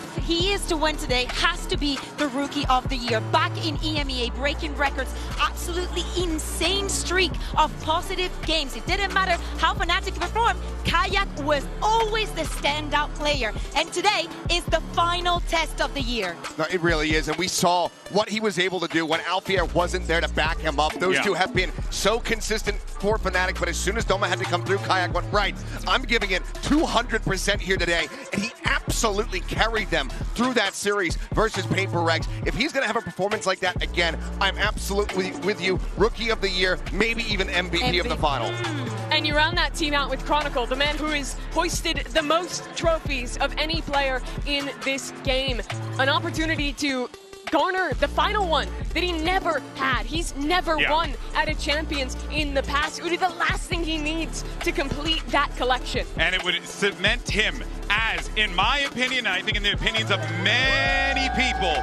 if he is to win today, has to be the Rookie of the Year. Back in EMEA, breaking records, absolutely insane streak of positive games. It didn't matter how Fnatic performed, Kayak was always the standout player. And today is the final test of the year. No, it really is, and we saw what he was able to do when Alfier wasn't there to back him up. Those two have been so consistent for Fnatic, but as soon as Doma had to come through, Kayak went, right, I'm giving it 200% here today, and he absolutely carried them through that series versus Paper Regs. If he's going to have a performance like that again, I'm absolutely with you. Rookie of the Year, maybe even MVP of the final. And you round that team out with Chronicle, the man who has hoisted the most trophies of any player in this game. An opportunity to garner the final one that he never had. He's never won at a Champions in the past. It would be the last thing he needs to complete that collection. And it would cement him as, in my opinion, and I think in the opinions of many people,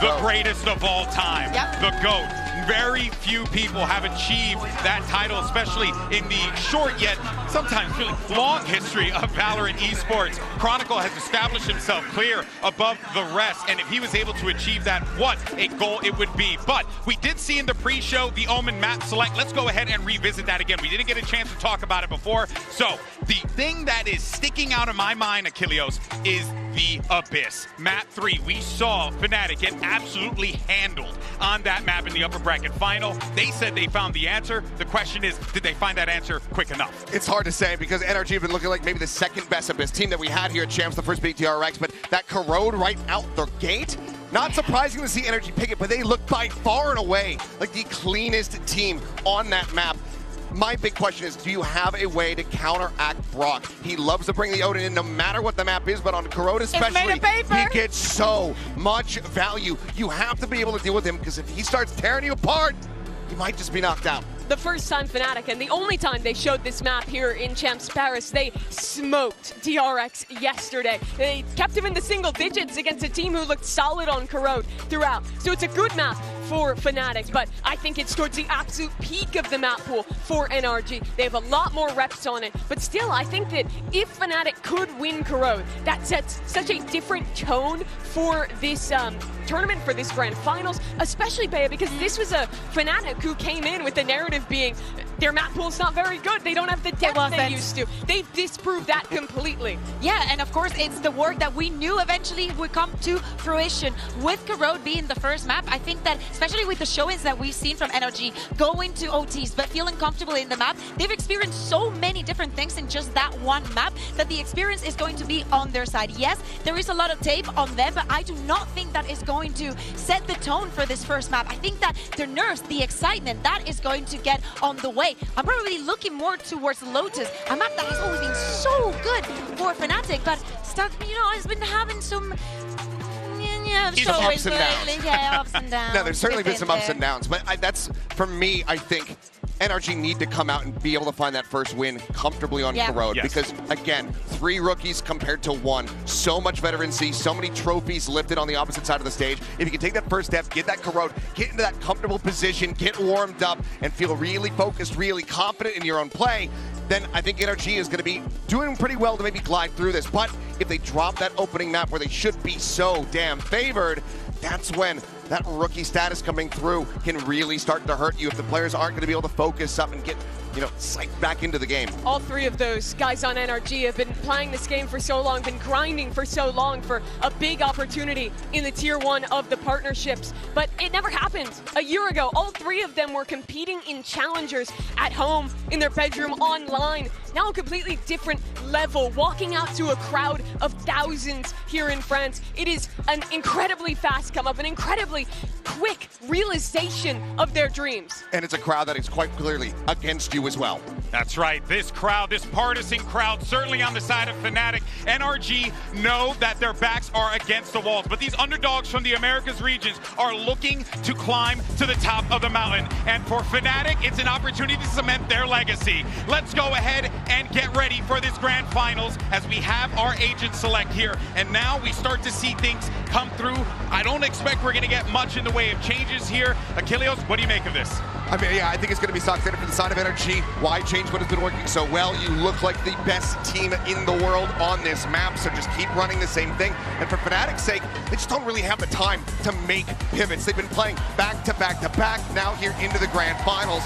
the greatest of all time, the GOAT. Very few people have achieved that title, especially in the short yet sometimes really long history of Valorant esports. Chronicle has established himself clear above the rest, and if he was able to achieve that, what a goal it would be. But we did see in the pre-show the Omen map select. Let's go ahead and revisit that again. We didn't get a chance to talk about it before. So the thing that is sticking out in my mind, Achilleos, is the Abyss. Map 3, we saw Fnatic get absolutely handled on that map in the upper bracket final. They said they found the answer. The question is, did they find that answer quick enough? It's hard to say because NRG have been looking like maybe the second best Abyss team that we had here at Champs, the first big TRX, but that corrode right out the gate, not surprising to see NRG pick it, but they look by far and away like the cleanest team on that map. My big question is, do you have a way to counteract Brock? He loves to bring the Odin in no matter what the map is, but on Corrode especially, he gets so much value. You have to be able to deal with him because if he starts tearing you apart, you might just be knocked out. The first time Fnatic, and the only time they showed this map here in Champs Paris, they smoked TRX yesterday. They kept him in the single digits against a team who looked solid on Corrode throughout. So it's a good map for Fnatic, but I think it's towards the absolute peak of the map pool for NRG. They have a lot more reps on it, but still, I think that if Fnatic could win Corrode, that sets such a different tone for this tournament, for this grand finals, especially, Bea, because this was a Fnatic who came in with the narrative being their map pool's not very good. They don't have the depth they used to. They've disproved that completely. Yeah, and of course, it's the work that we knew eventually would come to fruition with Corrode being the first map. I think that, especially with the showings that we've seen from NRG, going to OTs, but feeling comfortable in the map, they've experienced so many different things in just that one map that the experience is going to be on their side. Yes, there is a lot of tape on them, but I do not think that is going to set the tone for this first map. I think that the nerves, the excitement, that is going to get on the way. I'm probably looking more towards Lotus, a map that has always been so good for Fnatic, but has been having some ups and downs. Yeah, ups and downs. No, there's certainly been some ups and downs, but that's, for me, I think NRG need to come out and be able to find that first win comfortably on Corrode because, again, 3 rookies compared to 1. So much veterancy, so many trophies lifted on the opposite side of the stage. If you can take that first step, get that Corrode, get into that comfortable position, get warmed up, and feel really focused, really confident in your own play, then I think NRG is going to be doing pretty well to maybe glide through this. But if they drop that opening map where they should be so damn favored, that's when that rookie status coming through can really start to hurt you if the players aren't going to be able to focus up and get, psyched back into the game. All 3 of those guys on NRG have been playing this game for so long, been grinding for so long for a big opportunity in the tier 1 of the partnerships, but it never happened. A year ago, all 3 of them were competing in challengers at home, in their bedroom, online. Now a completely different level, walking out to a crowd of thousands here in France. It is an incredibly fast come up, an incredibly quick realization of their dreams. And it's a crowd that is quite clearly against you as well. That's right. This crowd, this partisan crowd, certainly on the side of Fnatic. NRG know that their backs are against the walls, but these underdogs from the Americas regions are looking to climb to the top of the mountain. And for Fnatic, it's an opportunity to cement their legacy. Let's go ahead and get ready for this grand finals as we have our agent select here. And now we start to see things come through. I don't expect we're going to get much in the way of changes here. Achilleos, what do you make of this? I mean, yeah, I think it's going to be stock standard for the side of NRG. Why change change what has been working so well. You look like the best team in the world on this map, so just keep running the same thing. And for Fnatic's sake, they just don't really have the time to make pivots. They've been playing back to back to back, now here into the grand finals.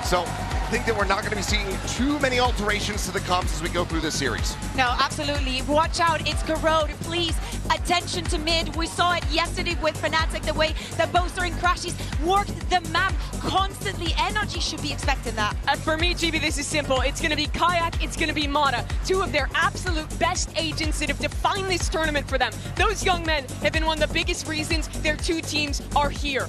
So I think that we're not going to be seeing too many alterations to the comps as we go through this series. No, absolutely. Watch out, it's Corrode. Please, attention to mid. We saw it yesterday with Fnatic, the way that Boaster and Crashies worked the map constantly. NRG should be expecting that. For me, GB, this is simple. It's going to be Kayak, it's going to be Mata. Two of their absolute best agents that have defined this tournament for them. Those young men have been one of the biggest reasons their two teams are here.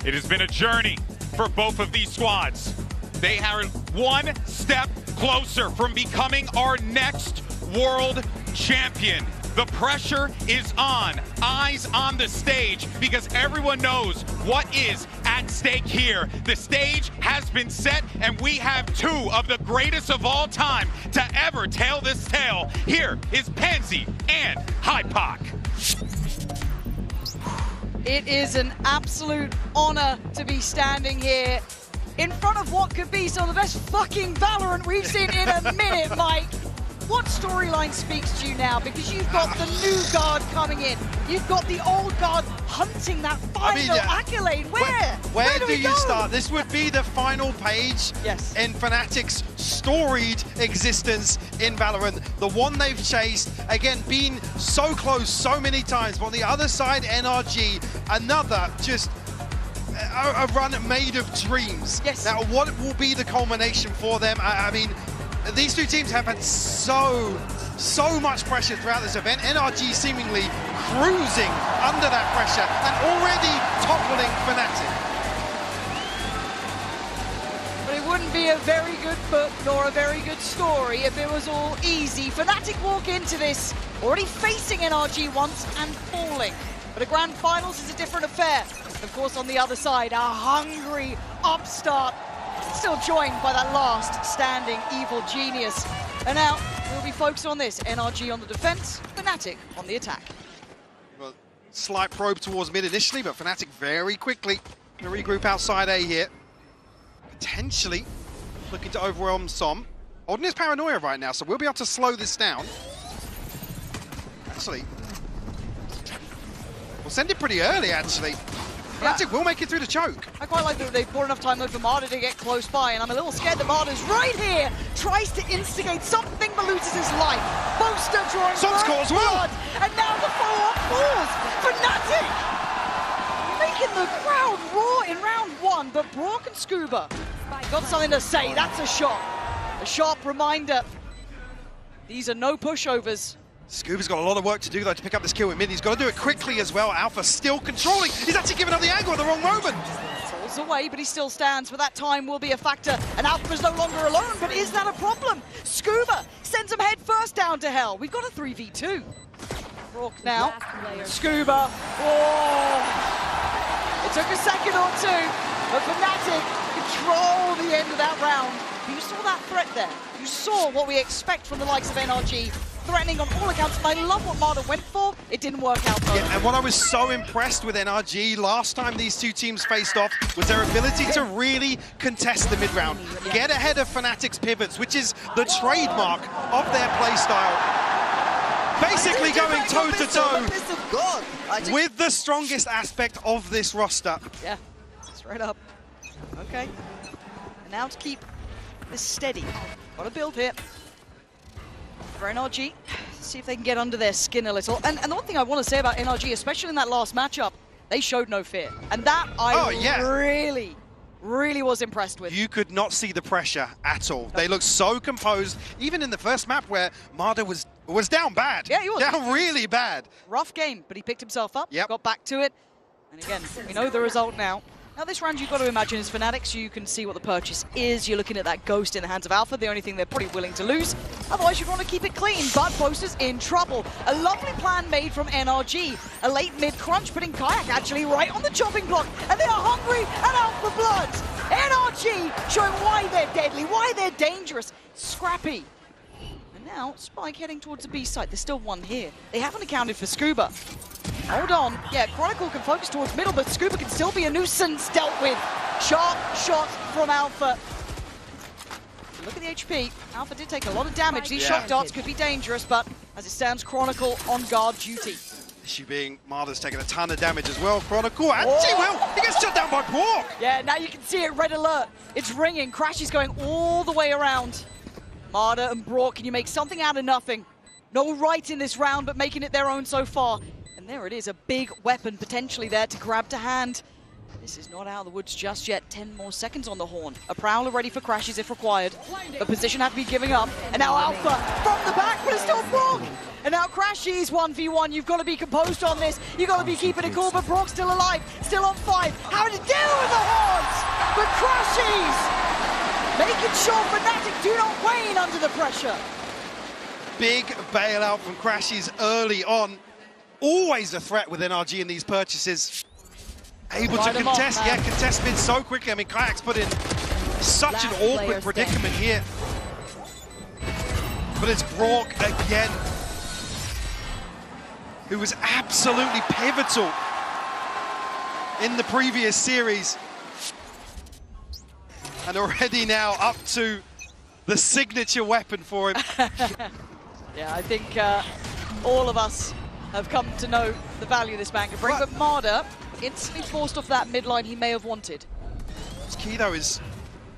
It has been a journey for both of these squads. They are one step closer from becoming our next world champion. The pressure is on, eyes on the stage, because everyone knows what is at stake here. The stage has been set, and we have two of the greatest of all time to ever tell this tale. Here is Pansy and Hypoc. It is an absolute honor to be standing here in front of what could be some of the best fucking Valorant we've seen in a minute, Mike. What storyline speaks to you now? Because you've got the new guard coming in. You've got the old guard hunting that final accolade. Where do you start? This would be the final page in Fnatic's storied existence in Valorant. The one they've chased, again, been so close so many times. But on the other side, NRG, another just a run made of dreams. Yes. Now, what will be the culmination for them? I mean, these two teams have had so much pressure throughout this event. NRG seemingly cruising under that pressure and already toppling Fnatic. But it wouldn't be a very good book nor a very good story if it was all easy. Fnatic walk into this already facing NRG once and falling. But a grand finals is a different affair. Of course, on the other side, a hungry upstart, still joined by that last standing evil genius. And now we'll be focused on this. NRG on the defense, Fnatic on the attack. Well, slight probe towards mid initially, but Fnatic very quickly to regroup outside A here. Potentially looking to overwhelm Som. Holding his paranoia right now, so we'll be able to slow this down. Actually, we'll send it pretty early, actually. Fnatic will make it through the choke. I quite like that they've bought enough time though for Marta to get close by, and I'm a little scared that Marta's right here, tries to instigate something but loses his life. Boaster drawing blood, and now the follow-up falls. Fnatic making the crowd roar in round one, but Brock and Scuba got something to say. That's a shot. A sharp reminder. These are no pushovers. Scuba's got a lot of work to do, though, to pick up this kill in mid. He's got to do it quickly as well. Alpha still controlling. He's actually giving up the angle at the wrong moment. Falls away, but he still stands. But that time will be a factor. And Alpha's no longer alone, but is that a problem? Scuba sends him head first down to hell. We've got a 3v2. Rourke now. Scuba. Oh! It took a second or two, but Fnatic control the end of that round. But you saw that threat there. You saw what we expect from the likes of NRG. Threatening on all accounts, and I love what Marta went for. It didn't work out though. Yeah, and what I was so impressed with NRG last time these two teams faced off was their ability to really contest the mid-round. Get ahead of Fnatic's pivots, which is the trademark of their playstyle. Basically going toe-to-toe with the strongest aspect of this roster. Yeah, straight up. Okay. And now to keep this steady. Got to build here. For NRG, see if they can get under their skin a little. And the one thing I want to say about NRG, especially in that last matchup, they showed no fear. And that I really was impressed with. You could not see the pressure at all. They looked so composed, even in the first map where Marta was down bad. Yeah, he was. Down really bad. Rough game, but he picked himself up, Yep. got back to it. And again, we know the result now. Now this round you've got to imagine is Fnatic, so you can see what the purchase is. You're looking at that ghost in the hands of Alpha, the only thing they're probably willing to lose. Otherwise you'd want to keep it clean, but Boaster's in trouble. A lovely plan made from NRG. A late mid crunch, putting Kayak actually right on the chopping block, and they are hungry and out for blood. NRG showing why they're deadly, why they're dangerous. Scrappy. And now Spike heading towards the B site. There's still one here. They haven't accounted for Scuba. Hold on. Yeah, Chronicle can focus towards middle, but Scuba can still be a nuisance dealt with. Sharp shot from Alpha. Look at the HP. Alpha did take a lot of damage. These shock darts could be dangerous, but as it stands, Chronicle on guard duty. Issue being Marder's taking a ton of damage as well. Chronicle, and he gets shut down by Brock. Yeah, now you can see it, red alert. It's ringing. Crash is going all the way around. Marder and Brock, can you make something out of nothing? No right in this round, but making it their own so far. And there it is, a big weapon potentially there to grab to hand. This is not out of the woods just yet. 10 more seconds on the horn. A Prowler ready for crashes if required. The position had to be giving up. And now Alpha from the back, but it's still Brock. And now Crashies 1v1. You've got to be composed on this. You've got to be keeping it cool, but Brock's still alive, still on 5. How to deal with the horns? But Crashies making sure Fnatic do not wane under the pressure. Big bailout from Crashies early on. Always a threat with NRG in these purchases. Able to contest, contest mid so quickly. I mean, Kayak's put in such an awkward predicament here. But it's Brock again, who was absolutely pivotal in the previous series. And already now up to the signature weapon for him. Yeah, I think all of us have come to know the value this man can bring, but Marder instantly forced off that midline he may have wanted. What's key though is,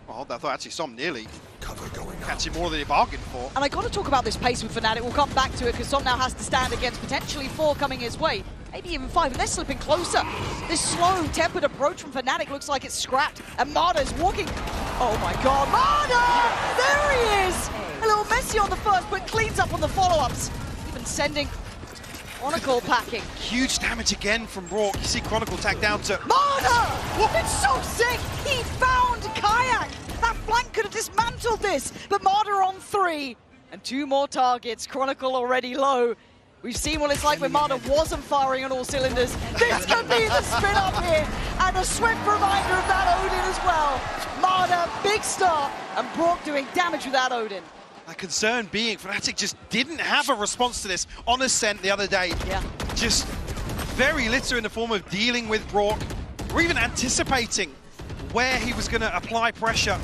well, I thought actually Som nearly catching more than he bargained for. And I got to talk about this pace with Fnatic. We'll come back to it because Som now has to stand against potentially 4 coming his way, maybe even 5, and they're slipping closer. This slow, tempered approach from Fnatic looks like it's scrapped, and Marder's walking. Oh my God, Marder! There he is! A little messy on the first, but cleans up on the follow-ups. Even sending Chronicle packing. Huge damage again from Brock. You see Chronicle tagged down to Marder! It's so sick! He found Kayak! That flank could have dismantled this, but Marder on 3. And 2 more targets. Chronicle already low. We've seen what it's like when Marder wasn't firing on all cylinders. This could be the spin up here, and a swift reminder of that Odin as well. Marder, big start, and Brock doing damage with that Odin. My concern being Fnatic just didn't have a response to this on Ascent the other day. Yeah. Just very little in the form of dealing with Brock, or even anticipating where he was going to apply pressure.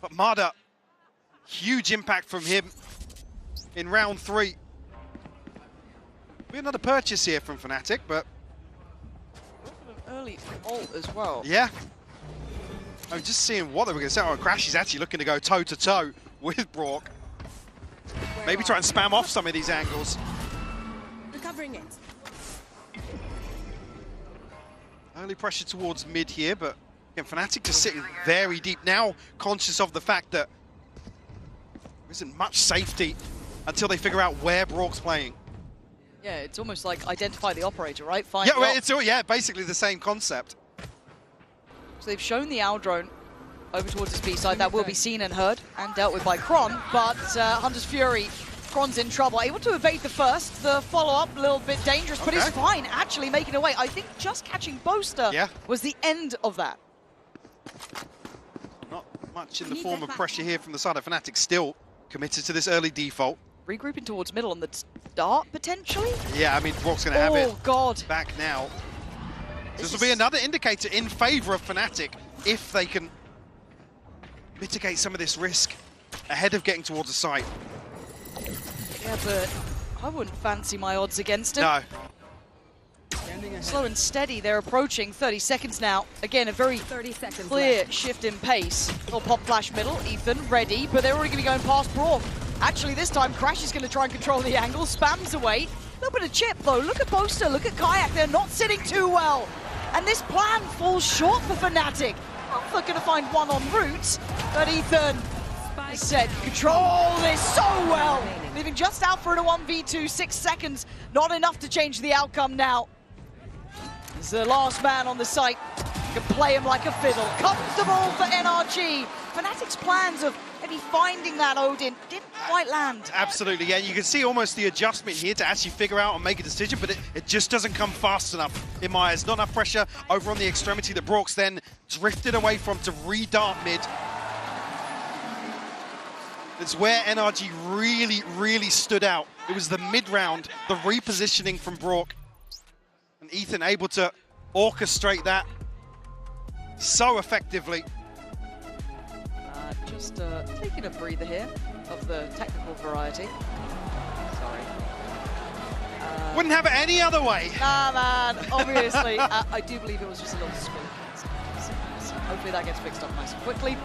But Marder, huge impact from him in round 3. Be another purchase here from Fnatic, but early ult as well. Yeah. I'm just seeing what they were going to say. Oh, Crash is actually looking to go toe-to-toe with Brock. Maybe try and spam off some of these angles. Recovering it. Early pressure towards mid here, but again, Fnatic just sitting very deep. Now conscious of the fact that there isn't much safety until they figure out where Brock's playing. Yeah, it's almost like identify the operator, right? Find Yeah, it's all, basically the same concept. So they've shown the owl drone over towards his B side. That will be seen and heard and dealt with by Kron, but Hunter's Fury, Kron's in trouble. Able to evade the first, the follow-up a little bit dangerous, but he's fine, actually making away. I think just catching Boaster was the end of that. Not much in the form of pressure here from the side of Fnatic, still committed to this early default. Regrouping towards middle on the start, potentially? Yeah, I mean, Brock's going to have it back now. This will be another indicator in favor of Fnatic if they can mitigate some of this risk ahead of getting towards the site. Yeah, but I wouldn't fancy my odds against him. No. Slow and steady, they're approaching 30 seconds now. Again, a very clear shift in pace. Little pop flash middle, Ethan ready, but they're already going to be going past Brock. Actually, this time, Crash is going to try and control the angle, spams away. A little bit of chip, though. Look at Boaster, look at Kayak. They're not sitting too well. And this plan falls short for Fnatic. Alpha going to find one en route, but Ethan said, control this so well. Leaving just Alpha in a 1v2, 6 seconds. Not enough to change the outcome now. He's the last man on the site. Can play him like a fiddle. Comfortable for NRG. Fnatic's plans of maybe finding that Odin didn't quite land. Absolutely, yeah. You can see almost the adjustment here to actually figure out and make a decision, but it just doesn't come fast enough in my eyes. Not enough pressure over on the extremity that Brock's then drifted away from to re-dart mid. It's where NRG really stood out. It was the mid-round, the repositioning from Brock. And Ethan able to orchestrate that so effectively. Just taking a breather here of the technical variety. Sorry. Wouldn't have it any other way. Nah, man, obviously. I do believe it was just a little spill. So hopefully that gets fixed up nice and quickly.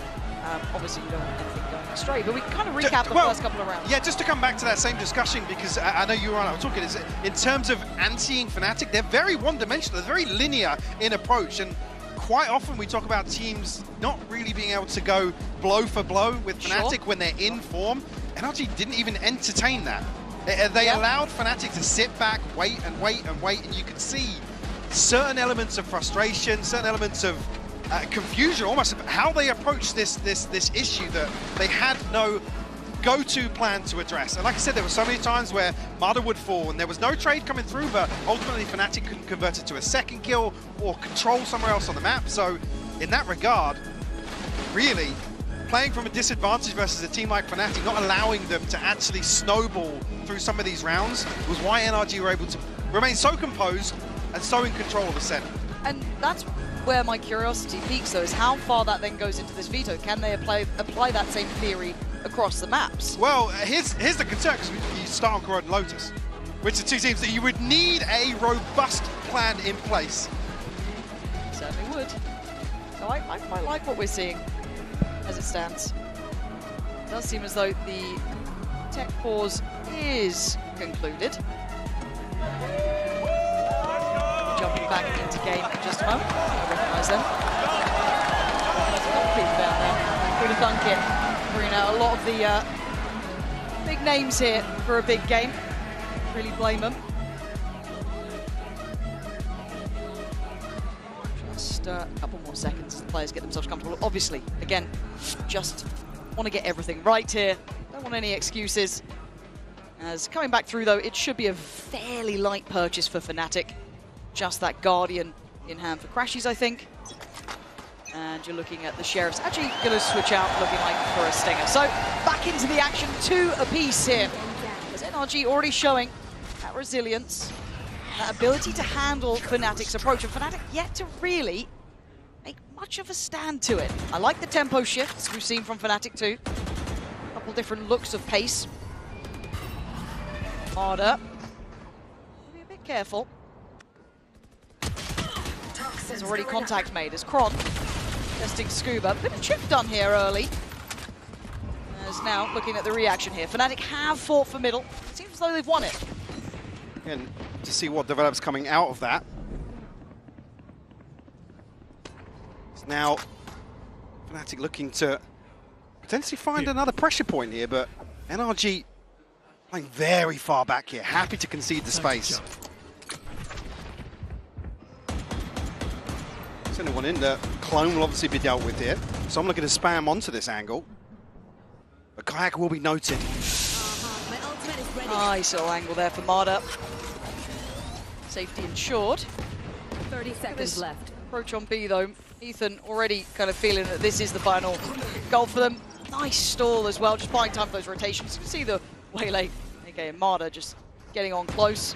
Obviously, you don't want anything going astray, but we can kind of recap the first couple of rounds. Yeah, just to come back to that same discussion, because I know you were on, I was talking, is in terms of anti-ing Fnatic, they're very one-dimensional, they're very linear in approach, and quite often we talk about teams not really being able to go blow for blow with Fnatic when they're in form. NRG didn't even entertain that. They allowed Fnatic to sit back, wait and wait and wait, and you could see certain elements of frustration, certain elements of confusion, almost about how they approached this issue that they had no go-to plan to address. And like I said, there were so many times where Marder would fall and there was no trade coming through, but ultimately Fnatic couldn't convert it to a second kill or control somewhere else on the map. So in that regard, really playing from a disadvantage versus a team like Fnatic, not allowing them to actually snowball through some of these rounds, was why NRG were able to remain so composed and so in control of the center. And that's where my curiosity peaks, though, is how far that then goes into this veto. Can they apply that same theory across the maps? Well, here's the concern, because you start on Corrode and Lotus, which are two teams that you would need a robust plan in place. Certainly would. So I quite like what we're seeing as it stands. It does seem as though the tech pause is concluded. Jumping back into game in just a moment. I recognise them. There's a couple of people down there. Pretty thunk it. Bringing out a lot of the big names here for a big game. Really blame them. Just a couple more seconds as the players get themselves comfortable. Obviously, again, just want to get everything right here. Don't want any excuses. As coming back through, though, it should be a fairly light purchase for Fnatic. Just that Guardian in hand for Crashies, I think. And you're looking at the Sheriffs actually going to switch out, looking like for a Stinger. So back into the action, 2 apiece here. As NRG already showing that resilience, that ability to handle Fnatic's approach. And Fnatic yet to really make much of a stand to it. I like the tempo shifts we've seen from Fnatic too. A couple different looks of pace. Marder. Be a bit careful. There's already contact made as Kron testing Scuba. Bit of chip done here early. As now looking at the reaction here. Fnatic have fought for middle. Seems as though they've won it. And to see what develops coming out of that. It's now Fnatic looking to potentially find another pressure point here, but NRG playing very far back here. Happy to concede the space. There's only one in there. Clone will obviously be dealt with here. So I'm looking to spam onto this angle. But Kayak will be noted. Nice little angle there for Marder. Safety ensured. 30 seconds left. Approach on B though. Ethan already kind of feeling that this is the final goal for them. Nice stall as well, just buying time for those rotations. You can see the waylay, aka Marder, just getting on close.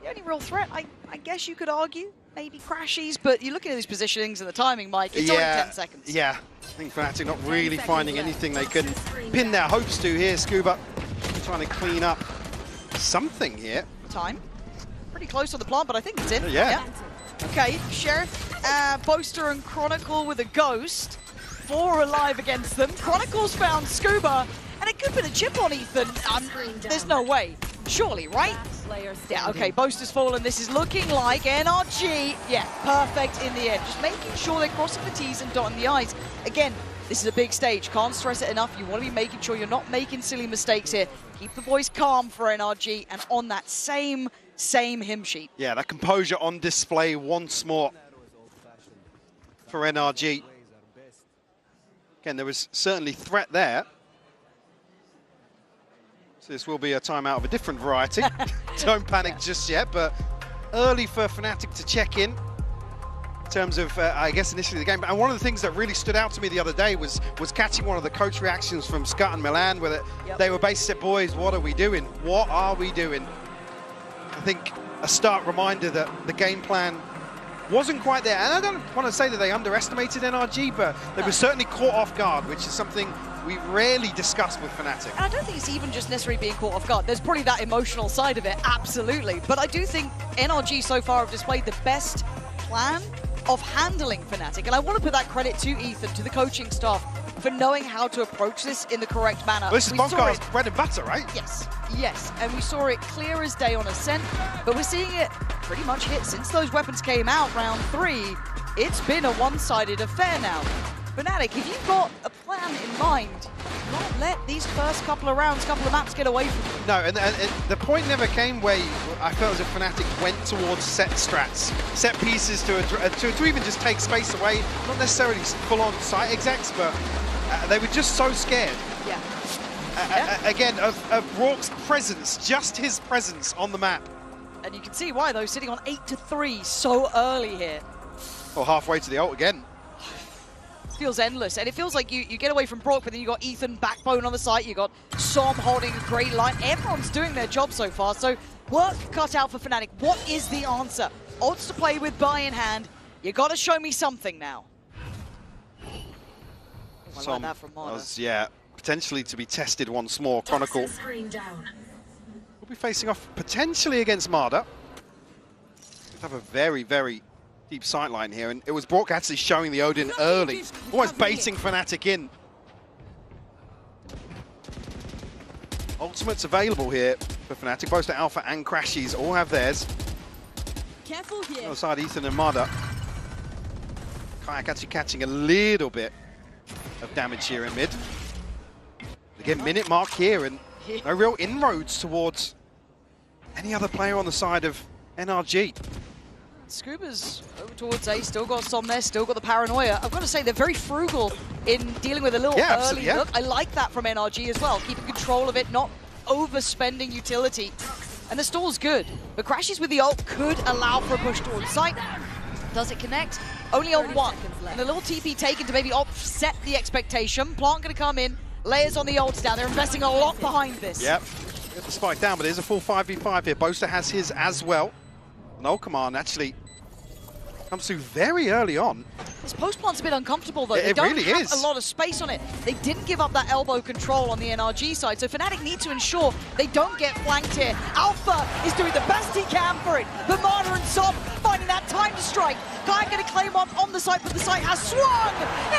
The only real threat, I guess you could argue, maybe Crashies, but you're looking at these positionings and the timing, Mike, it's only 10 seconds. Yeah, I think Fnatic not really finding anything they can pin their hopes to here. Scuba trying to clean up something here. Time. Pretty close on the plant, but I think it's in. Yeah. Okay, Sheriff, Boaster and Chronicle with a Ghost. 4 alive against them. Chronicle's found Scuba, and a good bit of chip on Ethan. There's no way. Surely, right? Yeah, okay, Boaster's fallen. This is looking like NRG. Yeah, perfect in the end. Just making sure they're crossing the T's and dotting the I's. Again, this is a big stage. Can't stress it enough. You want to be making sure you're not making silly mistakes here. Keep the boys calm for NRG and on that same hymn sheet. Yeah, that composure on display once more for NRG. Again, there was certainly threat there. So this will be a timeout of a different variety. Don't panic just yet, but early for Fnatic to check in terms of, I guess, initially the game. And one of the things that really stood out to me the other day was catching one of the coach reactions from Scott and Milan, where they were basically said, boys, what are we doing? What are we doing? I think a stark reminder that the game plan wasn't quite there. And I don't want to say that they underestimated NRG, but they were certainly caught off guard, which is something we rarely discuss with Fnatic. And I don't think it's even just necessarily being caught off guard. There's probably that emotional side of it, absolutely. But I do think NRG so far have displayed the best plan of handling Fnatic. And I want to put that credit to Ethan, to the coaching staff, for knowing how to approach this in the correct manner. Well, this is Bonkar's bread and butter, right? Yes, yes. And we saw it clear as day on Ascent, but we're seeing it pretty much hit. Since those weapons came out round 3, it's been a one-sided affair now. Fnatic, if you've got a plan in mind, don't let these first couple of rounds, couple of maps get away from you. No, and the point never came where I felt as if Fnatic went towards set strats, set pieces to even just take space away, not necessarily full-on site execs, but they were just so scared. Yeah. Again, of Rourke's presence, just his presence on the map. And you can see why, though, sitting on 8-3 so early here. Or halfway to the ult again. Feels endless, and it feels like you get away from Brock, but then you got Ethan backbone on the site, you got Som holding a great line. Everyone's doing their job so far, so work cut out for Fnatic. What is the answer? Odds to play with, buy in hand. You got to show me something now. I like that from Marder. Yeah, potentially to be tested once more. Chronicle will be facing off potentially against Marder. Have a very, very deep sightline here, and it was Brock actually showing the Odin early, almost baiting Fnatic in. Ultimates available here for Fnatic. Both the Alpha and Crashies all have theirs. Careful here. On the side, Ethan and Marder. Kayak actually catching a little bit of damage here in mid. Again, minute mark here, and no real inroads towards any other player on the side of NRG. Scuba's over towards A, still got Som there, still got the paranoia. I've got to say, they're very frugal in dealing with a little early look. I like that from NRG as well, keeping control of it, not overspending utility. And the stall's good, but Crashies with the ult could allow for a push towards site. Does it connect? Only on one. And a little TP taken to maybe offset the expectation. Plant going to come in, layers on the ults down. They're investing a lot behind this. Yep, get the spike down, but there's a full 5v5 here. Boaster has his as well. No command actually comes through very early on. This post plant's a bit uncomfortable though. It really is. They don't have a lot of space on it. They didn't give up that elbow control on the NRG side, so Fnatic need to ensure they don't get flanked here. Alpha is doing the best he can for it, but Marder and Som finding that time to strike. Kayak going to claim on the site, but the site has swung!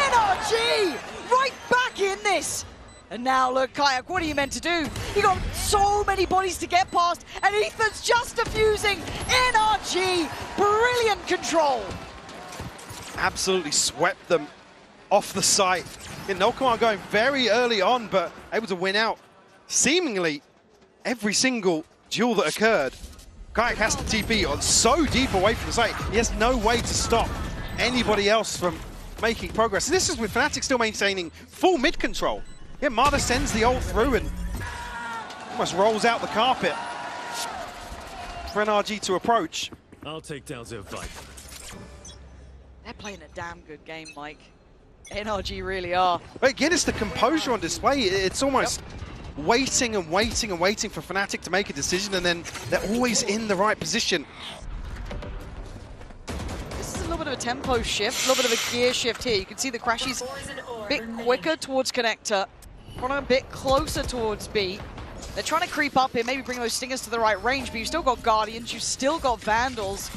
NRG right back in this! And now look, Kayak, what are you meant to do? You got so many bodies to get past, and Ethan's just defusing. NRG, brilliant control. Absolutely swept them off the site. No command going very early on, but able to win out seemingly every single duel that occurred. Kayak has to TP on so deep away from the site. He has no way to stop anybody else from making progress. This is with Fnatic still maintaining full mid control. Yeah, Marder sends the ult through and almost rolls out the carpet for NRG to approach. I'll take down their fight. They're playing a damn good game, Mike. NRG really are. But again, it's the composure on display. It's almost waiting and waiting and waiting for Fnatic to make a decision, and then they're always in the right position. This is a little bit of a tempo shift, a little bit of a gear shift here. You can see the Crashies a bit quicker towards Connector, a bit closer towards B. They're trying to creep up here, maybe bring those stingers to the right range, but you've still got Guardians, you've still got Vandals.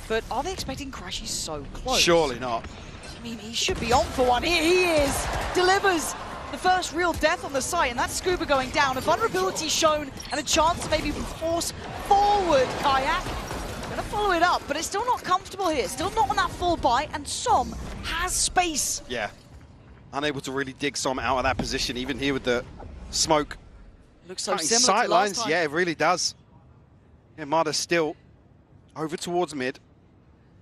But are they expecting Crashies so close? Surely not. I mean, he should be on for one. Here he is, delivers the first real death on the site, and that's Scuba going down. A vulnerability shown and a chance to maybe force forward Kayak. Gonna follow it up, but it's still not comfortable here. Still not on that full buy, and Som has space. Yeah, unable to really dig Som out of that position, even here with the smoke. Looks so similar to last time. Yeah, it really does. Yeah, Marder's still over towards mid.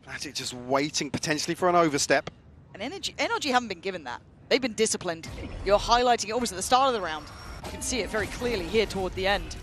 Fnatic just waiting potentially for an overstep. And NRG haven't been given that. They've been disciplined. You're highlighting it almost at the start of the round. You can see it very clearly here toward the end.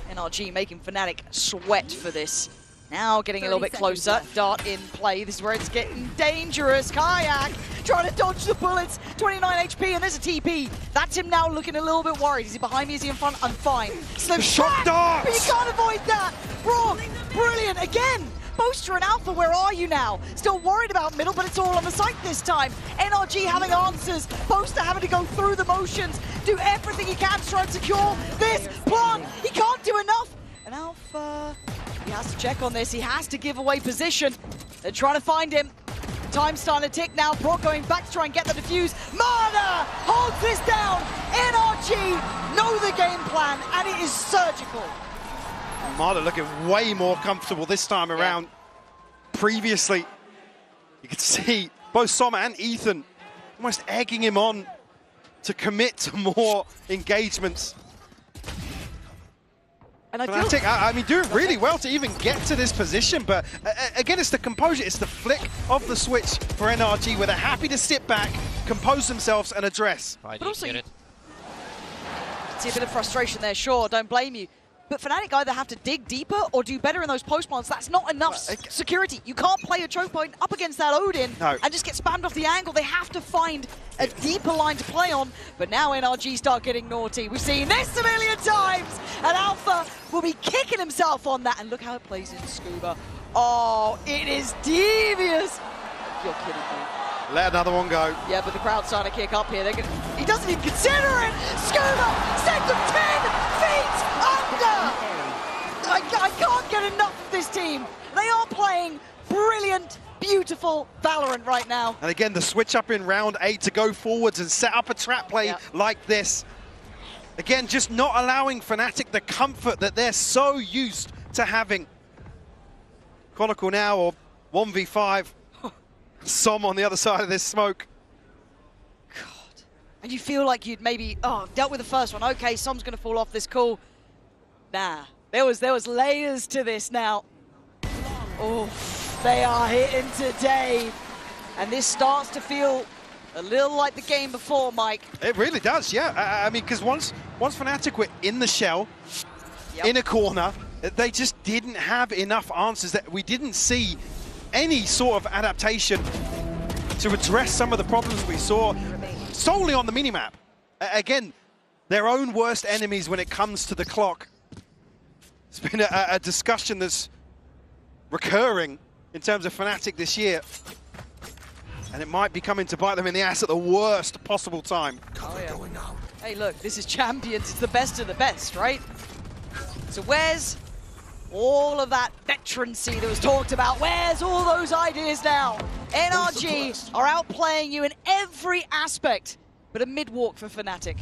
NRG making Fnatic sweat for this. Now getting a little bit closer. Left. Dart in play. This is where it's getting dangerous. Kayak trying to dodge the bullets. 29 HP, and there's a TP. That's him now looking a little bit worried. Is he behind me? Is he in front? I'm fine. Slim shot darts! But you can't avoid that. Brock, brilliant again. Boaster and Alpha, where are you now? Still worried about middle, but it's all on the site this time. NRG having answers. Boaster having to go through the motions, do everything he can to try and secure this plant. He can't do enough. And Alpha, he has to check on this. He has to give away position. They're trying to find him. Time's starting to tick now. Brock going back to try and get the defuse. Marder holds this down. NRG know the game plan, and it is surgical. Marder looking way more comfortable this time around. Previously, you could see both Som and Ethan almost egging him on to commit to more engagements. And Fnatic, I mean, doing really well to even get to this position, but again, it's the composure, it's the flick of the switch for NRG, where they're happy to sit back, compose themselves, and address. But also, you see a bit of frustration there, sure, don't blame you. But Fnatic either have to dig deeper or do better in those post plants. That's not enough security. You can't play a choke point up against that Odin and just get spammed off the angle. They have to find a deeper line to play on. But now NRG start getting naughty. We've seen this a million times. And Alpha will be kicking himself on that. And look how it plays in Scuba. Oh, it is devious. You're kidding me. Let another one go. Yeah, but the crowd's starting to kick up here. He doesn't even consider it. Scuba sent them 10 feet under. I can't get enough of this team. They are playing brilliant, beautiful Valorant right now. And again, the switch up in round 8 to go forwards and set up a trap play like this. Again, just not allowing Fnatic the comfort that they're so used to having. Chronicle now, or 1v5. Som on the other side of this smoke. God. And you feel like you'd maybe, dealt with the first one. Okay, Som's going to fall off this call. Nah, there was layers to this now. Oh, they are hitting today. And this starts to feel a little like the game before, Mike. It really does, yeah. I mean, because once Fnatic were in the shell, in a corner, they just didn't have enough answers. That we didn't see any sort of adaptation to address some of the problems we saw solely on the minimap. Again, their own worst enemies when it comes to the clock. It's been a discussion that's recurring in terms of Fnatic this year. And it might be coming to bite them in the ass at the worst possible time. Oh, yeah. Hey, look, this is Champions. It's the best of the best, right? So where's all of that veterancy that was talked about? Where's all those ideas now? NRG are outplaying you in every aspect, but a mid-walk for Fnatic.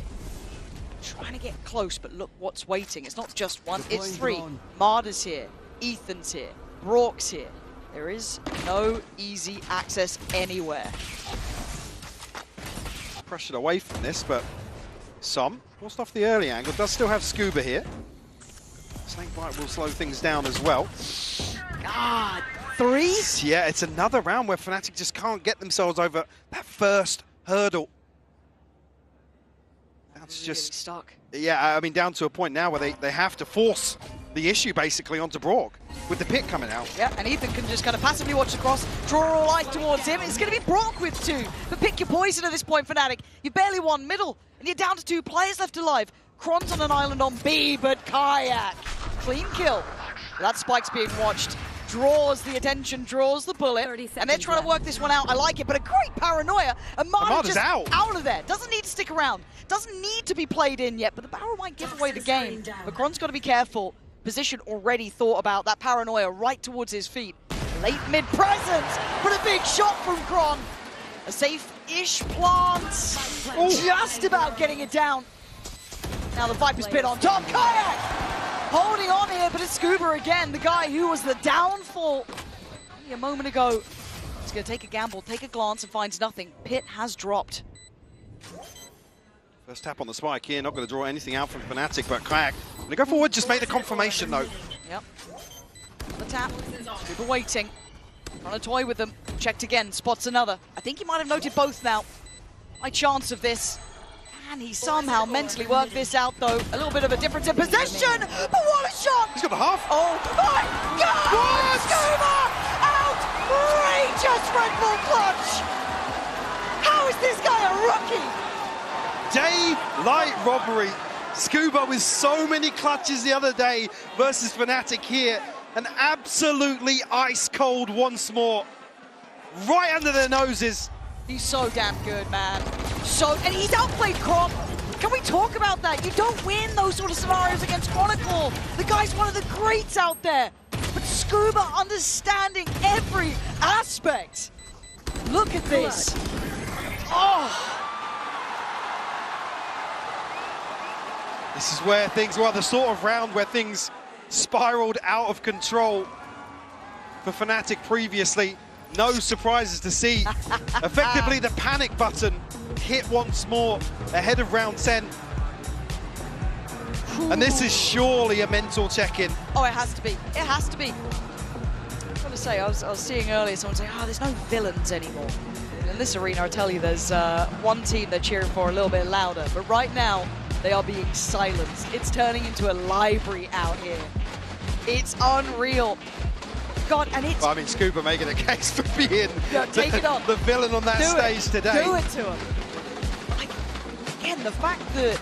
Trying to get close, but look what's waiting. It's not just one, it's 3. Marder's here, Ethan's here, Brock's here. There is no easy access anywhere. Pressured away from this, but Som, forced off the early angle, does still have Scuba here. Snakebite will slow things down as well. God, 3? Yeah, it's another round where Fnatic just can't get themselves over that first hurdle. That's really just stuck. Yeah, I mean, down to a point now where they have to force the issue basically onto Brock with the pit coming out. Yeah, and Ethan can just kind of passively watch across, draw all eyes towards him. It's going to be Brock with 2. But pick your poison at this point, Fnatic. You barely won middle, and you're down to 2 players left alive. Kron's on an island on B, but Kayak. Clean kill. That spike's being watched. Draws the attention, draws the bullet, and they're trying to work this one out. I like it, but a great paranoia. And Marder's just out of there. Doesn't need to stick around. Doesn't need to be played in yet, but the barrel might give away the game. But Kron's got to be careful. Position already thought about. That paranoia right towards his feet. Late mid presence, but a big shot from Kron. A safe-ish plant. Just about getting it down. Now the Viper's pit on top. Kayak holding on here, but it's Scuba again, the guy who was the downfall a moment ago. He's going to take a gamble, take a glance, and finds nothing. Pit has dropped. First tap on the spike here, not going to draw anything out from Fnatic, but Kayak, when they go forward, just make the confirmation though. Yep. The tap, Scuba waiting, trying to toy with them. Checked again, spots another. I think he might have noted both now. High chance of this. Can he somehow mentally work this out, though? A little bit of a difference in possession, but what a shot! He's got the half. Oh my God! Scuba! Outrageous Red Bull clutch! How is this guy a rookie? Daylight robbery. Scuba with so many clutches the other day versus Fnatic here. And absolutely ice cold once more. Right under their noses. He's so damn good, man. And he's outplayed Kron. Can we talk about that? You don't win those sort of scenarios against Chronicle. The guy's one of the greats out there. But Scuba understanding every aspect. Look at this. Oh. This is where things were the sort of round where things spiraled out of control for Fnatic previously. No surprises to see. Effectively, the panic button hit once more ahead of round 10. And this is surely a mental check-in. Oh, it has to be. It has to be. I was going to say, I was seeing earlier someone say, oh, there's no villains anymore. In this arena, I tell you, there's one team they're cheering for a little bit louder. But right now, they are being silenced. It's turning into a library out here. It's unreal. God, and it's... Well, I mean, Scuba making a case for being take it on. The villain on that stage today. Do it to him. Like, again, the fact that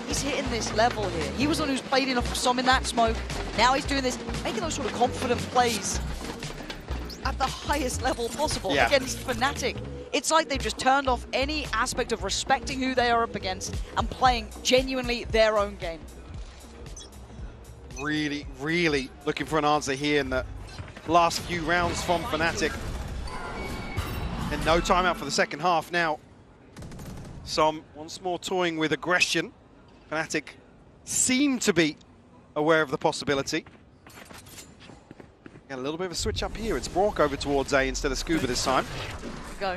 he's hitting this level here. He was the one who's played enough some in that smoke. Now he's doing this, making those sort of confident plays at the highest level possible against Fnatic. It's like they've just turned off any aspect of respecting who they are up against and playing genuinely their own game. Really, really looking for an answer here in the last few rounds from Fnatic. And no timeout for the second half now. Som once more toying with aggression. Fnatic seem to be aware of the possibility. Got a little bit of a switch up here. It's Brock over towards A instead of Scuba this time. Go.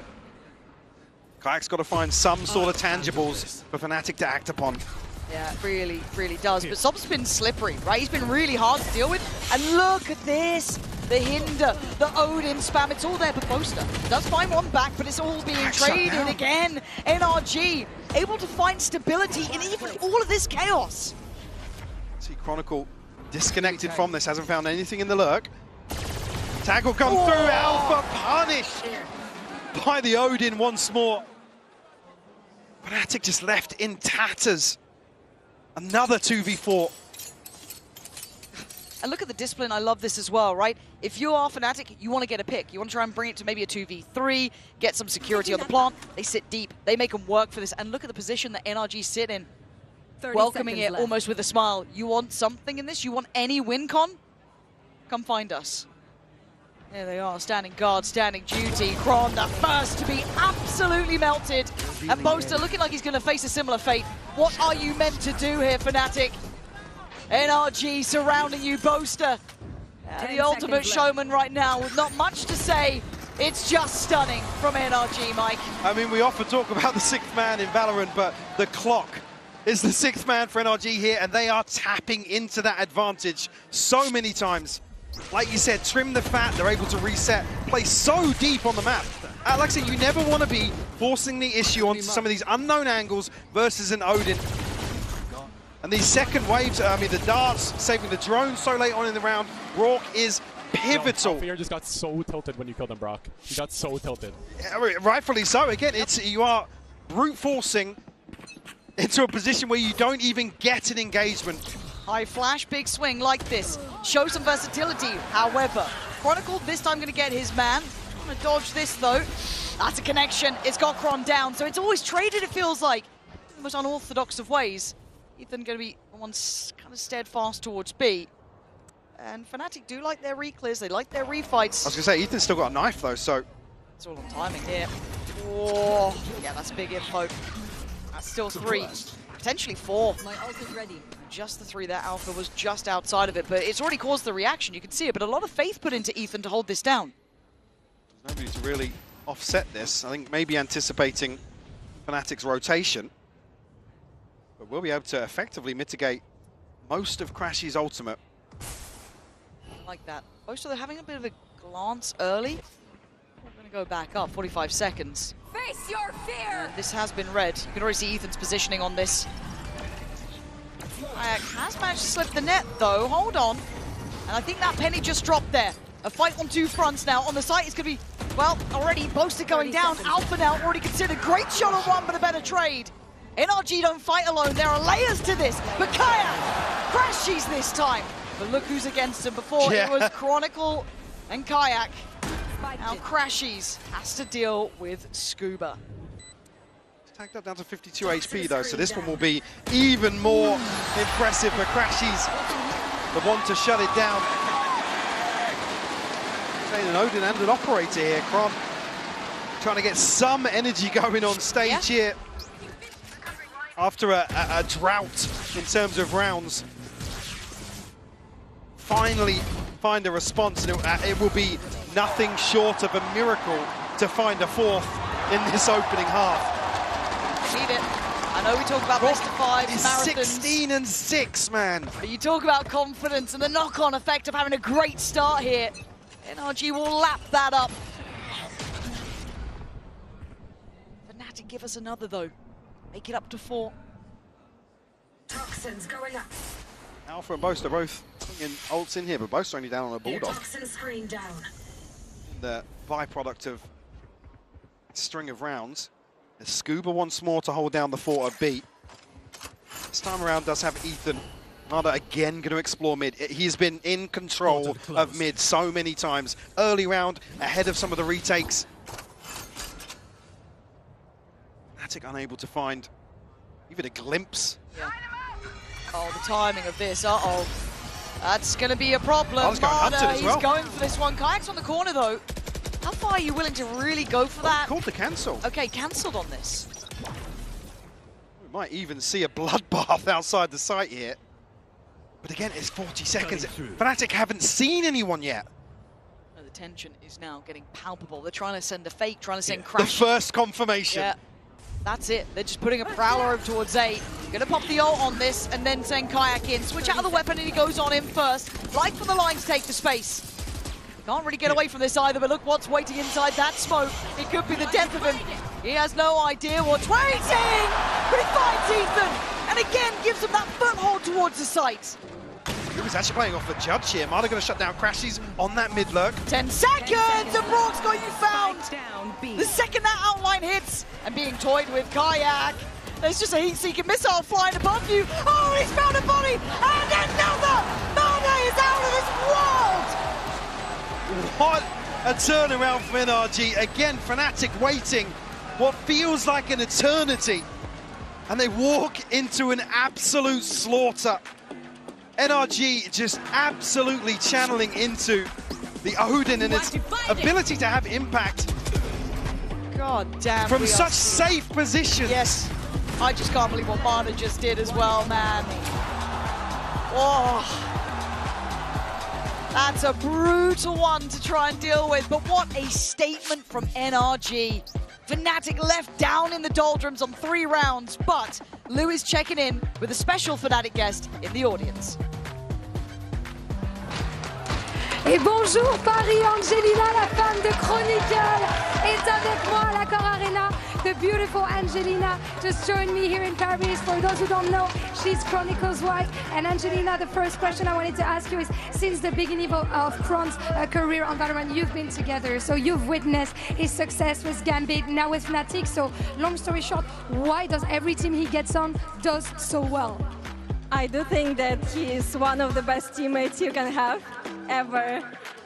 Kayak's got to find some sort of tangibles for Fnatic to act upon. Yeah, it really, really does. But Som's been slippery, right? He's been really hard to deal with. And look at this. The Hinder, the Odin spam, it's all there for Boaster. Does find one back, but it's all being traded again. NRG able to find stability in even all of this chaos. See Chronicle disconnected from this, hasn't found anything in the lurk. Tag will come through, Alpha punished by the Odin once more. Fnatic just left in tatters. Another 2v4. And look at the discipline, I love this as well, right? If you are Fnatic, you want to get a pick. You want to try and bring it to maybe a 2v3, get some security on the plant. They sit deep, they make them work for this. And look at the position that NRG sit in. Welcoming it almost with a smile. You want something in this? You want any win con? Come find us. There they are, standing guard, standing duty. Kron, the first to be absolutely melted. And Boaster looking like he's going to face a similar fate. What are you meant to do here, Fnatic? NRG surrounding you, Boaster. The ultimate showman right now with not much to say. It's just stunning from NRG, Mike. I mean, we often talk about the sixth man in Valorant, but the clock is the sixth man for NRG here, and they are tapping into that advantage so many times. Like you said, trim the fat, they're able to reset, play so deep on the map. Like I said, you never want to be forcing the issue onto some of these unknown angles versus an Odin. And these second waves, I mean, the darts saving the drone so late on in the round, Rourke is pivotal. Fear just got so tilted when you killed him, Brock. He got so tilted. Rightfully so. Again, you are brute forcing into a position where you don't even get an engagement. High flash, big swing like this. Show some versatility, however. Chronicle this time going to get his man. Going to dodge this, though. That's a connection. It's got Kron down, so it's always traded, it feels like. In the most unorthodox of ways. Ethan going to be one kind of steadfast towards B. And Fnatic do like their reclears, they like their refights. I was going to say, Ethan's still got a knife, though, so... It's all on timing here. Oh, yeah, that's big info. That's still 3. Potentially 4. My ult is ready. Just the 3 there. Alpha was just outside of it, but it's already caused the reaction. You can see it, but a lot of faith put into Ethan to hold this down. There's nobody to really offset this. I think maybe anticipating Fnatic's rotation. But we'll be able to effectively mitigate most of Crashy's ultimate. I like that. Most of them having a bit of a glance early. We're going to go back up, 45 seconds. Face your fear! This has been read. You can already see Ethan's positioning on this. Kayak has managed to slip the net, though. Hold on. And I think that penny just dropped there. A fight on 2 fronts now. On the site, it's going to be, well, already Boaster going down. Alpha now already considered. Great shot on 1, but a better trade. NRG don't fight alone. There are layers to this. But Kayak, Crashies this time. But look who's against him. Before it was Chronicle and Kayak. Now Crashies has to deal with Scuba. Tagged up down to 52 HP though, so this one will be even more impressive for Crashies. The one to shut it down. An Odin and an operator here. Kron trying to get some energy going on stage here. After a drought in terms of rounds. Finally find a response, and it will be nothing short of a miracle to find a fourth in this opening half. Need it. I know we talk about best of five marathons. 16 and 6, man. But you talk about confidence and the knock-on effect of having a great start here. NRG will lap that up. Fnatic give us another though. Make it up to 4. Toxins going up. Alpha and Boast are both putting ults in here, but Boast are only down on a Bulldog. Toxin screen down. The byproduct of a string of rounds. There's Scuba once more to hold down the fort at B. This time around does have Ethan. Mother again going to explore mid. He's been in control of mid so many times. Early round, ahead of some of the retakes. Fnatic unable to find even a glimpse. Yeah. Oh, the timing of this. Uh-oh. That's going to be a problem. Oh, he's going for this one. Kayak's on the corner, though. How far are you willing to really go for that? Called the cancel. Okay, cancelled on this. We might even see a bloodbath outside the site here. But again, it's 40 seconds. Fnatic haven't seen anyone yet. The tension is now getting palpable. They're trying to send a fake, trying to send Crash. The first confirmation. Yeah, that's it. They're just putting a Prowler over towards A. Gonna pop the ult on this and then send Kayak in. Switch out of the weapon and he goes on him first. Like for the line to take the space. Can't really get away from this either, but look what's waiting inside that smoke. It could be the death of him. He has no idea what's waiting, but he finds Ethan, and again gives him that foothold towards the site. He was actually playing off the judge here. Marta going to shut down Crashies on that mid lurk. 10 seconds, and Brock's got you found. The second that outline hits, and being toyed with Kayak, there's just a heat-seeking missile flying above you. Oh, he's found a body, and another! Marta is out of this world! What a turnaround from NRG. Again, Fnatic waiting what feels like an eternity. And they walk into an absolute slaughter. NRG just absolutely channeling into the Odin and its ability to have impact. God damn. From such safe position. Yes. I just can't believe what Marta just did as well, man. Oh. That's a brutal one to try and deal with, but what a statement from NRG. Fnatic left down in the doldrums on 3 rounds, but Lou is checking in with a special Fnatic guest in the audience. Et bonjour Paris, Angelina, la femme de Chronicle, est avec moi à l'Accor Arena. The beautiful Angelina just joined me here in Paris. For those who don't know, she's Chronicle's wife. And Angelina, the first question I wanted to ask you is, since the beginning of Kron's career on Valorant, you've been together. So you've witnessed his success with Gambit, now with Fnatic. So long story short, why does every team he gets on does so well? I do think that he is one of the best teammates you can have ever.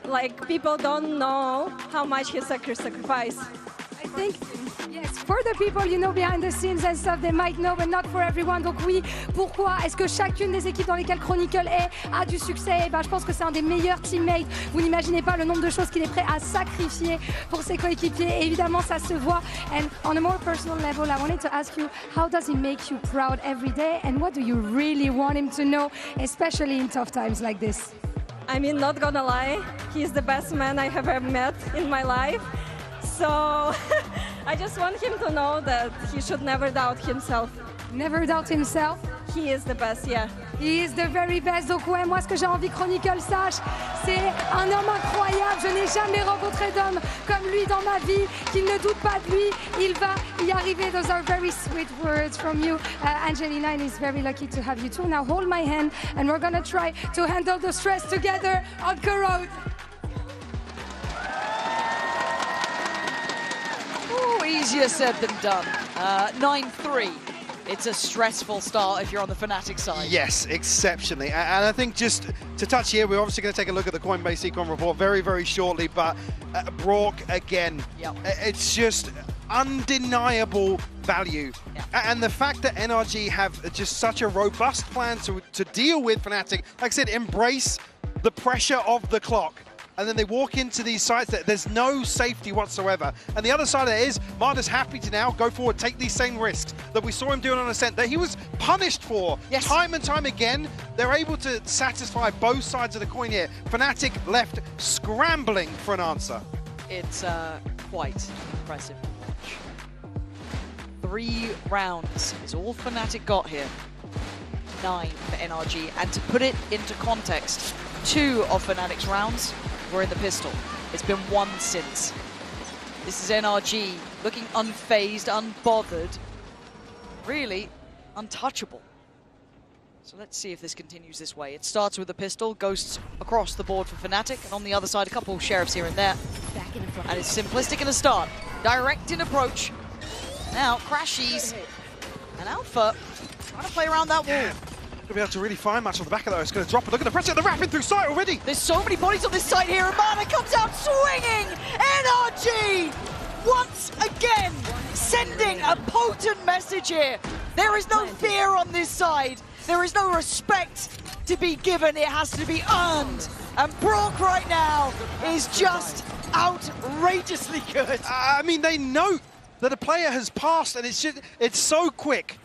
Like, people don't know how much he sacrificed. I think, yes, for the people, you know, behind the scenes and stuff, they might know, but not for everyone. Donc oui, pourquoi est-ce que chacune des équipes dans lesquelles Chronicle a du succès? Ben, je pense que c'est un des meilleurs teammates. Vous n'imaginez pas le nombre de choses qu'il est prêt à sacrifier pour ses coéquipiers. Et évidemment, ça se voit. And on a more personal level, I wanted to ask you, how does he make you proud every day? And what do you really want him to know, especially in tough times like this? I mean, not gonna lie, he's the best man I have ever met in my life. So I just want him to know that he should never doubt himself. Never doubt himself? He is the best, yeah. He is the very best. Donc ouais, moi ce que j'ai envie que Chronicle sache, c'est un homme incroyable. Je n'ai jamais rencontré d'homme comme lui dans ma vie, qui ne doute pas de lui. Il va y arriver. Those are very sweet words from you, Angelina, and he's very lucky to have you too. Now hold my hand, and we're gonna try to handle the stress together on Corrode. Oh, easier said than done. 9-3. It's a stressful start if you're on the Fnatic side. Yes, exceptionally. And I think just to touch here, we're obviously going to take a look at the Coinbase Econ report very, very shortly, but Brock again, it's just undeniable value. And the fact that NRG have just such a robust plan to deal with Fnatic, like I said, embrace the pressure of the clock. And then they walk into these sites that there's no safety whatsoever. And the other side of it is, Marder's happy to now go forward, take these same risks that we saw him doing on Ascent, that he was punished for time and time again. They're able to satisfy both sides of the coin here. Fnatic left scrambling for an answer. It's quite impressive. 3 rounds is all Fnatic got here. 9 for NRG. And to put it into context, 2 of Fnatic's rounds were in the pistol. It's been 1 since. This is NRG looking unfazed, unbothered, really untouchable. So let's see if this continues this way. It starts with the pistol, ghosts across the board for Fnatic, and on the other side, a couple of sheriffs here and there. And it's simplistic in the start. Direct in approach. Now, Crashies and Alpha trying to play around that wall. Be able to really find much on the back of that. It's going to drop it. Look at the pressure. They're wrapping through sight already. There's so many bodies on this side here, and Mana comes out swinging. NRG once again sending a potent message here. There is no fear on this side. There is no respect to be given. It has to be earned. And Brock right now is just outrageously good. I mean, they know that a player has passed, and it's so quick.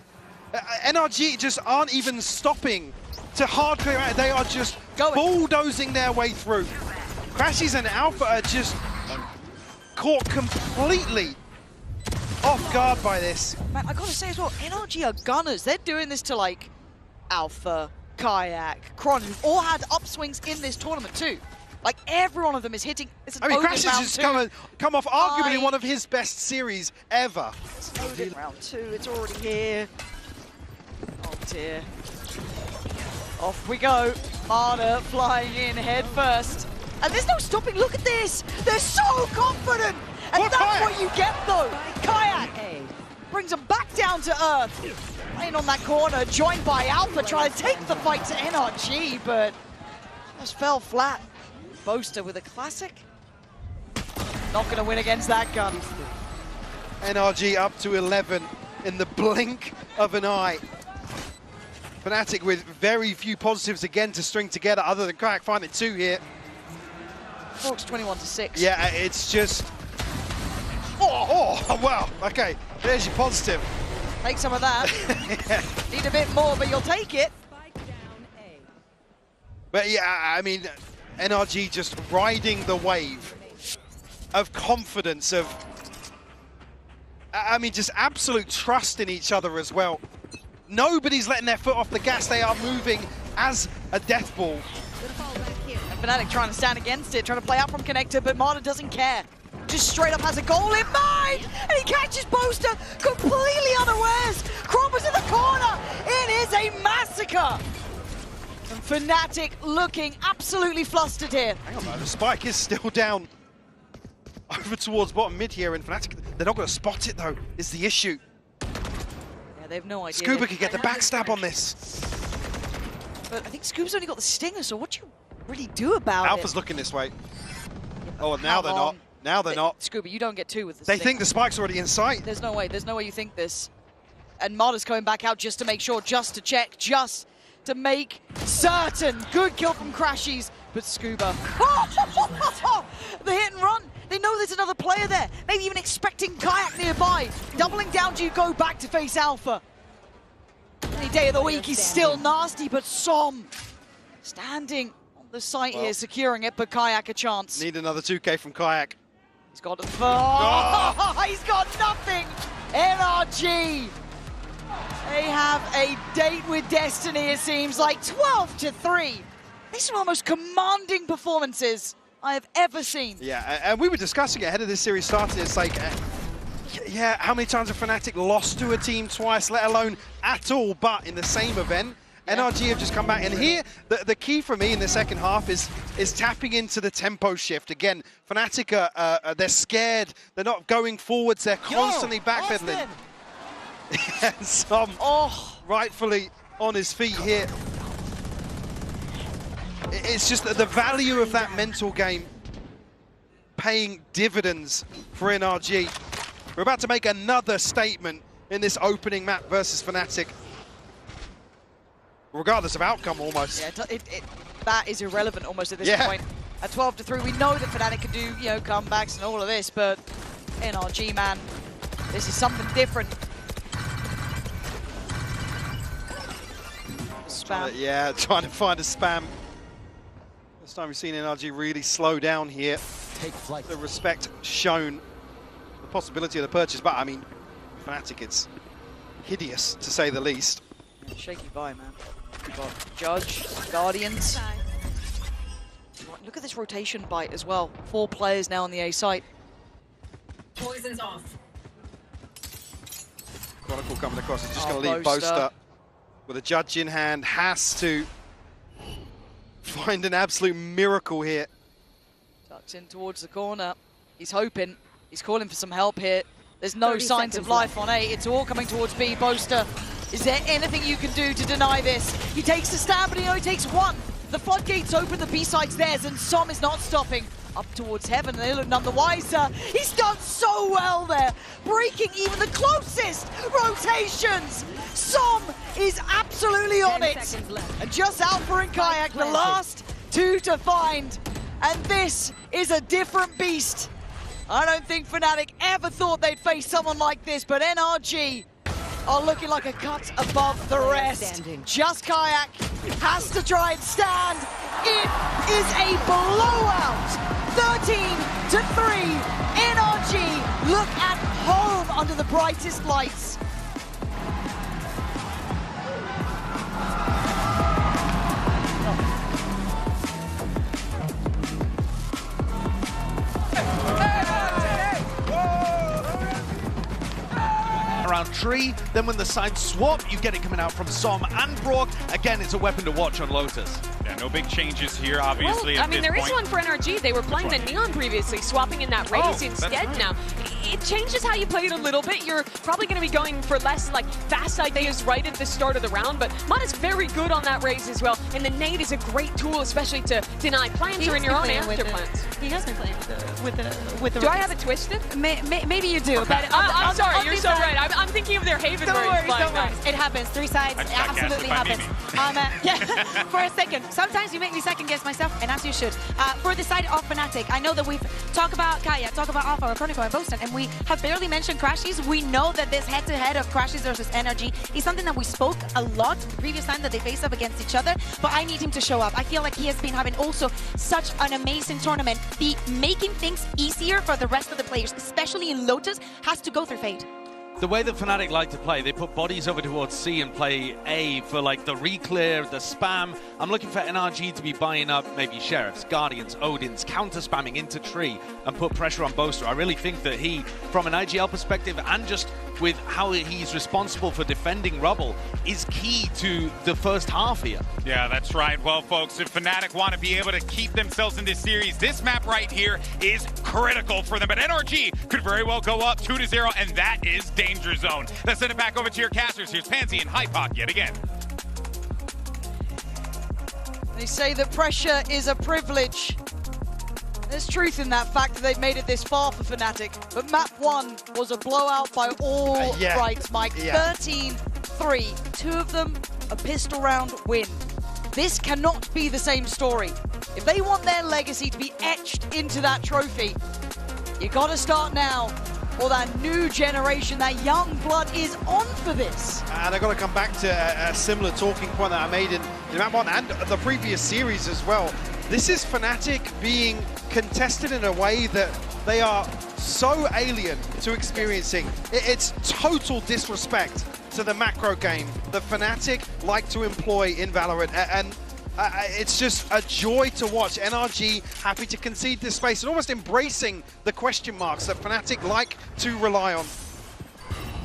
NRG just aren't even stopping to hard clear out. They are just bulldozing their way through. Crashies and Alpha are just caught completely off guard by this. Man, I gotta say as well, NRG are gunners. They're doing this to like Alpha, Kayak, Kron, who've all had upswings in this tournament too. Like every one of them is hitting. I mean, Crashies has come off arguably one of his best series ever. It's round 2, it's already here. Oh dear. Off we go. Marder flying in head first. And there's no stopping. Look at this. They're so confident. And that's Kayak? What you get though. Kayak brings them back down to earth. Playing on that corner, joined by Alpha, trying to take the fight to NRG, but just fell flat. Boaster with a classic. Not going to win against that gun. NRG up to 11 in the blink of an eye. Fnatic with very few positives again to string together, other than Kayak finding 2 here. Brock's 21-6. Yeah, it's just... Oh, wow. Okay, there's your positive. Take some of that. Need a bit more, but you'll take it. But yeah, I mean, NRG just riding the wave of confidence, of... I mean, just absolute trust in each other as well. Nobody's letting their foot off the gas. They are moving as a death ball. And Fnatic trying to stand against it, trying to play out from Connector, but Marder doesn't care. Just straight up has a goal in mind, and he catches Boaster completely unawares. Cromber's in the corner. It is a massacre. And Fnatic looking absolutely flustered here. Hang on, though. The spike is still down over towards bottom mid here, and Fnatic, they're not going to spot it, though, is the issue. Yeah, they have no idea. Scuba could get the backstab on this. But I think Scuba's only got the stinger, so what do you really do about Alpha's looking this way. Oh, now they're not. Now they're not. Scuba, you don't get 2 with the They stinger. think the spike's already in sight. There's no way you think this. And Marder's coming back out just to make sure, just to check, just to make certain. Good kill from Crashies, but Scuba. The hit and run. They know there's another player there. Maybe even expecting Kayak nearby. Doubling down, do you go back to face Alpha? Any day of the week, he's still nasty, but Som standing on the site here, securing it, but Kayak a chance. Need another 2K from Kayak. He's got he's got nothing. NRG. They have a date with destiny, it seems like. 12-3. These are one of the most commanding performances I have ever seen. Yeah, and we were discussing it ahead of this series started. It's like, yeah, how many times have Fnatic lost to a team twice, let alone at all, but in the same event? NRG have just come back, and here, the key for me in the second half is tapping into the tempo shift. Again, Fnatic they're scared, they're not going forwards, they're constantly backpedaling. And Som rightfully on his feet here. It's just that the value of that mental game paying dividends for NRG. We're about to make another statement in this opening map versus Fnatic. Regardless of outcome, almost. Yeah, that is irrelevant almost at this point. At 12-3, we know that Fnatic can do, you know, comebacks and all of this, but NRG, man, this is something different. Spam. Trying to find a spam. This time we've seen NRG really slow down here. Take flight. The respect shown, the possibility of the purchase, but I mean, Fnatic, it's hideous to say the least. Yeah, shaky buy, man. We've got Judge, Guardians. Look at this rotation bite as well. 4 players now on the A site. Poison's off. Chronicle coming across is just going to leave Boaster with a Judge in hand. Has to find an absolute miracle here. Tucks in towards the corner. He's hoping. He's calling for some help here. There's no signs of life on A. It's all coming towards B. Boaster, is there anything you can do to deny this? He takes a stab, but he only takes 1. The floodgates open, the B side's theirs, and Som is not stopping. Up towards heaven, and they look none the wiser. He's done so well there, breaking even the closest rotations. Som is absolutely on it. And just Alpha and Kayak, the last 2 to find. And this is a different beast. I don't think Fnatic ever thought they'd face someone like this, but NRG are looking like a cut above the rest. Just Kayak has to try and stand. It is a blowout. 13-3. NRG look at home under the brightest lights. Around tree, then when the sides swap, you get it coming out from Som and Brock. Again, it's a weapon to watch on Lotus. Yeah, no big changes here, obviously. Well, I mean, there is one for NRG. They were playing the Neon previously, swapping in that Raze instead now. It changes how you play it a little bit. You're probably going to be going for less like fast ideas right at the start of the round, but Mud is very good on that Raze as well, and the nade is a great tool, especially to deny plants or in your own after plants. He has been playing with the Do I have it twisted? Maybe you do, but I'm sorry, you're so right. I'm thinking of their Haven Don't where he's worry, flying don't worry. It happens. 3 sides, it absolutely happens. Yeah, for a second. Sometimes you make me second guess myself, and as you should. For the side of Fnatic, I know that we've talked about Kaya, talked about Alpha, Chronicle, and Boaston, and we have barely mentioned Crashies. We know that this head-to-head of Crashies versus NRG is something that we spoke a lot the previous time that they faced up against each other, but I need him to show up. I feel like he has been having also such an amazing tournament. The making things easier for the rest of the players, especially in Lotus, has to go through Fade. The way that Fnatic like to play, they put bodies over towards C and play A for like the re-clear, the spam. I'm looking for NRG to be buying up maybe Sheriffs, Guardians, Odins, counter-spamming into tree and put pressure on Boaster. I really think that he, from an IGL perspective and just with how he's responsible for defending Rubble, is key to the first half here. Yeah, that's right. Well, folks, if Fnatic want to be able to keep themselves in this series, this map right here is critical for them. But NRG could very well go up 2-0, and that is danger zone. Let's send it back over to your casters. Here's Pansy and Hypoc yet again. They say that pressure is a privilege. There's truth in that fact that they've made it this far for Fnatic, but map 1 was a blowout by all rights, Mike. 13-3, 2 of them a pistol round win. This cannot be the same story. If they want their legacy to be etched into that trophy, you gotta start now, or that new generation, that young blood is on for this. And I've got to come back to a similar talking point that I made in map 1 and the previous series as well. This is Fnatic being contested in a way that they are so alien to experiencing. It's total disrespect to the macro game that Fnatic like to employ in Valorant, and it's just a joy to watch. NRG happy to concede this space and almost embracing the question marks that Fnatic like to rely on.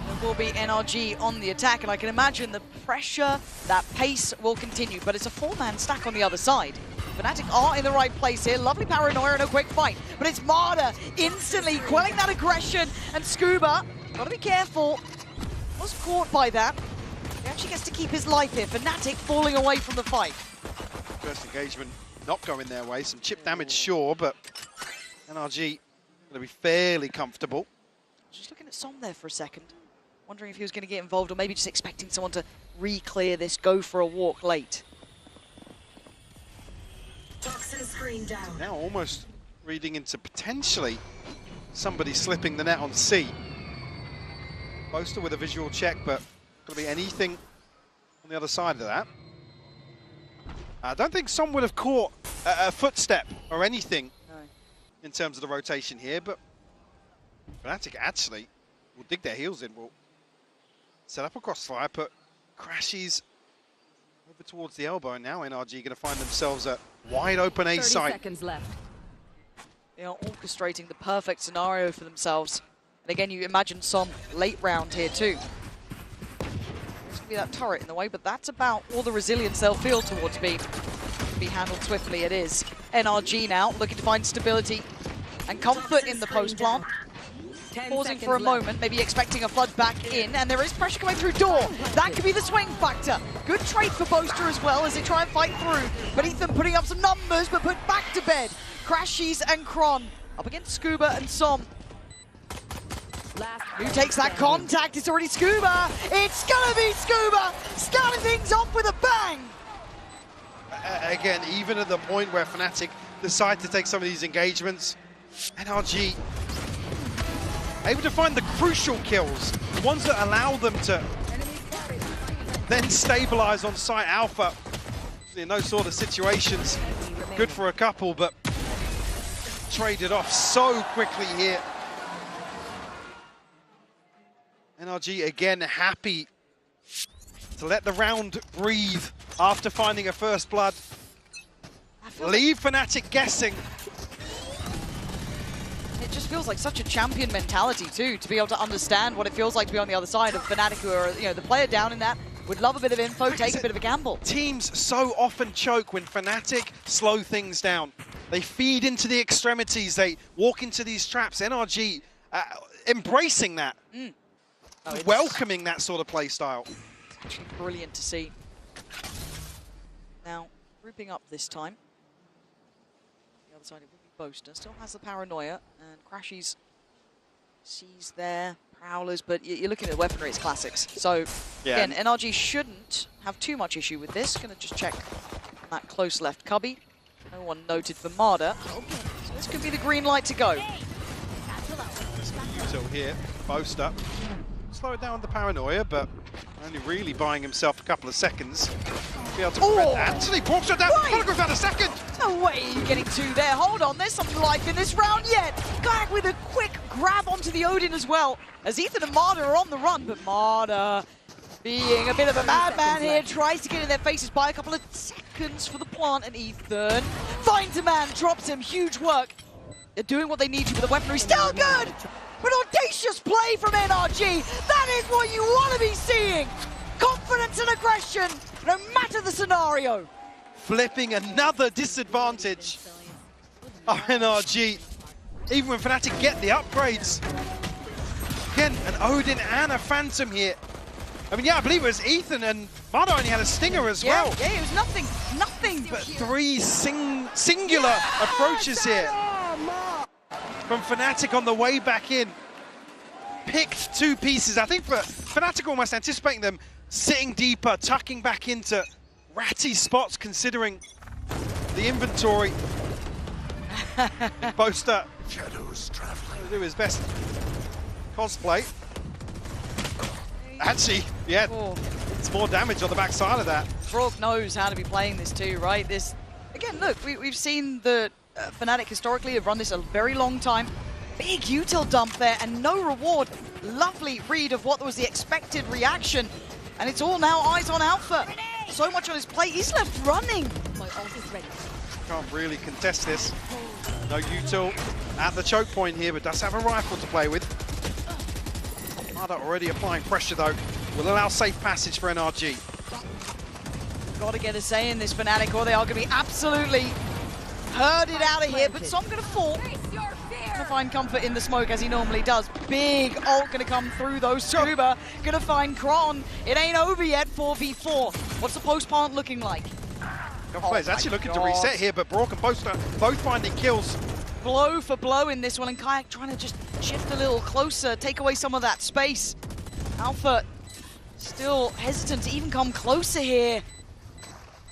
There will be NRG on the attack, and I can imagine the pressure, that pace will continue, but it's a 4-man stack on the other side. Fnatic are in the right place here. Lovely paranoia and a quick fight, but it's Marder instantly quelling that aggression, and Scuba, gotta be careful, was caught by that. He actually gets to keep his life here. Fnatic falling away from the fight. First engagement not going their way. Some chip damage, sure, but NRG going to be fairly comfortable. Just looking at Som there for a second, wondering if he was going to get involved or maybe just expecting someone to re-clear this, go for a walk late. Toxin screen down. Now almost reading into potentially somebody slipping the net on C. Boaster with a visual check, but going to be anything on the other side of that. I don't think Som would have caught a footstep or anything in terms of the rotation here, but Fnatic actually will dig their heels in, will set up a crossfire, put Crashies over towards the elbow, and now NRG going to find themselves a wide open A site. 30 seconds left. They are orchestrating the perfect scenario for themselves. And again, you imagine Som late round here too. There's going to be that turret in the way, but that's about all the resilience they'll feel towards B. Be handled swiftly, it is. NRG now looking to find stability and comfort in the post plant. Pausing for a moment, maybe expecting a flood back in, and there is pressure coming through door. That could be the swing factor. Good trade for Boaster as well as they try and fight through. But Ethan putting up some numbers, but put back to bed. Crashies and Kron up against Scuba and Som. Who takes that contact? It's already Scuba. It's gonna be Scuba, starting things off with a bang. Again, even at the point where Fnatic decide to take some of these engagements, NRG able to find the crucial kills, the ones that allow them to then stabilize on site Alpha. In those sort of situations, good for a couple, but traded off so quickly here. NRG again happy to let the round breathe after finding a first blood. Leave Fnatic guessing. It just feels like such a champion mentality too, to be able to understand what it feels like to be on the other side of Fnatic, who are, you know, the player down in that, would love a bit of info, take a bit of a gamble. Teams so often choke when Fnatic slow things down. They feed into the extremities, they walk into these traps. NRG embracing that, welcoming that sort of play style. It's actually brilliant to see. Now, grouping up this time. The other side, it would be Boaster. Still has the paranoia, and Crashies sees there, Prowlers, but you're looking at the weaponry, it's classics. So, again, NRG shouldn't have too much issue with this. Gonna just check that close left cubby. No one noted for Marder. So this could be the green light to go. Util here, Boaster. Slow it down with the paranoia, but only really buying himself a couple of seconds to be able to prevent that. Actually, Porkshot down, goes down a second! No way you're getting two there. Hold on, there's some life in this round yet. Kayak with a quick grab onto the Odin as well, as Ethan and Marder are on the run, but Marder, being a bit of a madman here, tries to get in their faces by a couple of seconds for the plant, and Ethan finds a man, drops him, huge work. They're doing what they need to, but the weaponry still good! But audacious play from NRG! That is what you want to be seeing! Confidence and aggression, no matter the scenario! Flipping another disadvantage of NRG. Even when Fnatic get the upgrades. Again, an Odin and a Phantom here. I mean, yeah, I believe it was Ethan, and Marder only had a Stinger as well. Yeah, it was nothing. But three singular approaches here from Fnatic on the way back in. Picked two pieces. I think for Fnatic almost anticipating them sitting deeper, tucking back into ratty spots considering the inventory. Boaster will do his best cosplay. Actually, yeah, it's more damage on the backside of that. Frog knows how to be playing this too, right? This, again, look, we've seen the Fnatic historically have run this a very long time. Big util dump there and no reward. Lovely read of what was the expected reaction. And it's all now eyes on Alpha. So much on his plate, he's left running. Can't really contest this. No util at the choke point here, but does have a rifle to play with. Marder already applying pressure though. Will allow safe passage for NRG. Got to get a say in this Fnatic or they are going to be absolutely herded out of here. But Som going to fall. Gonna find comfort in the smoke as he normally does. Big ult gonna come through though. Scuba gonna find Kron. It ain't over yet, 4v4. What's the post plant looking like? Godflay's actually looking to reset here, but Brock and Boaster both finding kills. Blow for blow in this one, and Kayak trying to just shift a little closer, take away some of that space. Alpha still hesitant to even come closer here.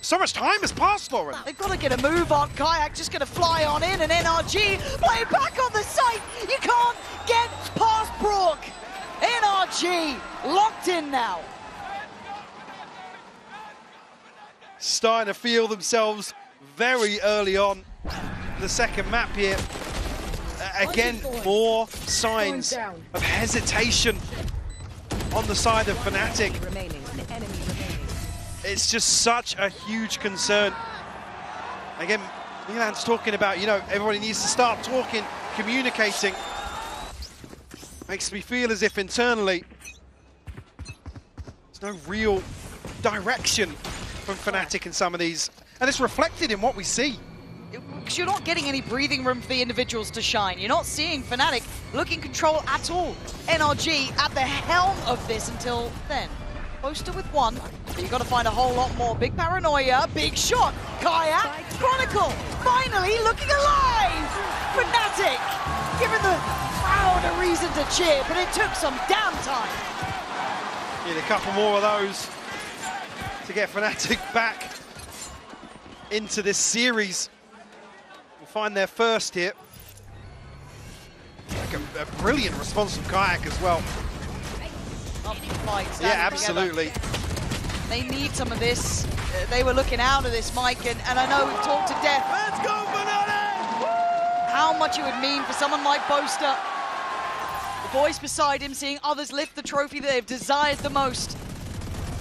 So much time has passed, Lauren. They've got to get a move on. Kayak just going to fly on in, and NRG play back on the site. You can't get past Brock. NRG locked in now. Starting to feel themselves very early on. The second map here. Again, more signs of hesitation on the side of Fnatic. It's just such a huge concern. Again, Milan's talking about, you know, everybody needs to start talking, communicating. Makes me feel as if internally there's no real direction from Fnatic in some of these. And it's reflected in what we see. Because you're not getting any breathing room for the individuals to shine. You're not seeing Fnatic looking control at all. NRG at the helm of this until then. Boaster with one, but you've got to find a whole lot more. Big paranoia, big shot. Kayak, Chronicle, finally looking alive! Fnatic, giving the crowd a reason to cheer, but it took some damn time. Need a couple more of those to get Fnatic back into this series. We'll find their first here. Like a brilliant response from Kayak as well. Fight, yeah, absolutely. Together. They need some of this. They were looking out of this, Mike, and I know we've talked to death. Let's go, Fnatic! How much it would mean for someone like Boaster. The voice beside him, seeing others lift the trophy that they've desired the most.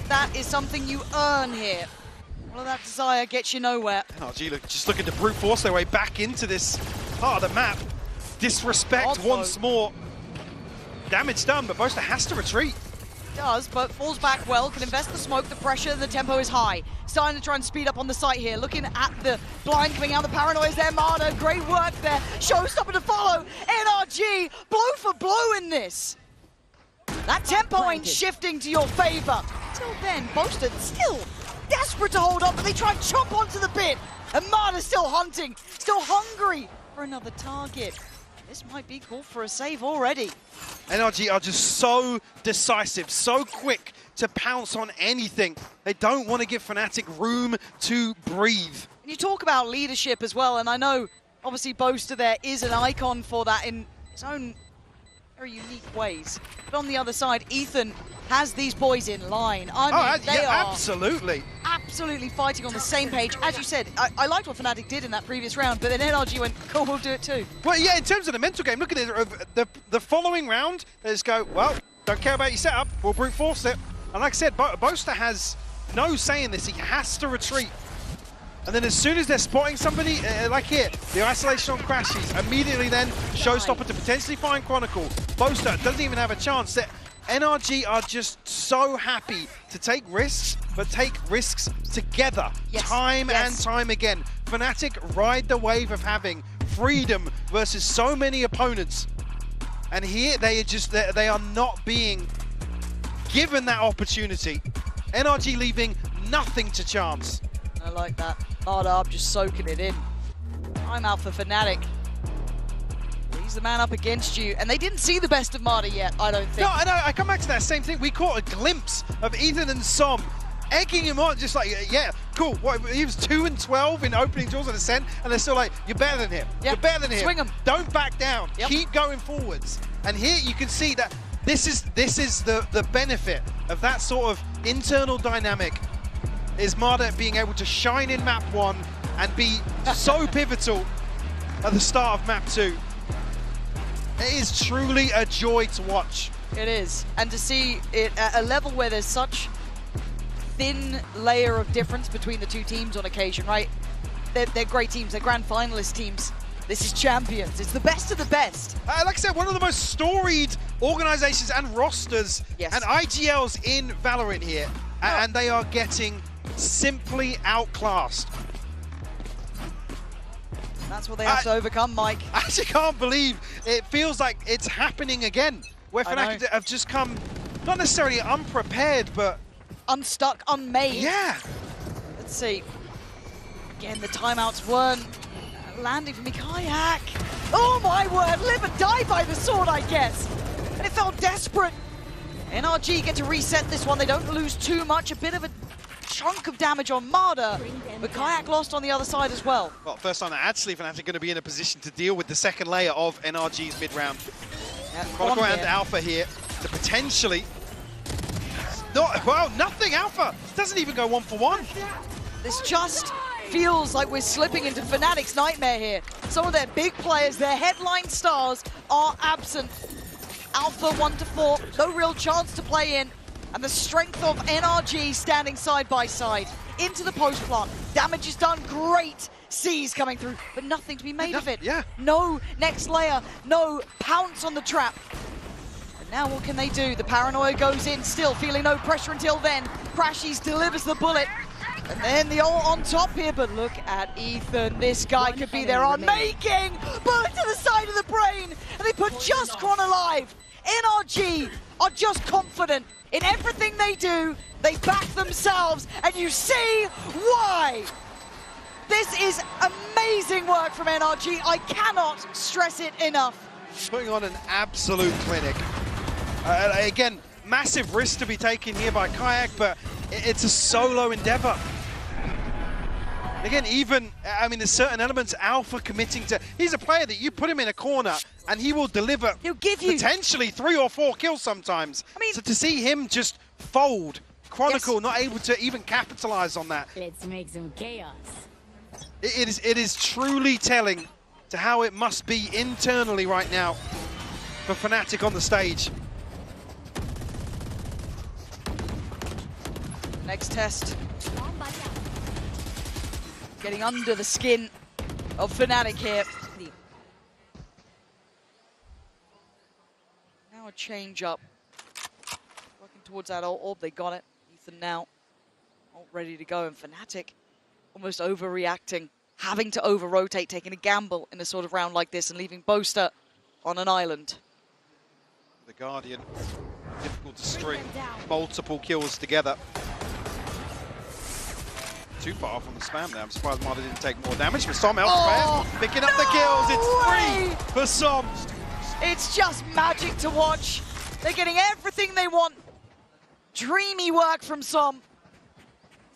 That is something you earn here. All of that desire gets you nowhere. NRG just looking to brute force their way back into this part of the map. Disrespect once more. Damage done, but Boaster has to retreat. Does, but falls back well, can invest the smoke, the pressure, the tempo is high. Starting to try and speed up on the site here, looking at the blind coming out, the paranoia is there, Marta, great work there. Showstopper to follow, NRG, blow for blow in this. That tempo ain't shifting to your favor. Until then, Boaster still desperate to hold on, but they try and chomp onto the bit. And Marta's still hunting, still hungry for another target. This might be called for a save already. NRG are just so decisive, so quick to pounce on anything. They don't want to give Fnatic room to breathe. And you talk about leadership as well, and I know, obviously, Boaster there is an icon for that in his own very unique ways. But on the other side, Ethan has these boys in line. I mean, they are absolutely fighting on the same page. As you said, I liked what Fnatic did in that previous round, but then NRG went, cool, we'll do it too. Well, yeah, in terms of the mental game, look at it. The following round, they just go, well, don't care about your setup, we'll brute force it. And like I said, Boaster has no say in this. He has to retreat. And then as soon as they're spotting somebody, like here, the isolation on crashes, immediately then Showstopper to potentially find Chronicle. Boaster doesn't even have a chance. NRG are just so happy to take risks, but take risks together, time and time again. Fnatic ride the wave of having freedom versus so many opponents. And here they are not being given that opportunity. NRG leaving nothing to chance. I like that. Hard just soaking it in. I'm out for Fnatic. He's the man up against you, and they didn't see the best of Marta yet, I don't think. No, I come back to that same thing. We caught a glimpse of Ethan and Som egging him on, just like, yeah, cool. What, he was 2 and 12 in opening draws of Ascent, and they're still like, you're better than him. You're better than him. Swing him. Don't back down. Keep going forwards. And here you can see that this is the benefit of that sort of internal dynamic, is Marta being able to shine in map 1 and be so pivotal at the start of map 2. It is truly a joy to watch. It is. And to see it at a level where there's such thin layer of difference between the two teams on occasion, right? They're great teams. They're grand finalist teams. This is champions. It's the best of the best. Like I said, one of the most storied organizations and rosters and IGLs in Valorant here. And they are getting simply outclassed. That's what they have to overcome, Mike. I actually can't believe it feels like it's happening again, where Fnatic have just come, not necessarily unprepared, but unstuck, unmade. Yeah. Let's see. Again, the timeouts weren't landing for me. Kayak! Oh my word, live and die by the sword, I guess. And it felt desperate. NRG get to reset this one. They don't lose too much. A bit of a chunk of damage on Marder, but Kayak lost on the other side as well. Well, first time that actually Fnatic going to be in a position to deal with the second layer of NRG's mid-round. Chronicle and Alpha here to potentially... nothing, Alpha doesn't even go 1-for-1. This just feels like we're slipping into Fnatic's nightmare here. Some of their big players, their headline stars, are absent. Alpha 1-4, no real chance to play in. And the strength of NRG standing side by side. Into the post plant. Damage is done, great. C's coming through, but nothing to be made of it. Yeah. No next layer, no pounce on the trap. And now what can they do? The paranoia goes in, still feeling no pressure until then. Crashies delivers the bullet. And then the ult on top here, but look at Ethan. This guy could be their unmaking. Bullet to the side of the brain, and they put just Chron alive. NRG are just confident in everything they do. They back themselves, and you see why. This is amazing work from NRG. I cannot stress it enough. Putting on an absolute clinic. Again, massive risk to be taken here by Kayak, but it's a solo endeavor. Again, even, I mean, there's certain elements Alpha committing to. He's a player that you put him in a corner and he will deliver. He'll give you potentially 3 or 4 kills sometimes. I mean, so to see him just fold, Chronicle not able to even capitalize on that. Let's make some chaos. It is truly telling to how it must be internally right now for Fnatic on the stage. Next test. Getting under the skin of Fnatic here. Now a change up. Working towards that orb, they got it. Ethan now all ready to go, and Fnatic almost overreacting, having to over-rotate, taking a gamble in a sort of round like this and leaving Boaster on an island. The Guardian, difficult to string multiple kills together. Too far off on the spam there. I'm surprised Marder didn't take more damage, but Som elsewhere, picking up the kills. It's 3 for Som. It's just magic to watch. They're getting everything they want. Dreamy work from Som.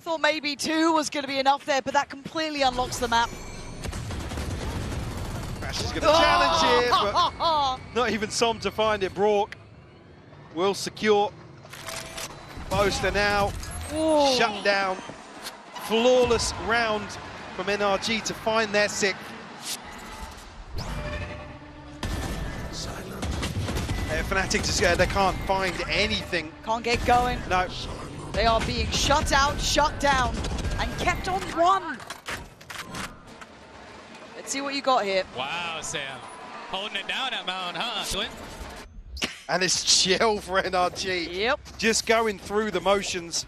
Thought maybe 2 was going to be enough there, but that completely unlocks the map. Crash is going to challenge here, but not even Som to find it. Brock will secure. Boaster now shut down. Flawless round from NRG to find their 6th. Fnatic just they can't find anything. Can't get going. No. They are being shut out, shut down, and kept on 1. Let's see what you got here. Wow, Sam. Holding it down at Mount, huh, Flint? And it's chill for NRG. Yep. Just going through the motions.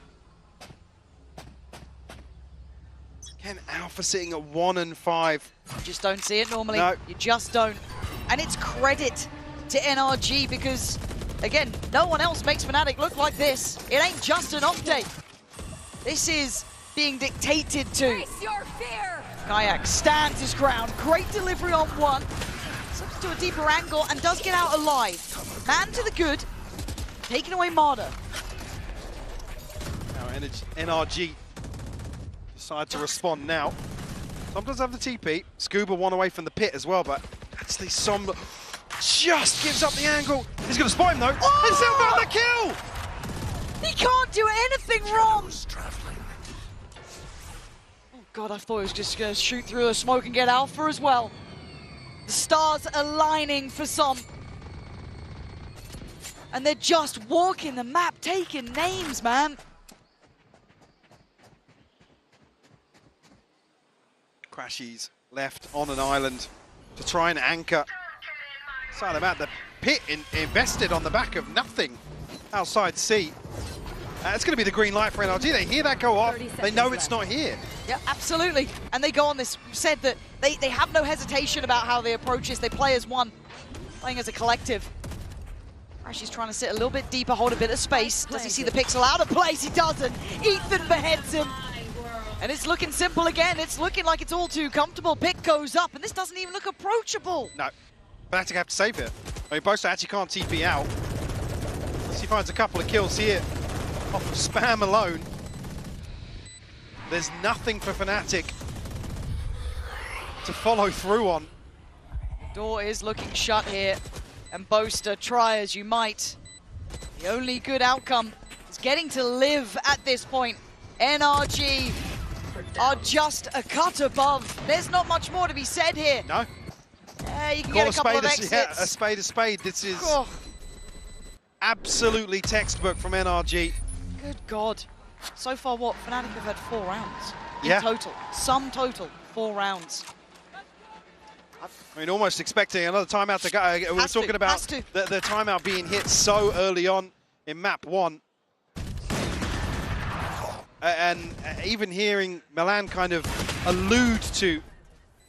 Again, Alpha sitting at 1 and 5. You just don't see it normally. No. You just don't. And it's credit to NRG because, again, no one else makes Fnatic look like this. It ain't just an off day. This is being dictated to. Face your fear. Kayak stands his ground. Great delivery on 1. Slips to a deeper angle and does get out alive. Man to the good. Taking away Marder. Now NRG decide to respond now. Som does have the TP. Scuba 1 away from the pit as well, but actually Som just gives up the angle. He's going to spot him though. Oh! And still got the kill! He can't do anything wrong! Oh god, I thought he was just going to shoot through the smoke and get Alpha as well. The stars aligning for Som. And they're just walking the map, taking names, man. Crashies left on an island to try and anchor. Side about the pit invested on the back of nothing outside C. It's going to be the green light for NRG. They hear that go off. They know it's not here. Yeah, absolutely. And they go on this, said that they have no hesitation about how they approach this. They play as one, playing as a collective. Crashies trying to sit a little bit deeper, hold a bit of space. Does he see the pixel out of place? He doesn't. Ethan beheads him. And it's looking simple again. It's looking like it's all too comfortable. Pick goes up, and this doesn't even look approachable. No. Fnatic have to save it. I mean, Boaster actually can't TP out. Unless he finds a couple of kills here off of spam alone. There's nothing for Fnatic to follow through on. Door is looking shut here. And Boaster, try as you might. The only good outcome is getting to live at this point. NRG are just a cut above. There's not much more to be said here. No. You can get a couple of exits. Yeah, a spade, a spade. This is absolutely textbook from NRG. Good God. So far, what? Fnatic have had 4 rounds in total. Sum total, 4 rounds. I mean, almost expecting another timeout to go. We were talking about the timeout being hit so early on in map 1. And even hearing Milan kind of allude to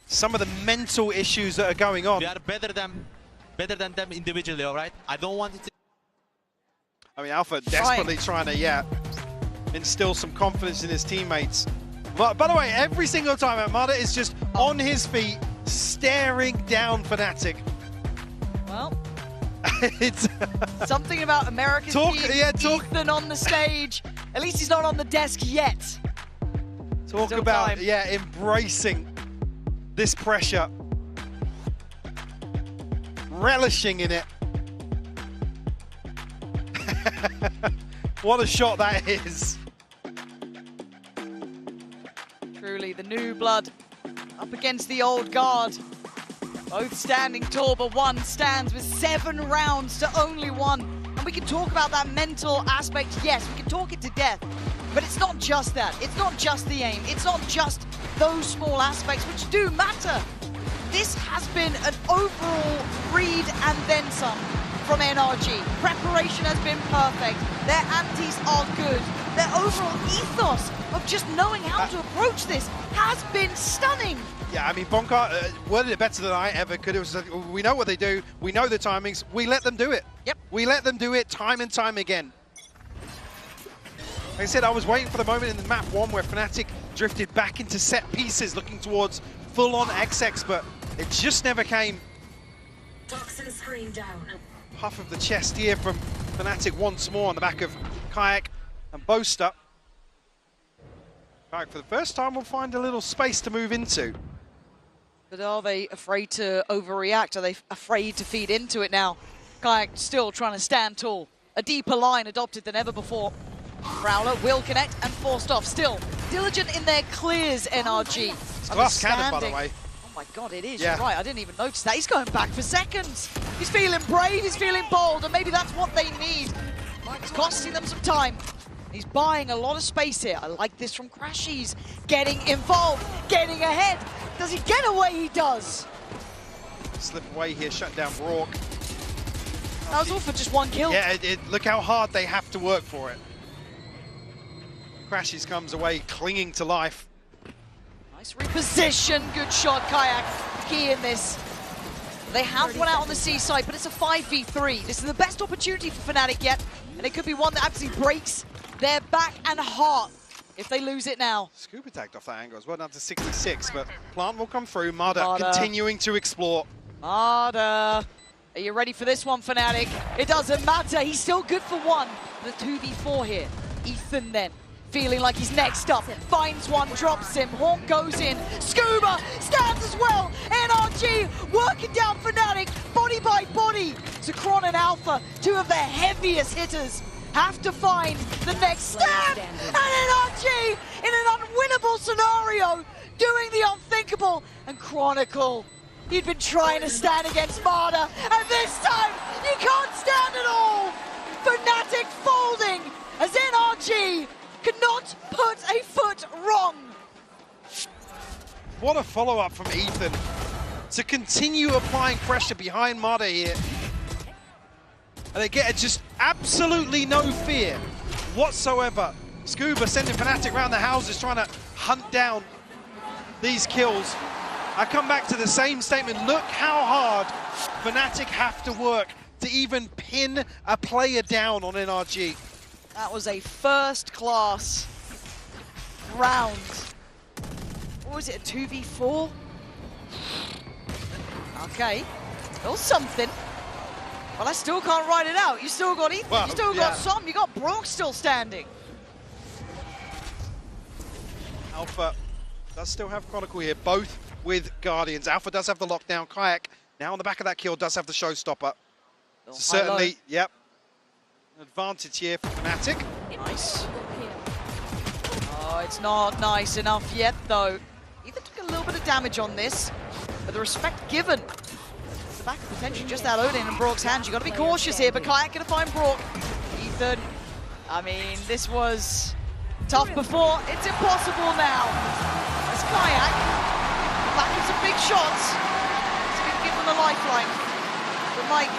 some of the mental issues that are going on. We are better than them individually, all right? I don't want it to... I mean, Alpha desperately trying to, instill some confidence in his teammates. But by the way, every single time Armada is just on his feet, staring down Fnatic. Well, it's something about America's Ethan on the stage. At least he's not on the desk yet. Talk about, embracing this pressure. Relishing in it. What a shot that is. Truly, the new blood up against the old guard. Both standing tall, but one stands with 7 rounds to only 1. And we can talk about that mental aspect. Yes, we can talk it to death. But it's not just that. It's not just the aim. It's not just those small aspects, which do matter. This has been an overall read and then some from NRG. Preparation has been perfect. Their antis are good. Their overall ethos of just knowing how to approach this has been stunning. Yeah, I mean, Bonkar worded it better than I ever could. It was like, we know what they do. We know the timings. We let them do it. Yep. We let them do it time and time again. Like I said, I was waiting for the moment in map 1 where Fnatic drifted back into set pieces, looking towards full-on XX, but it just never came. Toxin screen down. Puff of the chest here from Fnatic once more on the back of Kayak and Boaster. Kayak, for the first time, will find a little space to move into. But are they afraid to overreact? Are they afraid to feed into it now? Kayak still trying to stand tall. A deeper line adopted than ever before. Prowler will connect and forced off. Still diligent in their clears, NRG. It's glass cannon, by the way. Oh my God, it is. You're right. I didn't even notice that. He's going back for seconds. He's feeling brave. He's feeling bold, and maybe that's what they need. It's costing them some time. He's buying a lot of space here. I like this from Crashies. Getting involved, getting ahead. Does he get away? He does. Slip away here, shut down Rourke. That was all for just 1 kill. Yeah, look how hard they have to work for it. Crashies comes away clinging to life. Nice reposition, good shot, Kayak. Key in this. They have one out on the C side, but it's a 5v3. This is the best opportunity for Fnatic yet, and it could be one that absolutely breaks their back and heart if they lose it now. Scoop attacked off that angle as well, down to 66, but Plant will come through. Mada continuing to explore. Mada, are you ready for this one, Fnatic? It doesn't matter, he's still good for 1. The 2v4 here. Ethan then, feeling like he's next up. Finds one, drops him, Hawk goes in. Scuba stands as well. NRG working down Fnatic, body by body. Zekron and Alpha, 2 of their heaviest hitters, have to find the next stand. And NRG in an unwinnable scenario, doing the unthinkable. And Chronicle, he'd been trying to stand against Marder, and this time he can't stand at all. Fnatic folding as NRG could not put a foot wrong. What a follow-up from Ethan to continue applying pressure behind Mada here. And they get just absolutely no fear whatsoever. Scuba sending Fnatic around the houses trying to hunt down these kills. I come back to the same statement. Look how hard Fnatic have to work to even pin a player down on NRG. That was a first-class round What was it, a 2v4? Okay, still something. Well, I still can't write it out. You still got Ethan, well, you still got Som, you got Brock still standing. Alpha does still have Chronicle here, both with Guardians. Alpha does have the lockdown. Kayak, now on the back of that kill, does have the showstopper. So certainly, yep, an advantage here for Fnatic. Nice. Oh, it's not nice enough yet, though. Ethan took a little bit of damage on this, but the respect given. The back of potentially just that Odin in Brock's hands. You got to be cautious here, but Kayak going to find Brock. Ethan, I mean, this was tough before. It's impossible now. As Kayak, back of some big shots, he's going to give them a lifeline. But Mike,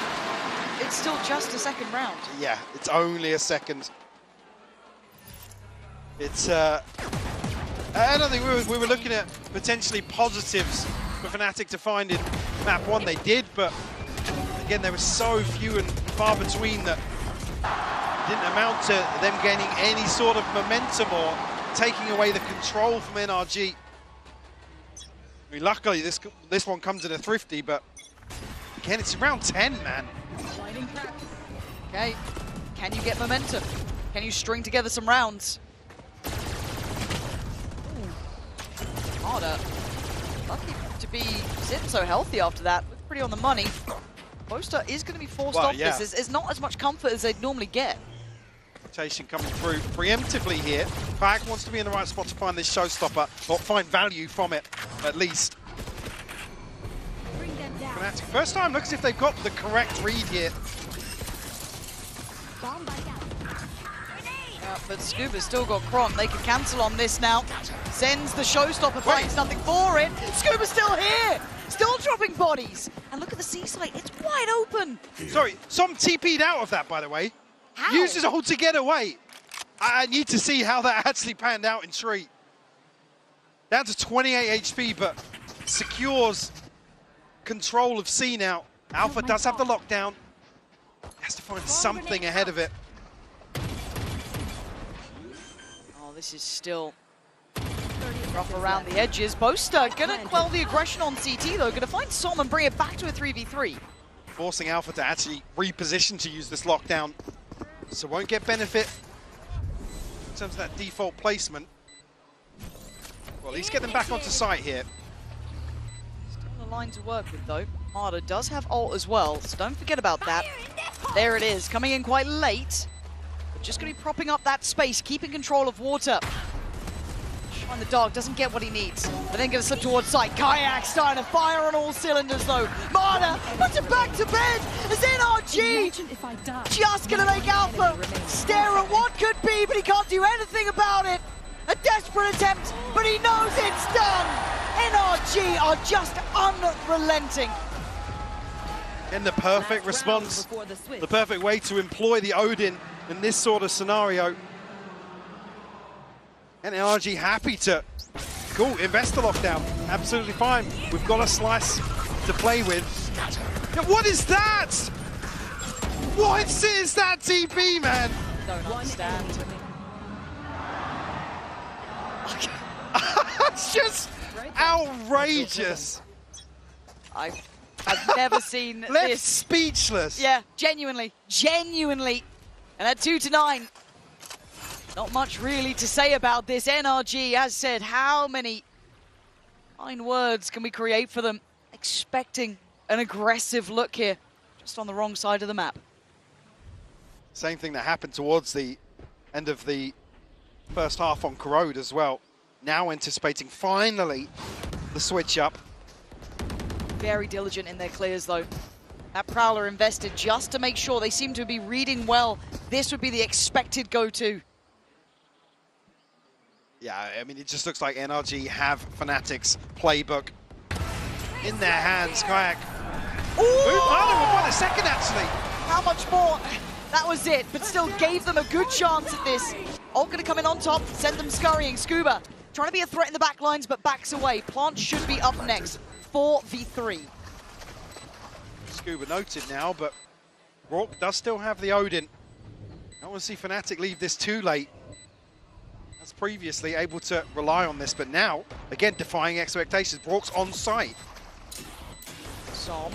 it's still just a second round. Yeah, it's only a second. It's, I don't think we were looking at potentially positives for Fnatic to find in map 1. They did, but again, there were so few and far between that didn't amount to them gaining any sort of momentum or taking away the control from NRG. I mean, luckily this one comes in a thrifty, but again, it's round 10, man. Okay, can you get momentum? Can you string together some rounds? Harder. Lucky to be sitting so healthy after that. Looked pretty on the money. Boaster is going to be forced off this. There's not as much comfort as they'd normally get. Rotation coming through preemptively here. Kayak wants to be in the right spot to find this showstopper, or find value from it, at least. Fnatic, first time, looks as if they've got the correct read here. But Scuba's still got Crom. They can cancel on this now. Sends the showstopper, finds nothing for it. Scuba's still here, still dropping bodies. And look at the seaside, it's wide open. Sorry, Som TP'd out of that, by the way. How? Uses ult to get away. I need to see how that actually panned out in Tree. Down to 28 HP, but secures control of C now. Alpha does have the lockdown. Has to find something ahead of it. This is still rough around the edges. Boaster gonna quell the aggression on CT though, gonna find Som and bring it back to a 3v3. Forcing Alpha to actually reposition to use this lockdown. So won't get benefit in terms of that default placement. Well, at least get them back onto site here. Still a line to work with though. Marder does have ult as well, so don't forget about that. There it is, coming in quite late. Just going to be propping up that space, keeping control of water. On the dog, doesn't get what he needs. But then going to slip towards site. Kayak starting to fire on all cylinders though. Marder puts it back to bed as NRG just going to make Alpha stare at what could be, but he can't do anything about it. A desperate attempt, but he knows it's done. NRG are just unrelenting. And the perfect response, the perfect way to employ the Odin in this sort of scenario. And NRG happy to, cool, invest the lockdown. Absolutely fine. We've got a slice to play with. Now, what is that? What is that TP, man? Don't understand. It's just outrageous. I've never seen Left this. Speechless. Yeah, genuinely. And at 2-9, not much really to say about this. NRG has said, how many fine words can we create for them? Expecting an aggressive look here, just on the wrong side of the map. Same thing that happened towards the end of the first half on Corrode as well. Now anticipating finally the switch up. Very diligent in their clears though. That Prowler invested just to make sure. They seem to be reading well. This would be the expected go-to. Yeah, I mean, it just looks like NRG have Fnatic's playbook in their hands. Kayak. Ooh! Oh, won a second, actually. How much more? That was it, but still gave them a good chance at this. Ult gonna come in on top, send them scurrying. Scuba trying to be a threat in the back lines, but backs away. Plant should be up next. 4v3. Scuba noted now, but Rourke does still have the Odin. I don't want to see Fnatic leave this too late. as previously, able to rely on this, but now, again, defying expectations. Brock's on site. Som,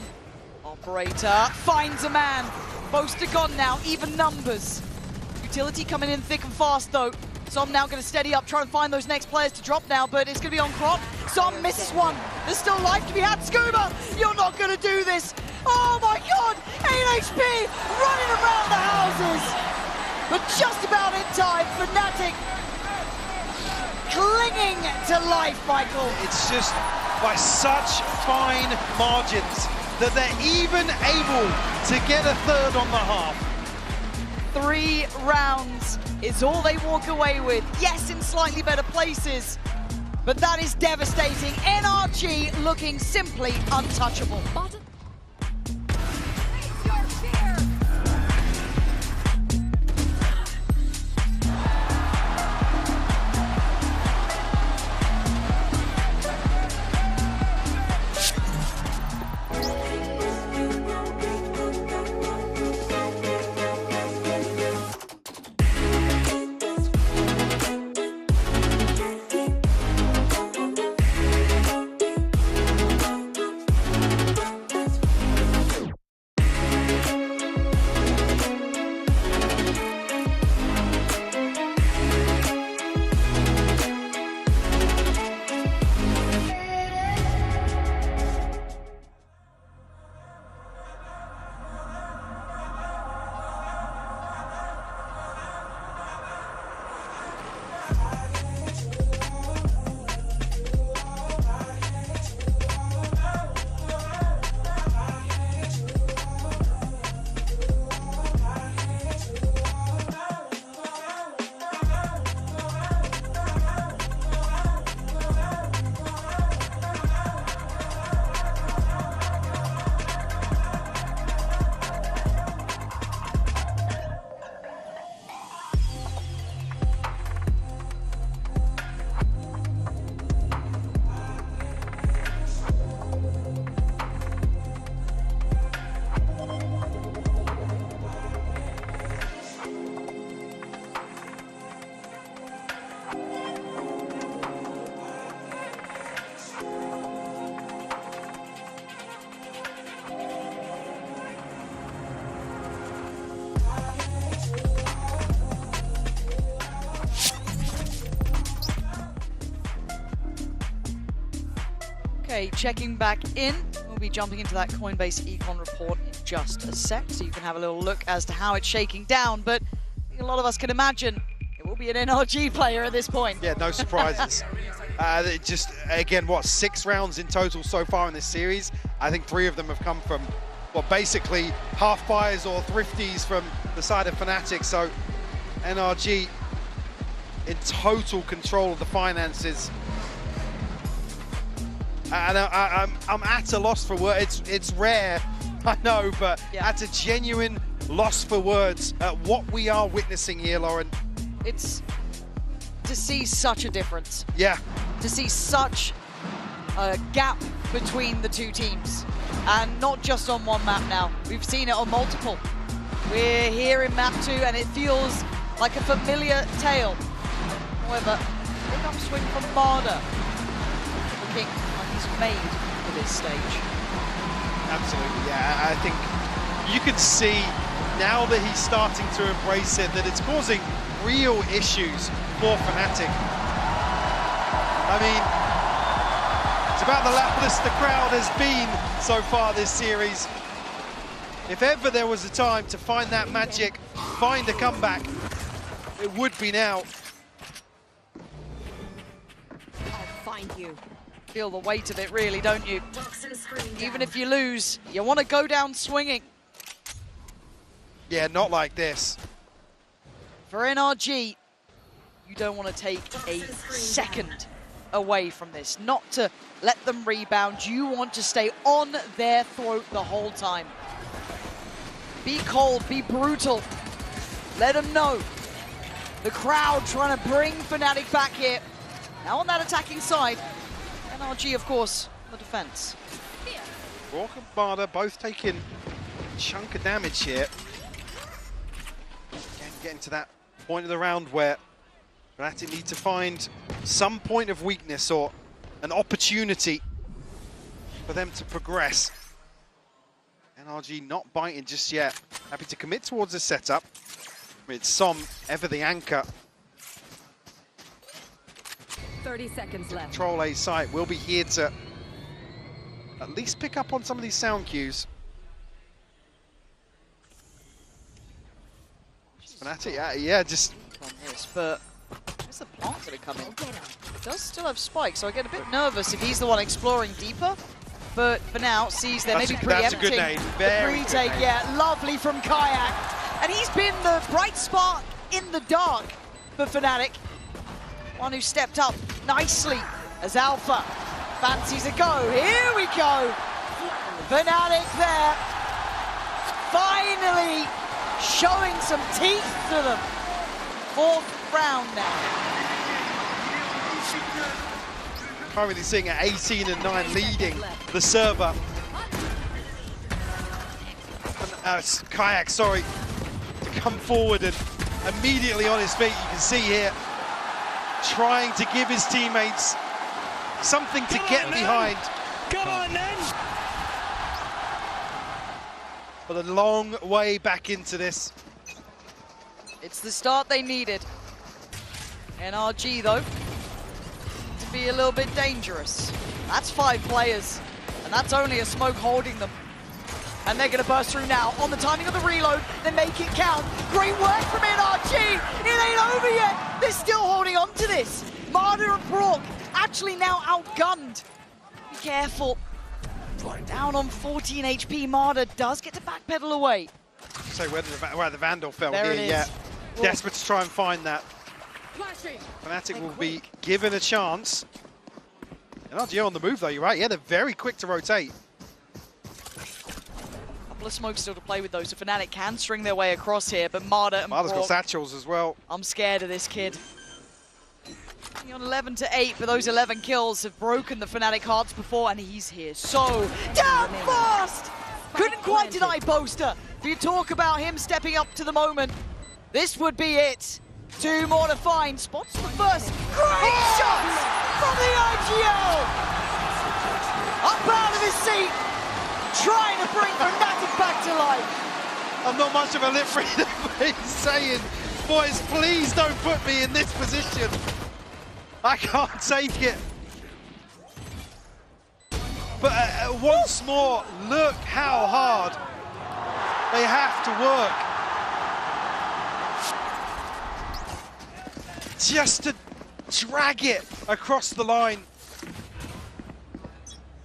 operator, finds a man. Most are gone now, even numbers. Utility coming in thick and fast, though. Som now going to steady up, trying to find those next players to drop now, but it's going to be on Crop. Som misses one. There's still life to be had. Scuba, you're not going to do this. Oh my God, 8 HP running around the houses. But just about in time, Fnatic clinging to life, Michael. It's just by such fine margins that they're even able to get a third on the half. 3 rounds is all they walk away with. Yes, in slightly better places, but that is devastating. NRG looking simply untouchable. Okay, checking back in. We'll be jumping into that Coinbase Econ report in just a sec, so you can have a little look as to how it's shaking down. But I think a lot of us can imagine it will be an NRG player at this point. Yeah, no surprises. Just, again, what, 6 rounds in total so far in this series? I think 3 of them have come from, well, basically half buys or thrifties from the side of Fnatic. So NRG in total control of the finances. And I'm at a loss for words. It's rare, I know, but yeah, at a genuine loss for words at what we are witnessing here, Lauren. It's to see such a difference. Yeah. To see such a gap between the 2 teams. And not just on one map now. We've seen it on multiple. We're here in map 2 and it feels like a familiar tale. However, big upswing from Marder. Looking made for this stage. Absolutely, yeah. I think you can see now that he's starting to embrace it that it's causing real issues for Fnatic. I mean, it's about the loudest the crowd has been so far this series. If ever there was a time to find that magic, find a comeback, it would be now. I'll find you. Feel the weight of it, really, don't you? Even if you lose, you want to go down swinging. Yeah, not like this. For NRG, you don't want to take a second away from this. Not to let them rebound. You want to stay on their throat the whole time. Be cold, be brutal. Let them know. The crowd trying to bring Fnatic back here. Now on that attacking side, NRG, of course, the defense. Rock and Barda both taking a chunk of damage here. Again, getting to that point of the round where Fnatic need to find some point of weakness or an opportunity for them to progress. NRG not biting just yet. Happy to commit towards the setup. With Som ever the anchor. 30 seconds left. Control A site will be here to at least pick up on some of these sound cues. Fnatic, yeah, just on this, but there's the plants that are coming. Does still have spike, so I get a bit nervous if he's the one exploring deeper. But for now, sees there maybe preempting. That's a good nade. Very the retake, yeah, lovely from Kayak. And he's been the bright spot in the dark for Fnatic. One who stepped up nicely as Alpha fancies a go. Here we go. Fnatic there. Finally showing some teeth to them. 4th round now. Currently sitting at 18 and 9, leading the server. Kayak, sorry, to come forward and immediately on his feet. You can see here, trying to give his teammates something to get behind. Come on, then! But a long way back into this. It's the start they needed. NRG, though, to be a little bit dangerous. That's 5 players, and that's only a smoke holding them. And they're going to burst through now. On the timing of the reload, they make it count. Great work from NRG. It ain't over yet. They're still holding on to this. Marder and Brock actually now outgunned. Be careful. Down on 14 HP, Marder does get to backpedal away. So where the Vandal fell there here, yeah. Desperate to try and find that. Fnatic will be given a chance. NRG on the move though, you're right. Yeah, they're very quick to rotate. Couple of smokes still to play with those, so Fnatic can string their way across here, but Marder and Marder's Brock, got satchels as well. I'm scared of this kid. On 11 to 8, but those 11 kills have broken the Fnatic hearts before, and he's here so damn fast! Couldn't quite deny Boaster. If you talk about him stepping up to the moment, this would be it. 2 more to find. Spots the first. Great shots from the IGL! Up out of his seat, trying to bring Fnatic back to life. I'm not much of a lip reader, but he's saying, boys, please don't put me in this position. I can't take it. But once more, look how hard they have to work just to drag it across the line.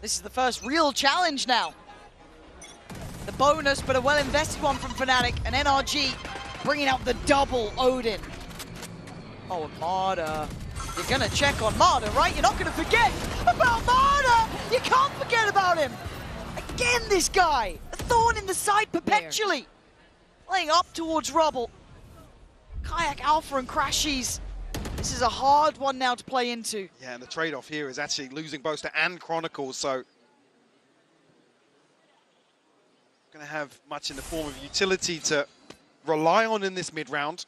This is the first real challenge now. The bonus, but a well-invested one from Fnatic, and NRG bringing out the double Odin. Oh, and Marder. You're gonna check on Marder, right? You're not gonna forget about Marder! You can't forget about him! Again, this guy! A thorn in the side perpetually! Playing up towards rubble. Kayak, Alpha, and Crashies. This is a hard one now to play into. Yeah, and the trade-off here is actually losing Boaster and Chronicles, so gonna have much in the form of utility to rely on in this mid-round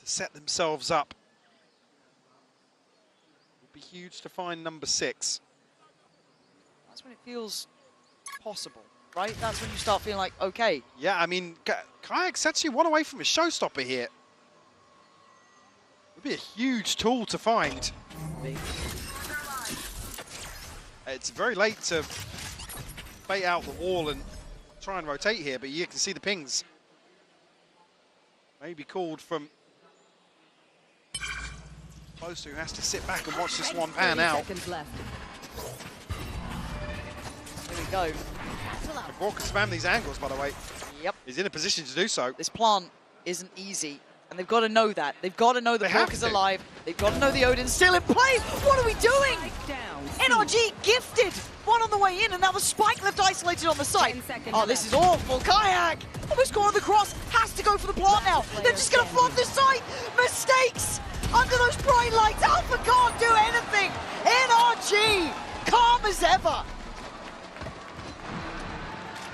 to set themselves up. Be huge to find number 6. That's when it feels possible, right? That's when you start feeling like, okay. Yeah, I mean, Kayak's actually one away from a showstopper here. Would be a huge tool to find. It's very late to bait out the wall and try and rotate here, but you can see the pings. Maybe called from Boaster, who has to sit back and watch this one pan out. Here we go. Brock can spam these angles, by the way. Yep. He's in a position to do so. This plant isn't easy, and they've got to know that. They've got to know that Brock is alive. They've got to know the Odin's still in play. What are we doing? NRG gifted. One on the way in, and now the spike left isolated on the site. Oh, this is awful. Kayak, almost caught on the cross, has to go for the plant now. They're just going to flood the site. Mistakes under those bright lights. Alpha can't do anything. NRG, calm as ever.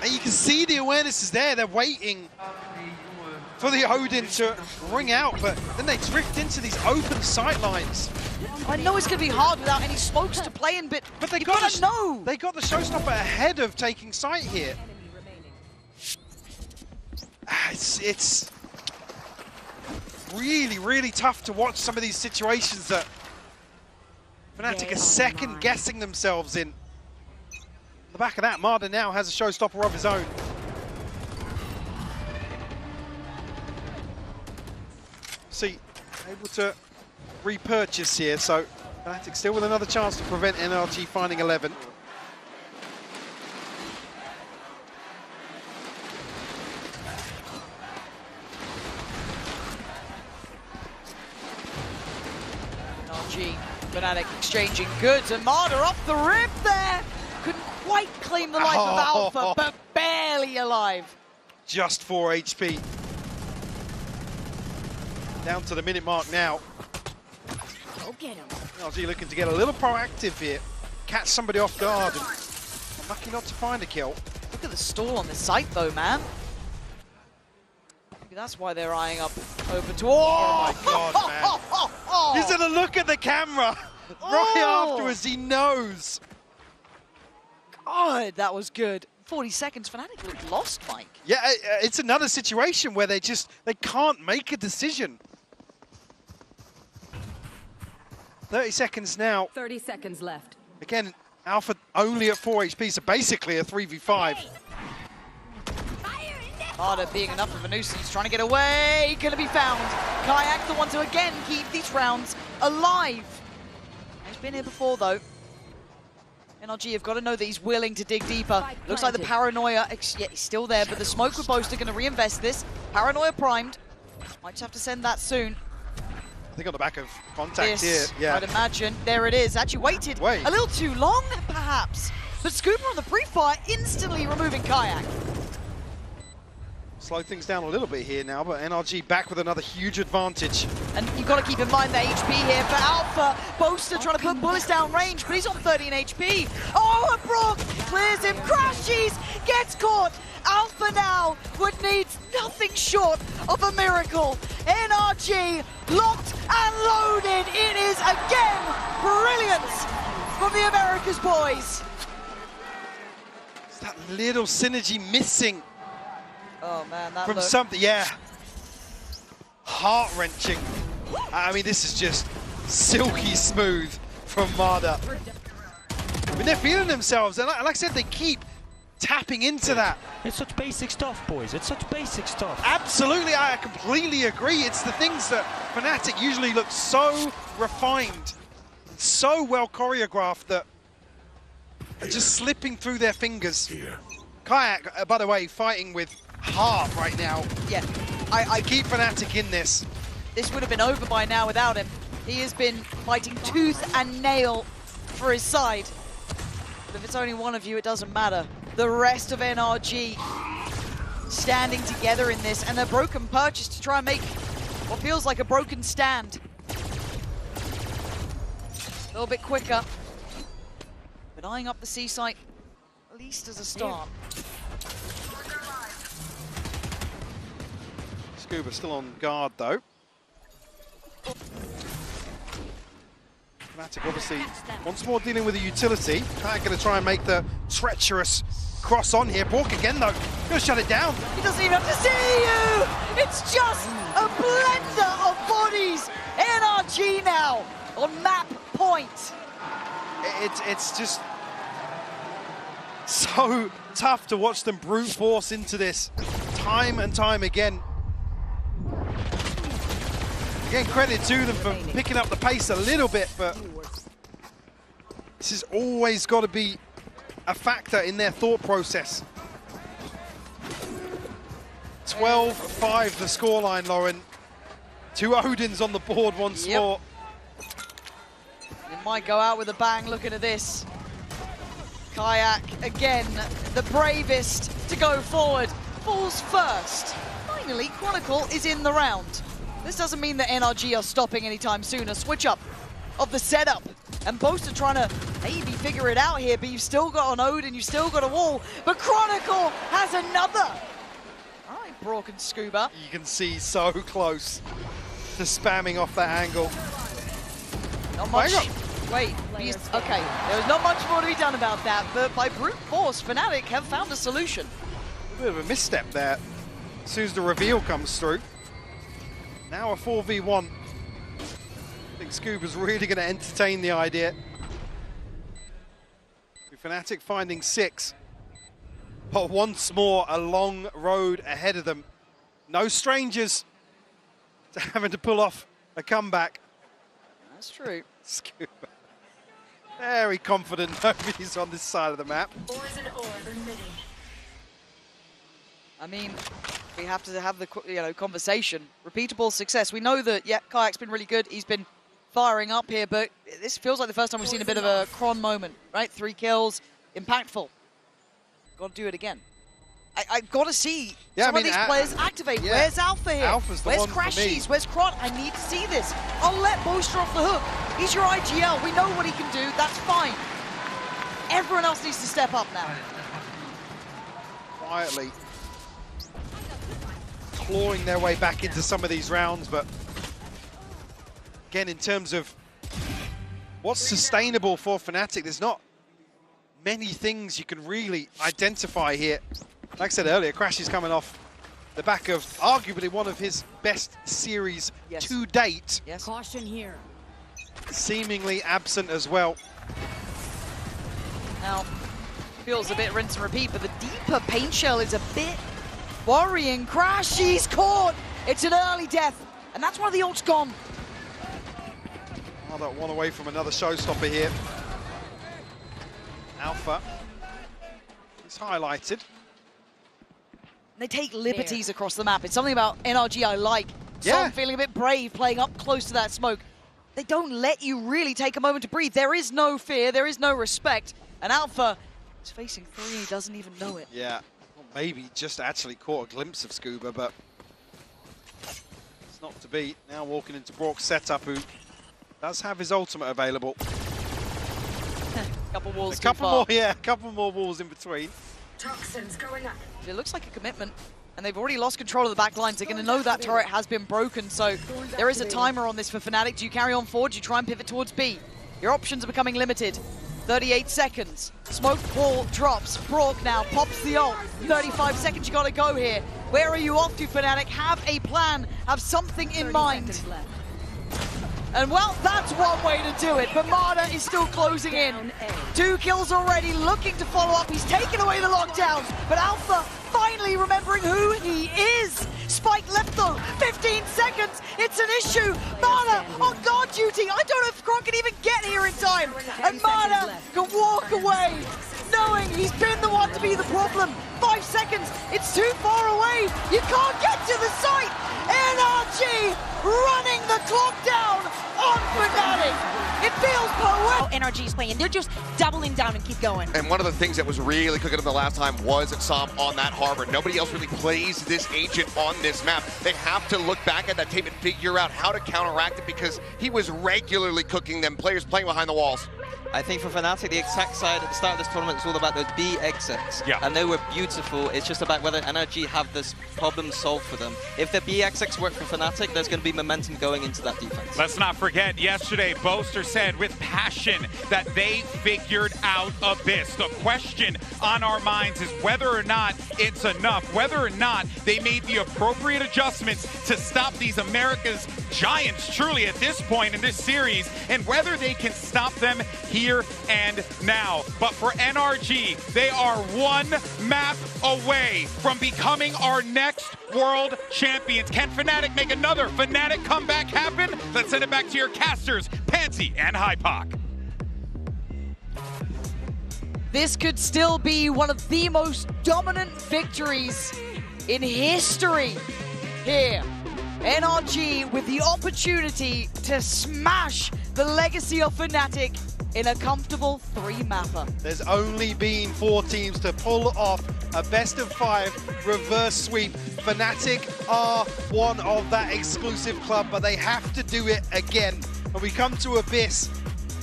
And you can see the awareness is there. They're waiting for the Odin to ring out, but then they drift into these open sight lines. I know it's going to be hard without any smokes to play in, but they got to know. They got the showstopper ahead of taking sight here. It's really, really tough to watch some of these situations that Fnatic are second guessing themselves in. On the back of that, Marder now has a showstopper of his own. See, able to repurchase here, so Fnatic still with another chance to prevent NRG finding 11. NRG, Fnatic exchanging goods, and Marder off the rip there. Couldn't quite claim the life of Alpha, but barely alive. Just 4 HP. Down to the minute mark now. Go get him. NRG looking to get a little proactive here. Catch somebody off guard. And lucky not to find a kill. Look at the stall on the site though, man. Maybe that's why they're eyeing up over to... Oh my god, man. He's gonna look at the camera. Right afterwards, he knows. God, that was good. 40 seconds, Fnatic looked lost, Mike. Yeah, it's another situation where they can't make a decision. 30 seconds now. 30 seconds left. Again, Alpha only at 4 HP, so basically a 3v5. Marder being enough of a nuisance, trying to get away, gonna be found. Kayak, the one to again keep these rounds alive. He's been here before though. NRG have got to know that he's willing to dig deeper. Looks like the paranoia, yeah, he's still there, but the smoke with Boaster going to reinvest this. Paranoia primed. Might just have to send that soon. I think on the back of contact here. Yeah. I'd imagine. There it is. Actually waited a little too long, perhaps. But Scooper on the pre-fire instantly removing Kayak. Slow things down a little bit here now, but NRG back with another huge advantage. And you've got to keep in mind the HP here for Alpha. Boaster trying to put bullets down range, but he's on 13 HP. Oh, and Brock clears him, crashes, gets caught. Alpha now would need nothing short of a miracle. NRG locked and loaded. It is again brilliance from the Americas boys. It's that little synergy missing. Oh man, that from something, heart-wrenching. I mean, this is just silky smooth from Marder. I mean, they're feeling themselves, and like I said, they keep tapping into that. It's such basic stuff, boys. It's such basic stuff. Absolutely, I completely agree. It's the things that Fnatic usually look so refined, so well choreographed that are just slipping through their fingers. Kayak, by the way, fighting with heart right now. Yeah, I keep Fnatic in this. This would have been over by now without him. He has been fighting tooth and nail for his side. But if it's only one of you, it doesn't matter. The rest of NRG standing together in this, and their broken purchase to try and make what feels like a broken stand. A little bit quicker. But eyeing up the C site, at least as a start. Scuba still on guard though. Fnatic obviously once more dealing with a utility. Kayak going to try and make the treacherous cross on here. Bork again though, gonna shut it down. He doesn't even have to see you! It's just a blender of bodies! NRG now on map point. It's just so tough to watch them brute force into this time and time again. Again, credit to them for picking up the pace a little bit, but this has always got to be a factor in their thought process. 12-5 the scoreline, Lauren. 2 Odins on the board once more. It might go out with a bang looking at this. Kayak, again, the bravest to go forward. Falls first. Finally, Chronicle is in the round. This doesn't mean that NRG are stopping anytime soon. A switch up of the setup. And Boaster trying to maybe figure it out here, but you've still got an Odin, you've still got a wall. But Chronicle has another. All right, Brock and Scuba. You can see so close to spamming off that angle. Not much. Wait, okay, there's not much more to be done about that, but by brute force, Fnatic have found a solution. A bit of a misstep there as soon as the reveal comes through. Now a 4v1. I think Scuba's really going to entertain the idea. Fnatic finding 6, but once more a long road ahead of them. No strangers to having to pull off a comeback. That's true. Scuba. Very confident nobody's on this side of the map. I mean, we have to have the conversation. Repeatable success. We know that, yeah, Kayak's been really good. He's been firing up here, but this feels like the first time we've seen a bit of a Kron moment, right? 3 kills, impactful. Got to do it again. I've got to see some of these players activate. Yeah. Where's Alpha here? Alpha's the Where's one Crashies? Where's Kron? I need to see this. I'll let Booster off the hook. He's your IGL. We know what he can do. That's fine. Everyone else needs to step up now. Quietly clawing their way back into some of these rounds, but again, in terms of what's sustainable for Fnatic, there's not many things you can really identify here. Like I said earlier, Crash is coming off the back of arguably one of his best series to date. Yes. Caution here. Seemingly absent as well. Now, feels a bit rinse and repeat, but the deeper paint shell is a bit worrying. Crash, he's caught! It's an early death, and that's why the ult's gone. Another one away from another showstopper here. Alpha is highlighted. They take liberties across the map. It's something about NRG I like. Yeah. Some feeling a bit brave, playing up close to that smoke. They don't let you really take a moment to breathe. There is no fear, there is no respect. And Alpha is facing 3, he doesn't even know it. Yeah, well, maybe just actually caught a glimpse of Scuba, but it's not to be. Now walking into Brock's setup, who does have his ultimate available. Couple walls a couple more, yeah, a couple more walls in between. Toxins going up. It looks like a commitment, and they've already lost control of the back lines. They're going to know that turret has been broken, so there is a timer on this for Fnatic. Do you carry on forward? Do you try and pivot towards B? Your options are becoming limited. 38 seconds. Smoke wall drops. Brock now pops the ult. 35 seconds, you got to go here. Where are you off to, Fnatic? Have a plan. Have something in mind. And well, that's one way to do it, but Marta is still closing in. 2 kills already, looking to follow up. He's taken away the lockdowns, but Alpha finally remembering who he is. Spike left though, 15 seconds, it's an issue. Marta on guard duty. I don't know if Kron can even get here in time. And Marta can walk away, knowing he's been the one to be the problem. 5 seconds, it's too far away. You can't get to the site. NRG running the clock down on Fnatic. It feels poetic. NRG is playing, they're just doubling down and keep going. And one of the things that was really cooking them the last time was Sam on that harbor. Nobody else really plays this agent on this map. They have to look back at that tape and figure out how to counteract it, because he was regularly cooking them, players playing behind the walls. I think for Fnatic, the exact side at the start of this tournament is all about those B exits. Yeah. And they were beautiful. It's just about whether NRG have this problem solved for them. If the B exits work for Fnatic, there's going to be momentum going into that defense. Let's not forget, yesterday, Boaster said with passion that they figured out Abyss. The question on our minds is whether or not it's enough, whether or not they made the appropriate adjustments to stop these America's giants, truly at this point in this series, and whether they can stop them here and now. But for NRG, they are 1 map away from becoming our next world champions. Can Fnatic make another Fnatic comeback happen? Let's send it back to your casters, Pansy and Hypoc. This could still be one of the most dominant victories in history here. NRG with the opportunity to smash the legacy of Fnatic in a comfortable 3-mapper. There's only been 4 teams to pull off a best-of-5 reverse sweep. Fnatic are one of that exclusive club, but they have to do it again. And we come to Abyss,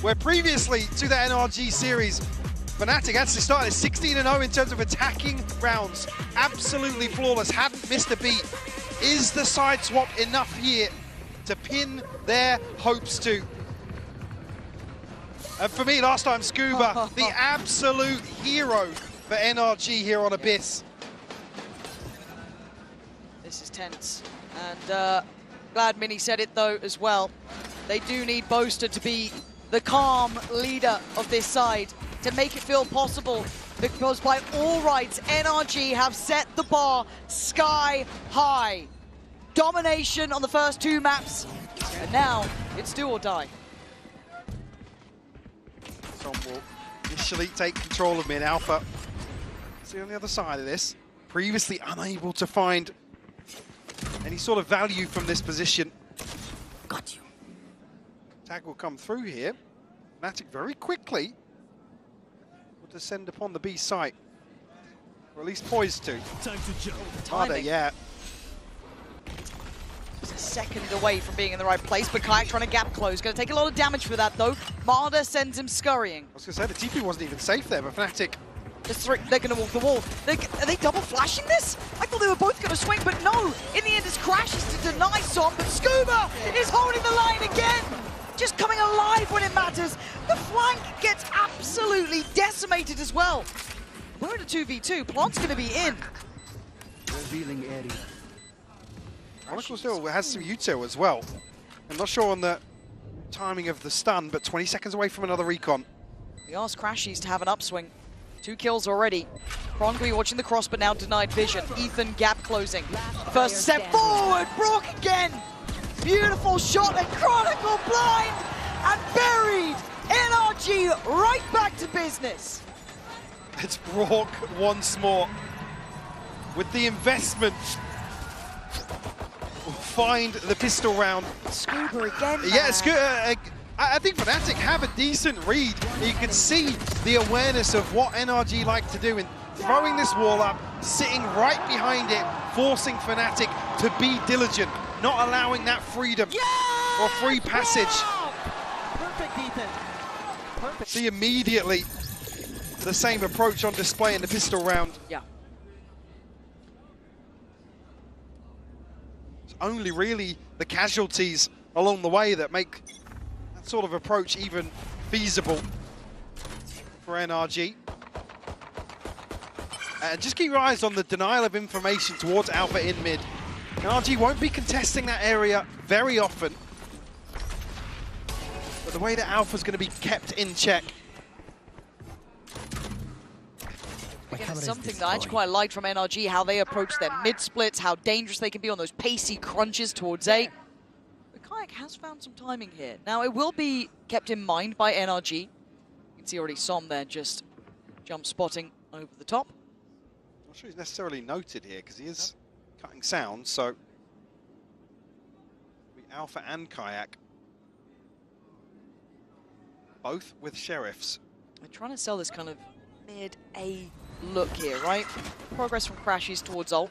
where previously to the NRG series, Fnatic actually started 16-0 in terms of attacking rounds. Absolutely flawless, hadn't missed a beat. Is the side swap enough here to pin their hopes to? And for me, last time, Scuba, the absolute hero for NRG here on Abyss. This is tense. And glad Mini said it, though, as well. They do need Boaster to be the calm leader of this side to make it feel possible, because by all rights, NRG have set the bar sky high. Domination on the first 2 maps, and now it's do or die. Tom will initially take control of mid. Alpha, see on the other side of this, previously unable to find any sort of value from this position. Got you. Tag will come through here. Fnatic very quickly will descend upon the B site, or at least poised to. Time to jump. Harder, yeah. Just a second away from being in the right place, but Kayak trying to gap close. Going to take a lot of damage for that, though. Marder sends him scurrying. I was going to say, the TP wasn't even safe there, but Fnatic... They're going to walk the wall. Are they double flashing this? I thought they were both going to swing, but no. In the end, it's Crashes to deny Som, but Scuba is holding the line again. Just coming alive when it matters. The flank gets absolutely decimated as well. We're in a 2v2. Plant's going to be in. Revealing area. Monaco still has some util as well. I'm not sure on the timing of the stun, but 20 seconds away from another recon. We asked Crashies to have an upswing. 2 kills already. Krongui watching the cross, but now denied vision. Ethan gap closing. First step forward. Brock again. Beautiful shot and Chronicle blind and buried. NRG right back to business. It's Brock once more. With the investment, will find the pistol round. Scuba again. Yeah, I think Fnatic have a decent read. You can see the awareness of what NRG like to do in throwing this wall up, sitting right behind it, forcing Fnatic to be diligent, not allowing that freedom or free passage. Perfect, Ethan. Perfect. See immediately the same approach on display in the pistol round. Yeah. It's only really the casualties along the way that make that sort of approach even feasible for NRG. And just keep your eyes on the denial of information towards Alpha in mid. NRG won't be contesting that area very often, but the way that Alpha's going to be kept in check. Again, it's something that I actually quite liked from NRG, how they approach their mid splits, how dangerous they can be on those pacey crunches towards A. But Kayak has found some timing here. Now, it will be kept in mind by NRG. You can see already Som there just jump spotting over the top. I'm not sure he's necessarily noted here because he is cutting sound, so Alpha and Kayak, both with Sheriffs. They're trying to sell this kind of mid-A look here, right? Progress from Crashies towards ult.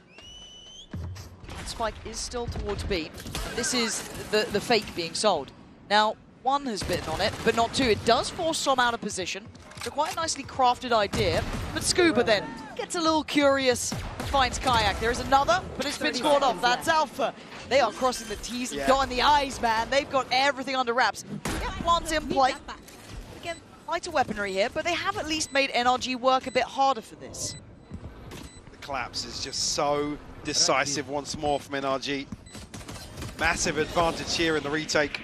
Spike is still towards B. This is the fake being sold. Now, 1 has bitten on it, but not 2. It does force Som out of position. So quite a nicely crafted idea. But Scuba then gets a little curious, finds Kayak. There is another, but it's been scored off. That's Alpha. They are crossing the T's and dotting the I's, man. They've got everything under wraps. Yeah, Plant's in play. Again, lighter weaponry here, but they have at least made NRG work a bit harder for this. The collapse is just so decisive once more from NRG. Massive advantage here in the retake.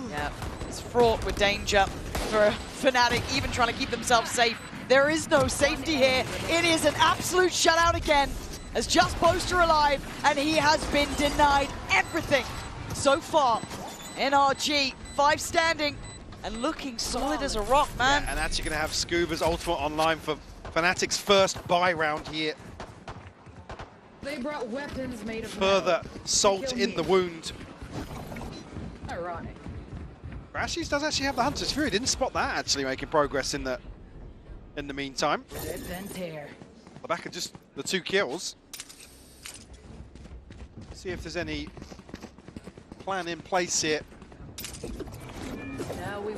Yeah, it's fraught with danger for Fnatic, even trying to keep themselves safe. There is no safety here. It is an absolute shutout again. As just Boaster alive, and he has been denied everything so far. NRG, 5 standing, and looking solid as a rock, man. Yeah, and actually going to have Scuba's ultimate online for Fnatic's first buy round here. They brought weapons made of Further salt in the wound. Ironic. Crashies does actually have the Hunter's Fury. Didn't spot that actually making progress in the meantime. The back of just the 2 kills. See if there's any plan in place here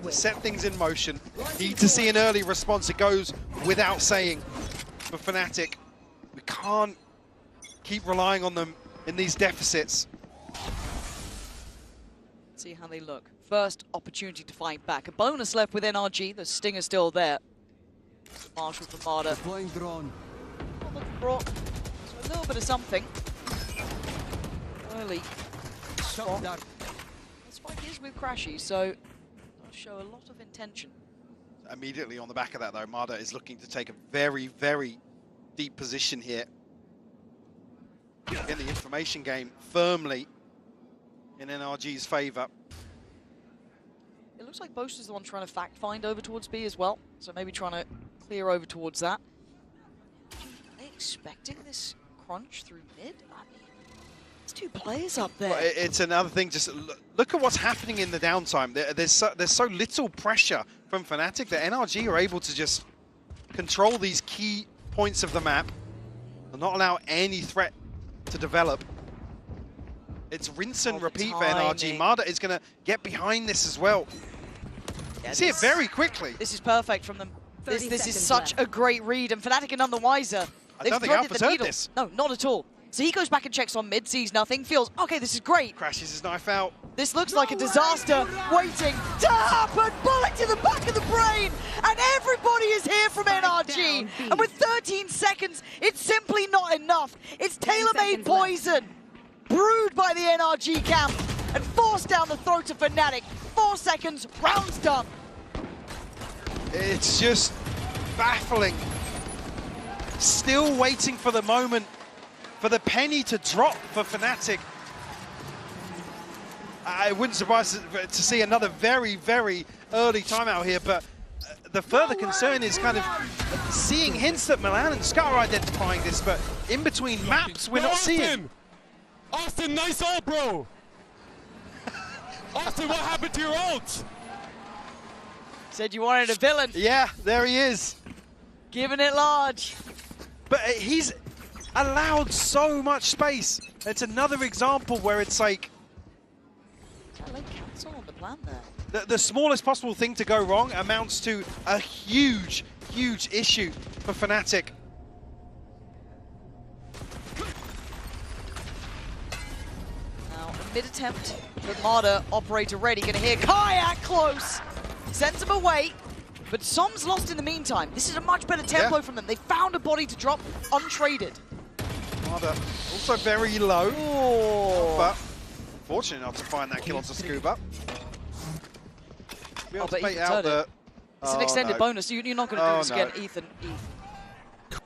to set things in motion. Need to see an early response. It goes without saying for Fnatic. We can't keep relying on them in these deficits. See how they look. First opportunity to fight back. A bonus left with NRG. The Stinger's still there. Marshall from Marder. Deploying drone. So a little bit of something. Early. The spike is with Crashy, so does show a lot of intention. Immediately on the back of that, though, Marder is looking to take a very, very deep position here. In the information game firmly in NRG's favor. It looks like Boast is the one trying to fact find over towards B as well, so maybe trying to clear over towards that. Are they expecting this crunch through mid? I mean, there's two players up there. Well, it's another thing, just look at what's happening in the downtime. There's so little pressure from Fnatic that NRG are able to just control these key points of the map and not allow any threat to develop. It's rinse and repeat for NRG. Marder is going to get behind this as well. Yeah, see it very quickly. This is perfect from them. This is such a great read, and Fnatic are none the wiser. I don't think Alpha's heard this. No, not at all. So he goes back and checks on mid, sees nothing, feels, okay, this is great. Crashes his knife out. This looks like a disaster waiting to happen. Bullet to the back of the brain, and everybody is here from NRG. And with 13 seconds, it's simply not enough. It's tailor-made poison, brewed by the NRG camp, and forced down the throat of Fnatic. 4 seconds, round's done. It's just baffling. Still waiting for the moment, for the penny to drop for Fnatic. I wouldn't surprise to see another very, very early timeout here, but the further concern is kind of seeing hints that Milan and Scar are identifying this, but in between maps, we're not seeing. Austin, nice ult, bro! Austin, what happened to your ult? Said you wanted a villain. Yeah, there he is. Giving it large. But he's allowed so much space. It's another example where it's like... Cancel on the plan there. The smallest possible thing to go wrong amounts to a huge, huge issue for Fnatic. Now, mid-attempt for Marder, operator ready. Gonna hear Kayak close. Sends him away. But Som's lost in the meantime. This is a much better tempo from them. They found a body to drop untraded. Marder also very low. Oh. But fortunate enough to find that kill onto Scuba. Be able to bait out the... It's an extended bonus. You're not going to do this again, Ethan.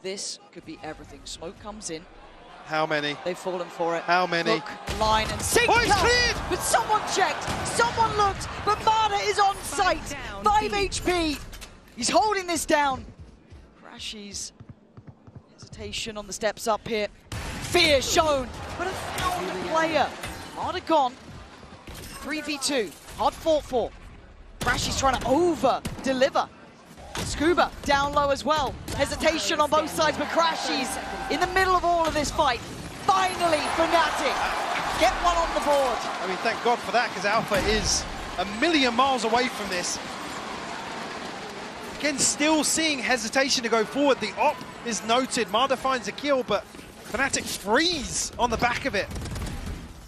This could be everything. Smoke comes in. How many? They've fallen for it. How many? Hook, line, and sink. Oh, it's cleared! But someone checked. Someone looked. But Marder is on site. 5 HP. He's holding this down. Crashy's hesitation on the steps up here. Fear shown, but a found player. Marder gone. 3v2. Hard fought for. Crashy's trying to over-deliver. Scuba down low as well. Hesitation on both sides, but Crashy's in the middle of all of this fight. Finally, Fnatic get one on the board. I mean, thank God for that, because Alpha is a million miles away from this. Again, still seeing hesitation to go forward. The op is noted. Marder finds a kill, but Fnatic freeze on the back of it.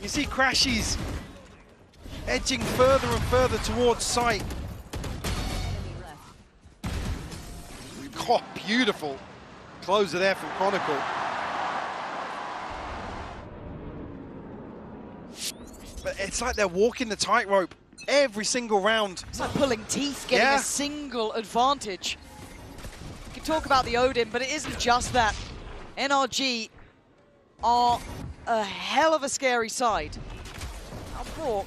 You see Crashy's edging further and further towards site. Oh, beautiful closer there from Chronicle. But it's like they're walking the tightrope every single round. It's like pulling teeth, getting a single advantage. You can talk about the Odin, but it isn't just that. NRG are a hell of a scary side. Now Brock,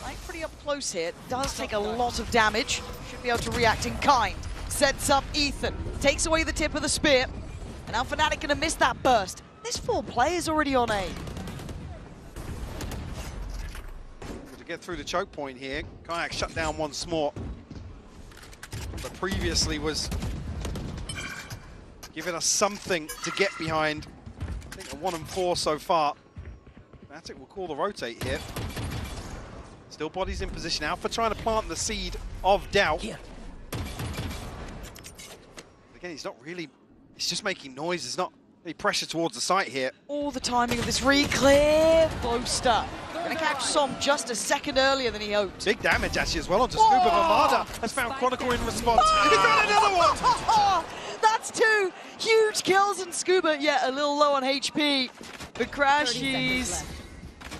like pretty up close here, does take a lot of damage. Should be able to react in kind. Sets up Ethan, takes away the tip of the spear, and now Fnatic gonna miss that burst. There's 4 players already on A. To get through the choke point here, Kayak shut down once more, but previously was giving us something to get behind. I think a 1 and 4 so far. Fnatic will call the rotate here. Still bodies in position. Alpha trying to plant the seed of doubt. Again, he's not really, he's just making noise. There's not any pressure towards the site here. All the timing of this re-clear. Boaster gonna catch Som just a second earlier than he hoped. Big damage actually as well onto Scuba. Armada has found Chronicle in response. He's got another one! That's 2 huge kills, and Scuba, yeah, a little low on HP. But Crashies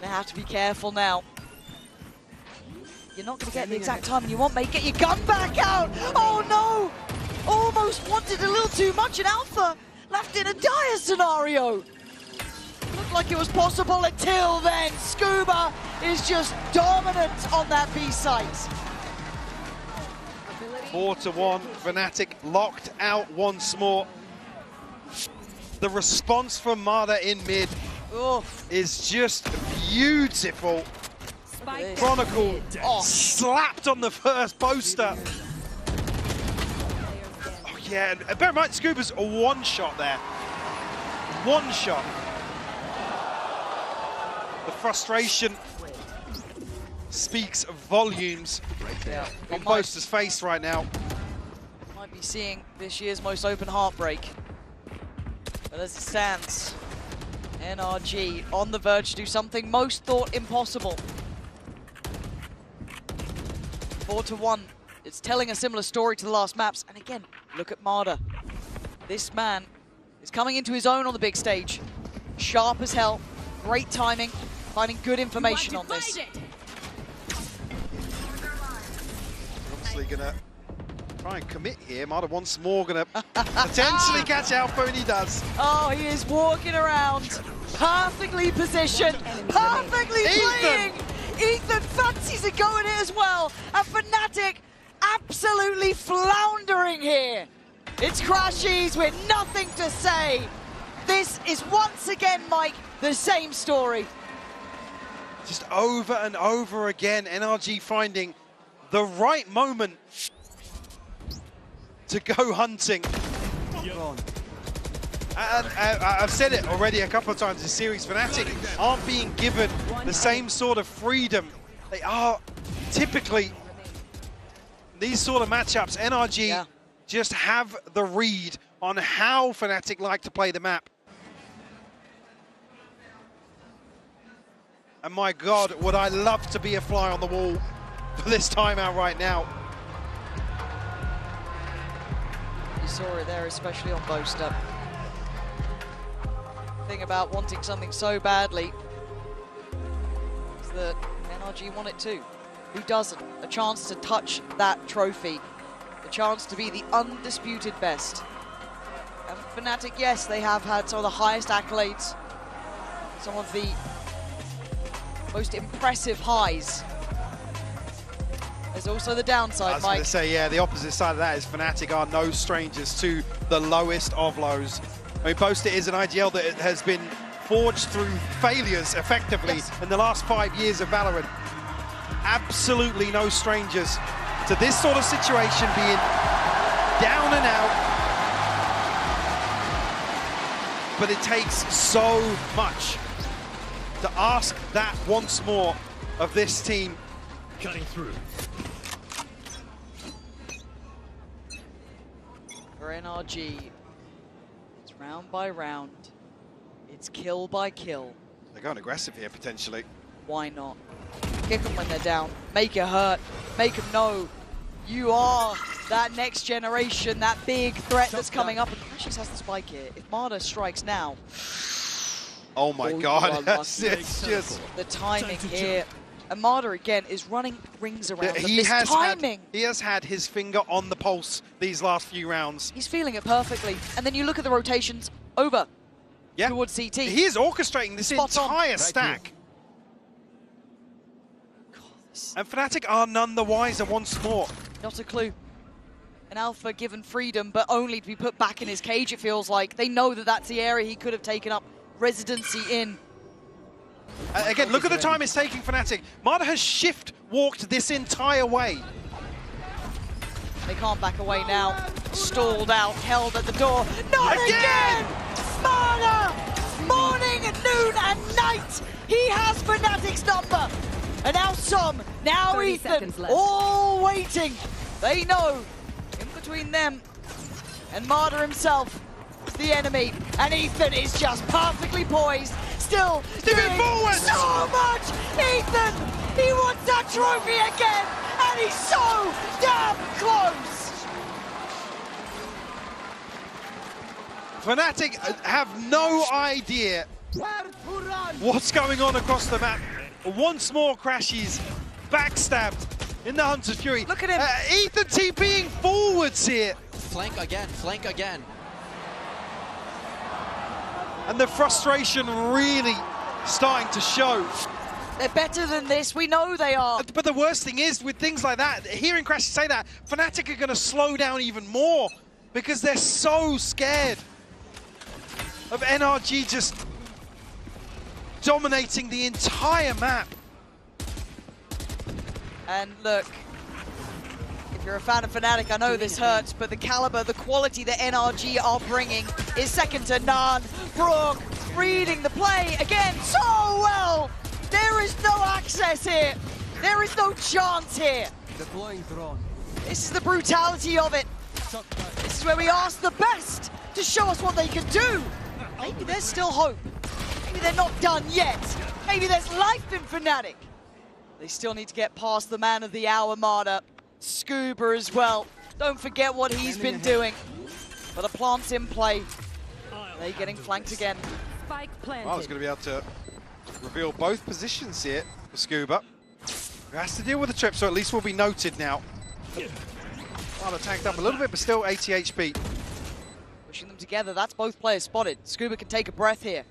gonna have to be careful now. You're not gonna get the exact timing you want, mate. Get your gun back out! Oh no! Almost wanted a little too much, and Alpha left in a dire scenario. Looked like it was possible until then. Scuba is just dominant on that B site. 4-1, Fnatic locked out once more. The response from Mada in mid is just beautiful. Chronicle slapped on the first poster. Oh yeah, and bear in mind, Scuba's a one-shot there. One shot. The frustration speaks volumes on Poster's face right now. Might be seeing this year's most open heartbreak. But as it stands, NRG on the verge to do something most thought impossible. 4-1. It's telling a similar story to the last maps. And again, look at Marder. This man is coming into his own on the big stage. Sharp as hell. Great timing. Finding good information on this. Obviously gonna try and commit here. Marder once more gonna potentially catch Alpha, and he does. Oh, he is walking around, perfectly positioned, perfectly playing. Ethan fancies it going in as well. And Fnatic absolutely floundering here. It's Crashies with nothing to say. This is once again, Mike, the same story. Just over and over again, NRG finding the right moment to go hunting. I've said it already a couple of times this series, Fnatic aren't being given the same sort of freedom. They are typically, these sort of matchups, NRG just have the read on how Fnatic like to play the map. And my God, would I love to be a fly on the wall for this timeout right now. You saw it there, especially on Boaster. The thing about wanting something so badly is that NRG want it too. Who doesn't? A chance to touch that trophy. A chance to be the undisputed best. And Fnatic, yes, they have had some of the highest accolades. Some of the most impressive highs. There's also the downside, Mike. I was going to say, yeah, the opposite side of that is Fnatic are no strangers to the lowest of lows. I mean, Boaster is an IGL that has been forged through failures, effectively, in the last 5 years of Valorant. Absolutely no strangers to this sort of situation, being down and out. But it takes so much to ask that once more of this team. Cutting through. For NRG, it's round by round. It's kill by kill. They're going aggressive here, potentially. Why not? Kick them when they're down. Make it hurt. Make them know you are that next generation, that big threat that's coming up. And Crashies has the spike here. If Marder strikes now... Oh my God, it's just... The timing here. And Marder, again, is running rings around them. He has had his finger on the pulse these last few rounds. He's feeling it perfectly. And then you look at the rotations over towards CT. He is orchestrating this entire stack. And Fnatic are none the wiser once more. Not a clue. An Alpha given freedom, but only to be put back in his cage, it feels like. They know that that's the area he could have taken up residency in. Again, look at the time it's taking Fnatic. Marder has shift walked this entire way. They can't back away now. Stalled out, held at the door. Not again! Marder! Morning, noon, and night! He has Fnatic's number! And now Som, now Ethan, all waiting. They know, in between them, And Marder himself is the enemy. And Ethan is just perfectly poised. Still doing so much! Ethan, he wants that trophy again! And he's so damn close! Fnatic have no idea what's going on across the map. Once more crashes, backstabbed in the Hunter's Fury. Look at him. Ethan TPing forwards here. Flank again, flank again. And the frustration really starting to show. They're better than this, we know they are. But the worst thing is, with things like that, hearing Crashy say that, Fnatic are going to slow down even more because they're so scared of NRG just dominating the entire map. And look, if you're a fan of Fnatic, I know this hurts, but the caliber, the quality that NRG are bringing is second to none. Brook reading the play again so well. There is no access here. There is no chance here. Deploying drone. This is the brutality of it. This is where we ask the best to show us what they can do. Maybe there's still hope. Maybe they're not done yet. Maybe there's life in Fnatic. They still need to get past the man of the hour, Marder. Scuba as well. Don't forget what he's been doing. But a plant's in play. They're getting flanked again. Spike planted. Well, he's going to be able to reveal both positions here for Scuba. Who has to deal with the trip, so at least will be noted now. Marder tanked up a little bit, but still 80 HP. Pushing them together, that's both players spotted. Scuba can take a breath here.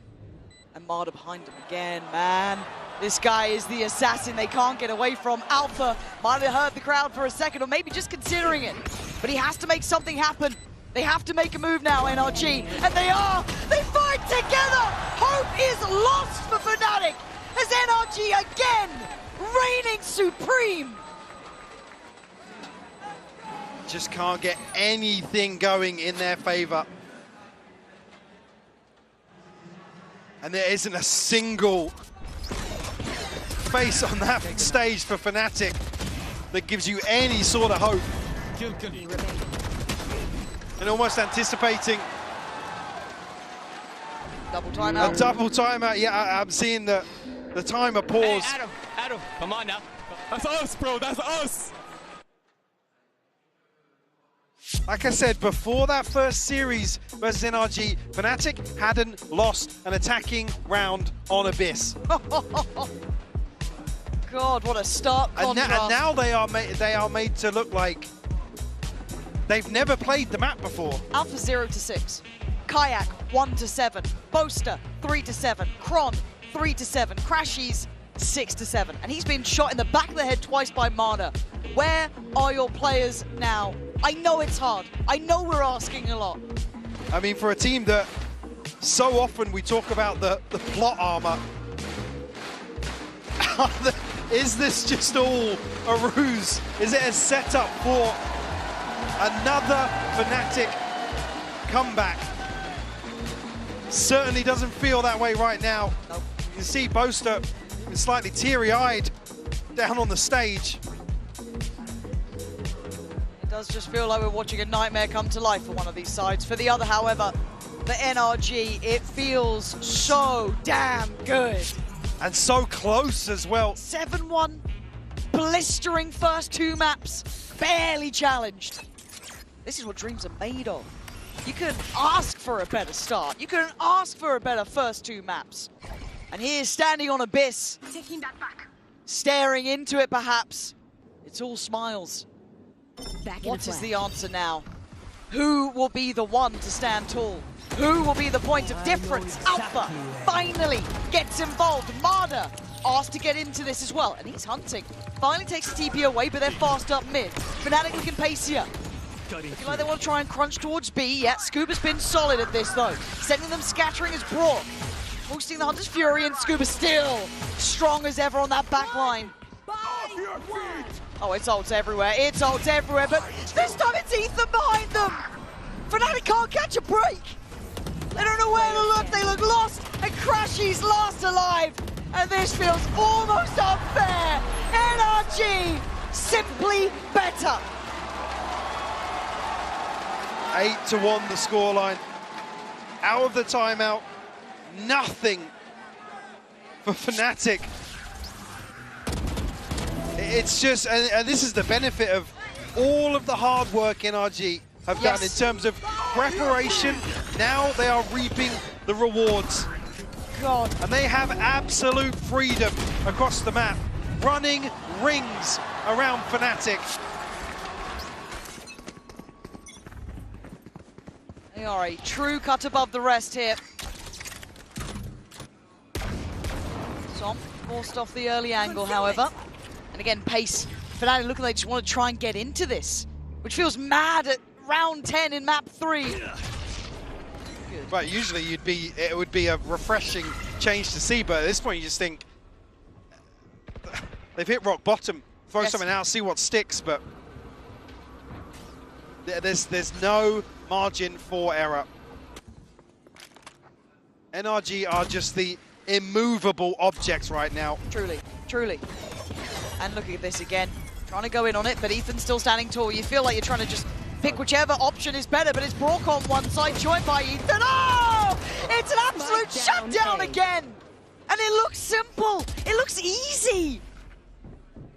And Marder behind him again, man. This guy is the assassin they can't get away from. Alpha might have heard the crowd for a second, or maybe just considering it. But he has to make something happen. They have to make a move now, NRG. And they are! They fight together! Hope is lost for Fnatic as NRG again reigning supreme. Just can't get anything going in their favor. And there isn't a single face on that stage for Fnatic that gives you any sort of hope. And almost anticipating double timeout. A double timeout. Yeah, I'm seeing the timer pause. Hey, Adam, come on now. That's us, bro, that's us. Like I said, before that first series versus NRG, Fnatic hadn't lost an attacking round on Abyss. God, what a stark contrast. And now they are made to look like they've never played the map before. Alpha 0-6, Kayak 1-7, Boaster 3-7, Kron 3-7, Crashies 6-7, and he's been shot in the back of the head twice by Marder. Where are your players now? I know it's hard. I know we're asking a lot. I mean, for a team that so often we talk about the plot armor, is this just all a ruse? Is it a setup for another Fnatic comeback? Certainly doesn't feel that way right now. Nope. You can see Boaster slightly teary-eyed down on the stage. It does just feel like we're watching a nightmare come to life for one of these sides. For the other, however, the NRG, it feels so damn good. And so close as well. 7-1, blistering first two maps, barely challenged. This is what dreams are made of. You couldn't ask for a better start. You couldn't ask for a better first two maps. And here's standing on Abyss, staring into it perhaps. It's all smiles. What is the answer now? Who will be the one to stand tall? Who will be the point of difference? Alpha finally gets involved. Marder asked to get into this as well, and he's hunting. Finally takes the TP away, but they're fast up mid. Fnatic looking pacier. Looking like they want to try and crunch towards B. Yeah, Scuba's been solid at this though. Sending them scattering as Brook. Boosting the Hunter's Fury, and Scuba still strong as ever on that back line. Oh, it's ults everywhere. It's ults everywhere, but this time it's Ethan behind them. Fnatic can't catch a break. They don't know where to look. They look lost, and Crashy's last alive. And this feels almost unfair. NRG simply better. 8-1 the scoreline. Out of the timeout, nothing for Fnatic. It's just, and this is the benefit of all of the hard work NRG have done in terms of preparation. Now they are reaping the rewards. God. And they have absolute freedom across the map, running rings around Fnatic. They are a true cut above the rest here. Som forced off the early angle, however. And again, pace. Fnatic look like they just want to try and get into this, which feels mad at round 10 in map 3. Right, usually it would be a refreshing change to see, but at this point you just think they've hit rock bottom. Throw something out, see what sticks, but there's no margin for error. NRG are just the immovable objects right now. Truly, truly. And look at this again, trying to go in on it, but Ethan's still standing tall. You feel like you're trying to just pick whichever option is better, but it's Brock on one side, joined by Ethan. Oh! It's an absolute shutdown again! And it looks simple. It looks easy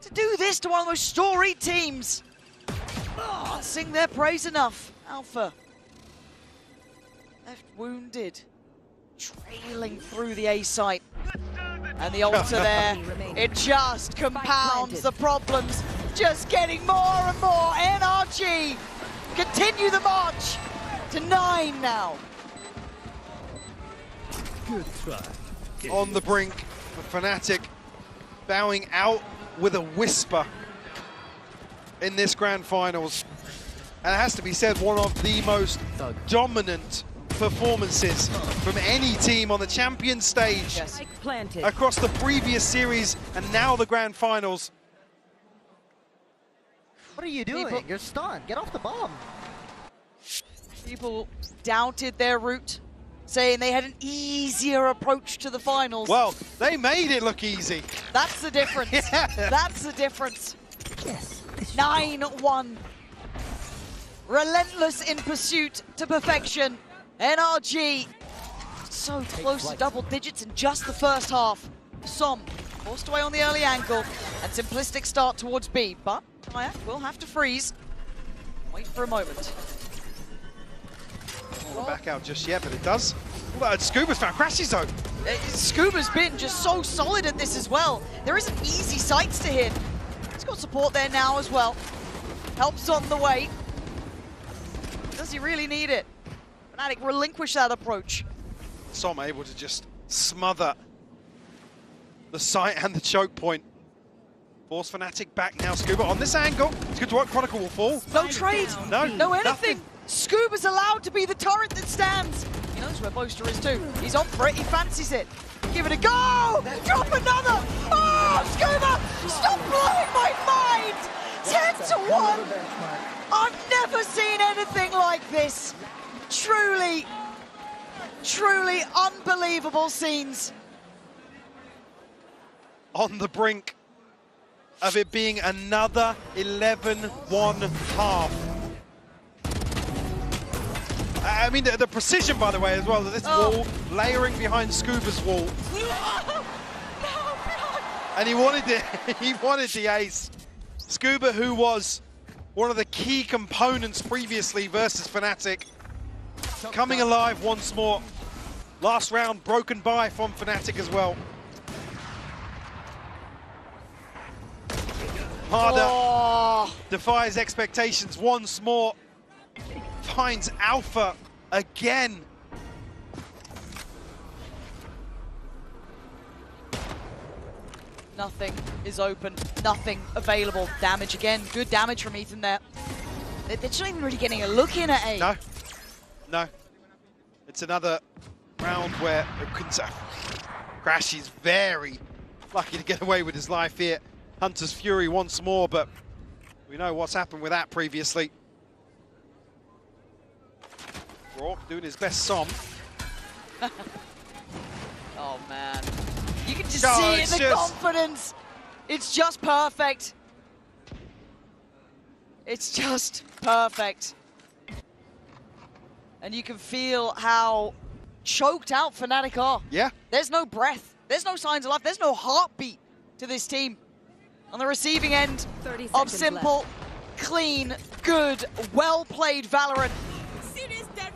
to do this to one of the most storied teams. Oh, sing their praise enough. Alpha left wounded, trailing through the A site. And the altar there, it just compounds the problems. Just getting more and more. NRG continue the march to 9 now. Good try. On the brink of Fnatic, bowing out with a whisper in this grand finals. And it has to be said, one of the most dominant performances from any team on the champion stage across the previous series and now the grand finals. What are you doing? You're stunned. Get off the bomb. People doubted their route, saying they had an easier approach to the finals. Well, they made it look easy. That's the difference. That's the difference. Yes. 9-1. Relentless in pursuit to perfection. NRG so close to double digits in just the first half. Som forced away on the early angle and simplistic start towards B, but Kayak will have to freeze. Wait for a moment. Not back out just yet, but it does. Well, Scuba's found Crashy Zone. Scuba's been just so solid at this as well. There isn't easy sights to hit. He's got support there now as well. Helps on the way. Does he really need it? Fnatic relinquish that approach. Som able to just smother the sight and the choke point. Force Fnatic back now. Scuba on this angle. It's good to work. Chronicle will fall. No trade. No. No anything. Nothing. Scuba's allowed to be the turret that stands. He knows where Boaster is too. He's on for it. He fancies it. Give it a go. Drop another. Oh, Scuba! Stop blowing my mind. 10-1. I've never seen anything like this. Truly, truly unbelievable scenes. On the brink of it being another 11-1 half. I mean, the precision, by the way, as well, this wall layering behind Scuba's wall. And he wanted it. He wanted the ace. Scuba, who was one of the key components previously versus Fnatic, coming alive once more. Last round broken by from Fnatic as well. Harder defies expectations once more. Finds Alpha again. Nothing is open, nothing available. Damage again, good damage from Ethan there. They're just not even really getting a look in at A. No, no. It's another round where Crash is very lucky to get away with his life here. Hunter's Fury once more, but we know what's happened with that previously. Rourke doing his best Som. Oh man. You can just see it, the confidence. It's just perfect. It's just perfect. And you can feel how choked out Fnatic are. Yeah. There's no breath. There's no signs of life. There's no heartbeat to this team. On the receiving end of simple, clean, good, well-played Valorant.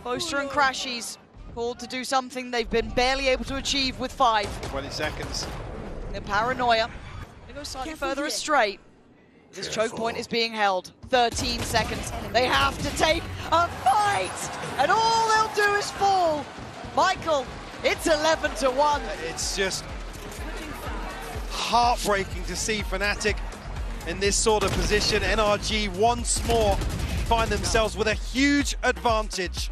Boaster and Crashies called to do something they've been barely able to achieve with 5. 20 seconds. The paranoia. They go slightly further astray. This choke point is being held. 13 seconds. They have to take a fight! And all they'll do is fall. Michael, it's 11-1. It's just heartbreaking to see Fnatic in this sort of position. NRG once more find themselves with a huge advantage.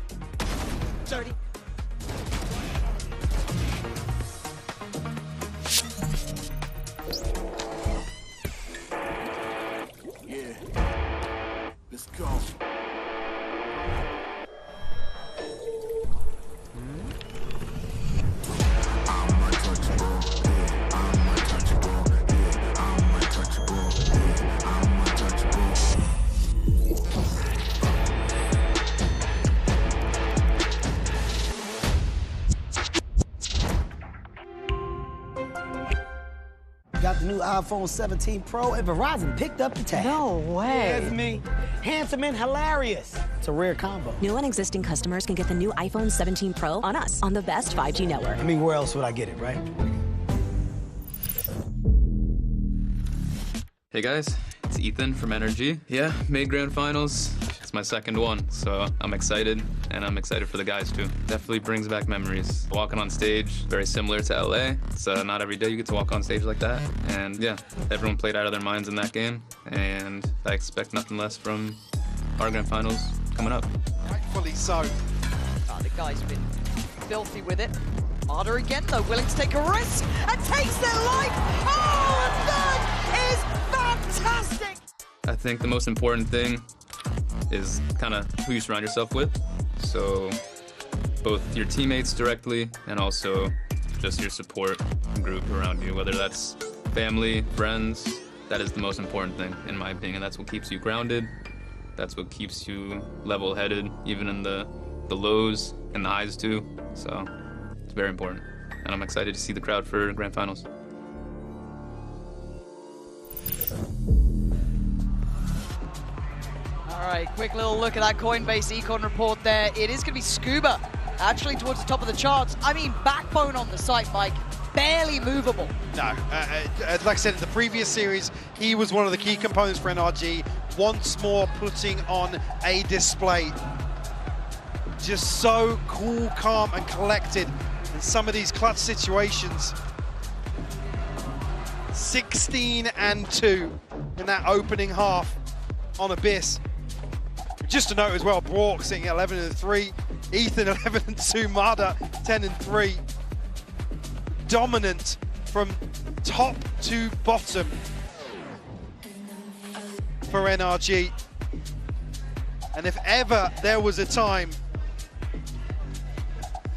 30. Let's go. Got the new iPhone 17 Pro, and Verizon picked up the tab. No way. That's me. Handsome and hilarious. It's a rare combo. New and existing customers can get the new iPhone 17 Pro on us, on the best 5G network. I mean, where else would I get it, right? Hey guys, it's Ethan from NRG. Yeah, made grand finals. It's my second one, so I'm excited, and I'm excited for the guys too. Definitely brings back memories. Walking on stage, very similar to LA. It's not every day you get to walk on stage like that. And yeah, everyone played out of their minds in that game, and I expect nothing less from our grand finals coming up. Rightfully so. Oh, the guy's been filthy with it. Marder again, though, willing to take a risk and takes their life. Oh, and that is fantastic. I think the most important thing is kind of who you surround yourself with. So both your teammates directly and also just your support group around you, whether that's family, friends. That is the most important thing, in my opinion. That's what keeps you grounded. That's what keeps you level-headed, even in the lows and the highs too. So it's very important. And I'm excited to see the crowd for grand finals. All right, quick little look at that Coinbase Econ report there. It is going to be Scuba, actually towards the top of the charts. I mean, backbone on the site, Mike. Barely movable. No, like I said in the previous series, he was one of the key components for NRG. Once more putting on a display. Just so cool, calm, and collected in some of these clutch situations. 16-2 in that opening half on Abyss. Just to note as well, Brock sitting at 11-3, Ethan 11-2, Marder 10-3. Dominant from top to bottom for NRG. And if ever there was a time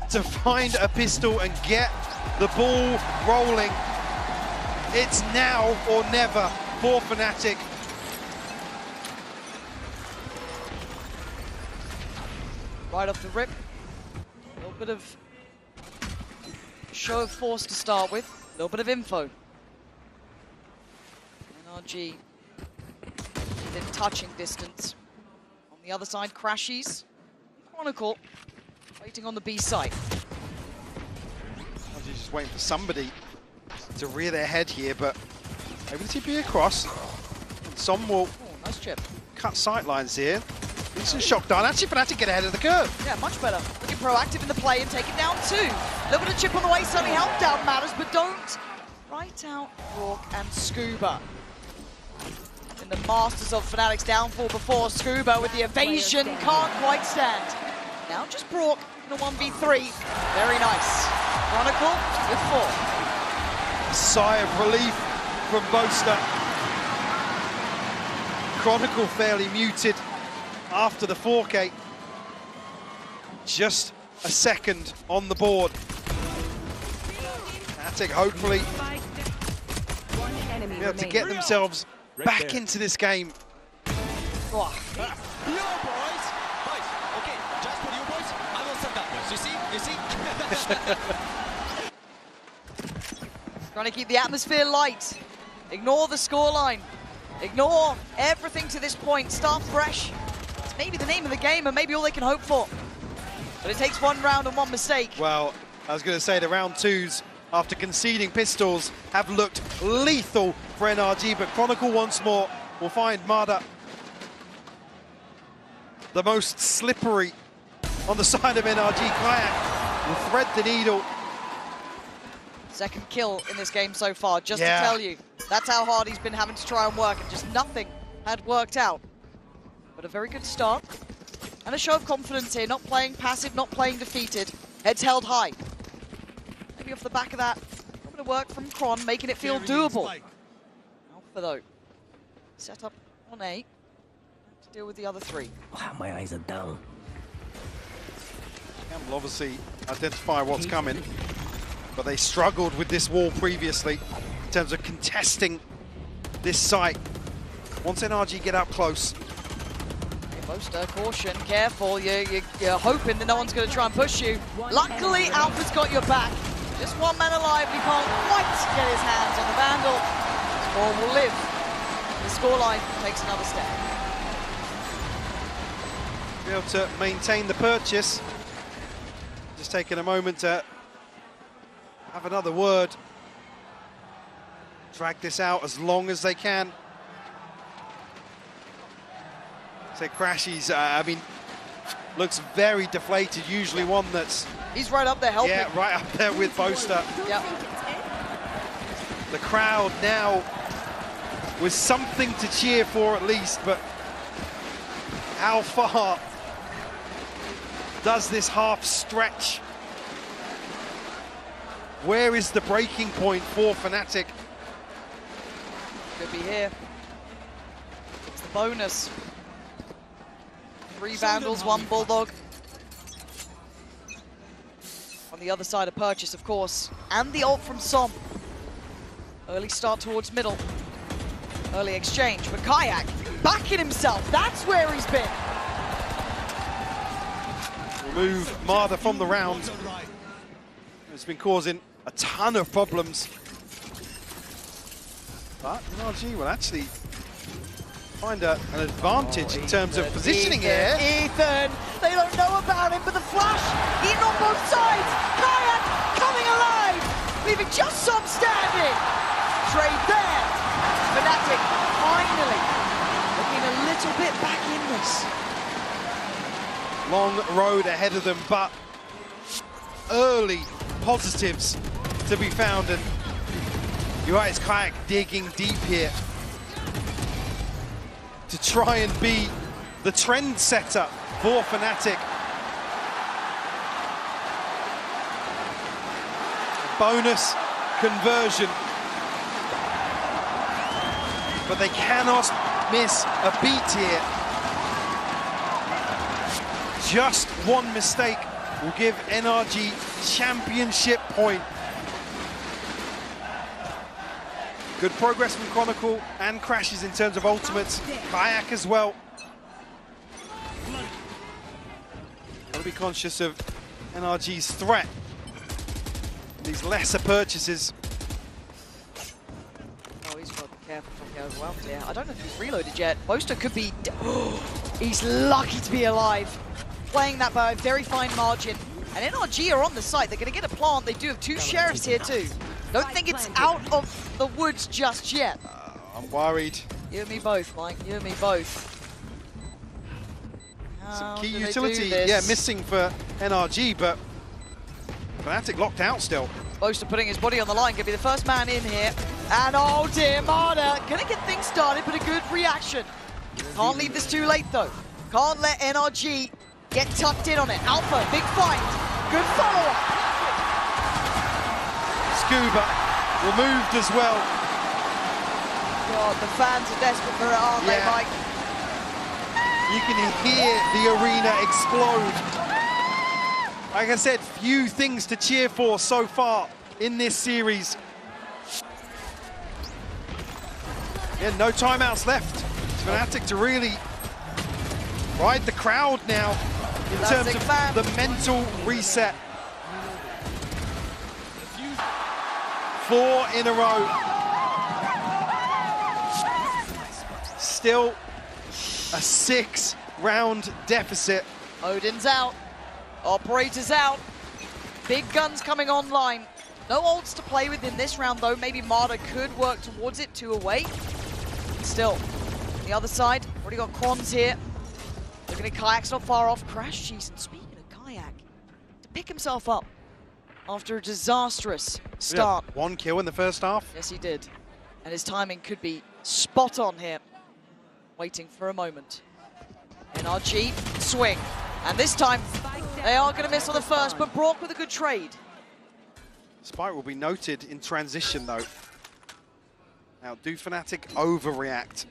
to find a pistol and get the ball rolling, it's now or never for Fnatic. Right off the rip, a little bit of show of force to start with, a little bit of info. NRG within touching distance. On the other side, Crashies, Chronicle, waiting on the B site. NRG just waiting for somebody to rear their head here, but able to TP across. And some will nice chip. Cut sight lines here. Decent shock down. Actually, Fnatic get ahead of the curve. Yeah, much better. Looking proactive in the play and take it down too. A little bit of chip on the way certainly helped out matters, but don't right out Rourke and Scuba. In the masters of Fnatic's downfall before, Scuba with the evasion can't quite stand. Now just Brock in a 1v3. Very nice. Chronicle with 4. A sigh of relief from Boaster. Chronicle fairly muted after the 4K. Just a second on the board. Fnatic hopefully be able to get themselves back into this game. Yo, boys! Boys, okay, just for you boys, Trying to keep the atmosphere light. Ignore the scoreline. Ignore everything to this point. Start fresh. It's maybe the name of the game and maybe all they can hope for. But it takes one round and one mistake. Well, I was going to say the round twos, after conceding pistols, have looked lethal for NRG, but Chronicle once more will find Mada the most slippery on the side of NRG. Kayak will thread the needle. Second kill in this game so far, just to tell you. That's how hard he's been having to try and work, and just nothing had worked out. But a very good start. And a show of confidence here, not playing passive, not playing defeated. Heads held high. Maybe off the back of that, a little bit of work from Kron, making it feel doable. Alpha though, set up on A to deal with the other three. Wow, my eyes are down. Campbell obviously identify what's coming, but they struggled with this wall previously in terms of contesting this site. Once NRG get up close. Boaster, caution, careful. You're hoping that no one's going to try and push you. Luckily, Alpha's got your back. Just one man alive. He can't quite get his hands on the Vandal. Score will live. The scoreline takes another step. Be able to maintain the purchase. Just taking a moment to have another word. Drag this out as long as they can. So Crashy's, I mean, looks very deflated. Usually one that's... He's right up there helping. Yeah, right up there with Boaster. Yep. The crowd now with something to cheer for at least, but how far does this half stretch? Where is the breaking point for Fnatic? Could be here. It's the bonus. 3 Vandals, 1 Bulldog. On the other side, a purchase, of course. And the ult from Som. Early start towards middle. Early exchange, but Kayak backing himself. That's where he's been. Remove Marder from the round. It's been causing a ton of problems. But NRG will actually find an advantage in terms of positioning here. Ethan, they don't know about him, but the flash, even on both sides. Kayak coming alive, leaving just some standing. Trade there. Fnatic finally looking a little bit back in this. Long road ahead of them, but early positives to be found. And you're right, it's Kayak digging deep here to try and be the trendsetter for Fnatic. Bonus conversion. But they cannot miss a beat here. Just one mistake will give NRG championship point. Good progress from Chronicle and Crashes in terms of ultimates. Kayak as well. Got to be conscious of NRG's threat. These lesser purchases. Oh, he's got to be careful from the overwhelmed here. I don't know if he's reloaded yet. Boaster could be... he's lucky to be alive. Playing that by a very fine margin. And NRG are on the site. They're going to get a plant. They do have 2 sheriffs here too. Don't think it's out of the woods just yet. I'm worried. You and me both, Mike. You and me both. Some key utility, yeah, missing for NRG, but Fnatic locked out still. Boaster putting his body on the line, gonna be the first man in here. And oh dear, Marder gonna get things started, but a good reaction. Can't leave this too late though. Can't let NRG get tucked in on it. Alpha, big fight. Good follow-up. Scuba removed as well. God, the fans are desperate for it, aren't they, Mike? You can hear the arena explode. Like I said, few things to cheer for so far in this series. Yeah, no timeouts left. It's Fnatic to really ride the crowd now in terms of the mental reset. 4 in a row. Still a 6-round deficit. Odin's out. Operator's out. Big guns coming online. No ults to play with in this round, though. Maybe Marta could work towards it, 2 away. Still, the other side, already got Quans here. Looking at Kayak's not far off. Crash Cheese, and speaking of Kayak, to pick himself up after a disastrous start. Yeah, 1 kill in the first half. Yes, he did. And his timing could be spot on here. Waiting for a moment. NRG, swing. And this time, they are going to miss on the first, but Brock with a good trade. Spike will be noted in transition, though. Now, do Fnatic overreact?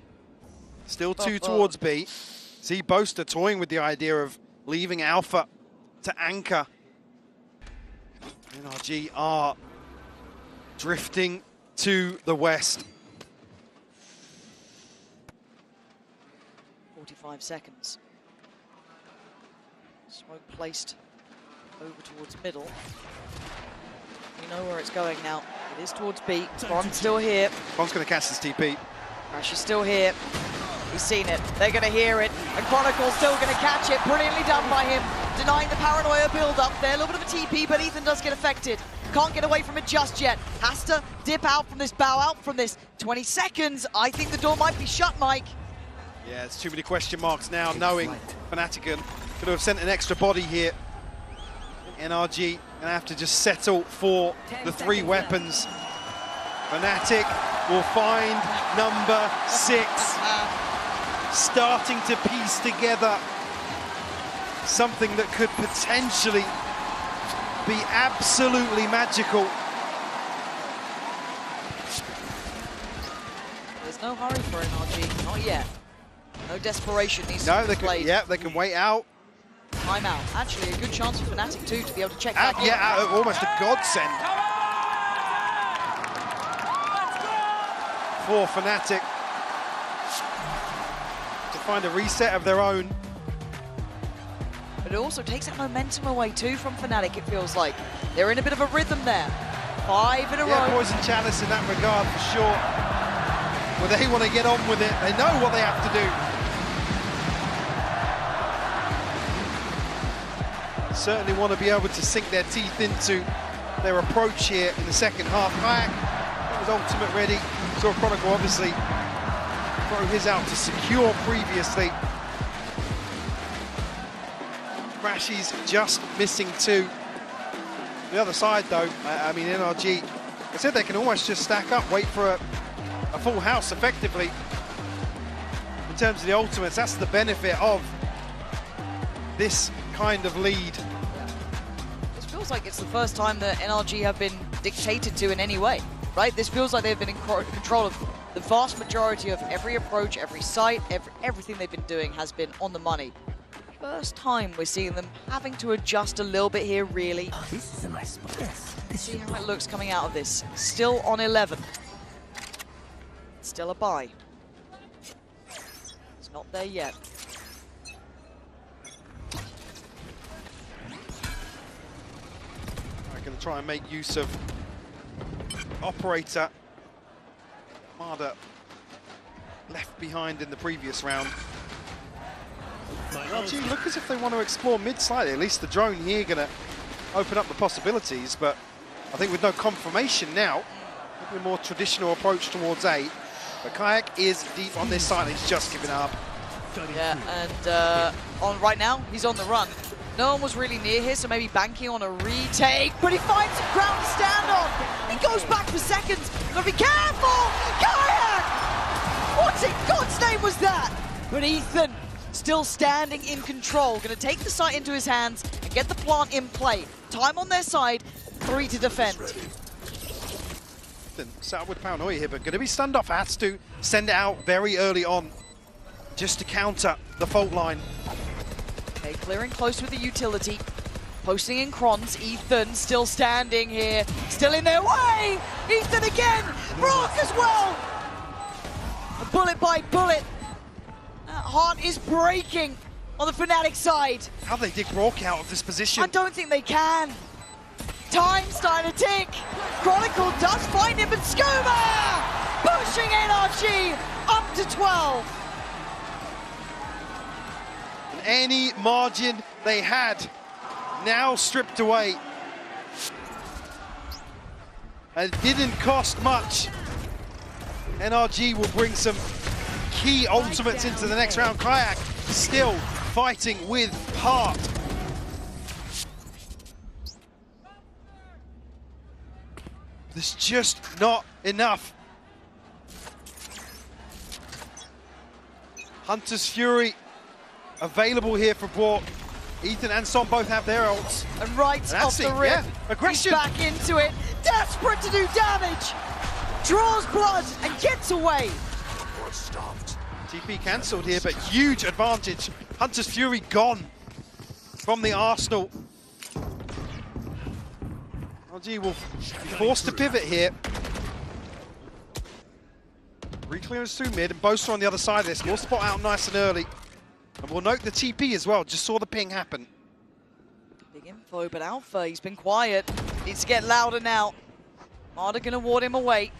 Still 2 towards B. See Boaster toying with the idea of leaving Alpha to anchor. NRG are drifting to the west. 45 seconds. Smoke placed over towards middle. We know where it's going now. It is towards B. Quan's still here. Quan's going to catch this TP. Crash is still here. He's seen it. They're going to hear it. And Chronicle's still going to catch it. Brilliantly done by him. Denying the paranoia build-up there. A little bit of a TP, but Ethan does get affected. Can't get away from it just yet. Has to dip out from this, bow out from this. 20 seconds. I think the door might be shut, Mike. Yeah, it's too many question marks now, knowing Fnatic could have sent an extra body here. NRG gonna have to just settle for the 3 weapons. Fnatic will find number 6. Starting to piece together something that could potentially be absolutely magical. There's no hurry for NRG, not yet. No desperation needs to be played. Yeah, they can wait out. Timeout. Actually, a good chance for Fnatic too to be able to check back in. Yeah, almost a godsend for Fnatic to find a reset of their own. But it also takes that momentum away too from Fnatic, it feels like. They're in a bit of a rhythm there. 5 in a row. Poison Chalice in that regard for sure. Well, they want to get on with it. They know what they have to do. Certainly want to be able to sink their teeth into their approach here in the second half. Kayak was ultimate ready. Saw Chronicle obviously throw his out to secure previously. Rashi's just missing 2. The other side though, I mean NRG, I said they can almost just stack up, wait for a full house effectively. In terms of the ultimates, that's the benefit of this kind of lead. This feels like it's the first time that NRG have been dictated to in any way, right? This feels like they've been in control of the vast majority of every approach, every site, everything they've been doing has been on the money. First time we're seeing them having to adjust a little bit here, really. Oh, this is a nice spot. Yes. See how it looks coming out of this. Still on 11. Still a bye. It's not there yet. I'm going to try and make use of Operator. Marder left behind in the previous round. NRG look as if they want to explore mid slightly. At least the drone here going to open up the possibilities, but I think with no confirmation now, maybe a more traditional approach towards A. But Kayak is deep on this side and he's just giving up. Yeah, and on right now, he's on the run. No one was really near here, so maybe banking on a retake, but he finds some ground to stand on. He goes back for seconds. Gotta be careful! Kayak! What in God's name was that? But Ethan, still standing in control, gonna take the site into his hands and get the plant in play. Time on their side, 3 to defend. Set up with paranoia here, but going to be stunned off. Has to send it out very early on just to counter the fault line. Okay, clearing close with the utility. Posting in Crons. Ethan still standing here. Still in their way! Ethan again! Brock as well! Bullet by bullet. That heart is breaking on the Fnatic side. How they dig Brock out of this position? I don't think they can. Time starting to tick. Chronicle does find him, but Scuba pushing NRG up to 12. And any margin they had now stripped away. And it didn't cost much. NRG will bring some key ultimates into the next round. Kayak still fighting with heart. There's just not enough. Hunter's Fury available here for Bork. Ethan and Son both have their ults. And right off the rip, yeah. Aggression. He's back into it. Desperate to do damage. Draws blood and gets away. TP cancelled here, but huge advantage. Hunter's Fury gone from the Arsenal. NRG will be forced to pivot here. Reclearance through mid, and Boaster on the other side of this. Will spot out nice and early. And we'll note the TP as well, just saw the ping happen. Big info, but Alpha, he's been quiet. Needs to get louder now. Marder gonna ward him away.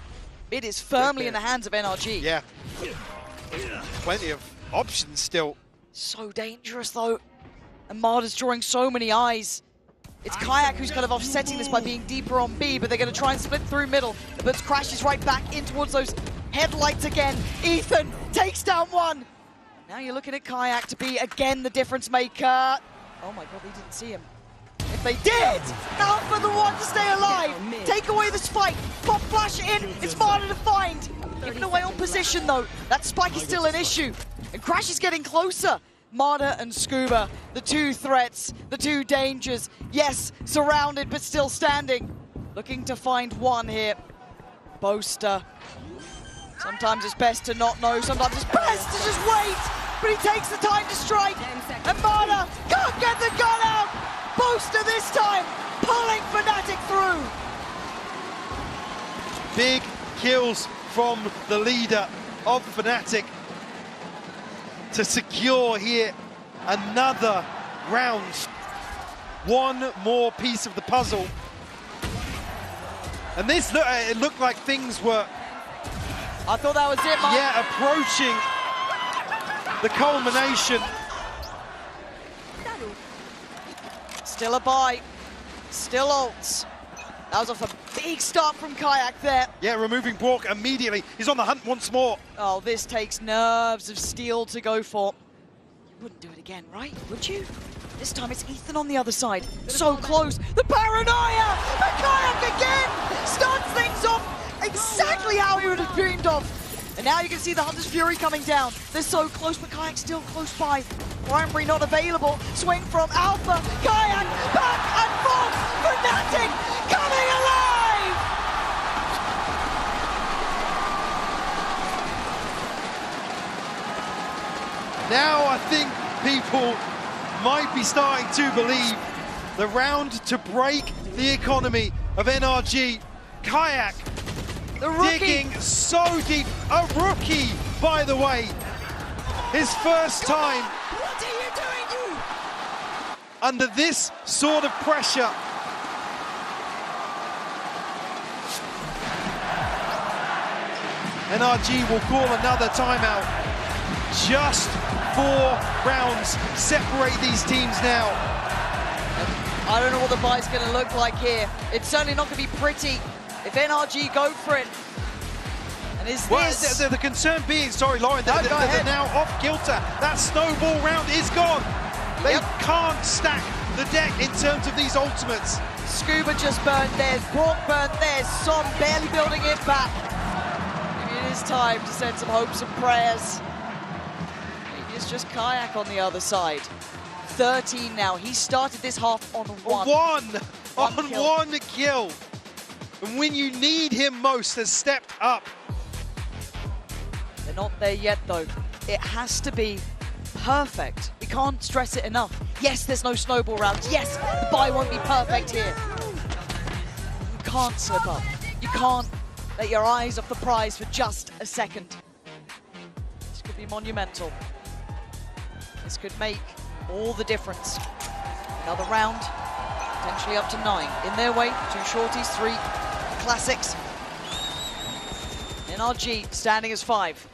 Mid is firmly in the hands of NRG. Yeah. Plenty of options still. So dangerous though. And Marder's drawing so many eyes. It's Kayak who's kind of offsetting this by being deeper on B, but they're gonna try and split through middle. But crashes right back in towards those headlights again. Ethan takes down one. Now you're looking at Kayak to be again the difference maker. Oh my god, they didn't see him. If they did, Alpha the one to stay alive. Take away the spike. Pop flash in. It's Marder to find. Giving away on position though. That spike is still an issue. And Crash is getting closer. Marder and Scuba, the two threats, the two dangers. Yes, surrounded but still standing. Looking to find one here. Boaster. Sometimes it's best to not know. Sometimes it's best to just wait. But he takes the time to strike. And Marder can't get the gun out. Boaster this time, pulling Fnatic through. Big kills from the leader of Fnatic to secure here another round. One more piece of the puzzle. And this, it looked like things were... I thought that was it, Mike. Yeah, approaching the culmination. Still a buy, still ults. That was off a big start from Kayak there. Yeah, removing Bork immediately. He's on the hunt once more. Oh, this takes nerves of steel to go for. You wouldn't do it again, right? Would you? This time it's Ethan on the other side. So close. The paranoia! But Kayak again starts things off exactly how he would have dreamed of. And now you can see the Hunter's Fury coming down. They're so close, but Kayak's still close by. Primary not available. Swing from Alpha. Kayak back and forth. Fnatic coming alive! Now I think people might be starting to believe the round to break the economy of NRG. Kayak digging so deep. A rookie, by the way. His first time. What are you doing, you? Under this sort of pressure. NRG will call another timeout. Just 4 rounds separate these teams now. I don't know what the buy's going to look like here. It's certainly not going to be pretty if NRG go for it. And is this... The concern being, sorry Lauren, they're now off kilter. That snowball round is gone. They can't stack the deck in terms of these ultimates. Scuba just burned theirs, Bork burned theirs, Son barely building it back. Maybe it is time to send some hopes and prayers. Maybe it's just Kayak on the other side. 13 now, he started this half on one. One kill. And when you need him most, has stepped up. They're not there yet though. It has to be perfect. We can't stress it enough. Yes, there's no snowball round. Yes, the buy won't be perfect here. You can't slip up. You can't let your eyes off the prize for just a second. This could be monumental. This could make all the difference. Another round to Potentially up to 9. In their way, 2 shorties, 3 classics. NRG standing as 5.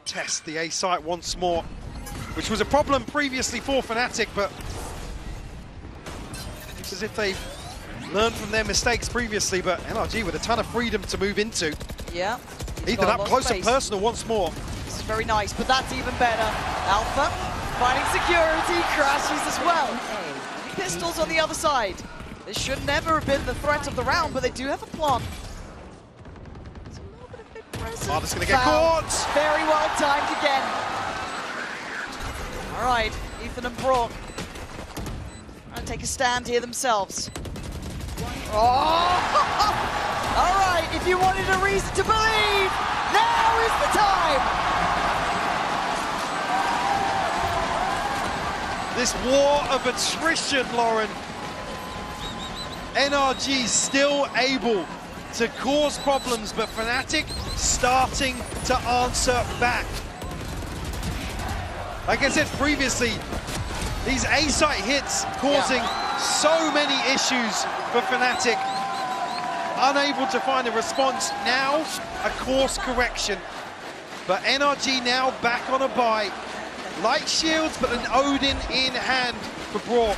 Test the A site once more, which was a problem previously for Fnatic, but it's as if they've learned from their mistakes previously, but NRG with a ton of freedom to move into. Yeah. Ethan up close and personal once more. This is very nice, but that's even better. Alpha finding security, crashes as well. Pistols on the other side. This should never have been the threat of the round, but they do have a plant. It's a little bit of mid-presence. Marta's going to get caught. Very well timed again. All right, Ethan and Brock trying to take a stand here themselves. Oh! All right, if you wanted a reason to believe, now is the time. This war of attrition, Lauren. NRG still able to cause problems, but Fnatic starting to answer back. Like I said previously, these A-site hits causing so many issues for Fnatic. Unable to find a response. Now, a course correction. But NRG now back on a bye. Light shields, but an Odin in hand for Brock.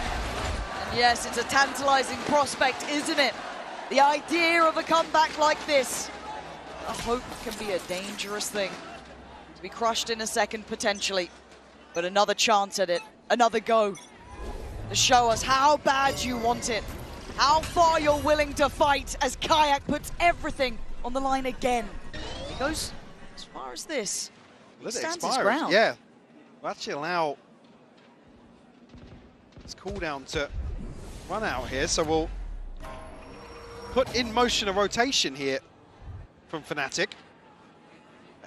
And yes, it's a tantalizing prospect, isn't it? The idea of a comeback like this. A hope can be a dangerous thing. To be crushed in a second, potentially. But another chance at it, another go. To show us how bad you want it. How far you're willing to fight as Kayak puts everything on the line again. He goes as far as this. He stands his ground. Yeah. We'll actually allow this cooldown to run out here, so we'll put in motion a rotation here from Fnatic.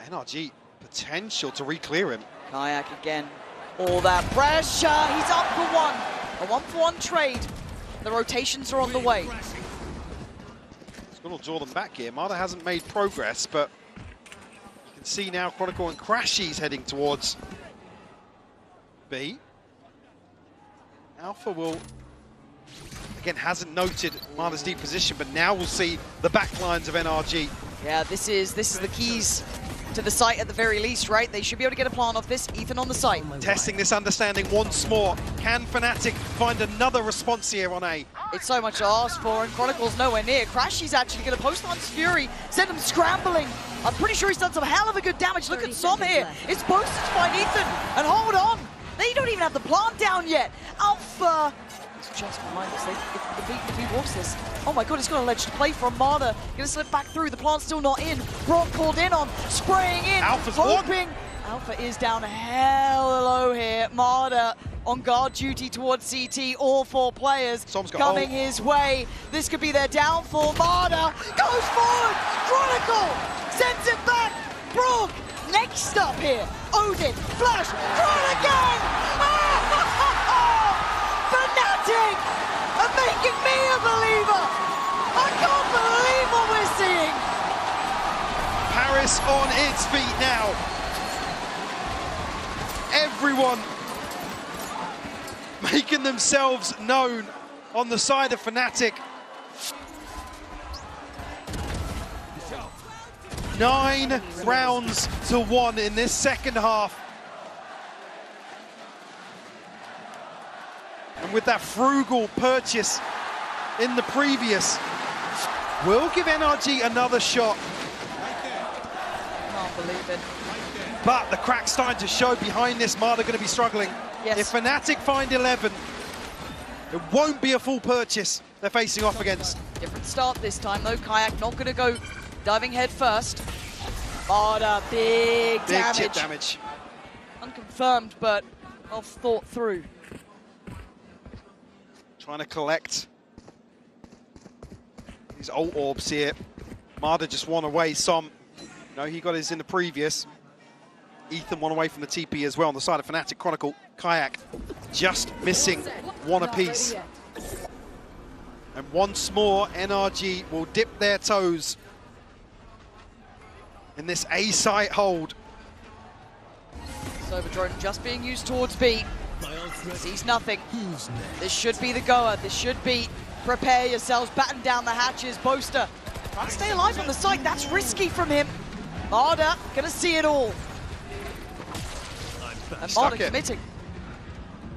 NRG potential to re-clear him. Kayak again. All that pressure. He's up for 1. A 1-for-1 trade. The rotations are on the way. It's going to draw them back here. Marta hasn't made progress, but you can see now Chronicle and Crashy's heading towards B. Alpha will, again, hasn't noted Marta's deep position, but now we'll see the backlines of NRG. Yeah, this is the keys to the site at the very least, right? They should be able to get a plant off this. Ethan on the site. Testing this understanding once more. Can Fnatic find another response here on A? It's so much to ask for, and Chronicle's nowhere near. Crashy's actually going to post on Fury, send him scrambling. I'm pretty sure he's done some hell of a good damage. Look at Som here. It's posted to find Ethan, and hold on. They don't even have the plant down yet. Alpha is just behind us. If he walks this. Oh my god, he's got a ledge to play from Marta. Gonna slip back through. The plant's still not in. Brock called in on, spraying in. Alpha's hoping. Alpha is down hella low here. Marta on guard duty towards CT. All 4 players coming his way. This could be their downfall. Marta goes forward. Chronicle sends it back. Brock next up here. Odin, flash, run again! Fnatic are making me a believer! I can't believe what we're seeing! Paris on its feet now. Everyone making themselves known on the side of Fnatic. 9 rounds to 1 in this second half. And with that frugal purchase in the previous, we'll give NRG another shot. Can't believe it. But the crack's starting to show behind this. Marta going to be struggling. Yes. If Fnatic find 11, it won't be a full purchase they're facing off against. Different start this time though. Kayak not going to go diving head first. Marta, big damage. Chip damage. Unconfirmed, but well thought through. Trying to collect these ult orbs here. Marta just one away. Som, no, he got his in the previous. Ethan one away from the TP as well on the side of Fnatic. Chronicle, Kayak just missing 1 apiece. And once more, NRG will dip their toes in this A-site hold. Sober drone just being used towards B. Sees nothing. This should be the goer. This should be prepare yourselves, batten down the hatches. Boaster trying to stay alive on the side. That's risky from him. Marder gonna see it all. And Marder committing.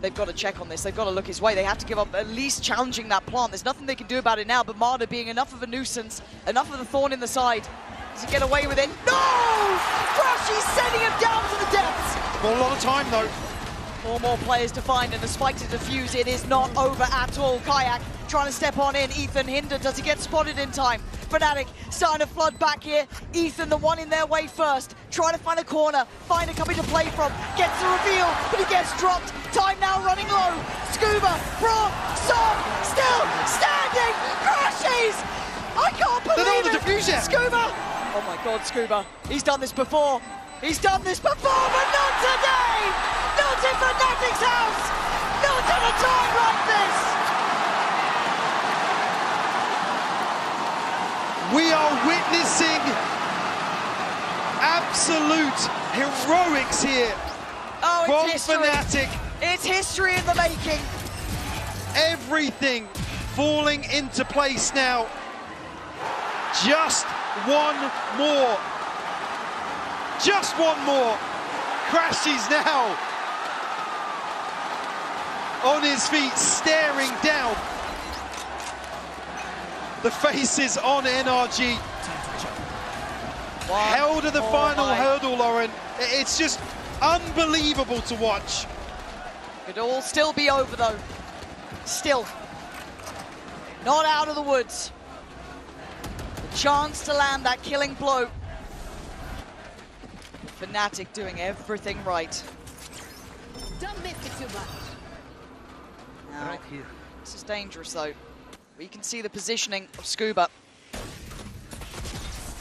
They've got to check on this. They've got to look his way. They have to give up at least challenging that plant. There's nothing they can do about it now, but Marder being enough of a nuisance, enough of the thorn in the side. Does he get away with it? No! Crashy's sending him down to the depths. Not a lot of time, though. 4 more players to find and a spike to defuse. It is not over at all. Kayak trying to step on in. Ethan hindered. Does he get spotted in time? Fnatic starting to flood back here. Ethan, the one in their way first. Trying to find a corner. Find a company to play from. Gets the reveal, but he gets dropped. Time now running low. Scuba, Braun, Som, still standing. Crashes! I can't believe They're not on the it. defuse yet. Scuba! Oh my God, Scuba. He's done this before. He's done this before, but not today! Not in Fnatic's house! Not at a time like this! We are witnessing absolute heroics here from Fnatic. It's history in the making. Everything falling into place now. Just one more. Just one more. Crashes now on his feet, staring down the faces on NRG. Held at the final hurdle, Lauren. It's just unbelievable to watch. Could all still be over though. Still. Not out of the woods. The chance to land that killing blow. Fnatic doing everything right. Don't miss it too much. Now, Right here. this is dangerous though. We can see the positioning of Scuba.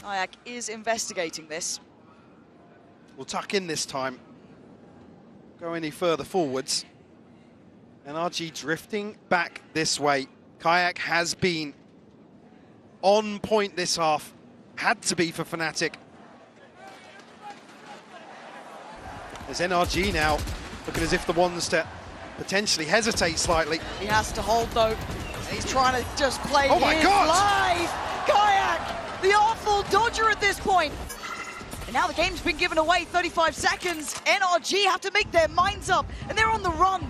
Kayak is investigating this. We'll tuck in this time. Go any further forwards. NRG drifting back this way. Kayak has been on point this half. Had to be for Fnatic. There's NRG now, looking as if the ones to potentially hesitate slightly. He has to hold though. He's trying to just play Oh my his God! life. Kayak, the awful dodger at this point. And now the game's been given away, 35 seconds. NRG have to make their minds up, and they're on the run.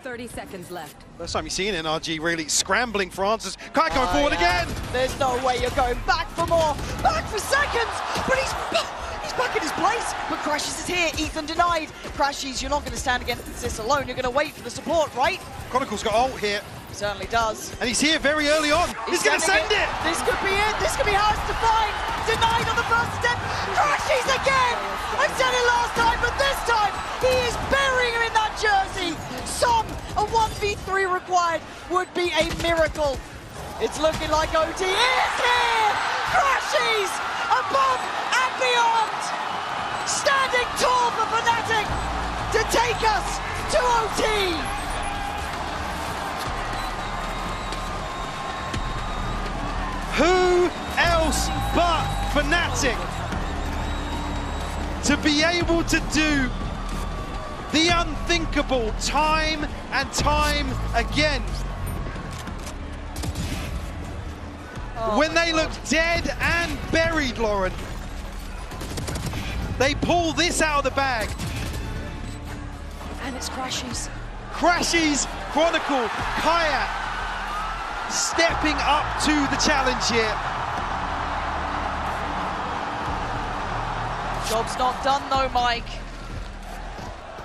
30 seconds left. First time you've seen NRG really scrambling for answers. Kayak going forward again. There's no way you're going back for more. Back for seconds, but he's back in his place. But Crashes is here, Ethan denied. Crashes, you're not going to stand against this alone. You're going to wait for the support, right? Chronicle's got ult here. Certainly does. And he's here very early on. He's going to send it. This could be it. This could be hard to find. Denied on the first attempt. Crashes again. I said it last time, but this time he is burying him in that jersey. Some a 1v3 required would be a miracle. It's looking like OT is here. Crashes above and beyond. Standing tall for Fnatic to take us to OT. Who else but Fnatic to be able to do the unthinkable time and time again? When they look dead and buried, Lauren, they pull this out of the bag. And it's Crashes. Crashes, Chronicle, Kayak stepping up to the challenge here. Job's not done though, Mike.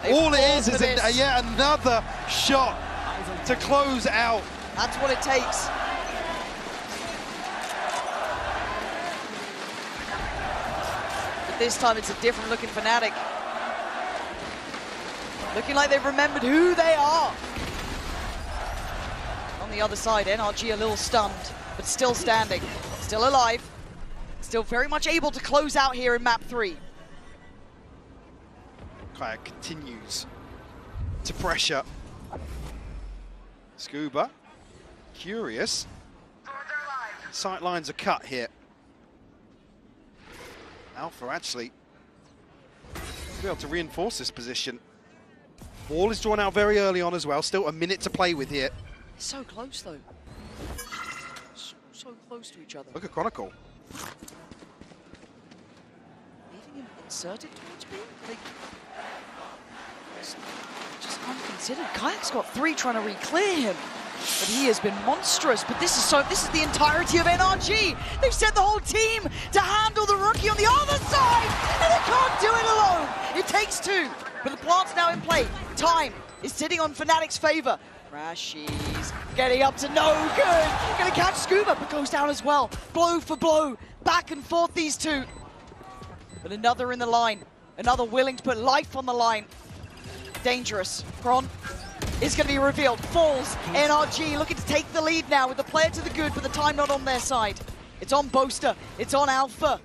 All it is yet another shot to close out. That's what it takes. But this time it's a different looking Fnatic. Looking like they've remembered who they are. On the other side, NRG a little stunned, but still standing, still alive, still very much able to close out here in map 3. Kayak continues to pressure. Scuba, curious. Sight lines are cut here. Alpha actually be able to reinforce this position. Ball is drawn out very early on as well. Still a minute to play with here. So close, though. So close to each other. Look at Chronicle. Leaving him inserted towards B? Like, just unconsidered. Kayak's got 3 trying to re-clear him. But he has been monstrous. But this is the entirety of NRG. They've sent the whole team to handle the rookie on the other side, and they can't do it alone. It takes 2. But the plant's now in play. Time is sitting on Fnatic's favor. Rashi's getting up to no good. Gonna catch Scuba, but goes down as well. Blow for blow. Back and forth, these two. But another in the line. Another willing to put life on the line. Dangerous. Kron is going to be revealed. Falls. NRG looking to take the lead now with the player to the good, but the time not on their side. It's on Boaster. It's on Alpha.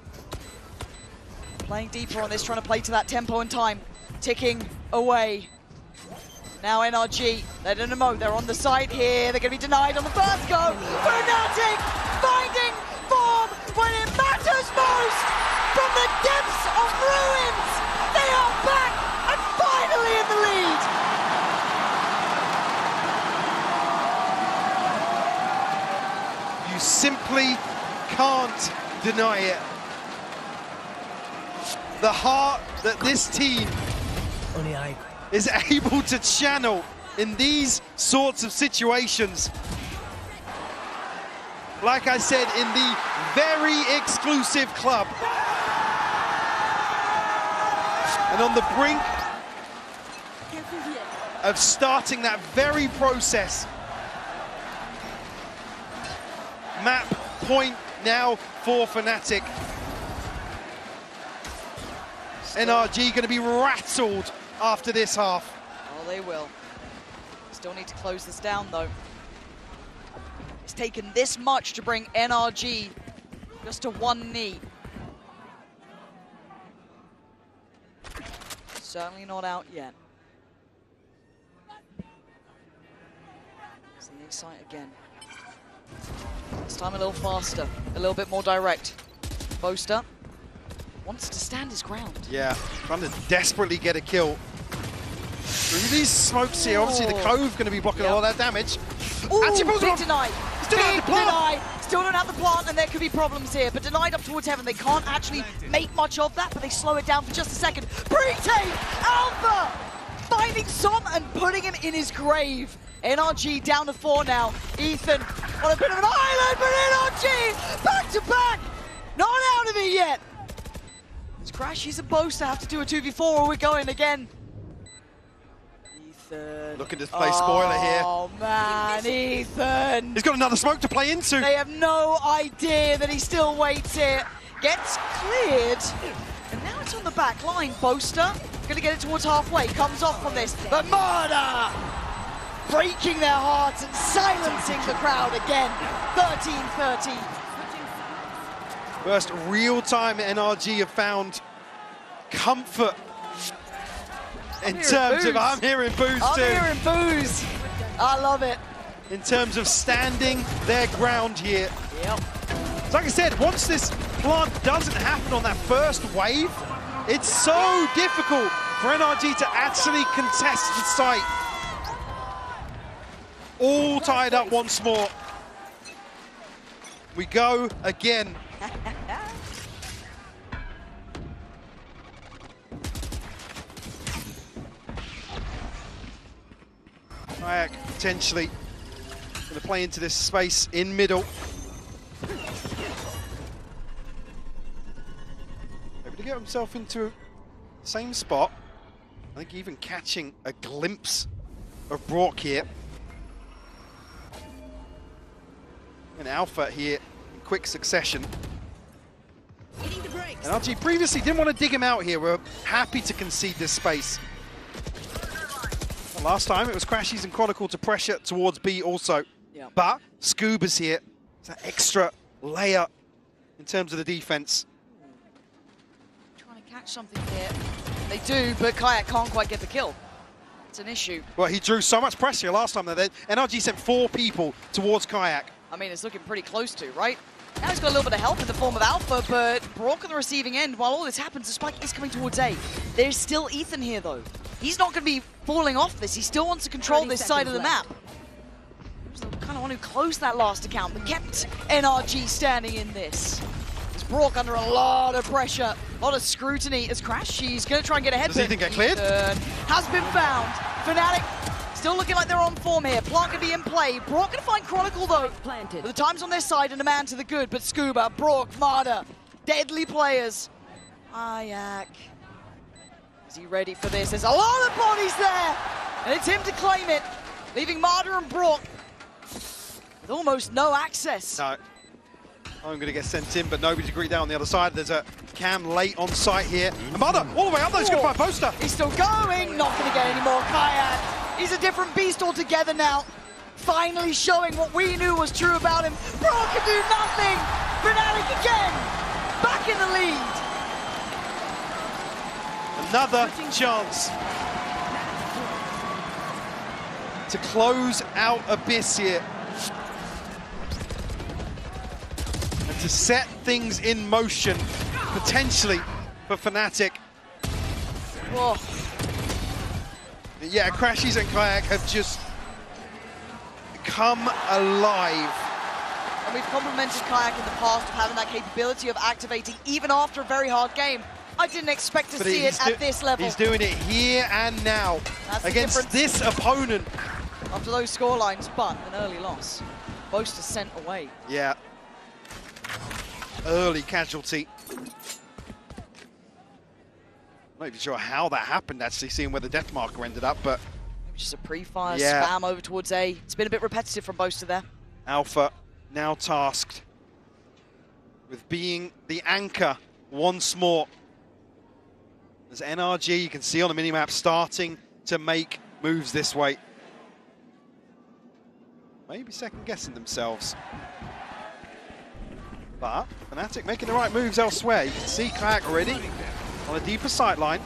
Playing deeper on this, trying to play to that tempo and time. Ticking away. Now NRG, they're on the side here. They're going to be denied on the first go. Fnatic finding form when it matters most. From the depths of ruins, they are back and finally in the lead. You simply can't deny it. The heart that this team is able to channel in these sorts of situations. Like I said, in the very exclusive club. And on the brink of starting that very process. Map point now for Fnatic. NRG going to be rattled after this half. Oh, they will. Still need to close this down, though. It's taken this much to bring NRG just to 1 knee. Certainly not out yet. It's the excite again. This time a little faster, a little bit more direct. Boaster wants to stand his ground. Yeah, trying to desperately get a kill. Through these smokes here, obviously the Cove going to be blocking all that damage. Ooh, big deny. Still big deny. Still don't have the plant, and there could be problems here. But denied up towards heaven. They can't actually make much of that, but they slow it down for just a second. Pre-take! Alpha! Finding Som and putting him in his grave. NRG down to 4 now. Ethan on a bit of an island, but NRG back to back! Not out of it yet! It's Crash, he's supposed to have to do a 2v4 or we're going again. Ethan. Looking to play spoiler here. Oh man, Ethan! He's got another smoke to play into. They have no idea that he still waits here. Gets cleared, and now it's on the back line. Boaster gonna get it towards halfway, comes off from this, but Murder! Breaking their hearts and silencing the crowd again. 13-13. First real-time NRG have found comfort in terms of, I'm hearing boos too. I'm hearing boos. I love it. In terms of standing their ground here. Yep. So like I said, once this plant doesn't happen on that first wave, it's so difficult for NRG to actually contest the site. All tied up once more. We go again. Kayak potentially going to play into this space in middle. Able to get himself into the same spot. I think even catching a glimpse of Brock here. And Alpha here in quick succession. NRG previously didn't want to dig him out here. We're happy to concede this space. Last time it was Crashies and Chronicle to pressure towards B also. Yep. But Scuba's here. It's that extra layer in terms of the defense. Trying to catch something here. They do, but Kayak can't quite get the kill. It's an issue. Well, he drew so much pressure last time that NRG sent 4 people towards Kayak. I mean, it's looking pretty close to, right? Now he's got a little bit of help in the form of Alpha, but Brock on the receiving end, while all this happens, the spike is coming towards A. There's still Ethan here, though. he's not going to be falling off this. He still wants to control this side of the map. He was the kind of one who closed that last account, but kept NRG standing in this. It's Brock under a lot of pressure, a lot of scrutiny as Crash. She's going to try and get ahead. Does Ethan get cleared? Has been found. Fnatic still looking like they're on form here. Plant going to be in play. Brock going to find Chronicle though. But the time's on their side and a man to the good. But Scuba, Brock, Marder, deadly players. Ayak. Is he ready for this? There's a lot of bodies there. And it's him to claim it. Leaving Marder and Brock with almost no access. No. I'm going to get sent in, but nobody's agreed down on the other side. There's a Cam late on site here. And Marder all the way up there. He's going to find Poster. He's still going. Not going to get any more. Kayak. He's a different beast altogether now. Finally showing what we knew was true about him. Brock can do nothing. Fnatic again. Back in the lead. Another chance to close out Abyss here. And to set things in motion, potentially, for Fnatic. Whoa. Yeah, Crashies and Kayak have just come alive. And we've complimented Kayak in the past of having that capability of activating even after a very hard game. I didn't expect to see it at this level. He's doing it here and now against this opponent. After those scorelines, but an early loss. Boaster sent away. Yeah. Early casualty. Not even sure how that happened, actually, seeing where the death marker ended up, but... Maybe just a pre-fire spam over towards A. It's been a bit repetitive from Boaster there. Alpha now tasked with being the anchor once more. As NRG, you can see on the minimap, starting to make moves this way. Maybe second-guessing themselves. But Fnatic making the right moves elsewhere. You can see Kayak already on a deeper sideline.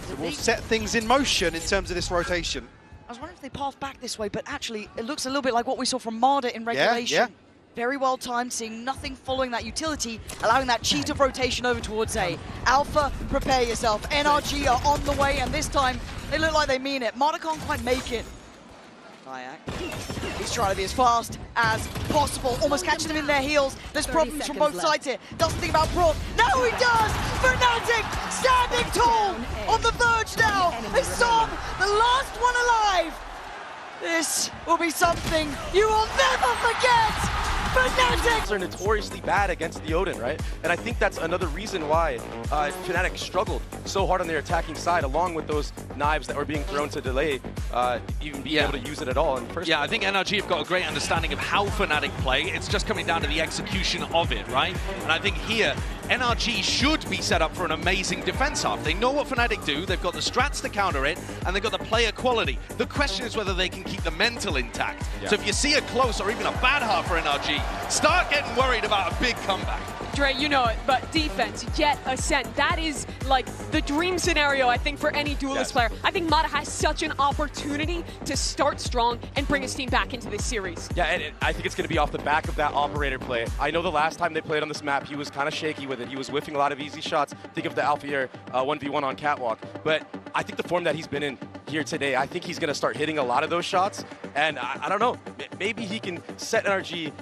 So we'll set things in motion in terms of this rotation. I was wondering if they path back this way, but actually it looks a little bit like what we saw from Marder in regulation. Yeah. Very well timed, seeing nothing following that utility, allowing that cheat of rotation over towards A. Alpha, prepare yourself. NRG are on the way, and this time they look like they mean it. Marder can't quite make it. Kayak, he's trying to be as fast as possible, almost catching them in their heels. There's problems from both sides here. Doesn't think about Brock. Now he does! Fnatic standing tall on the verge now. They saw the last one alive. This will be something you will never forget. Fnatic are notoriously bad against the Odin, right? And I think that's another reason why Fnatic struggled so hard on their attacking side, along with those knives that were being thrown to delay even being able to use it at all in the first place. I think NRG have got a great understanding of how Fnatic play. It's just coming down to the execution of it, right? And I think here, NRG should be set up for an amazing defense half. They know what Fnatic do, they've got the strats to counter it, and they've got the player quality. The question is whether they can keep the mental intact. So if you see a close or even a bad half for NRG, start getting worried about a big comeback. Dre, you know it, but defense, yet ascent. That is like the dream scenario, I think, for any duelist player. I think Mata has such an opportunity to start strong and bring his team back into this series. Yeah, and I think it's going to be off the back of that operator play. I know the last time they played on this map, he was kind of shaky with it. He was whiffing a lot of easy shots. Think of the Alpha 1v1 on Catwalk. But I think the form that he's been in here today, I think he's going to start hitting a lot of those shots. And I don't know, maybe he can set NRG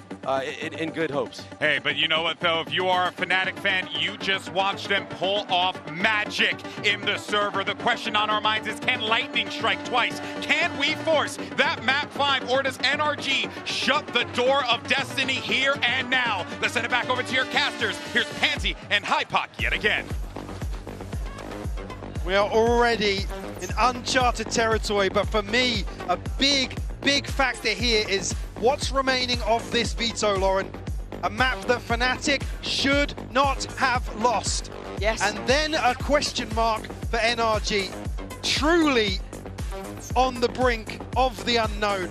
in good hopes. Hey, but you know what, though? If you are a Fnatic fan, you just watched them pull off magic in the server. The question on our minds is, can Lightning strike twice? Can we force that map 5, or does NRG shut the door of destiny here and now? Let's send it back over to your casters. Here's Pansy and Hypoc yet again. We are already in uncharted territory, but for me, a big factor here is what's remaining of this veto, Lauren. A map that Fnatic should not have lost. Yes. And then a question mark for NRG. Truly on the brink of the unknown.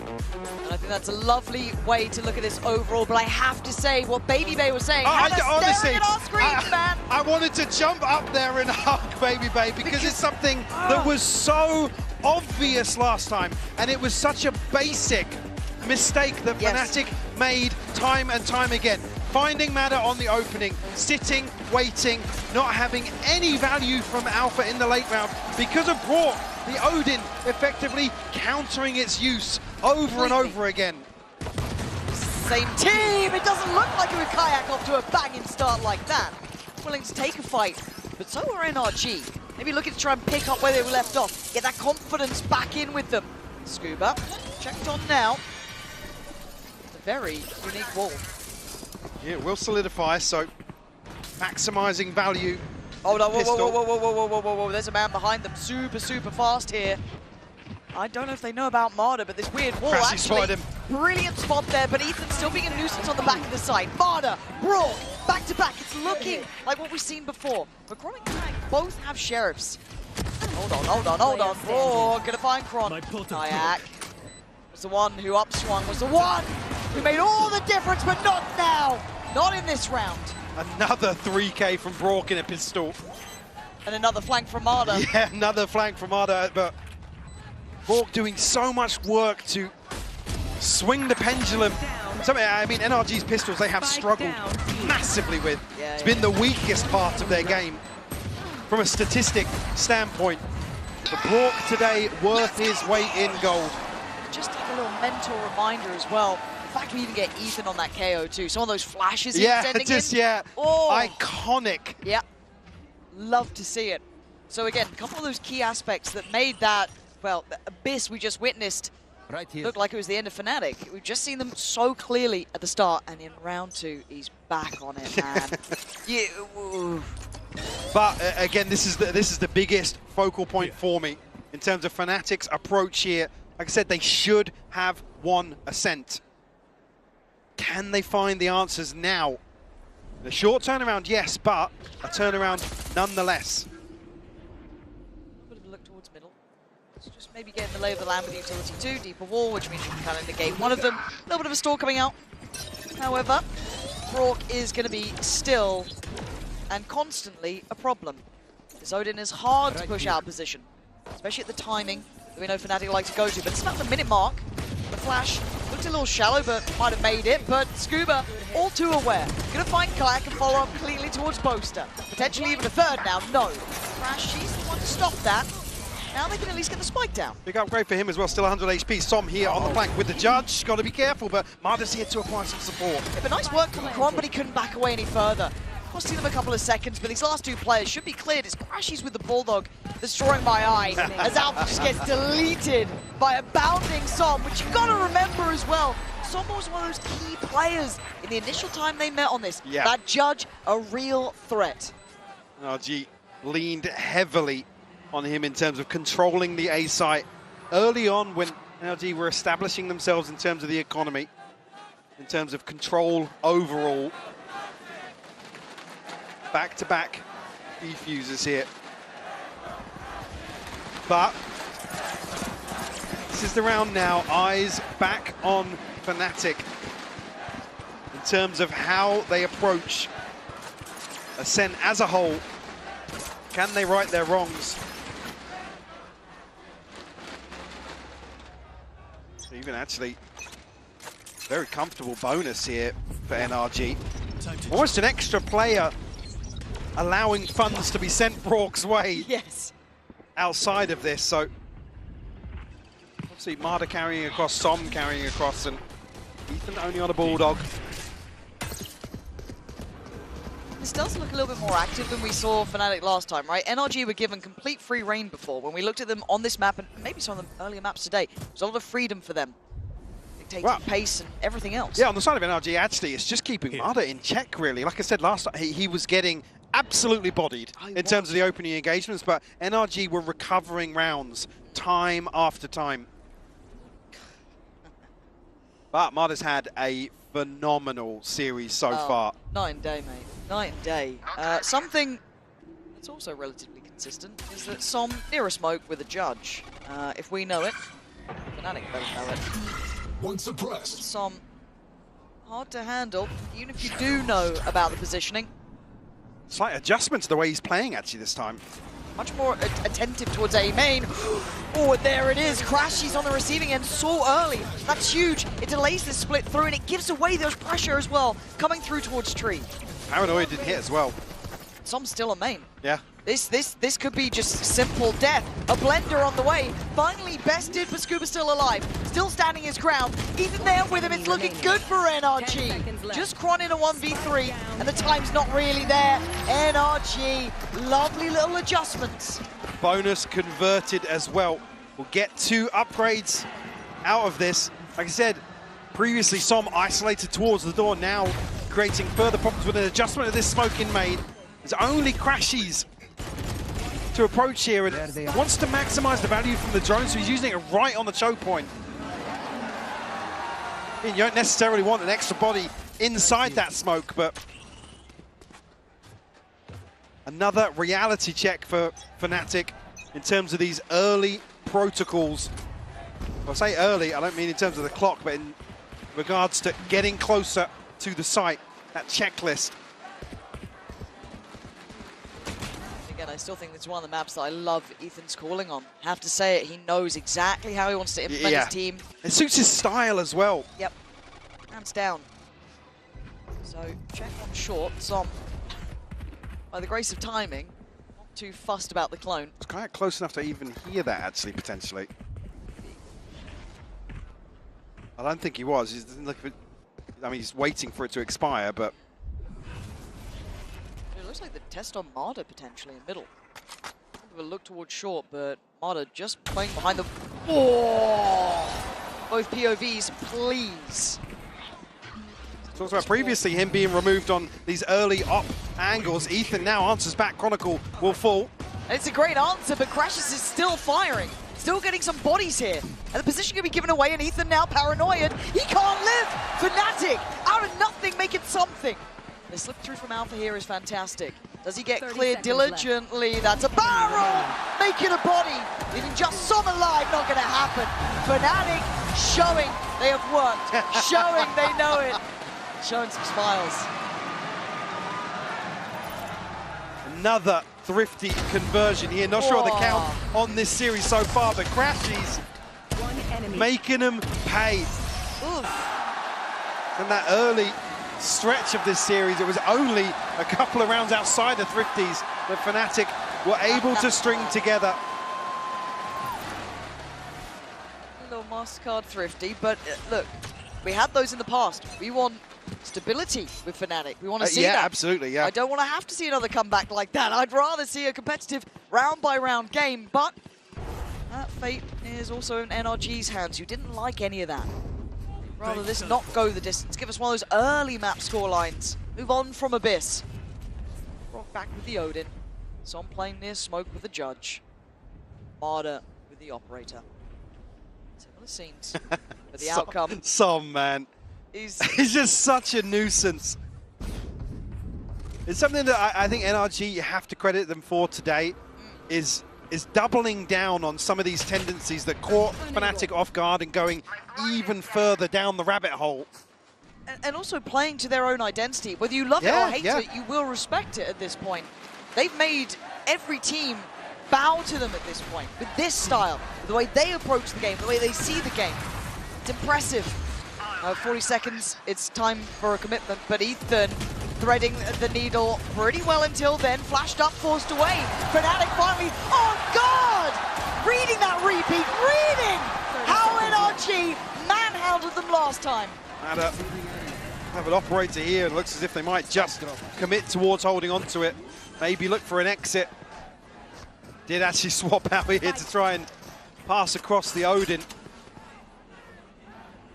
And I think that's a lovely way to look at this overall, but I have to say what Baby Bay was saying. Honestly, at our screens, man. I wanted to jump up there and hug Baby Bay because it's something that was so obvious last time, and it was such a basic mistake that Fnatic made time and time again. finding Mada on the opening, sitting, waiting, not having any value from Alpha in the late round because of Brock, the Odin effectively countering its use over and over again. Same team, it doesn't look like it would kayak off to a banging start like that. Willing to take a fight, but so are NRG. Maybe looking to try and pick up where they were left off, get that confidence back in with them. Scuba, checked on now. It's a very unique wall. Yeah, it will solidify, so maximizing value. Oh no, whoa, there's a man behind them, super fast here. I don't know if they know about Marder, but this weird wall actually, brilliant spot there, but Ethan's still being a nuisance on the back of the side. Marder, Brawl, back to back, it's looking like what we've seen before. But Kron and Kayak both have sheriffs. Hold on. Oh, gonna find Kron. Kayak was the one who upswung, was the one who made all the difference, but not now. Not in this round. Another 3K from Brock in a pistol. And another flank from Marder. Yeah, another flank from Marder, but Brock doing so much work to swing the pendulum. I mean, NRG's pistols, they have struggled massively with. It's been the weakest part of their game from a statistic standpoint. But Brock today worth his weight in gold. Just like a little mental reminder as well. The fact we even get Ethan on that KO too. Some of those flashes he's sending in. Oh. Iconic. Yeah, love to see it. So again, a couple of those key aspects that made that, well, the abyss we just witnessed looked like it was the end of Fnatic. We've just seen them so clearly at the start, and in round 2, he's back on it, man. But again, this is the biggest focal point for me in terms of Fnatic's approach here. Like I said, they should have won Ascent. Can they find the answers now? A short turnaround, yes, but a turnaround nonetheless. A bit of a look towards middle. So just maybe getting the lay of the land with utility 2, deeper wall, which means you can kind of negate one of them. A little bit of a stall coming out. However, Brock is going to be still and constantly a problem. This Odin is hard to push out position, especially at the timing that we know Fnatic like to go to. But it's about the minute mark. The flash looked a little shallow, but might have made it. But Scuba, all too aware. Gonna find Kayak and follow up cleanly towards Boaster. Potentially even a third now. No. Crash, she's the one to stop that. Now they can at least get the spike down. Big upgrade for him as well, still 100 HP. Som here on the flank with the judge. Got to be careful, but Marder's here to apply some support. Yeah, but nice work from Kron, but he couldn't back away any further. Costing them a couple of seconds, but these last 2 players should be cleared. It's Crashies with the Bulldog that's drawing my eye as Alpha just gets deleted by a bounding Som, which you've got to remember as well. Som was one of those key players in the initial time they met on this. Yeah. That judge, a real threat. NRG leaned heavily on him in terms of controlling the A site early on when NRG were establishing themselves in terms of the economy, in terms of control overall. Back-to-back defusers here. But this is the round now. Eyes back on Fnatic in terms of how they approach Ascent as a whole. Can they right their wrongs? Even actually, very comfortable bonus here for NRG. Almost an extra player allowing funds to be sent Brock's way. Yes. Outside of this, so obviously Marder carrying across, Som carrying across, and Ethan only on a Bulldog. This does look a little bit more active than we saw Fnatic last time, right? NRG were given complete free reign before. When we looked at them on this map, and maybe some of the earlier maps today, there's a lot of freedom for them. Dictating pace and everything else. Yeah, on the side of NRG, actually, it's just keeping Marder in check, really. Like I said last time, he was getting absolutely bodied in terms of the opening engagements, but NRG were recovering rounds time after time. But Marder's had a phenomenal series so far. Night and day, mate. Night and day. Something that's also relatively consistent is that Som near a smoke with a judge. If we know it, Fnatic better know it. One suppressed. Som hard to handle, even if you do know about the positioning. Slight adjustment to the way he's playing, actually, this time. much more attentive towards A main. Oh, there it is. Crashies on the receiving end so early. That's huge. It delays the split through, and it gives away those pressure as well, coming through towards Tree. Paranoia didn't hit as well. Some still a main. Yeah. This could be just simple death. A blender on the way. Finally bested, but Scuba's still alive. Still standing his ground. Ethan there with him. It's looking good for NRG. Just Kron in a 1v3, and the time's not really there. NRG, lovely little adjustments. Bonus converted as well. We'll get 2 upgrades out of this. Like I said, previously Som isolated towards the door, now creating further problems with an adjustment of this smoke in main. There's only Crashies to approach here, and wants to maximize the value from the drone, so he's using it right on the choke point. You don't necessarily want an extra body inside that smoke, but another reality check for Fnatic in terms of these early protocols. When I say early, I don't mean in terms of the clock, but in regards to getting closer to the site, that checklist. Again, I still think it's one of the maps that I love Ethan's calling on. Have to say it, he knows exactly how he wants to implement his team. It suits his style as well. Yep, hands down. So, check on short, Som, by the grace of timing, not too fussed about the clone. It's kind of close enough to even hear that, actually, potentially. I don't think he was. He doesn't look at it, I mean, he's waiting for it to expire, but... It looks like the test on Marder potentially in middle. A look towards short, but Marder just playing behind the... Oh! Both POVs, please. Talked about previously him being removed on these early op angles. Ethan now answers back. Chronicle will fall. And it's a great answer, but Crashes is still firing. Still getting some bodies here. And the position can be given away, and Ethan now paranoid. He can't live! Fnatic, out of nothing, making something. The slip through from Alpha here is fantastic. Does he get cleared diligently? Left. That's a barrel! Making a body! Leaving just some alive, not gonna happen. Fnatic showing they have worked. Showing they know it. Showing some smiles. Another thrifty conversion here. Not sure on the count on this series so far, but Crashies making them pay. And that early stretch of this series, it was only a couple of rounds outside the thrifties that Fnatic were able to string together. A little MasterCard thrifty, but look, we had those in the past. We want stability with Fnatic. We want to see that. Yeah, absolutely, yeah. I don't want to have to see another comeback like that. I'd rather see a competitive round-by-round game, but that fate is also in NRG's hands, who didn't like any of that. Rather this not go the distance. Give us one of those early map scorelines. Move on from Abyss. Rock back with the Odin. Som playing near smoke with the Judge. Marder with the Operator. Similar scenes, but the outcome... Som, man. He's just such a nuisance. It's something that I think NRG, you have to credit them for today, is doubling down on some of these tendencies that caught Fnatic off guard and going even further down the rabbit hole. And also playing to their own identity. Whether you love it or hate it, you will respect it at this point. They've made every team bow to them at this point, with this style, the way they approach the game, the way they see the game. It's impressive. 40 seconds, it's time for a commitment, but Ethan threading the needle pretty well until then. Flashed up, forced away. Fnatic finally, oh God! Reading that repeat, reading how NRG manhandled them last time. Have an operator here, and looks as if they might just commit towards holding on to it. Maybe look for an exit. Did actually swap out here to try and pass across the Odin.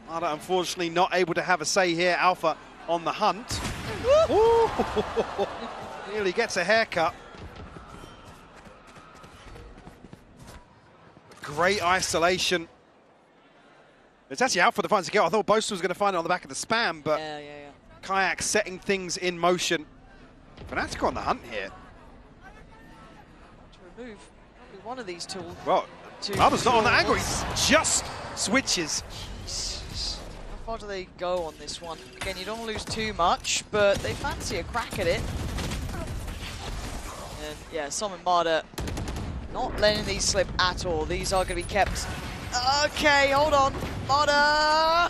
Marder, unfortunately, not able to have a say here. Alpha on the hunt. Nearly gets a haircut. Great isolation. It's actually Alpha that finds the kill. I thought Boast was going to find it on the back of the spam, but Kayak setting things in motion. Fnatic on the hunt here. To remove probably one of these two. Well, Marder's not on the angle. He just switches. How far do they go on this one? Again, you don't want to lose too much, but they fancy a crack at it. And yeah, Som and Marder Not letting these slip at all. These are going to be kept. Okay, hold on. Moda!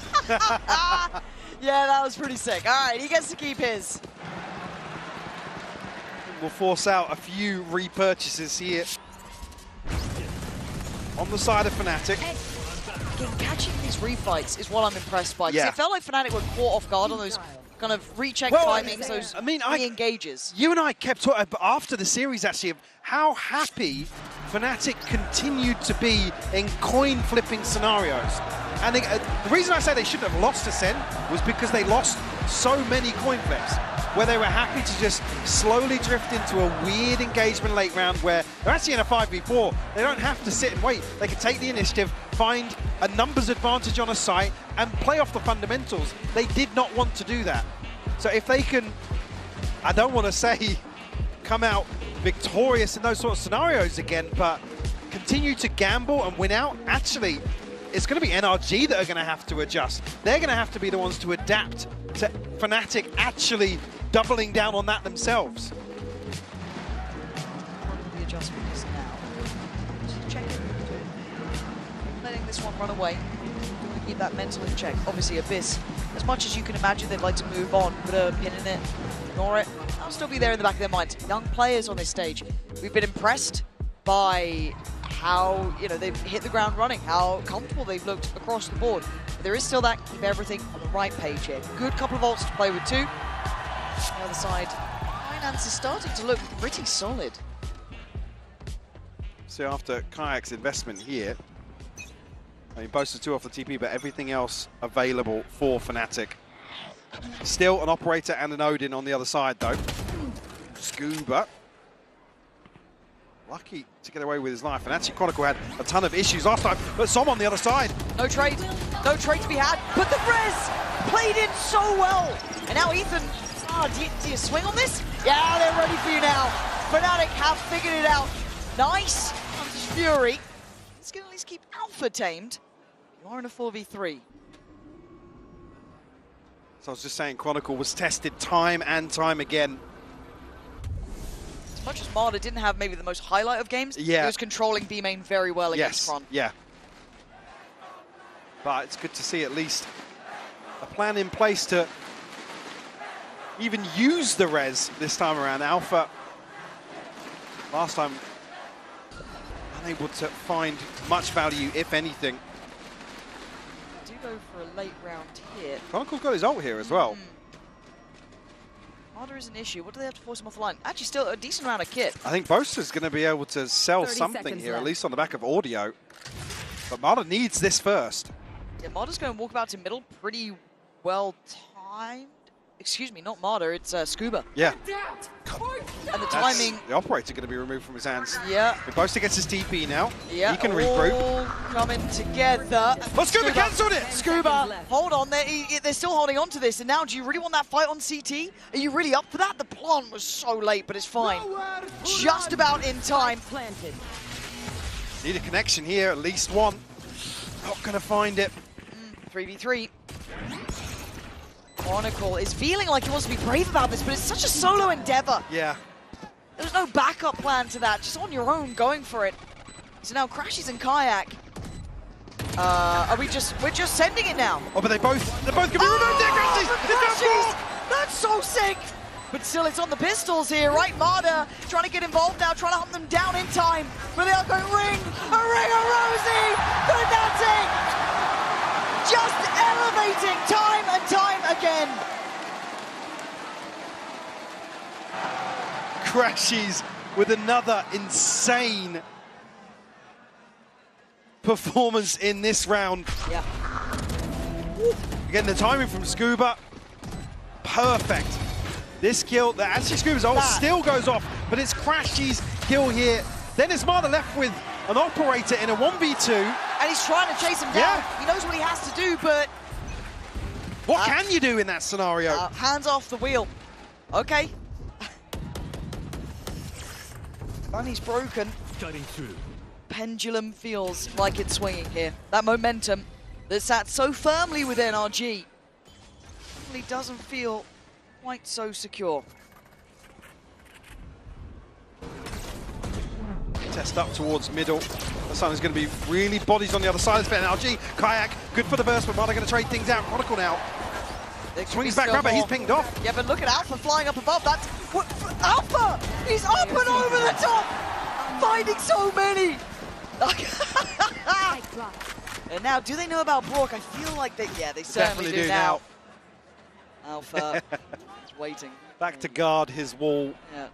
Yeah, that was pretty sick. All right, he gets to keep his. We'll force out a few repurchases here on the side of Fnatic. Again, catching these refights is what I'm impressed by. Because it felt like Fnatic were caught off guard on those kind of recheck timings, those re-engages. You and I kept talking after the series, actually, of how happy Fnatic continued to be in coin-flipping scenarios. And the reason I say they shouldn't have lost Ascent was because they lost so many coin flips, where they were happy to just slowly drift into a weird engagement late round where they're actually in a 5v4. They don't have to sit and wait. They can take the initiative, find a numbers advantage on a site, and play off the fundamentals. They did not want to do that. So if they can, I don't want to say come out victorious in those sort of scenarios again, but continue to gamble and win out, actually, it's going to be NRG that are going to have to adjust. They're going to have to be the ones to adapt to Fnatic actually doubling down on that themselves. The adjustment is now. Just check it. Letting this one run away. To keep that mental in check. Obviously, Abyss, as much as you can imagine they'd like to move on, put a pin in it, ignore it, that'll still be there in the back of their minds. Young players on this stage. We've been impressed by how, you know, they've hit the ground running, how comfortable they've looked across the board. But there is still that keep everything on the right page here. Good couple of ults to play with too. On the other side, Finance is starting to look pretty solid. So after Kayak's investment here, I mean, boasted 2 off the TP, but everything else available for Fnatic. Still an Operator and an Odin on the other side, though. Scuba. Lucky to get away with his life. And actually, Chronicle had a ton of issues last time, but Som on the other side. No trade to be had, but the res played in so well. And now Ethan, do you swing on this? Yeah, they're ready for you now. Fnatic have figured it out. Nice, Fury. It's gonna at least keep Alpha tamed. You are in a 4v3. So I was just saying, Chronicle was tested time and time again. As much as Marder didn't have maybe the most highlight of games, he was controlling B main very well against Chron. Yeah. But it's good to see at least a plan in place to even use the res this time around. Alpha, last time, unable to find much value, if anything. Do go for a late round here. Chronicle's got his ult here as well. Marder is an issue. What do they have to force him off the line? Actually, still a decent amount of kit. I think Boaster's going to be able to sell something here, at least on the back of audio. But Marder needs this first. Yeah, Marder's going to walk about to middle pretty well timed. Excuse me, not Marder, it's Scuba. Yeah. And the timing. The Operator going to be removed from his hands. Yeah. Boaster gets his TP now. Yeah. He can regroup. All coming together. But Scuba cancelled it! Scuba, hold on. They're still holding on to this. And now, do you really want that fight on CT? Are you really up for that? The plant was so late, but it's fine. Just about in time. Need a connection here, at least one. Not going to find it. 3v3. Chronicle is feeling like he wants to be brave about this, but it's such a solo endeavor. Yeah. There's no backup plan to that, just on your own, going for it. So now Crashies and Kayak. We're just sending it now. Oh, but they're both gonna be removed there, Crashies! That's so sick! But still, it's on the pistols here, right? Marder trying to get involved now, trying to hunt them down in time. But they are going ring of Rosie! Fnatic! Just elevating time and time again. Crashies with another insane performance in this round. Yeah. Again, the timing from Scuba, perfect. This kill, actually Scuba's ult still goes off, but it's Crashies' kill here. Then it's Marder left with an Operator in a 1v2. And he's trying to chase him down. Yeah. He knows what he has to do, but... What can you do in that scenario? Hands off the wheel. Okay. Bunny's broken. Cutting through. Pendulum feels like it's swinging here. That momentum that sat so firmly with NRG really doesn't feel quite so secure. Test up towards middle. The sun is going to be really bodies on the other side. It's for NRG. Kayak, good for the burst, but Marta going to trade things out. Chronicle now. Swings back, grabber, he's pinged off. Yeah, but look at Alpha flying up above. That's what, Alpha! He's up and over the top! Finding so many! And now, do they know about Brock? I feel like they certainly do now. Alpha is waiting. Back to guard his wall. Yeah.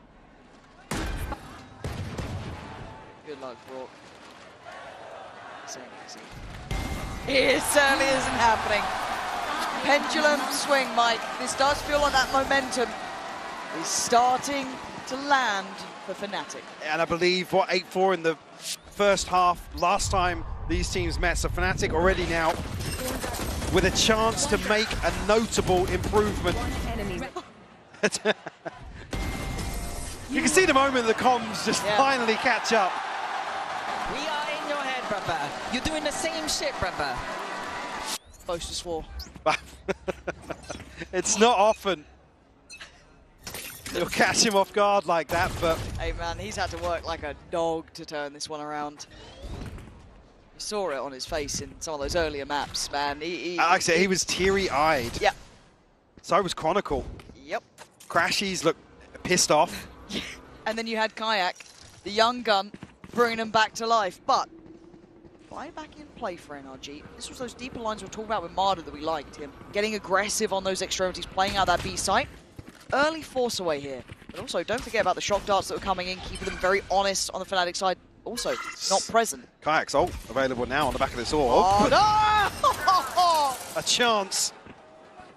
Good luck, Brock. It certainly isn't happening. Pendulum swing, Mike. This does feel like that momentum is starting to land for Fnatic. And I believe, what, 8-4 in the first half last time these teams met. So Fnatic already now with a chance to make a notable improvement. You can see the moment the comms just finally catch up. We are in your head, brother. You're doing the same shit, brother. Close to swore. It's not often you'll catch him off guard like that, but... Hey man, he's had to work like a dog to turn this one around. You saw it on his face in some of those earlier maps, man. Like I said, he was teary-eyed. Yeah. So was Chronicle. Yep. Crashies looked pissed off. And then you had Kayak, the young gun, bringing him back to life. But right back in play for NRG. This was those deeper lines we were talking about with Marder that we liked. Him getting aggressive on those extremities, playing out that B site. Early force away here. But also, don't forget about the shock darts that were coming in, keeping them very honest on the Fnatic side. Also, not present. Kayak's ult available now on the back of this orb. Oh, no! A chance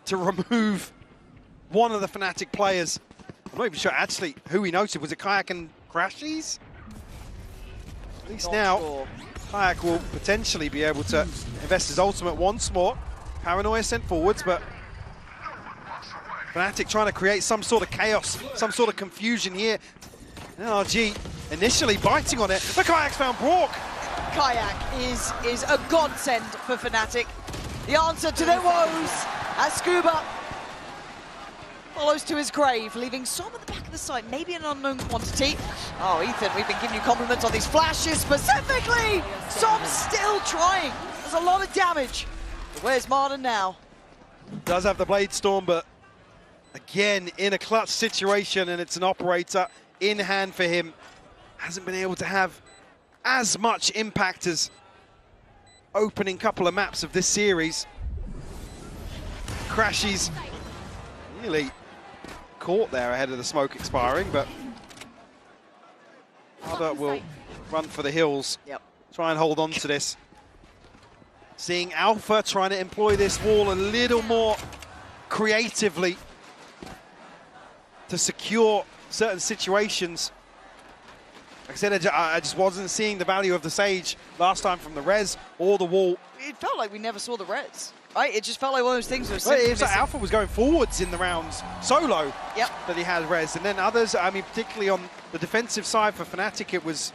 to remove one of the Fnatic players. I'm not even sure actually who he noted. Was it Kayak and Crashies? At least now, Kayak will potentially be able to invest his ultimate once more. Paranoia sent forwards, but Fnatic trying to create some sort of chaos, some sort of confusion here. NRG initially biting on it, but Kayak's found Brock. Kayak is a godsend for Fnatic. The answer to their woes as Scuba follows to his grave, leaving some at the back of the site, maybe an unknown quantity. Oh, Ethan, we've been giving you compliments on these flashes specifically. Som's still trying. There's a lot of damage. But where's Martin now? Does have the Blade Storm, but again, in a clutch situation, and it's an operator in hand for him. Hasn't been able to have as much impact as opening couple of maps of this series. Crashies nearly caught there ahead of the smoke expiring, but Albert will run for the hills. Yep. Try and hold on to this. Seeing Alpha trying to employ this wall a little more creatively to secure certain situations. Like I said, I just wasn't seeing the value of the Sage last time from the res or the wall. It felt like we never saw the res, right? It just felt like one of those things that was it was like Alpha was going forwards in the rounds solo, yep, that he had res. And then others, I mean, particularly on the defensive side for Fnatic, it was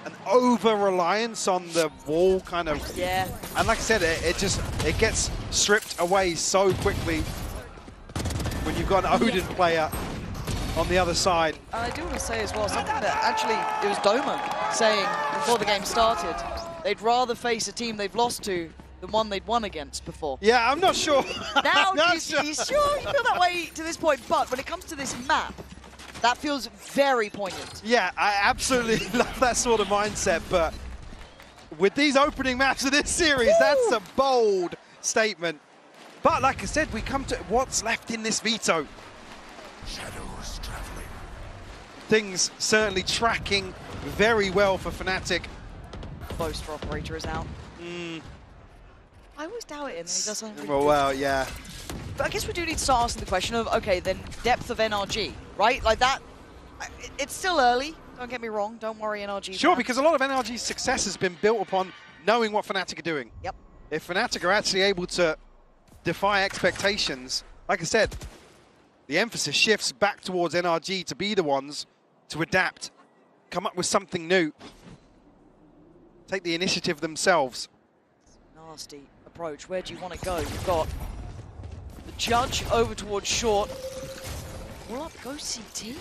an over-reliance on the wall kind of. Yeah. And like I said, it gets stripped away so quickly when you've got an Odin player on the other side. And I do want to say as well, something that actually, it was Doma saying before the game started, they'd rather face a team they've lost to than one they'd won against before. Yeah, I'm not sure. Now, you sure you feel that way to this point, but when it comes to this map, that feels very poignant. Yeah, I absolutely love that sort of mindset, but with these opening maps of this series, that's a bold statement. But like I said, we come to what's left in this veto. Shadows traveling. Things certainly tracking very well for Fnatic. Close for Operator is out. I always doubt it, and he does something really well, yeah. But I guess we do need to start asking the question of, okay, then depth of NRG, right? Like that, it's still early, don't get me wrong, don't worry NRG. Sure, because a lot of NRG's success has been built upon knowing what Fnatic are doing. Yep. If Fnatic are actually able to defy expectations, like I said, the emphasis shifts back towards NRG to be the ones to adapt, come up with something new, take the initiative themselves. Nasty approach. Where do you want to go? You've got the Judge over towards short. All up, go CT.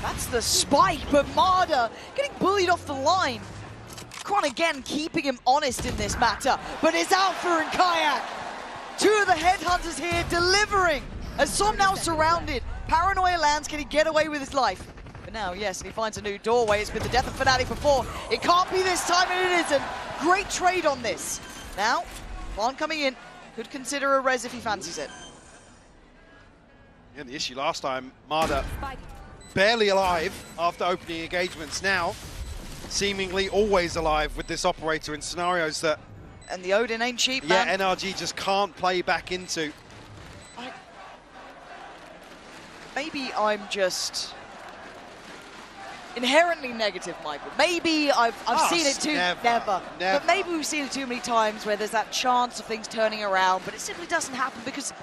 That's the spike, but Marder getting bullied off the line. Kron again keeping him honest in this matter, but it's Alpha and Kayak. Two of the headhunters here delivering. As Som now surrounded, Paranoia lands, can he get away with his life? But now, yes, and he finds a new doorway. It's been the death of Fnatic before. It can't be this time, and it isn't. Great trade on this. Now, Vaughn coming in, could consider a res if he fancies it. Yeah, the issue last time, Marder barely alive after opening engagements. Now, seemingly always alive with this operator in scenarios that... And the Odin ain't cheap, man. Yeah, NRG just can't play back into. Maybe I'm just inherently negative, Michael. Maybe I've seen it too. Never. But maybe we've seen it too many times where there's that chance of things turning around, but it simply doesn't happen because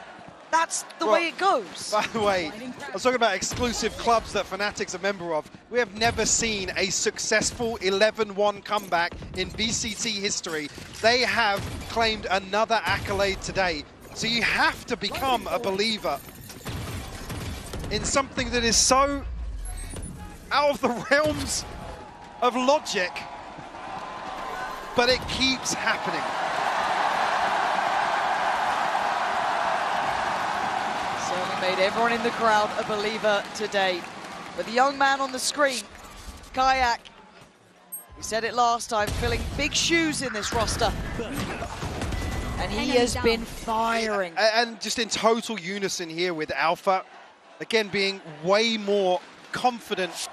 that's the way it goes. By the way, I was talking about exclusive clubs that Fnatic's a member of. We have never seen a successful 11-1 comeback in VCT history. They have claimed another accolade today. So you have to become a believer in something that is so out of the realms of logic, but it keeps happening. Certainly made everyone in the crowd a believer today. But the young man on the screen, Kayak, we said it last time, filling big shoes in this roster. And he has been firing. And just in total unison here with Alpha. Again, being way more confident.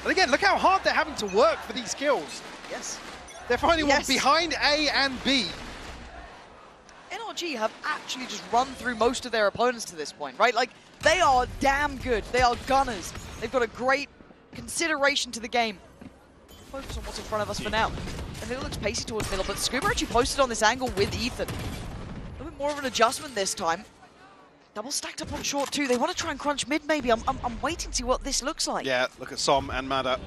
And again, look how hard they're having to work for these kills. Yes. They're finding one behind A and B. NRG have actually just run through most of their opponents to this point, right? Like, they are damn good. They are gunners. They've got a great consideration to the game. Focus on what's in front of us for now. And it looks pacey towards middle, but Scuba actually posted on this angle with Ethan. A little bit more of an adjustment this time. Double stacked up on short too. They want to try and crunch mid maybe. I'm waiting to see what this looks like. Yeah, look at Som and Mada.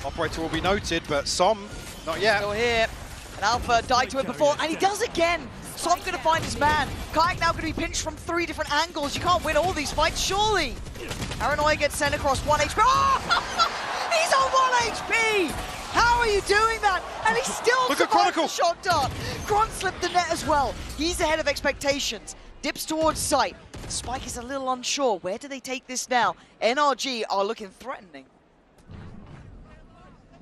Operator will be noted, but Som, not yet. Still here. And Alpha died to it before, and he does again. Som's going to find his man. Kayak now going to be pinched from 3 different angles. You can't win all these fights, surely. Paranoia gets sent across 1 HP. Oh! He's on 1 HP! How are you doing that? And he still survives the shot dart. Kron slipped the net as well. He's ahead of expectations. Dips towards sight. Spike is a little unsure. Where do they take this now? NRG are looking threatening.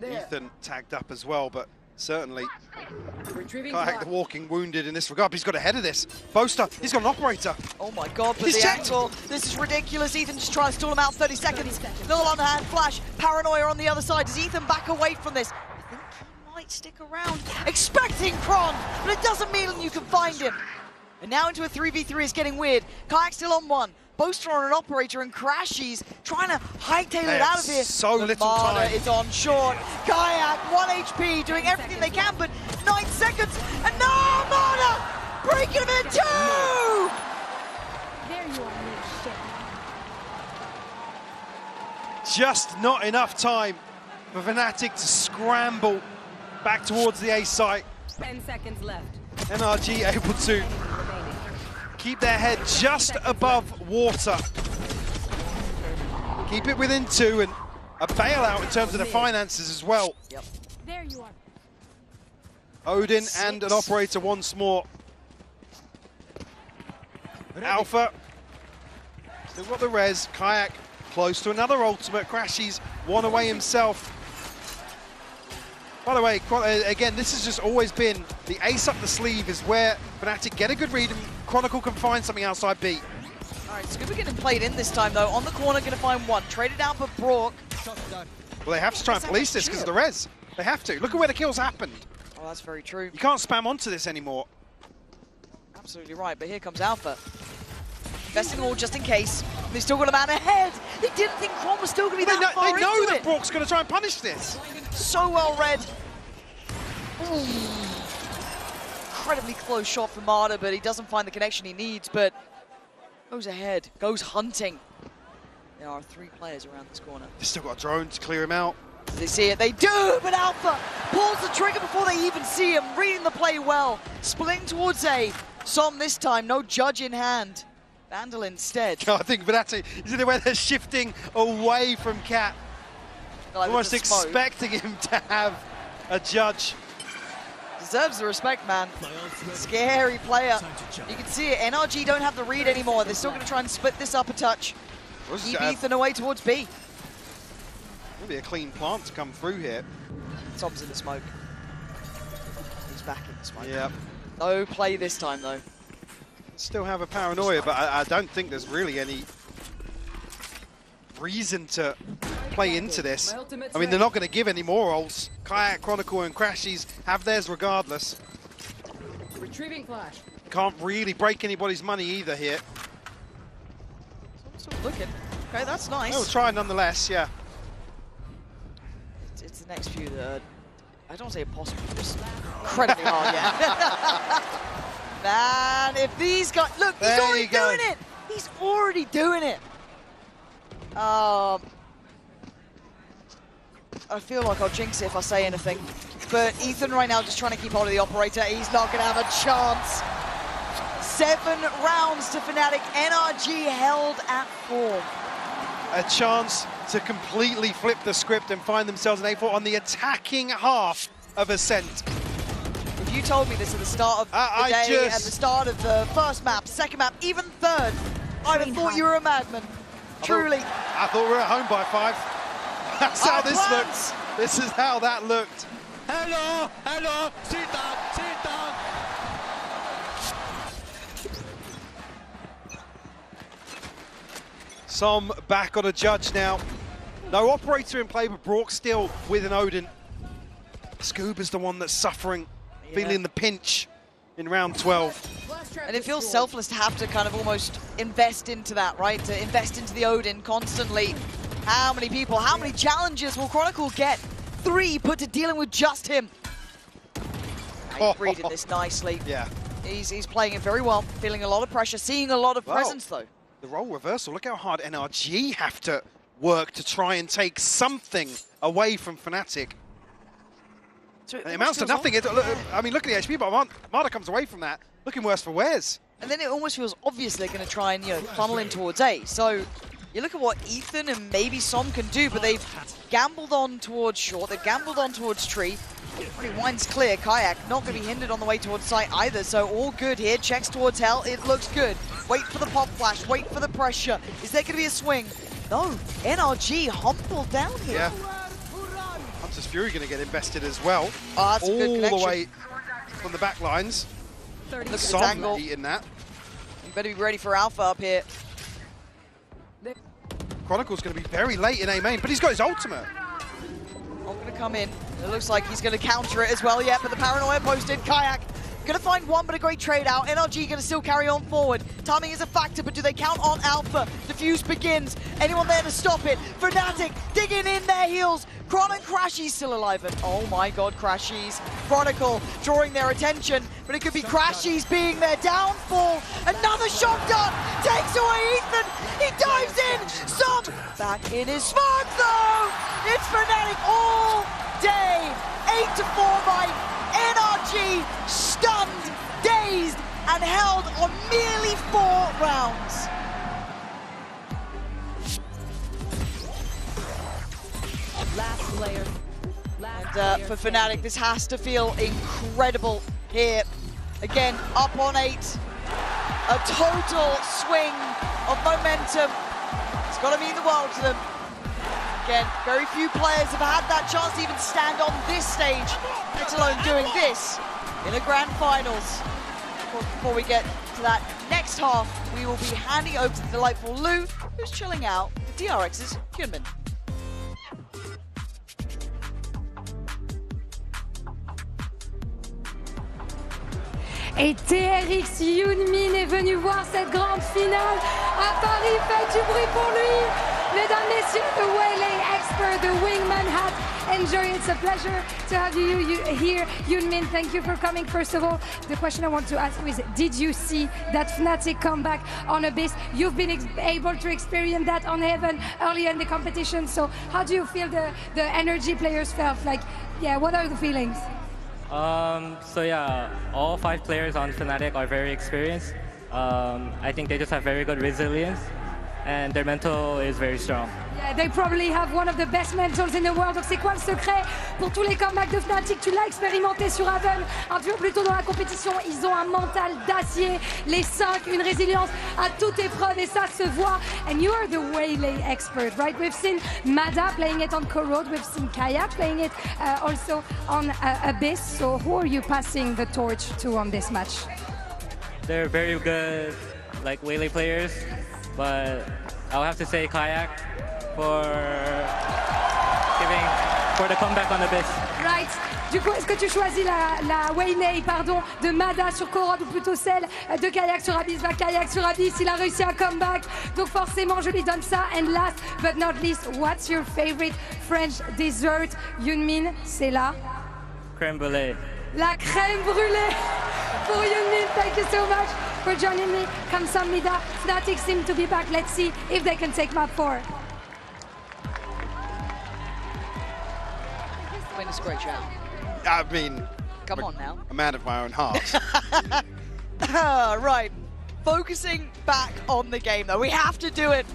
Ethan tagged up as well, but certainly Kayak the walking wounded in this regard. But he's got ahead of this. Boaster, he's got an operator. Oh my god, but the angle. This is ridiculous. Ethan just trying to stall him out 30 seconds. Little underhand flash. Paranoia on the other side. Does Ethan back away from this? I think he might stick around. Expecting Kron, but it doesn't mean you can find him. And now into a 3v3 is getting weird. Kayak still on 1. Boaster on an operator and Crashies trying to hightail it out of here. So little time. Is on short. Kayak, 1 HP, doing everything they can, but 9 seconds. And no, Marder! Breaking him in 2! There you are, shit. Just not enough time for Fnatic to scramble back towards the A site. 10 seconds left. NRG able to keep their head just above water. Keep it within 2 and a bailout in terms of the finances as well. Yep. There you are. Odin and an operator once more. Alpha still got the res. Kayak close to another ultimate. Crashies one away himself. By the way, again, this has just always been the ace up the sleeve is where Fnatic get a good read and Chronicle can find something outside B. All right, Scuba getting played in this time though. On the corner, going to find 1. Traded out for Brock. Well, they have to try and police this because of the res. They have to. Look at where the kills happened. Oh, that's very true. You can't spam onto this anymore. Absolutely right, but here comes Alpha. Investing all just in case. They still got a man ahead. They didn't think Kron was still going to be that far They know into that it. Brock's going to try and punish this. So well read. Ooh. Incredibly close shot from Marder, but he doesn't find the connection he needs, but goes ahead, goes hunting. There are 3 players around this corner. They've still got a drone to clear him out. Do they see it? They do, but Alpha pulls the trigger before they even see him, reading the play well. Splitting towards A. Som this time, no judge in hand. Vandal instead. I think Fnatic is it where they're shifting away from Cat. Like almost expecting him to have a judge. Deserves the respect, man. Scary player. You can see it. NRG don't have the read anymore. They're still going to try and split this up a touch. Keep Ethan away towards B. Will be a clean plant to come through here. Tom's in the smoke. He's back in the smoke. Yeah. No play this time, though. Still have a paranoia, but I don't think there's really any reason to play into this. I mean, they're not going to give any more ults. Kayak, Chronicle, and Crashies have theirs regardless. Retrieving flash. Can't really break anybody's money either here. Still looking. Okay, that's nice. They'll try nonetheless, yeah. It's the next few that I don't want to say impossible, just incredibly hard, yeah. Man, if these guys... Look, he's already doing it! He's already doing it! I feel like I'll jinx it if I say anything. But Ethan right now just trying to keep hold of the operator. He's not going to have a chance. 7 rounds to Fnatic. NRG held at 4. A chance to completely flip the script and find themselves an A4 on the attacking half of Ascent. If you told me this at the start of the day, at the start of the first map, second map, even third, I'd have thought you were a madman. Truly. I thought we were at home by 5. That's how this looks. This is how that looked. Hello, hello, sit down, sit down. Som back on a judge now. No operator in play, but Brock still with an Odin. Scuba's the one that's suffering, feeling the pinch in round 12. And it feels selfless to have to kind of almost invest into that, right? To invest into the Odin constantly. How many people, how many challenges will Chronicle get? 3 put to dealing with just him. He's reading this nicely. Yeah. He's playing it very well, feeling a lot of pressure, seeing a lot of presence though. The role reversal, look how hard NRG have to work to try and take something away from Fnatic. So it amounts to nothing. I mean, look at the HP, but Marta comes away from that, looking worse for wears. And then it almost feels obvious they're going to try and, funnel in towards A. So you look at what Ethan and maybe Som can do, but they've gambled on towards short, they've gambled on towards tree. When he winds clear, Kayak not going to be hindered on the way towards site either, so all good here. Checks towards Hell, it looks good. Wait for the pop flash, wait for the pressure. Is there going to be a swing? No, NRG humbled down here. Yeah. Hunter's Fury going to get invested as well. Oh, that's a good connection. All the way from the back lines. Look at this angle. Eating that. You better be ready for Alpha up here. Chronicle's going to be very late in A main, but he's got his ultimate. Not going to come in. It looks like he's going to counter it as well, yeah, but the paranoia posted. Kayak going to find one, but a great trade out. NRG going to still carry on forward. Timing is a factor, but do they count on Alpha? Diffuse begins. Anyone there to stop it? Fnatic digging in their heels. Chron and Crashies still alive. And oh my god, Crashies. Chronicle drawing their attention, but it could be Crashies being their downfall. Another shotgun takes away Ethan. He dives in. Som back in his smoke though. It's Fnatic all day. 8-4 by NRG, stunned, dazed, and held on merely 4 rounds. Last player. And for Fnatic, this has to feel incredible here. Again, up on 8. A total swing of momentum. It's got to mean the world to them. Again, very few players have had that chance to even stand on this stage, let alone doing this in a grand finals. Before we get to that next half, we will be handing over to the delightful Lou, who's chilling out with DRX's Hyunmin. Et TRX Hyunmin est venu voir cette grande finale à Paris. Faites du bruit pour lui. Mesdames, messieurs, the Waylay expert, the wingman hat. Enjoy. It's a pleasure to have you here. Hyunmin, thank you for coming. First of all, the question I want to ask you is, did you see that Fnatic come back on Abyss? You've been able to experience that on Heaven earlier in the competition. So how do you feel the NRG players felt? Like, yeah, what are the feelings? So yeah, all 5 players on Fnatic are very experienced. I think they just have very good resilience, and their mental is very strong. Yeah, they probably have one of the best mentals in the world. Donc c'est quoi le secret pour tous les comebacks de Fnatic? Tu l'as expérimenté sur Haven un peu plus tôt dans la compétition. Ils ont un mental d'acier, les 5, une résilience à toute épreuve, et ça se voit. And you are the waylay expert, right? We've seen Mada playing it on Corrode, we've seen Kayak playing it also on Abyss. So who are you passing the torch to on this match? They're very good, like waylay players, but I'll have to say Kayak for the comeback on Abyss. Right. Du coup, est-ce que tu choisis la waylay, pardon, de Mada sur Corrode, ou plutôt celle de Kayak sur Abyss? Bah, Kayak sur Abyss, il a réussi un comeback, donc forcément je lui donne ça. And last but not least, what's your favorite French dessert? Yunmin, c'est la Crème brûlée. La crème brûlée for Yunmin. Thank you so much for joining me. Kamsahamnida. Fnatic seem to be back. Let's see if they can take map 4. It's a great shout. I mean, come on now. A man of my own heart. Right. Focusing back on the game, though. We have to do it.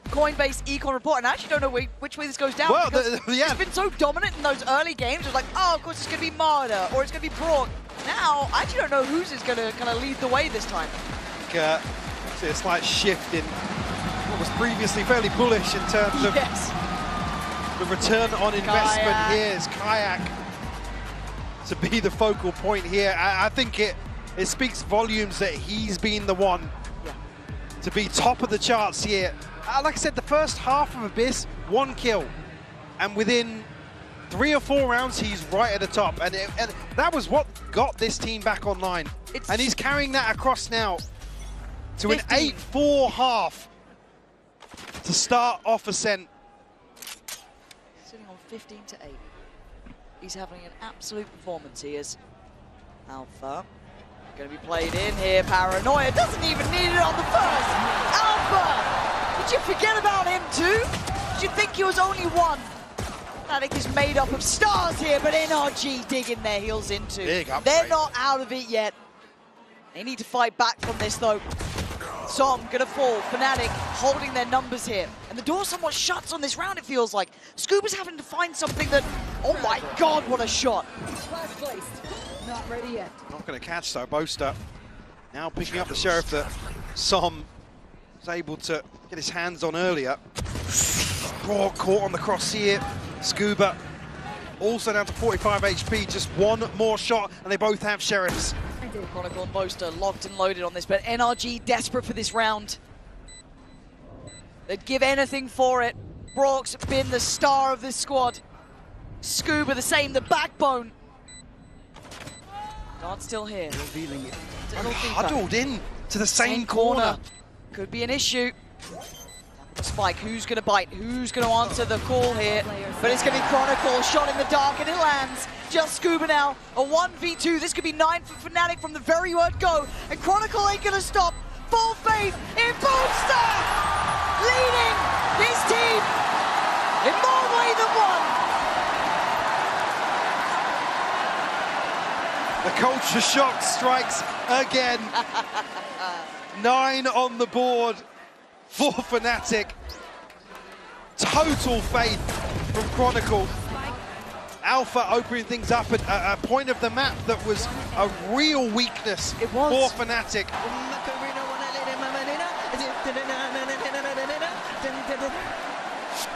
Coinbase econ report, and I actually don't know which way this goes down. Well, it's been so dominant in those early games. It was like, oh, of course it's going to be Marder, or it's going to be Brock. Now, I actually don't know who's is going to kind of lead the way this time. I think, see a slight shift in what was previously fairly bullish in terms of the return on investment here. Is Kayak to be the focal point here. I think it speaks volumes that he's been the one to be top of the charts here. Like I said, the first half of Abyss, 1 kill. And within 3 or 4 rounds, he's right at the top. And that was what got this team back online. And he's carrying that across now to 15. An 8-4 half to start off Ascent. Sitting on 15 to 8. He's having an absolute performance. He is. Alpha. Going to be played in here. Paranoia doesn't even need it on the first. Alpha! Did you forget about him too? Did you think he was only one? Fnatic is made up of stars here, but NRG digging their heels into. They're not out of it yet. They need to fight back from this though. Som gonna fall. Fnatic holding their numbers here. And the door somewhat shuts on this round, it feels like. Scuba's having to find something that, oh my god, what a shot. Not ready yet. Not going to catch though. Boaster now picking up the Sheriff that Som was able to get his hands on earlier. Broad caught on the cross here. Scuba also down to 45 HP. Just one more shot and they both have Sheriffs. Chronicle and Boaster locked and loaded on this, but NRG desperate for this round. They'd give anything for it. Brock's been the star of this squad. Scuba the same, the backbone. Guard still here. Revealing it. Huddled in to the same corner. Could be an issue. Spike, who's going to bite? Who's going to answer the call here? But it's going to be Chronicle, shot in the dark, and it lands. Just Scuba now, a 1v2. This could be 9 for Fnatic from the very word go. And Chronicle ain't going to stop. Full faith in Boaster! Leading his team in more way than one. The culture shock strikes again. 9 on the board for Fnatic. Total faith from Chronicle. Alpha opening things up at a point of the map that was a real weakness for Fnatic.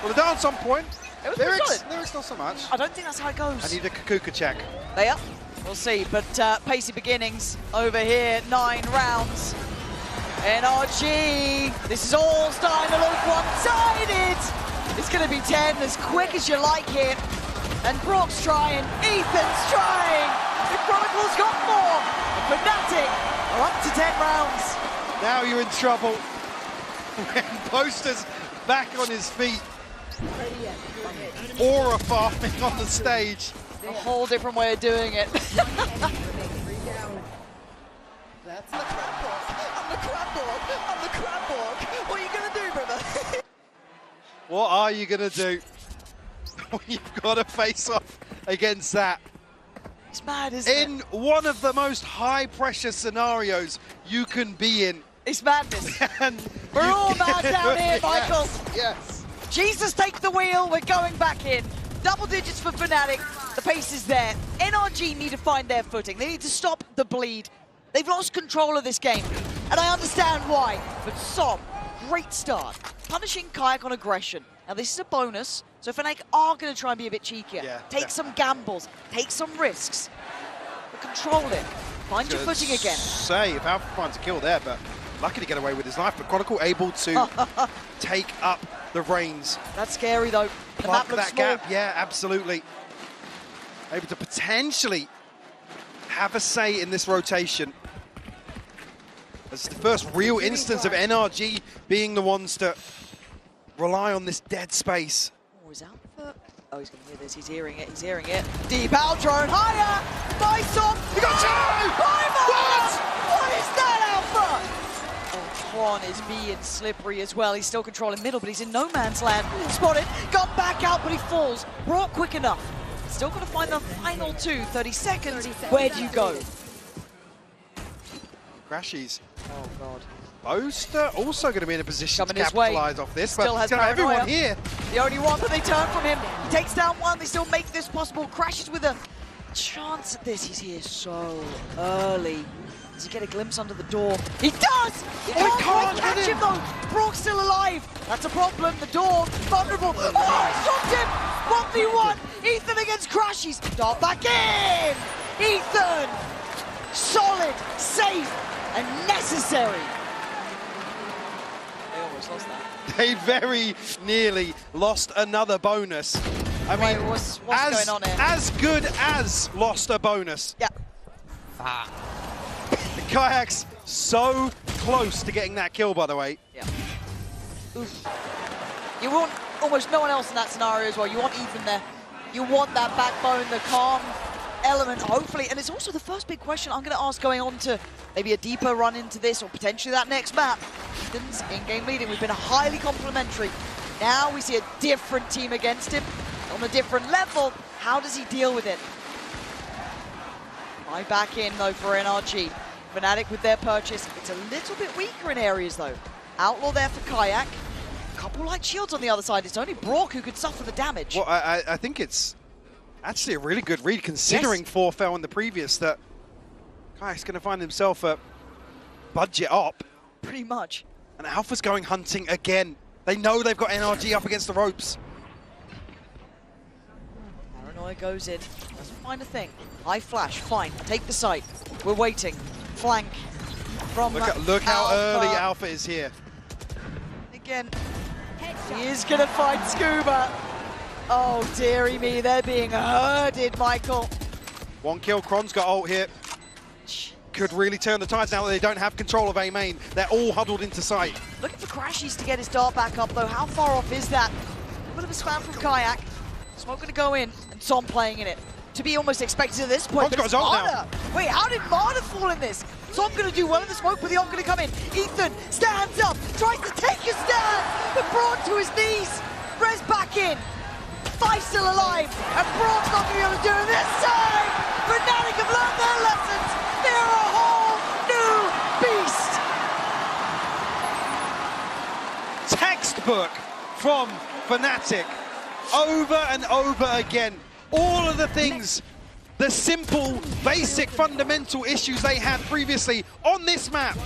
Well, the dance on point. Lyrics not so much. I don't think that's how it goes. I need a Kakuka check. They are. We'll see, but pacey beginnings over here, 9 rounds. NRG, this is all starting to look one-sided. It's going to be 10 as quick as you like here. And Brock's trying, Ethan's trying. The Chronicle's got more. And Fnatic are up to 10 rounds. Now you're in trouble. When Boaster's back on his feet. Aura farming on the stage. A whole different way of doing it. That's the crab walk. I'm the crab walk. I'm the crab walk. What are you going to do, brother? What are you going to do when you've got to face off against that? It's mad, isn't it? In one of the most high-pressure scenarios you can be in. It's madness. We're all mad down here, Michael. Yes. Jesus, take the wheel. We're going back in. Double digits for Fnatic. The pace is there. NRG need to find their footing. They need to stop the bleed. They've lost control of this game, and I understand why. But Som, great start. Punishing Kayak on aggression. Now, this is a bonus, so Fnatic are going to try and be a bit cheekier. Yeah, take some gambles, take some risks, but control it. Find your footing again. Say, if Alpha finds a kill there, but lucky to get away with his life, but Chronicle able to take up the reins. That's scary, though. Plug that gap, yeah, absolutely. Able to potentially have a say in this rotation. This is the first real instance of NRG being the ones to rely on this dead space. Oh, is Alpha? Oh, he's going to hear this. He's hearing it. He's hearing it. Deep out drone. Higher! By Som! He got two! What is that, Alpha? Oh, Tron is being slippery as well. He's still controlling middle, but he's in no man's land. Spotted. Got back out, but he falls. Brought quick enough. Still got to find the final two. 30 seconds. Where do you go? Crashies. Oh, God. Boaster also going to be in a position Coming to his way. capitalize off this, Still but has he's going to have everyone paranoia. here. The only one that they turn from him. He takes down one. They still make this possible. Crashes with a chance at this. He's here so early. Does he get a glimpse under the door? He does! He can't catch him though. Brock's still alive. That's a problem. The door, vulnerable. Oh, he dropped him! 1v1. Ethan against Crashies. Dart back in! Ethan! Solid, safe, and necessary. They almost lost that. They very nearly lost another bonus. I mean, what's going on here? As good as lost a bonus. Yeah. The Kayak's so close to getting that kill, by the way. Yeah. Oof. You want almost no one else in that scenario as well. You want Ethan there. You want that backbone, the calm element, hopefully. And it's also the first big question I'm going to ask going on to maybe a deeper run into this or potentially that next map. Ethan's in-game leading. We've been highly complimentary. Now we see a different team against him on a different level. How does he deal with it? Right back in, though, for NRG. Fnatic with their purchase. It's a little bit weaker in areas, though. Outlaw there for Kayak. A couple light shields on the other side. It's only Brock who could suffer the damage. Well, I think it's actually a really good read, considering 4 fell in the previous, that Kayak's going to find himself a budget up. Pretty much. And Alpha's going hunting again. They know they've got NRG up against the ropes. Paranoia goes in. Doesn't find a thing. High flash. Fine. Take the site. We're waiting. Flank from Look how early Alpha is here. Again. He is going to find Scuba. Oh, dearie me. They're being herded, Michael. 1 kill. Kron's got ult here. Could really turn the tides now that they don't have control of A main. They're all huddled into sight. Looking for Crashies to get his dart back up, though. How far off is that? A bit of a spam from Kayak. Smoke going to go in, and Som playing in it. To be almost expected at this point. Ron's got his ult now. Wait, how did Marta fall in this? Som going to do well in the smoke, but the ult going to come in. Ethan stands up, tries to take a stand, but brought to his knees. Res back in. 5 still alive, and Braun's not going to be able to do it this time. Fnatic have learned their lessons. They're a whole new beast. Textbook from Fnatic. Over and over again. All of the things, the simple, basic, fundamental issues they had previously on this map,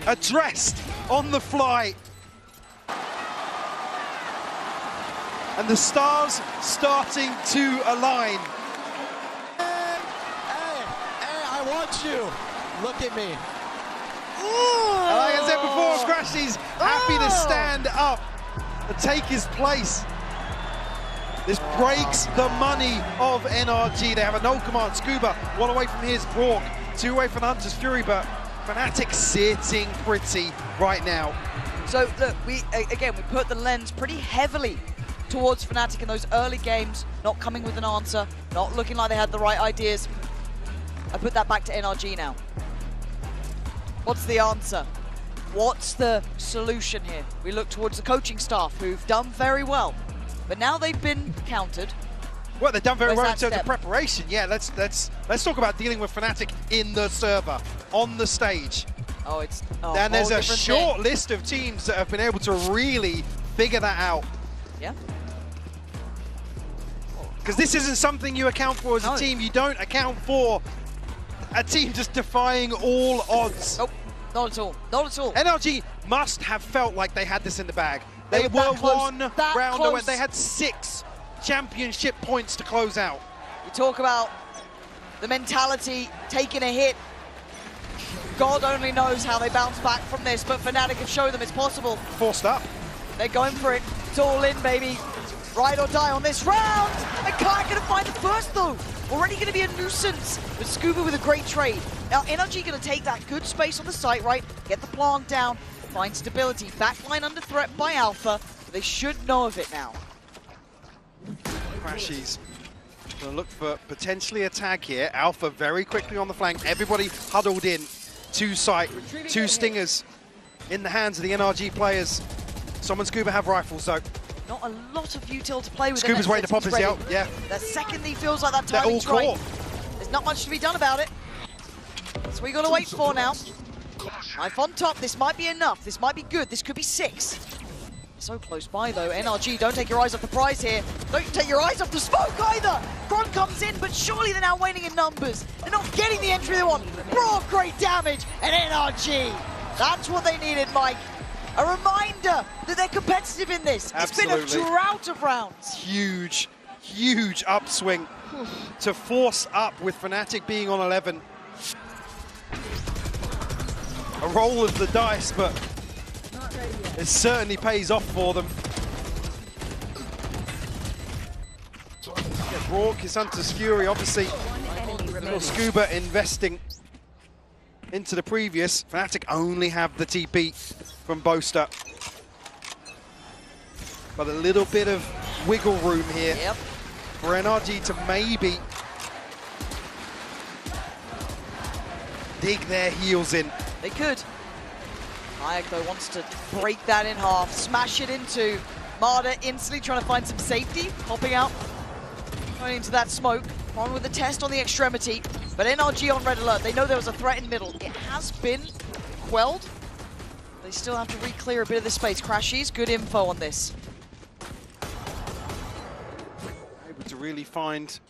addressed on the fly. And the stars starting to align. Hey, I want you. Look at me. And like I said before, Crashies happy to stand up and take his place. This breaks the money of NRG. They have a no command. Scuba, 1 away from his. Brock, 2 away from Hunter's Fury, but Fnatic sitting pretty right now. So look, we put the lens pretty heavily towards Fnatic in those early games, not coming with an answer, not looking like they had the right ideas. I put that back to NRG now. What's the answer? What's the solution here? We look towards the coaching staff who've done very well, but now they've been countered. Well, they've done very Where's well in that terms of step? preparation. Yeah, let's talk about dealing with Fnatic in the server, on the stage. Oh, it's and there's a short thing. list of teams that have been able to really figure that out. Yeah. Because this isn't something you account for as a team. You don't account for a team just defying all odds. Nope, not at all. Not at all. NRG must have felt like they had this in the bag. They were were that close, one that round away. close. They had 6 championship points to close out. You talk about the mentality taking a hit. God only knows how they bounce back from this, but Fnatic have shown them it's possible. Forced up. They're going for it. It's all in, baby. Ride or die on this round. And Kai going to find the first, though. Already going to be a nuisance. But Scuba with a great trade. Now, NRG going to take that good space on the site, right? Get the plant down. Find stability. Backline under threat by Alpha. They should know of it now. Crashies going to look for potentially a tag here. Alpha very quickly on the flank. Everybody huddled in. 2 site, 2 stingers in the hands of the NRG players. Someone Scuba have rifles though. Not a lot of util to play with. Scuba's waiting to pop his out, yeah. The second he feels like that They're all timing's right, caught. there's not much to be done about it. That's what you got to wait for now. Knife on top, this might be enough. This might be good, this could be 6. So close by though. NRG, don't take your eyes off the prize here. Don't take your eyes off the smoke either. Kron comes in, but surely they're now waning in numbers. They're not getting the entry they want. Broad, great damage, and NRG. That's what they needed, Mike. A reminder that they're competitive in this. Absolutely. It's been a drought of rounds. Huge, huge upswing to force up with Fnatic being on 11. A roll of the dice, but it certainly pays off for them. Yeah, Raucous Hunter's Fury, obviously. Little Scuba investing into the previous. Fnatic only have the TP from Boaster. But a little bit of wiggle room here for NRG to maybe dig their heels in. They could. Hayek though wants to break that in half, smash it into Marder, instantly trying to find some safety, popping out, going into that smoke, on with the test on the extremity, but NRG on red alert. They know there was a threat in middle. It has been quelled. They still have to re-clear a bit of the space. Crashies, good info on this. Able to really find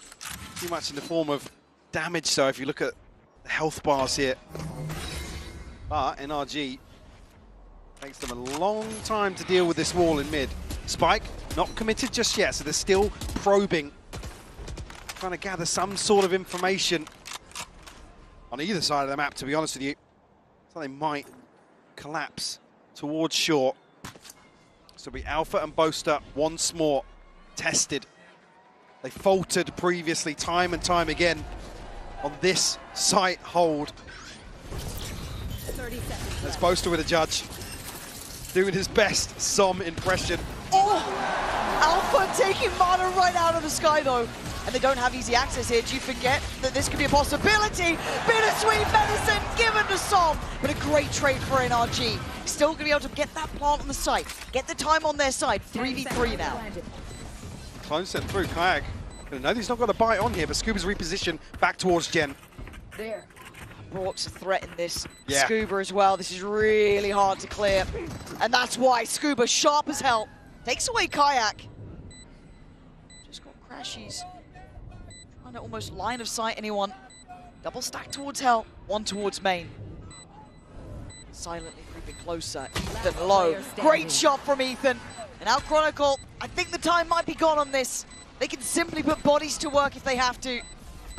too much in the form of damage, so if you look at the health bars here. But NRG takes them a long time to deal with this wall in mid. Spike, not committed just yet, so they're still probing. Trying to gather some sort of information on either side of the map, to be honest with you. So they might collapse towards short. So it'll be Alpha and Boaster once more tested. They faltered previously time and time again on this site hold. 30 seconds. Let's Boaster with a judge. Doing his best Som impression. Oh! Alpha taking Mana right out of the sky though. And they don't have easy access here. Do you forget that this could be a possibility? Bittersweet medicine given to Som. But a great trade for NRG. Still going to be able to get that plant on the site. Get the time on their side. 3v3 now. Clone sent through. Kayak. No, he's not got a bite on here, but Scuba's repositioned back towards Gen. There. Brock's a threat in this. Yeah. Scuba as well. This is really hard to clear. And that's why Scuba, sharp as hell, takes away Kayak. Just got Crashies. Trying to almost line of sight anyone. Double stack towards Hell, one towards main. Silently creeping closer. Ethan low. Great shot from Ethan. And now Chronicle, I think the time might be gone on this. They can simply put bodies to work if they have to.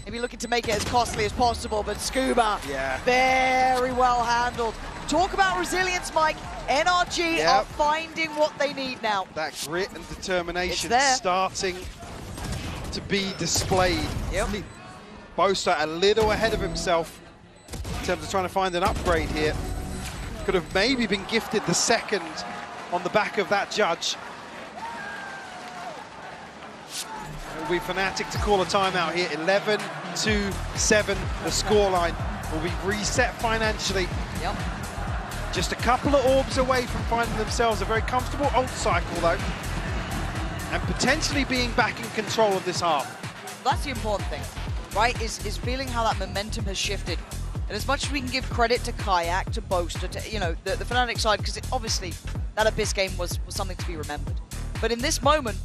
Maybe looking to make it as costly as possible, but Scuba, very well handled. Talk about resilience, Mike. NRG are finding what they need now. That grit and determination there. starting to be displayed. Boaster a little ahead of himself in terms of trying to find an upgrade here. Could have maybe been gifted the second on the back of that judge. It will be Fnatic to call a timeout here. 11-7, the scoreline will be reset financially. Just a couple of orbs away from finding themselves a very comfortable ult cycle though. and potentially being back in control of this half. That's the important thing, right? Is feeling how that momentum has shifted. And as much as we can give credit to Kayak, to Boaster, to, you know, the Fnatic side, because obviously that Abyss game was something to be remembered. But in this moment,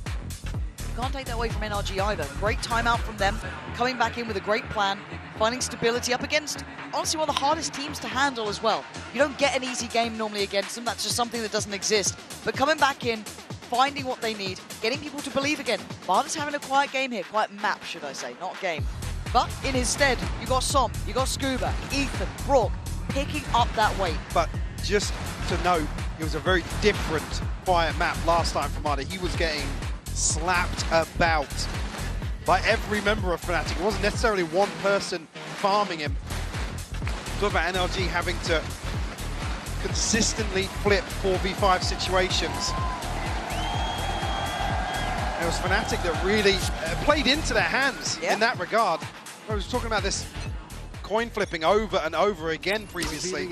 you can't take that away from NRG either. Great timeout from them, coming back in with a great plan, finding stability up against, honestly, one of the hardest teams to handle as well. You don't get an easy game normally against them. That's just something that doesn't exist. But coming back in, finding what they need, getting people to believe again. Barda's having a quiet game here, quiet map, should I say, not game. But in his stead, you got Som, you got Scuba, Ethan, Brock, picking up that weight. But just to note, it was a very different quiet map last time for Marta. He was getting slapped about by every member of Fnatic. It wasn't necessarily one person farming him. Talk about NRG having to consistently flip 4v5 situations. It was Fnatic that really played into their hands in that regard. I was talking about this coin flipping over and over again previously.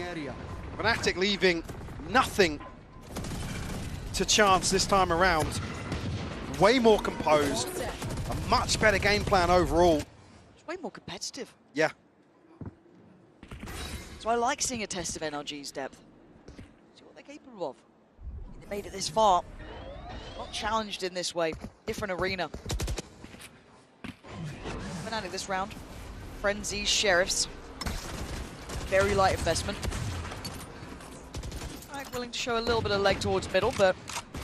Fnatic leaving nothing to chance this time around. Way more composed, a much better game plan overall. It's way more competitive. Yeah. So I like seeing a test of NRG's depth. See what they're capable of. They made it this far. Not challenged in this way. Different arena. Fnatic this round. Frenzies, Sheriffs. Very light investment. Fnatic willing to show a little bit of leg towards middle, but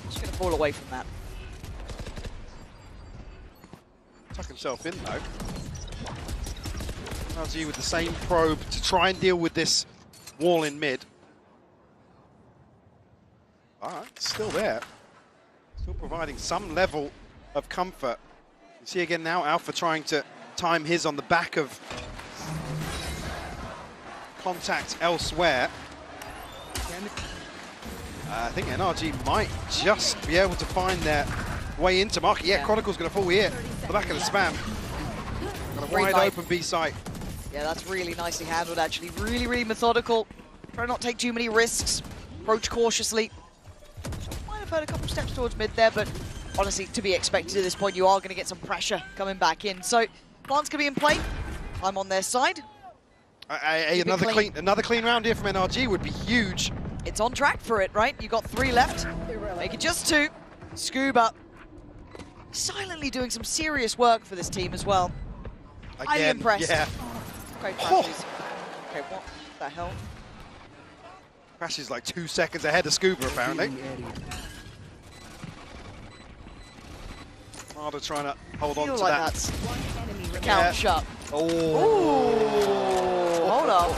just going to fall away from that. Tuck himself in though. NRG with the same probe to try and deal with this wall in mid. Alright, still there. Still providing some level of comfort. You see again now Alpha trying to time his on the back of contact elsewhere. I think NRG might just be able to find their way into market. Yeah, Chronicle's going to fall here. The back of the spam. Got a wide open B site. Yeah, that's really nicely handled actually. Really, really methodical. Try not to take too many risks. Approach cautiously. Might have heard a couple steps towards mid there, but honestly, to be expected at this point, you are going to get some pressure coming back in. So, plant's going to be in play. I'm on their side. Another clean round here from NRG would be huge. It's on track for it, right? You got 3 left. Make it just 2. Scuba silently doing some serious work for this team as well. I'm impressed. Yeah. Great crashes. Okay, what the hell? Crashes like 2 seconds ahead of Scuba, apparently. Marta trying to hold on to like that. That's count shut. Oh. Ooh. Hold up.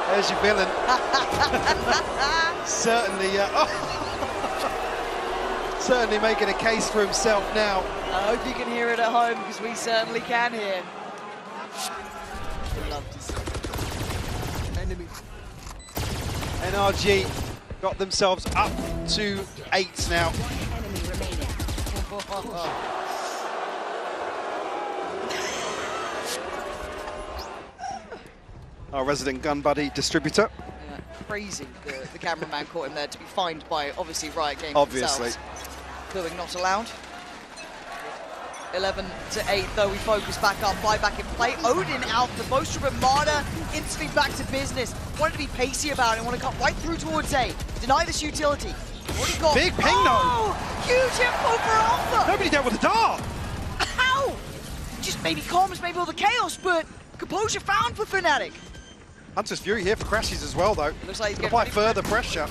There's your villain. Certainly, certainly making a case for himself now. I hope you can hear it at home, because we certainly can hear. NRG got themselves up to 8 now. Our resident gun buddy distributor. Yeah, crazy. The cameraman caught him there to be fined by, obviously, Riot Games Obviously. themselves. Booing not allowed. 11 to 8, though we focus back up, 5 back in play. Odin out, the most Marta instantly back to business. Wanted to be pacey about it, want to cut right through towards A. Deny this utility. Already got big ping though. Huge info for Alpha. Nobody dealt with the dart. How? Just maybe calms, maybe all the chaos, but composure found for Fnatic. Hunter's Fury here for crashes as well, though. Looks like he's apply further pressure.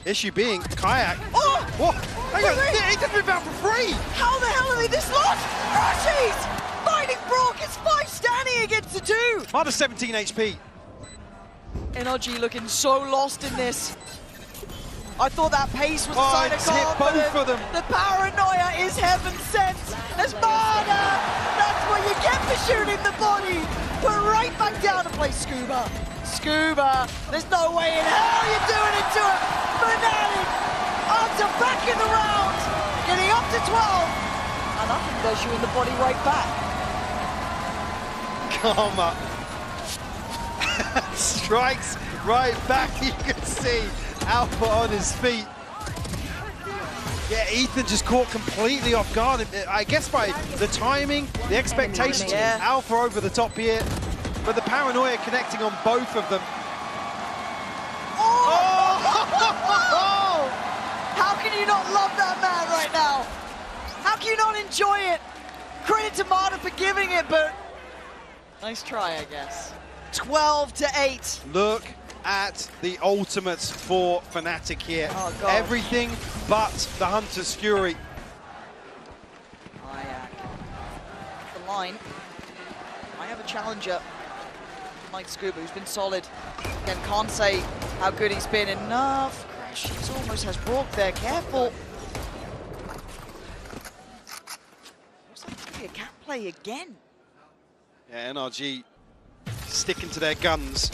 Issue being Kayak. Oh! What? Hang on, he didn't move out for free! How the hell are they this lost? Crashes! Finding Brock, it's 5 standing against the 2! Marta 17 HP. NRG looking so lost in this. I thought that pace was a sign of hit both of them. The paranoia is heaven sent. As Marta, that's what you get for shooting the body. We're right back down to play Scuba. Scuba, there's no way in hell you're doing it to him. Fnatic, Arta back in the round, getting up to 12. And I think they're shooting the body right back. Karma strikes right back. You can see Alpha on his feet. Yeah, Ethan just caught completely off guard. I guess by the timing, the expectations, Alpha over the top here, but the paranoia connecting on both of them. Oh! How can you not love that man right now? How can you not enjoy it? Credit to Marta for giving it, but nice try, I guess. 12-8. Look at the ultimates for Fnatic here. Oh, God. Everything but the Hunter's Fury. The line. I have a challenger, Mike Scuba, who's been solid. Again, can't say how good he's been. Enough. Crashes almost has Brock there. Careful. Looks like it's going to be a cat play again. Yeah, NRG sticking to their guns.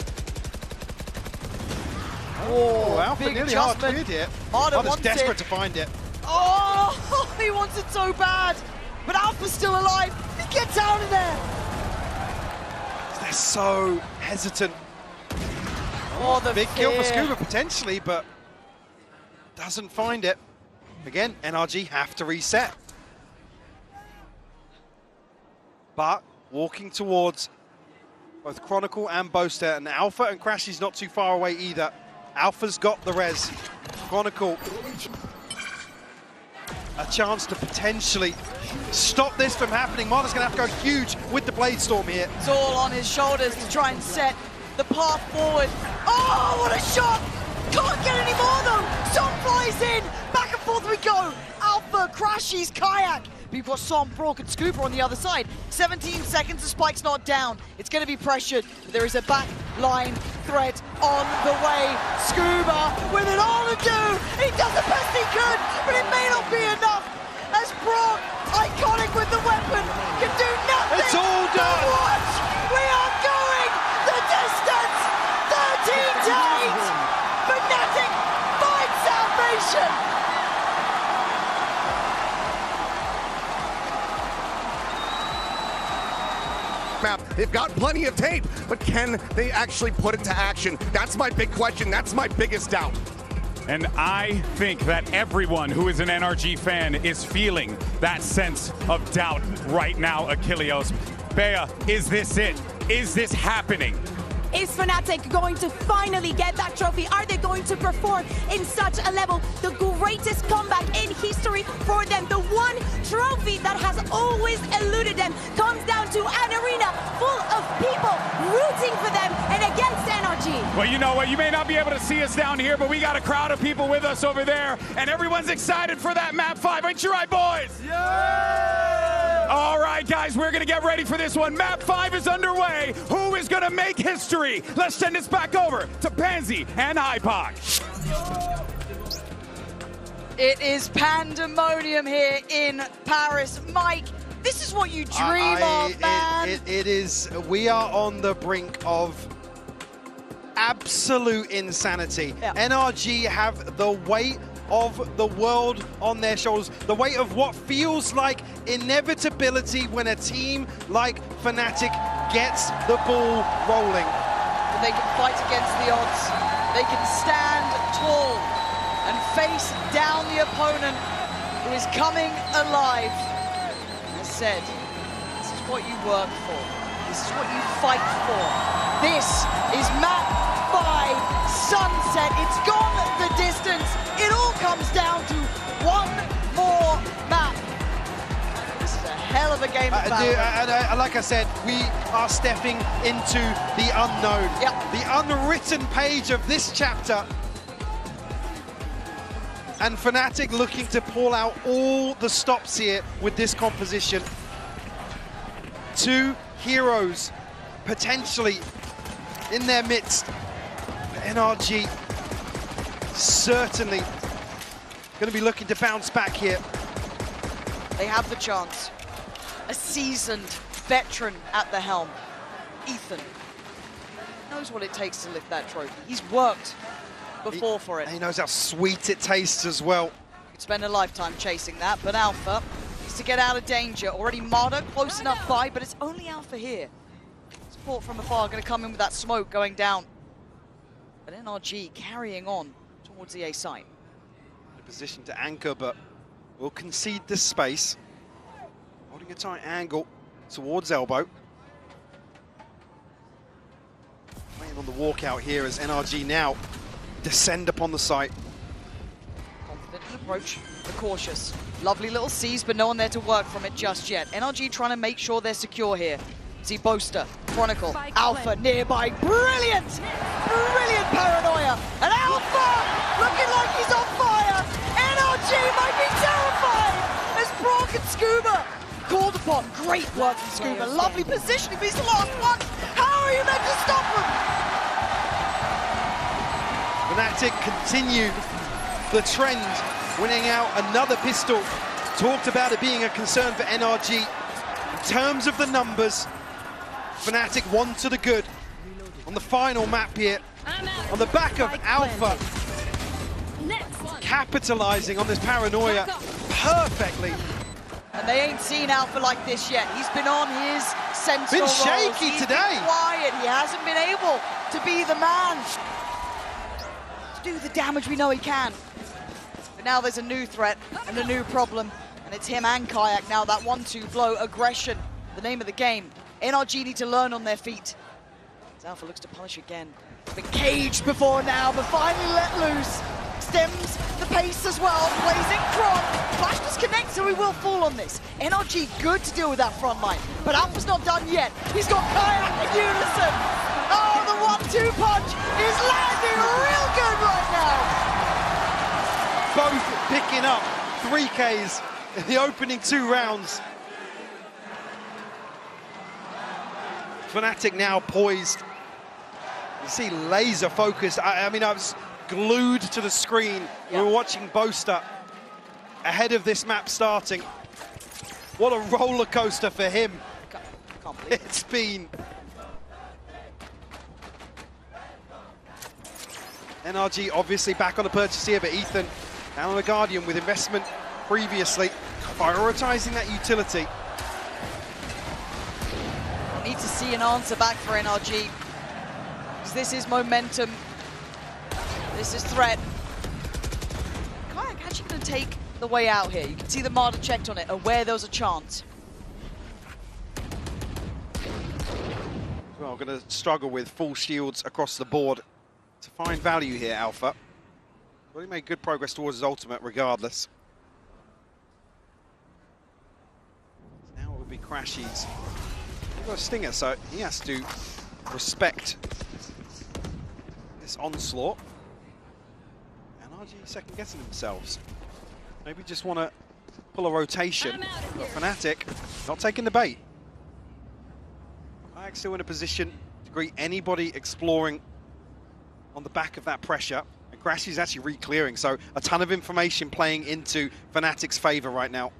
Oh, Alpha big nearly hard adjustment. cleared it. Marta Marta's wants desperate it. to find it. Oh, he wants it so bad. But Alpha's still alive. He gets out of there. They're so hesitant. Oh, the big kill for fear. Scuba potentially, but doesn't find it. Again, NRG have to reset. But walking towards both Chronicle and Boaster, and Alpha and Crashy's not too far away either. Alpha's got the res. Chronicle, a chance to potentially stop this from happening. Marta's gonna have to go huge with the Blade Storm here. It's all on his shoulders to try and set the path forward. Oh, what a shot! Can't get any more though! Som flies in! Back and forth we go! Alpha, Crashies, Kayak! We've got Som, Brock and Scuba on the other side. 17 seconds, the spike's not down. It's going to be pressured. There is a back line threat on the way. Scuba with it all to do. He does the best he could, but it may not be enough. As Brock, iconic with the weapon, can do nothing. It's all done. But watch, we are going the distance. 13-8. Fnatic finds salvation. Map. They've got plenty of tape, but can they actually put it to action? That's my big question. That's my biggest doubt. And I think that everyone who is an NRG fan is feeling that sense of doubt right now, Achilleos. Bea, is this it? Is this happening? Is Fnatic going to finally get that trophy? Are they going to perform in such a level? The greatest comeback in history for them. The one trophy that has always eluded them comes down to an arena full of people rooting for them and against NRG. Well, you know what? You may not be able to see us down here, but we got a crowd of people with us over there, and everyone's excited for that map 5. Ain't you right, boys? Yeah! All right, guys, we're going to get ready for this one. Map 5 is underway. Who is going to make history? Let's send this back over to Pansy and Hypoc. It is pandemonium here in Paris. Mike, this is what you dream of, man. It is. We are on the brink of absolute insanity. Yeah. NRG have the weight of the world on their shoulders, the weight of what feels like inevitability when a team like Fnatic gets the ball rolling. They can fight against the odds. They can stand tall and face down the opponent who is coming alive. As said, this is what you work for. This is what you fight for. This is map 5 Sunset. It's gone the distance. It all comes down to one more map. This is a hell of a game of Valorant. Like I said, we are stepping into the unknown. Yep. The unwritten page of this chapter. And Fnatic looking to pull out all the stops here with this composition. 2 heroes potentially in their midst. NRG certainly going to be looking to bounce back here. They have the chance. A seasoned veteran at the helm. Ethan knows what it takes to lift that trophy. He's worked before for it. He knows how sweet it tastes as well. Could spend a lifetime chasing that, but Alpha needs to get out of danger. Already Marta close enough by, but it's only Alpha here. Support from afar going to come in with that smoke going down. But NRG carrying on towards the A site. In a position to anchor, but will concede this space. Holding a tight angle towards elbow. Playing on the walkout here as NRG now descend upon the site. Confident approach, but cautious. Lovely little C's, but no one there to work from it just yet. NRG trying to make sure they're secure here. See Boaster, Chronicle, Alpha nearby. Brilliant! Brilliant paranoia! And Alpha looking like he's on fire! NRG might be terrified as Brock and Scuba called upon. Great work from Scuba. Lovely positioning, but he's the last one. How are you meant to stop him? Fnatic continue the trend, winning out another pistol. Talked about it being a concern for NRG. In terms of the numbers, Fnatic 1 to the good on the final map here. On the back of Alpha, capitalizing on this paranoia perfectly. And they ain't seen Alpha like this yet. He's been on his central Been shaky roles. He's today. Been quiet. He hasn't been able to be the man to do the damage we know he can. But now there's a new threat and a new problem, and it's him and Kayak now. That 1-2 blow, aggression, the name of the game. NRG need to learn on their feet. As Alpha looks to punish again. Been caged before now, but finally let loose. Stems the pace as well, blazing Kron. Flash disconnect, so he will fall on this. NRG good to deal with that front line, but Alpha's not done yet. He's got Kayak in unison. Oh, the 1-2 punch is landing real good right now. Both picking up 3Ks in the opening 2 rounds. Fnatic now poised. You see laser focused. I mean, I was glued to the screen. We were watching Boaster ahead of this map starting. What a roller coaster for him. Can't believe it's been. NRG obviously back on the purchase here, but Ethan down on the Guardian with investment previously, prioritizing that utility. Need to see an answer back for NRG. Because this is momentum. This is threat. Kayak actually going to take the way out here. You can see the Marder checked on it, aware there was a chance. Well, going to struggle with full shields across the board to find value here, Alpha. Well, he made good progress towards his ultimate regardless. Now it will be Crashies. He's got a stinger, so he has to respect this onslaught. NRG second guessing themselves. Maybe just want to pull a rotation. But Fnatic not taking the bait. Kayak's still in a position to greet anybody exploring on the back of that pressure. And Crashies actually re-clearing, so a ton of information playing into Fnatic's favor right now.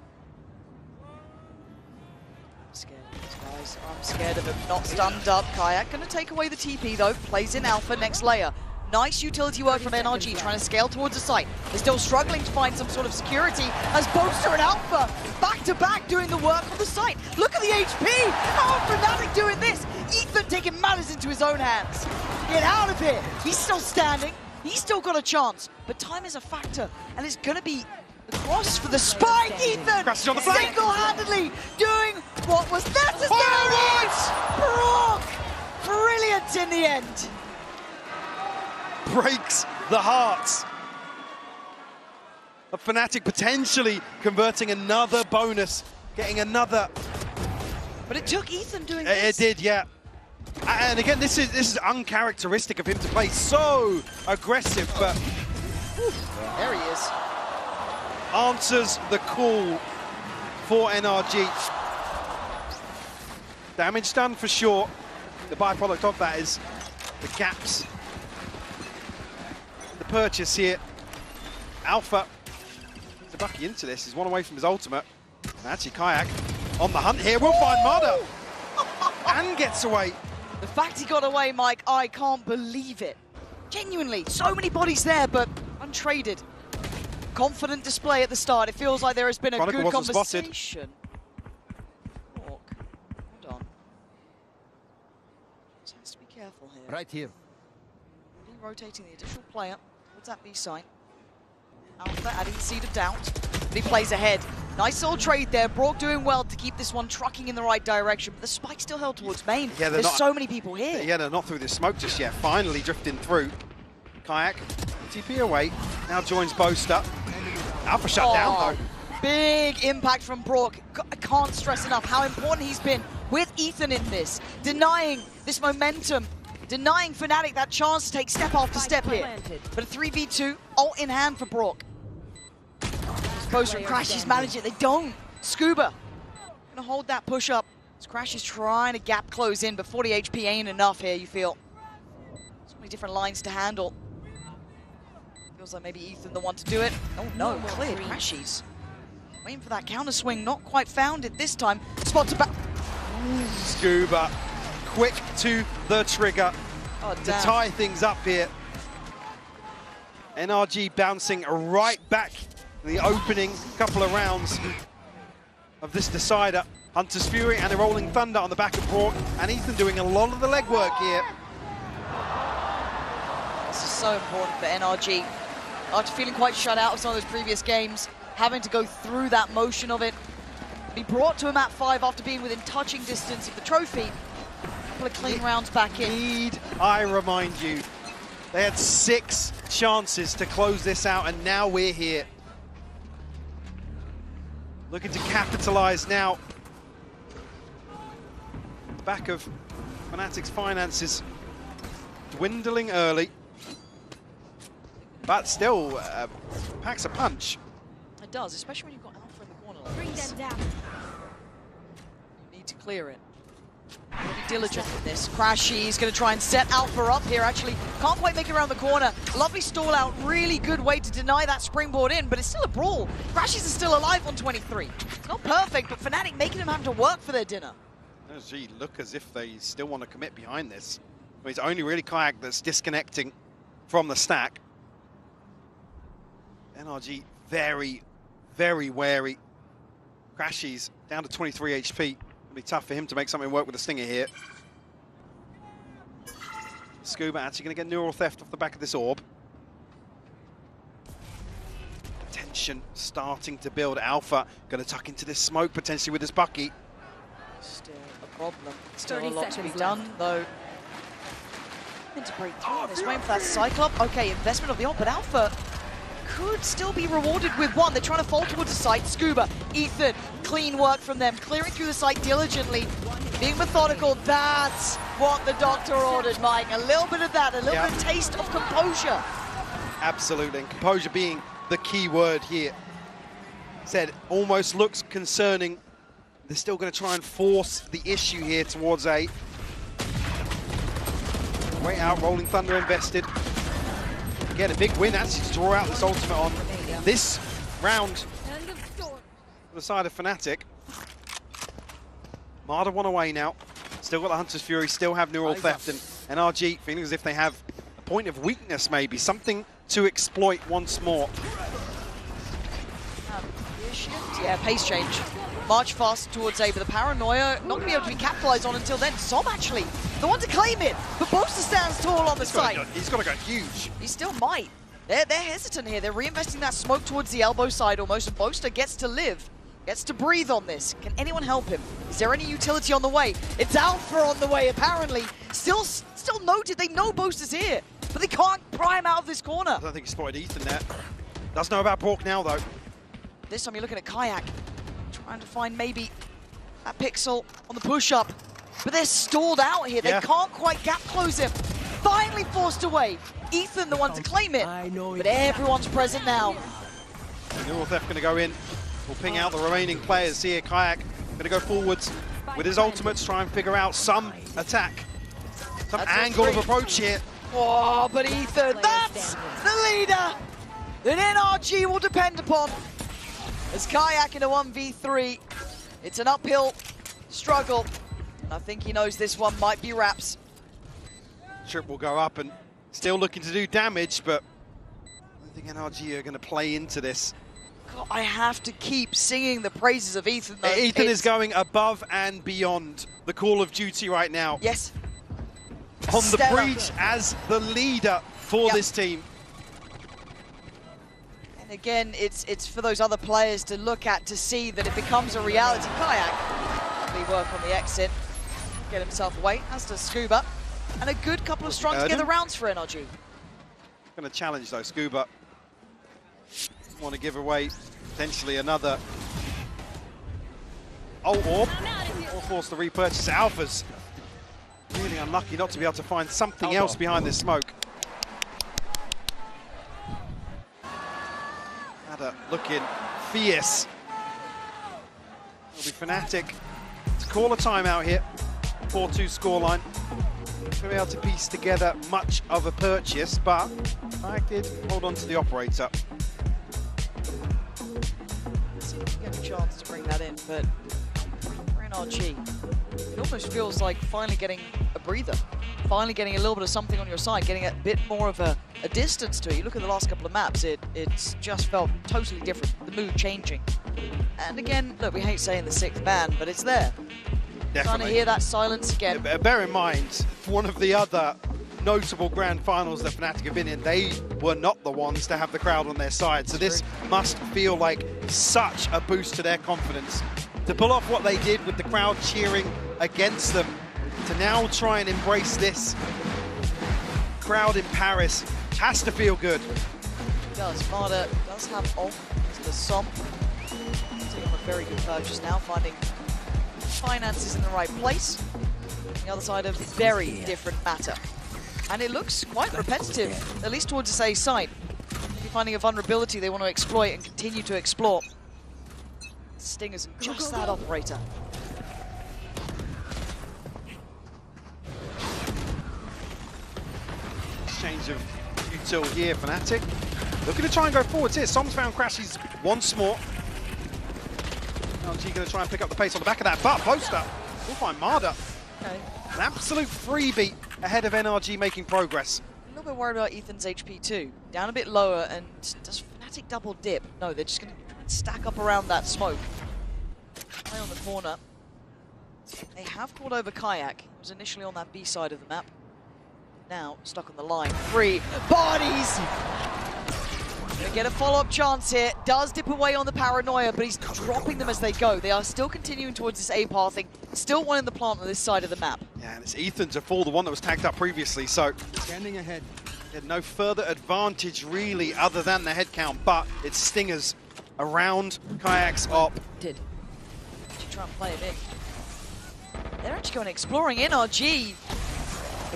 I'm scared of him, not stunned up. Kayak gonna take away the TP though, plays in Alpha, next layer. Nice utility work from NRG, trying to scale towards the site. They're still struggling to find some sort of security as Boaster and Alpha back to back doing the work on the site. Look at the HP! How are Fnatic doing this? Ethan taking matters into his own hands. Get out of here! He's still standing, he's still got a chance, but time is a factor, and it's gonna be the cross for the spike. Ethan single-handedly doing what was necessary. Brock, brilliant in the end. Breaks the hearts of Fnatic, potentially converting another bonus, getting another. But it took Ethan doing this. It did, yeah. And again, this is uncharacteristic of him to play so aggressive, but there he is. Answers the call for NRG. Damage done for sure. The byproduct of that is the gaps. The purchase here. Alpha is a bucky into this. He's one away from his ultimate. And actually, Kayak on the hunt here. We'll find Marder. And gets away. The fact he got away, Mike, I can't believe it. Genuinely, so many bodies there, but untraded. Confident display at the start. It feels like there has been a good conversation. Hold on. Just has to be careful here. Right here. Rotating the additional player towards that B site. Alpha adding the seed of doubt. but he plays ahead. Nice little trade there. Brock doing well to keep this one trucking in the right direction, but the spike's still held towards main. Yeah, There's so many people here. Yeah, they're not through this smoke just yet. Finally drifting through. Kayak, TP away. Now joins Boaster. Alpha shut down though. Big impact from Brock. I can't stress enough how important he's been with Ethan in this. Denying this momentum. Denying Fnatic that chance to take step after step here. But a 3v2, ult in hand for Brock. Boaster and Crashies manage it, they don't. Scuba gonna hold that push up. As Crash is trying to gap close in, but 40 HP ain't enough here, you feel. So many different lines to handle. Feels like maybe Ethan the one to do it. Oh no, clear Crashies. Waiting for that counter swing, not quite found it this time. Spot to back. Scuba, quick to the trigger to tie things up here. NRG bouncing right back in the opening couple of rounds of this decider. Hunter's Fury and a Rolling Thunder on the back of Brock, and Ethan doing a lot of the legwork here. This is so important for NRG. After feeling quite shut out of some of those previous games, having to go through that motion of it, be brought to a map 5 after being within touching distance of the trophy. A couple of clean rounds back in. Need I remind you, they had 6 chances to close this out, and now we're here. Looking to capitalize now. The back of Fnatic's finances dwindling early, but still packs a punch. It does, especially when you've got Alpha in the corner like this. Bring them down. You need to clear it. Be diligent in this. Crashy's going to try and set Alpha up here, actually. Can't quite make it around the corner. Lovely stall out, really good way to deny that springboard in, but it's still a brawl. Crashy's is still alive on 23. It's not perfect, but Fnatic making them have to work for their dinner. NRG look as if they still want to commit behind this. I mean, it's only really Kayak that's disconnecting from the stack. NRG very, very wary. Crashies down to 23 HP. It'll be tough for him to make something work with the Stinger here. Scuba actually going to get Neural Theft off the back of this orb. Tension starting to build. Alpha going to tuck into this smoke potentially with his Bucky. Still a problem. Still a lot to be done, though. Meant to break through this. Waiting for that Cyclop. Okay, investment of the ult, but Alpha could still be rewarded with one. They're trying to fall towards the site. Scuba, Ethan, clean work from them. Clearing through the site diligently. Being methodical. That's what the doctor ordered, Mike. A little bit of that, a little bit of taste of composure. Absolutely, and composure being the key word here. Said, almost looks concerning. They're still going to try and force the issue here towards A. Way out, Rolling Thunder invested. Again, a big win actually to draw out this ultimate on this round on the side of Fnatic. Marder one away now. Still got the Hunter's Fury, still have Neural Theft, and NRG feeling as if they have a point of weakness maybe, something to exploit once more. Yeah, pace change. March fast towards A, but the paranoia not going to be able to be capitalized on until then. Som actually, the one to claim it, but Boaster stands tall on the site. He's got to go huge. He still might. They're hesitant here. They're reinvesting that smoke towards the elbow side almost, and Boaster gets to live, gets to breathe on this. Can anyone help him? Is there any utility on the way? It's Alpha on the way, apparently. Still noted, they know Boaster's here, but they can't pry him out of this corner. I don't think he spotted Ethan there. Does know about Brock now, though. This time you're looking at Kayak, trying to find maybe that pixel on the push-up, but they're stalled out here. They can't quite gap close him. Finally forced away. Ethan the one to claim it, but everyone's present now. Neural Theft going to go in. We'll ping out the remaining players here. Kayak going to go forwards with his ultimates, try and figure out some attack, some angle of approach here. Oh, but Ethan, that's the leader that NRG will depend upon. As Kayak in a 1v3, it's an uphill struggle. I think he knows this one might be wraps. Trip will go up and still looking to do damage, but I think NRG are going to play into this. God, I have to keep singing the praises of Ethan, though. Ethan is going above and beyond the Call of Duty right now. Yes. On the breach as the leader for this team. Again, it's for those other players to look at to see that it becomes a reality. Kayak really work on the exit, get himself away, as does Scuba. And a good couple of strong together rounds for NRG. Going to challenge though, Scuba. Want to give away potentially another ult orb, or force the repurchase. Alpha's really unlucky not to be able to find something else behind this smoke. Ada looking fierce. It'll be Fnatic to call a timeout here. 4-2 scoreline. Going to be able to piece together much of a purchase, but I did hold on to the operator. See if we get a chance to bring that in, but for NRG, it almost feels like finally getting a breather. Finally getting a little bit of something on your side, getting a bit more of a distance to it. You look at the last couple of maps, it's just felt totally different, the mood changing. And again, look, we hate saying the sixth man, but it's there. Definitely. Trying to hear that silence again. Bear in mind, one of the other notable grand finals that Fnatic have been in, they were not the ones to have the crowd on their side. So this must feel like such a boost to their confidence. To pull off what they did with the crowd cheering against them, to now try and embrace this crowd in Paris, has to feel good. It does. Marder does have ult to the Som. Taking a very good purchase now, finding finances in the right place. The other side, a very different matter. And it looks quite repetitive, at least towards this A side. Maybe finding a vulnerability they want to exploit and continue to explore. Stingers and just that operator. Change of util here, Fnatic. Looking to try and go forwards here. Som's found crashes once more. NRG going to try and pick up the pace on the back of that, but poster will find Marder. Okay. An absolute freebie ahead of NRG making progress. A little bit worried about Ethan's HP too. Down a bit lower, and does Fnatic double dip? No, they're just going to stack up around that smoke. Play on the corner. They have called over Kayak. He was initially on that B side of the map. Now stuck on the line. 3 bodies! Gonna get a follow-up chance here. Does dip away on the paranoia, but he's dropping them as they go. They are still continuing towards this A pathing. Still one in the plant on this side of the map. Yeah, and it's Ethan to fall, the one that was tagged up previously, so standing ahead. Had no further advantage really other than the head count, but it's Stingers around Kayak's op. Did you try and play him in? They're actually going exploring NRG.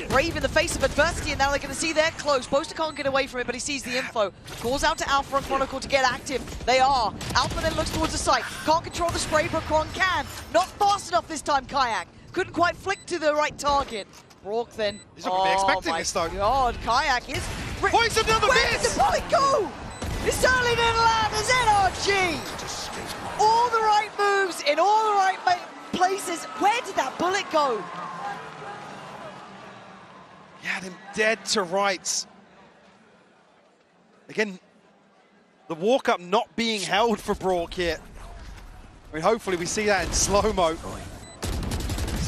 Brave in the face of adversity, and now they're going to see they're close. Boaster can't get away from it, but he sees the info. Calls out to Alpha and Chronicle to get active. They are. Alpha then looks towards the site. Can't control the spray, but Chron can. Not fast enough this time, Kayak. Couldn't quite flick to the right target. Brock then. He's not going to be expecting this, though. God, Kayak is. Points another Where did the bullet go? It certainly didn't land as NRG. All the right moves in all the right places. Where did that bullet go? He had him dead to rights. Again, the walk-up not being held for Brock here. I mean, hopefully we see that in slow-mo.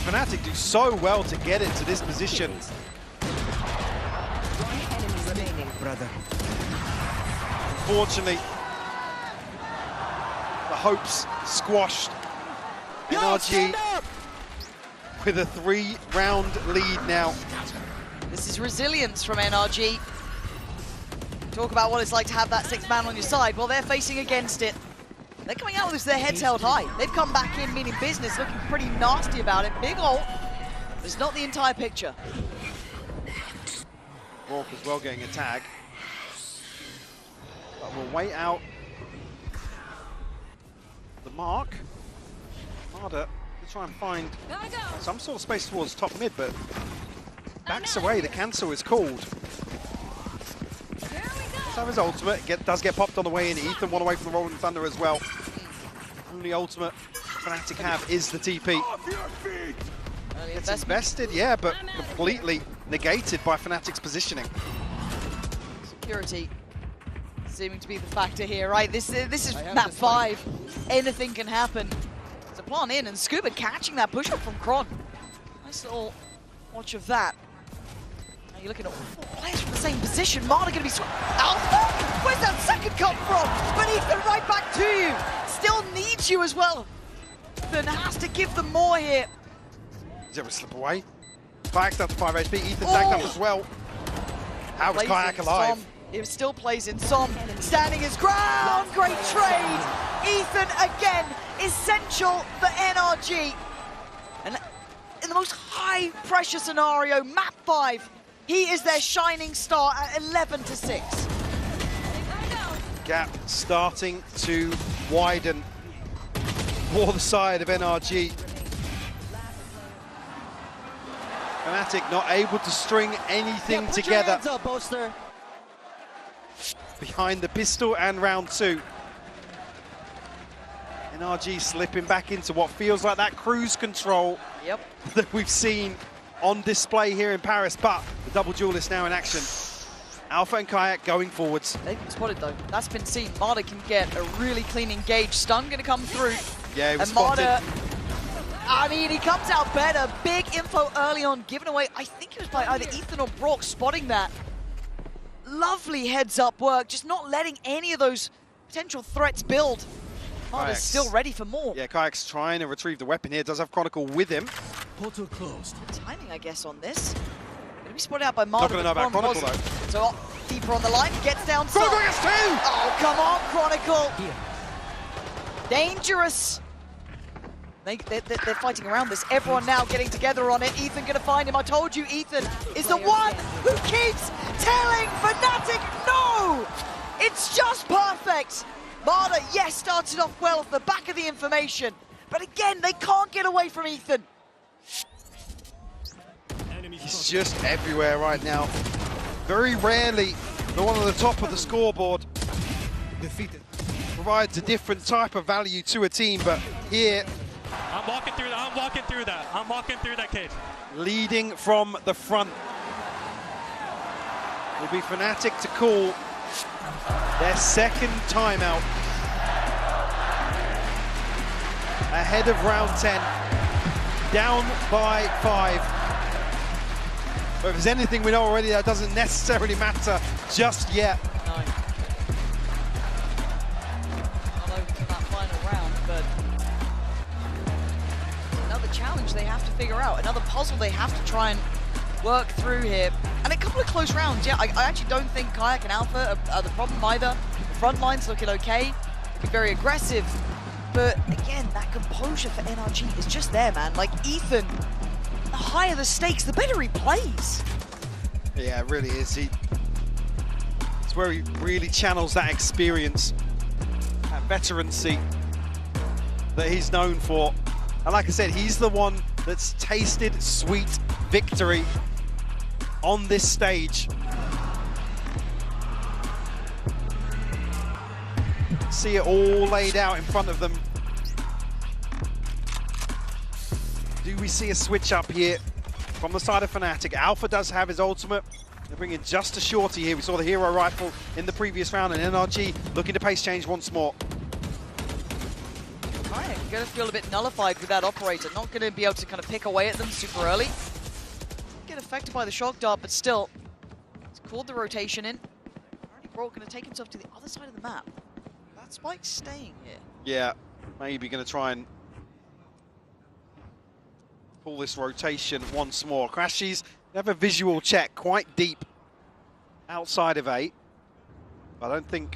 Fnatic do so well to get into this position. Unfortunately, the hopes squashed. NRG with a 3-round lead now. This is resilience from NRG. Talk about what it's like to have that 6th man on your side. Well, they're facing against it. They're coming out with this, their heads held high. They've come back in meaning business, looking pretty nasty about it. Big ult, but it's not the entire picture. Rourke as well getting a tag. But we'll wait out the mark. Marder to try and find some sort of space towards top mid, but backs away. The cancel is called. Let's have his ultimate. Does get popped on the way in. Ethan one away from the Rolling Thunder as well. Only ultimate Fnatic have is the TP. It's invested, yeah, but completely negated by Fnatic's positioning. Security seeming to be the factor here, right? This is map 5. Anything can happen. It's a plant in, and Scuba catching that push up from Chron. Nice little watch of that. Now you're looking at 4 players from the same position. Marder going to be Alpha? Where's that second come from? to you. Still needs you as well. Then has to give them more here. Zero slip away. Kayak's down to 5 HP. Ethan tagged up as well. How is Kayak alive? Som. It still plays in Som. Standing his ground. Great trade. Ethan again. Essential for NRG. And in the most high pressure scenario, map 5, he is their shining star at 11-6. Gap starting to widen for the side of NRG. Fnatic not able to string anything together. Hands up, Boaster. Behind the pistol and round 2. NRG slipping back into what feels like that cruise control that we've seen on display here in Paris, but the double duelist now in action. Alpha and Kayak going forwards. They've been spotted though, that's been seen. Marta can get a really clean engage. Stun gonna come through. Yeah, he was and Marta, spotted. I mean, he comes out better. Big info early on, given away. I think it was by either Ethan or Brock spotting that. Lovely heads up work, just not letting any of those potential threats build. Marta's still ready for more. Yeah, Kayak's trying to retrieve the weapon here. Does have Chronicle with him. Portal closed. Timing, I guess, on this. Gonna be spotted out by Marta. Not gonna know about Chronicle though. So deeper on the line, gets down. Chronicle gets 2! Oh, come on, Chronicle. Here. Dangerous. They're fighting around this. Everyone now getting together on it. Ethan gonna find him. I told you, Ethan is the one who keeps telling Fnatic no! It's just perfect. Marta, yes, started off well off the back of the information, but again, they can't get away from Ethan. He's just everywhere right now. Very rarely the one on the top of the scoreboard defeated. Provides a different type of value to a team, but here... I'm walking through that, I'm walking through that cage. Leading from the front. Will be Fnatic to call their second timeout. Ahead of round 10. Down by 5. But if there's anything we know already, that doesn't necessarily matter just yet. No. Not over to that final round, but another challenge they have to figure out. Another puzzle they have to try and work through here. And a couple of close rounds, yeah. I actually don't think Kayak and Alpha are the problem either. The front line's looking okay, looking very aggressive. But again, that composure for NRG is just there, man. Like Ethan, the higher the stakes, the better he plays. Yeah, it really is. It's where he really channels that experience, that veterancy that he's known for. And like I said, he's the one that's tasted sweet victory on this stage. See it all laid out in front of them. Do we see a switch up here from the side of Fnatic? Alpha does have his ultimate. They're bringing just a shorty here. We saw the hero rifle in the previous round, and NRG looking to pace change once more. Alright, gonna feel a bit nullified with that operator. Not gonna be able to kind of pick away at them super early. Get affected by the shock dart, but still, it's called the rotation in. Already Brock gonna take himself to the other side of the map. That Spike's staying here. Yeah, maybe gonna try and pull this rotation once more. Crashies have a visual check quite deep outside of 8. I don't think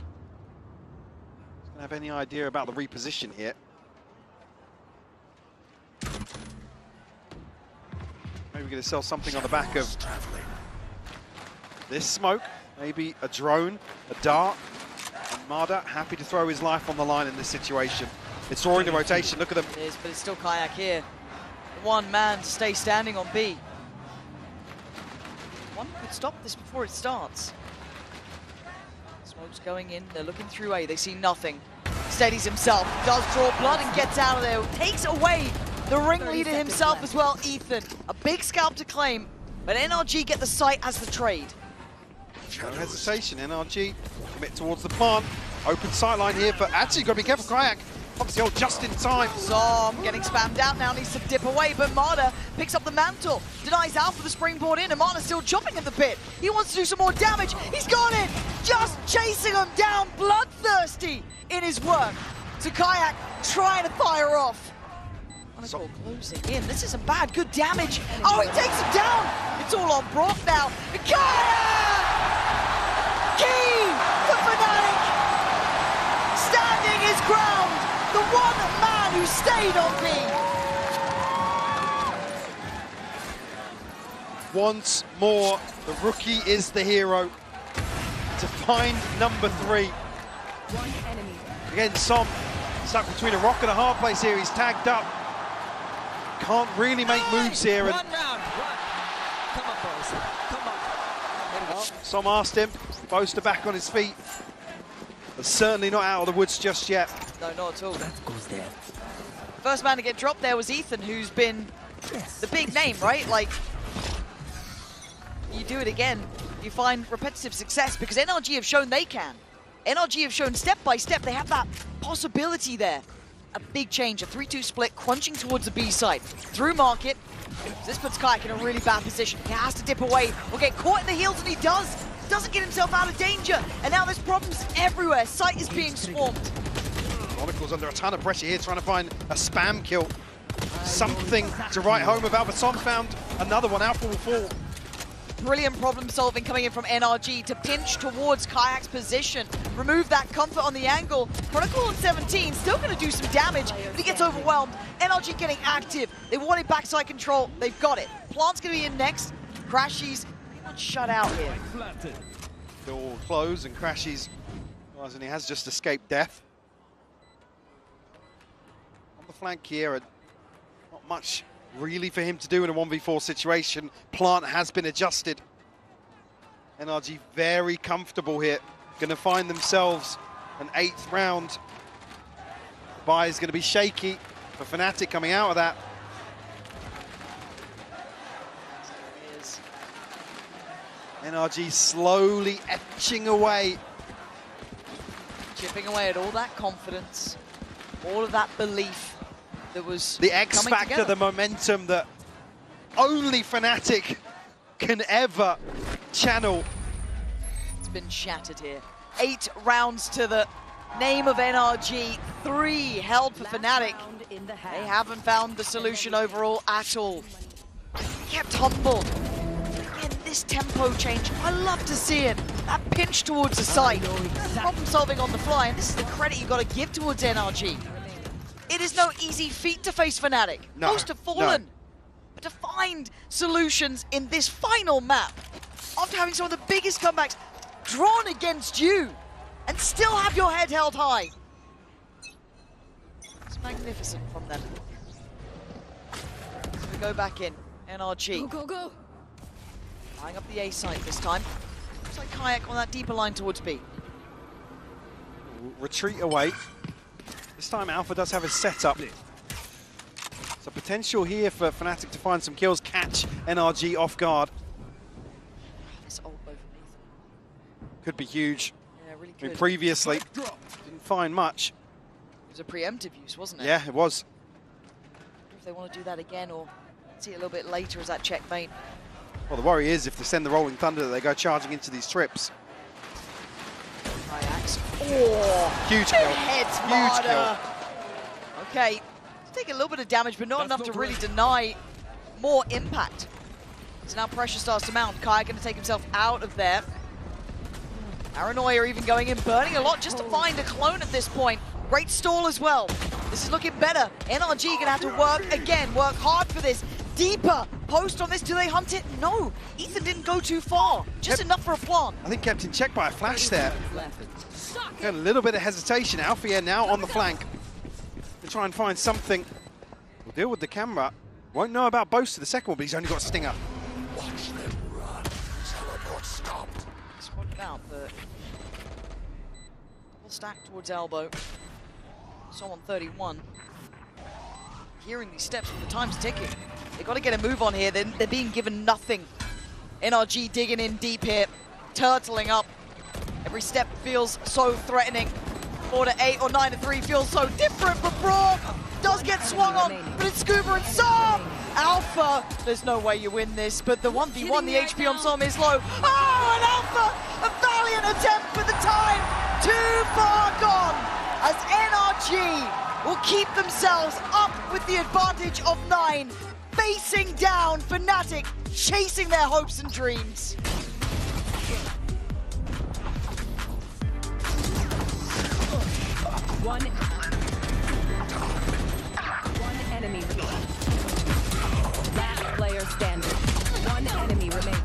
he's gonna have any idea about the reposition here. Maybe we're gonna sell something on the back of this smoke. Maybe a drone, a dart. And Marta happy to throw his life on the line in this situation. It's drawing the rotation, look at them. It is, but it's still Kayak here. One man to stay standing on B. One could stop this before it starts. Smoke's going in, they're looking through A, they see nothing. Steadies himself, does draw blood and gets out of there. Takes away the ringleader himself as well, Ethan. A big scalp to claim, but NRG get the site as the trade. No hesitation, NRG commit towards the plant. Open sightline here, but actually got to be careful, Kayak. Obviously, just in time. Zom getting spammed out now, needs to dip away, but Marta picks up the mantle, denies Alpha the springboard in, and Marta's still chopping at the pit. He wants to do some more damage. He's got it! Just chasing him down, bloodthirsty in in his work to Kayak trying to fire off. Monaco closing in. This isn't bad. Good damage. Oh, he takes him down. It's all on Brock now. Kayak! Key for Fnatic. Standing his ground. The one man who stayed on B. Once more, the rookie is the hero to find number 3. Again, Som stuck between a rock and a hard place here. He's tagged up. Can't really make moves here. One round, one. Come on, boys. Come on. Som asked him. Boaster back on his feet. But certainly not out of the woods just yet. No, not at all. First man to get dropped there was Ethan, who's been the big name, right? Like, you do it again, you find repetitive success because NRG have shown they can. NRG have shown step by step they have that possibility there. A big change, a 3-2 split, crunching towards the B side. Through market, this puts Kayak in a really bad position. He has to dip away or get caught in the heels, and he does. Doesn't get himself out of danger. And now there's problems everywhere. Sight is being swarmed. Monocle's under a ton of pressure here, trying to find a spam kill. Something to write home about, but Som found another one. Alpha will fall. Brilliant problem solving coming in from NRG to pinch towards Kayak's position. Remove that comfort on the angle. Protocol on 17, still going to do some damage, but he gets overwhelmed. NRG getting active. They wanted backside control. They've got it. Plant's going to be in next. Crashies not shut out here. Door closed and Crashies, and he has just escaped death. On the flank here, not much really for him to do in a 1v4 situation. Plant has been adjusted. NRG very comfortable here. Going to find themselves an 8th round. Buy is going to be shaky for Fnatic coming out of that. NRG slowly etching away. Chipping away at all that confidence, all of that belief that was the X factor, together. The momentum that only Fnatic can ever channel. It's been shattered here. 8 rounds to the name of NRG, 3 held for Fnatic. They haven't found the solution overall at all. Kept humble. Again, this tempo change, I love to see it. That pinch towards the side. Problem solving on the fly, and this is the credit you've got to give towards NRG. It is no easy feat to face Fnatic. No, Most have fallen. But to find solutions in this final map, after having some of the biggest comebacks drawn against you, and still have your head held high. It's magnificent from them. So we go back in. NRG. Go, go, go. Eyeing up the A site this time. Looks like Kayak on that deeper line towards B. Retreat away. This time Alpha does have a setup. So potential here for Fnatic to find some kills, catch NRG off guard. This ult bow from Ethan. Could be huge. Yeah, really I good. mean, previously, didn't find much. It was a preemptive use, wasn't it? Yeah, it was. I wonder if they want to do that again or see it a little bit later as that checkmate. Well, the worry is if they send the Rolling Thunder, they go charging into these trips. Kayaks. Oh, huge kill. Heads Huge kill. Okay, take a little bit of damage, but not enough to really deny more impact. So now pressure starts to mount. Kai going to take himself out of there. Paranoia even going in, burning a lot just to find a clone at this point. Great stall as well. This is looking better. NRG going to have to work again, work hard for this. Deeper post on this. Do they hunt it? No. Ethan didn't go too far. Just enough for a plant. I think kept in check by a flash there. Got a little bit of hesitation. Alfia now on the flank. To try and find something. We'll deal with the camera. Won't know about Boaster, the second one, but he's only got Stinger. Watch them run. Teleport stopped. Spotted out, but double stack towards elbow. Someone 31. Hearing these steps, but the time's ticking. They've got to get a move on here. They're being given nothing. NRG digging in deep here, turtling up. Every step feels so threatening. 4 to 8 or 9 to 3 feels so different, but Brock does get swung on, but it's Scuba and Som! Alpha, there's no way you win this, but the 1v1, the HP on Som is low. Oh, and Alpha, a valiant attempt, but the time too far gone, as NRG will keep themselves up with the advantage of 9, facing down Fnatic, chasing their hopes and dreams. One enemy remaining. Last player standing. One enemy remaining.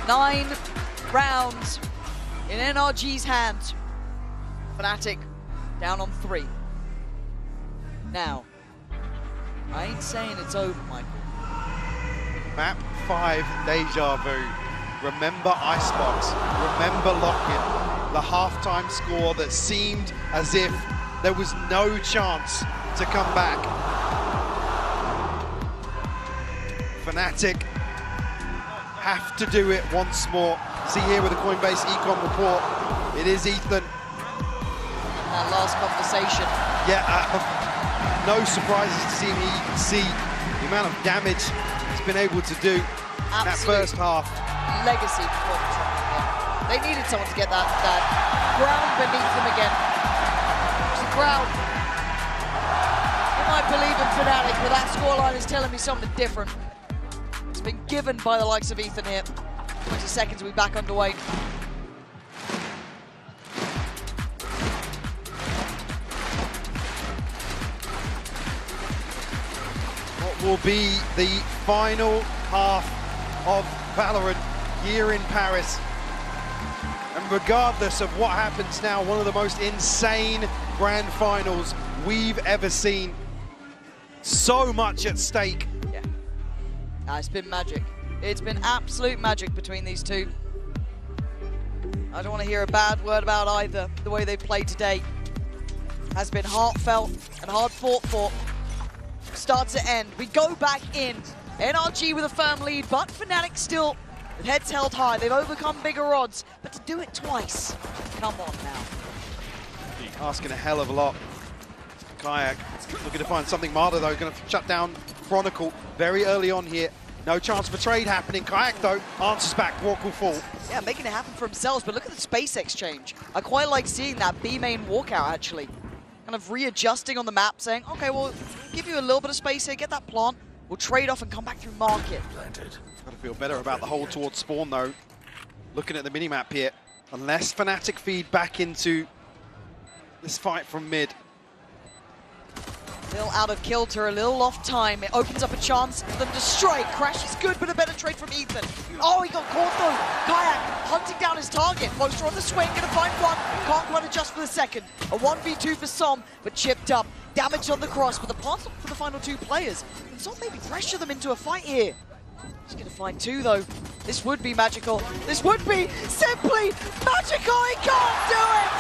Nine rounds in NRG's hands. Fnatic down on 3. Now, I ain't saying it's over, Michael. Map 5, Deja Vu. Remember Icebox. Remember Lock-In. The halftime score that seemed as if there was no chance to come back. Fnatic have to do it once more. See here with the Coinbase Econ report, it is Ethan. That last conversation. Yeah, no surprises to see me. You can see the amount of damage he's been able to do in that first half. Legacy performance from him. They needed someone to get that ground beneath them again. It's the crowd. You might believe in Fnatic, but that scoreline is telling me something different. It's been given by the likes of Ethan here. 20 seconds, we'll be back underway. What will be the final half of VALORANT here in Paris? And regardless of what happens now, one of the most insane grand finals we've ever seen. So much at stake. It's been magic. It's been absolute magic between these two. I don't want to hear a bad word about either. The way they played today has been heartfelt and hard fought for. Start to end. We go back in. NRG with a firm lead, but Fnatic still with heads held high. They've overcome bigger odds, but to do it twice, come on now. Asking a hell of a lot. Kayak looking to find something. Marder though going to shut down Chronicle very early on here. No chance for trade happening. Kayak though answers back. Walk will fall. Yeah, making it happen for themselves, but look at the space exchange. I quite like seeing that B main walkout actually. Kind of readjusting on the map, saying, okay, we'll give you a little bit of space here, get that plant. We'll trade off and come back through market. Got to feel better about the hold towards spawn though. Looking at the minimap here. Unless Fnatic feed back into this fight from mid. A little out of kilter, a little off time. It opens up a chance for them to strike. Crash is good, but a better trade from Ethan. Oh, he got caught though. Kayak hunting down his target. Poster on the swing, gonna find one. Can't quite adjust for the second. A 1v2 for Som, but chipped up. Damage on the cross, but the pass up for the final 2 players. And Som maybe pressure them into a fight here. He's gonna find 2 though. This would be magical. This would be simply magical. He can't do it!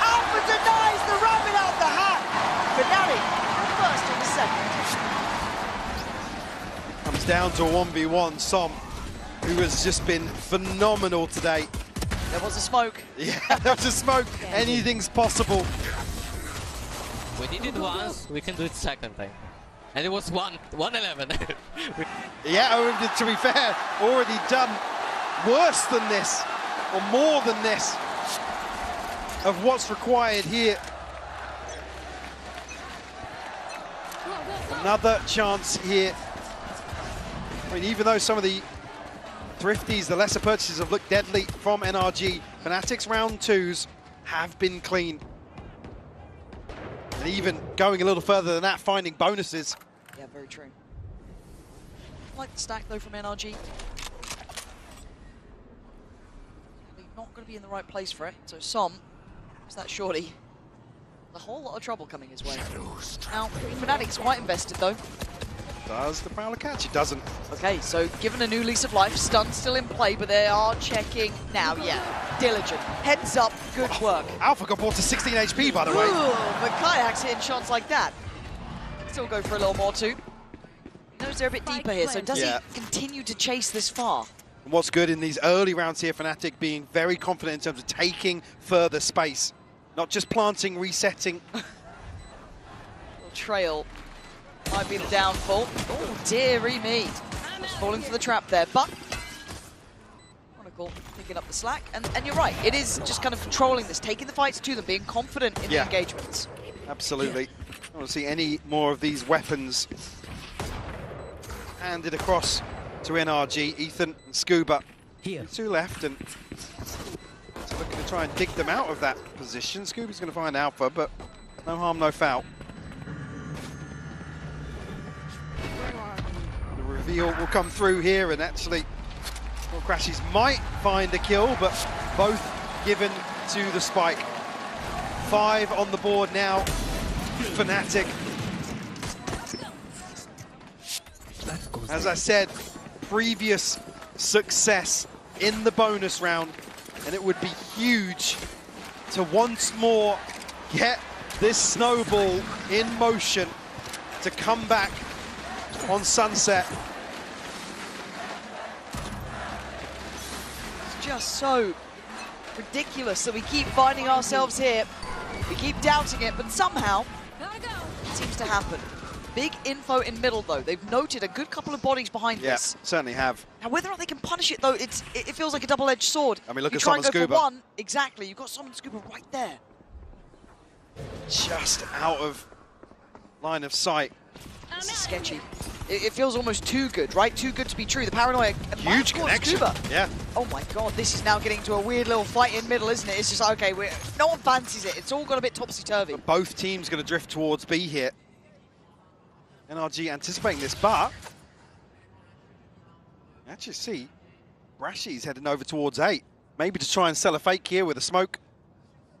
Alpha denies the rabbit out the hat. Fnatic first on the second. Comes down to a 1v1. Som, who has just been phenomenal today. There was a smoke. Yeah, there was a smoke. Anything's possible. We did it once, we can do it second time. And it was 1-11. Yeah, to be fair, already done worse than this, or more than this, of what's required here. Another chance here I mean, even though some of the thrifties, the lesser purchases have looked deadly from NRG, Fnatic's round 2s have been clean. And even going a little further than that, finding bonuses. Yeah, very true. I like the stack though from NRG. They're not going to be in the right place for it. So Som, who's that shorty? A whole lot of trouble coming his way. Now, Fnatic's quite invested though. Does the Prowler catch? It doesn't. Okay, so given a new lease of life, stun still in play, but they are checking now. Yeah, diligent. Heads up, good work. Alpha got brought to 16 HP, by the way. Ooh, but Kayak's hitting shots like that. Still go for a little more too. He knows they're a bit deeper here, so does he continue to chase this far? And what's good in these early rounds here, Fnatic being very confident in terms of taking further space. Not just planting, resetting. Little trail might be the downfall. Oh, dearie me. Just falling for the trap there, but Chronicle picking up the slack. And you're right, it is just kind of controlling this, taking the fights to them, being confident in the engagements. Absolutely. I don't want to see any more of these weapons handed across to NRG. Ethan and Scuba. Here. 2 left, and looking to try and dig them out of that position. Scuba's going to find Alpha, but no harm, no foul. The reveal will come through here, and actually, well, Crashies might find a kill, but both given to the spike. 5 on the board now. Fnatic. As I said, previous success in the bonus round, and it would be huge to once more get this snowball in motion to come back on Sunset. It's just so ridiculous that we keep finding ourselves here. We keep doubting it, but somehow it seems to happen. Big info in middle, though. They've noted a good couple of bodies behind this. Yeah, certainly have. Now, whether or not they can punish it, though, it feels like a double-edged sword. I mean, look you at try and go Scuba. for one, exactly. You've got Summon Scuba right there. Just out of line of sight. This is sketchy. It feels almost too good, right? Too good to be true. The paranoia. Huge connection. Scuba. Yeah. Oh my god, this is now getting to a weird little fight in middle, isn't it? It's just like, okay, no one fancies it. It's all got a bit topsy-turvy. Both teams going to drift towards B here. NRG anticipating this, but you actually see Brashy's heading over towards 8. Maybe to try and sell a fake here with a smoke,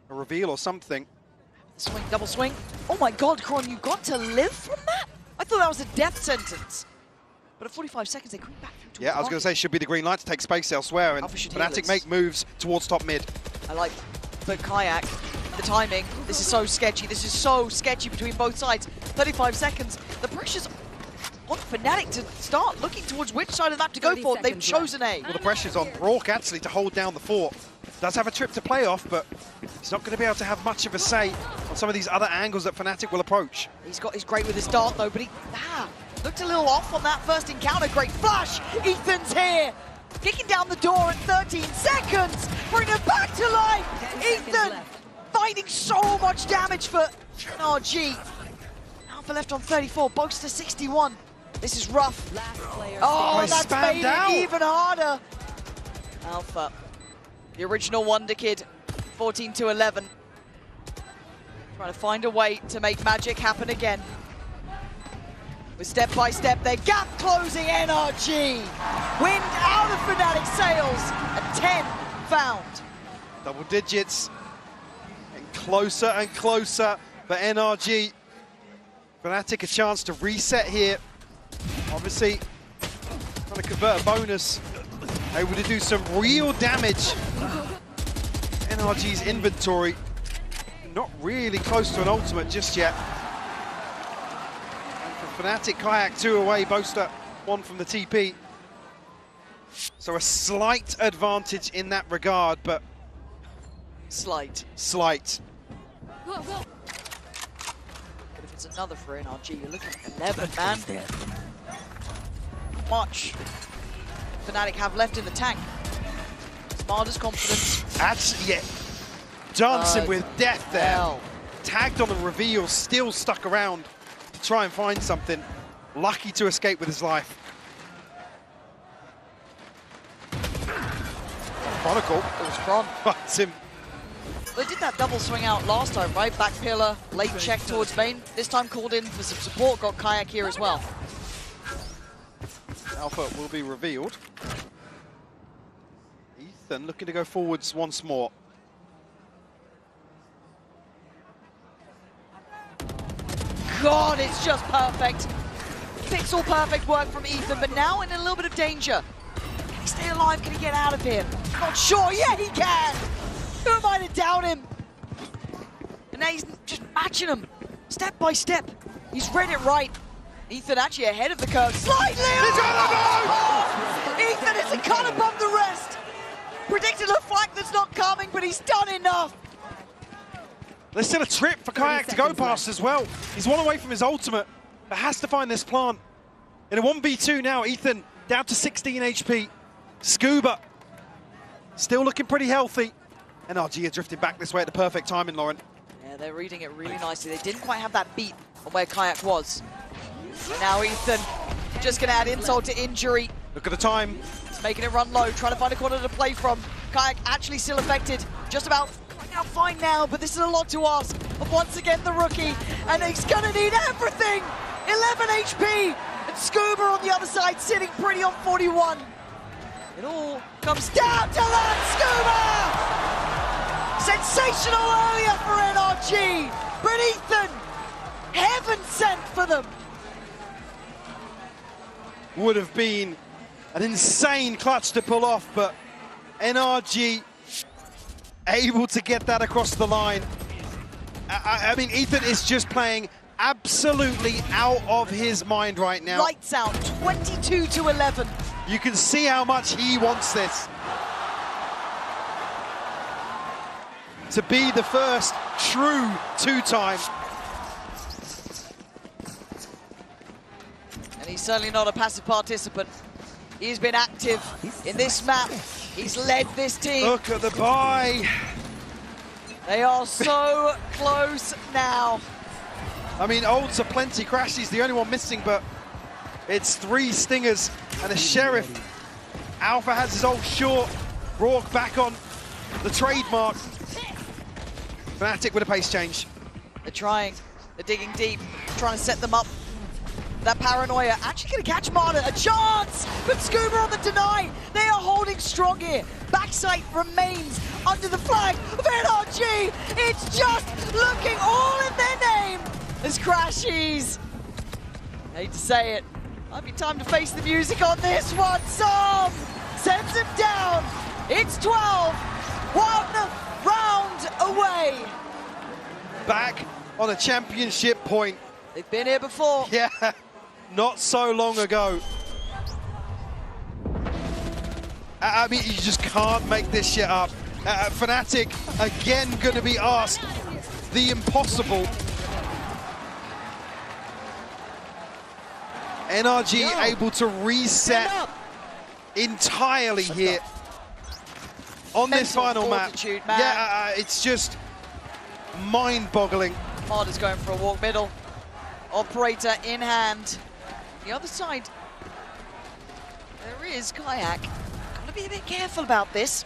a reveal or something. Swing, double swing. Oh my god, Kron, you got to live from that? I thought that was a death sentence. But at 45 seconds, they creep back through. Yeah, I was going to say, should be the green light to take space elsewhere, and Fnatic make moves towards top mid. I like the Kayak, the timing. This is so sketchy. This is so sketchy between both sides. 35 seconds. The pressure's on Fnatic to start looking towards which side of the map to go for. They've chosen A. Well, the pressure's on Brock, actually, to hold down the fort. Does have a trip to play off, but he's not going to be able to have much of a say on some of these other angles that Fnatic will approach. He's great with his dart, though, but he looked a little off on that first encounter. Great flash. Ethan's here. Kicking down the door at 13 seconds. Bring it back to life. Ethan finding so much damage for NRG. Alpha left on 34, Boats to 61. This is rough. Oh, that's made it even harder. Alpha, the original Wonder Kid, 14 to 11. Trying to find a way to make magic happen again. With step by step, their gap closing. NRG. Wind out of Fnatic sails. A 10 found. Double digits. Getting closer and closer for NRG. Fnatic a chance to reset here. Obviously, trying to convert a bonus. Able to do some real damage. NRG's inventory. Not really close to an ultimate just yet. Fnatic, Kayak 2 away, Boaster 1 from the TP. So a slight advantage in that regard, but... Slight. Go, go. But if it's another for NRG, you're looking at 11, man. Much Fnatic have left in the tank. Smarter's confidence. Actually, yeah. Dancing with death there. Tagged on the reveal, still stuck around to try and find something. Lucky to escape with his life. Chronicle. It was Chron. But him. They did that double swing out last time, right? Back pillar, late check towards main. This time called in for some support, got Kayak here as well. Alpha will be revealed. Ethan looking to go forwards once more. God, it's just perfect. Pixel perfect work from Ethan, but now in a little bit of danger. Can he stay alive? Can he get out of here? Not sure. Yeah, he can. Who am I to doubt him? And now he's just matching him step by step. He's read it right. Ethan actually ahead of the curve slightly. Ethan is a cut above the rest. Predicted a flank that's not coming, but he's done enough. There's still a trip for Kayak to go past as well. He's one away from his ultimate, but has to find this plant. In a 1v2 now, Ethan down to 16 HP. Scuba still looking pretty healthy. NRG are drifting back this way at the perfect timing, Lauren. Yeah, they're reading it really nicely. They didn't quite have that beat on where Kayak was. Now Ethan just going to add insult to injury. Look at the time. He's making it run low, trying to find a corner to play from. Kayak actually still affected. Just about out fine now, but this is a lot to ask of once again the rookie, and he's gonna need everything. 11 HP, and Scuba on the other side sitting pretty on 41. It all comes down to that. Scuba! Sensational earlier for NRG, but Ethan, heaven sent for them. Would have been an insane clutch to pull off, but NRG able to get that across the line. I mean, Ethan is just playing absolutely out of his mind right now. Lights out, 22-11. You can see how much he wants this. To be the first true two-time. And he's certainly not a passive participant. He's been active in this map. He's led this team. Look at the buy. They are so close now. I mean, ults are plenty. Crashy's the only one missing, but it's 3 Stingers and a Sheriff. Alpha has his ult short. Rourke back on the trademark. Fnatic with a pace change. They're trying. They're digging deep, trying to set them up. That paranoia actually going to catch Marta. A chance! But Scuba on the deny. They are holding strong here. Backside remains under the flag of NRG. It's just looking all in their name as Crashies. Hate to say it. Might be time to face the music on this one. Som sends him down. It's 12. 1 round away. Back on a championship point. They've been here before. Yeah. Not so long ago. I mean, you just can't make this shit up. Fnatic, again, going to be asked the impossible. NRG able to reset entirely here on this final map. Yeah, it's just mind-boggling. Marta's going for a walk middle. Operator in hand. The other side, there is Kayak. Gotta be a bit careful about this.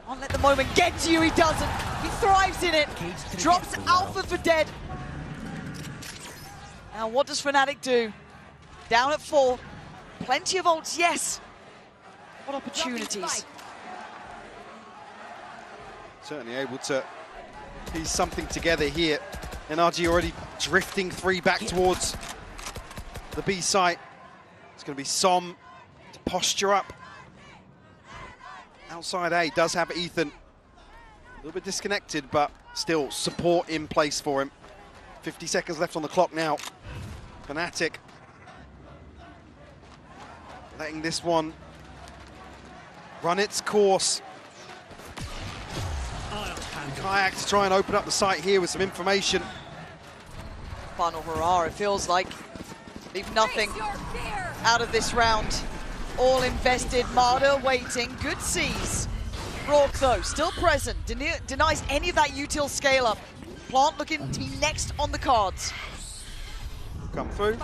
Can't let the moment get to you, he doesn't. He thrives in it. Drops Alpha for dead. Now what does Fnatic do? Down at 4. Plenty of ults, yes. What opportunities? Certainly able to piece something together here. NRG already drifting 3 back towards the B site. It's going to be Som to posture up. Outside A does have Ethan. A little bit disconnected, but still support in place for him. 50 seconds left on the clock now. Fnatic letting this one run its course. And Kayak to try and open up the site here with some information. Final hurrah, it feels like. Leave nothing out of this round. All invested, Marta waiting, good seas. Rourke though, still present, denies any of that util scale up. Plant looking to be next on the cards. Come through,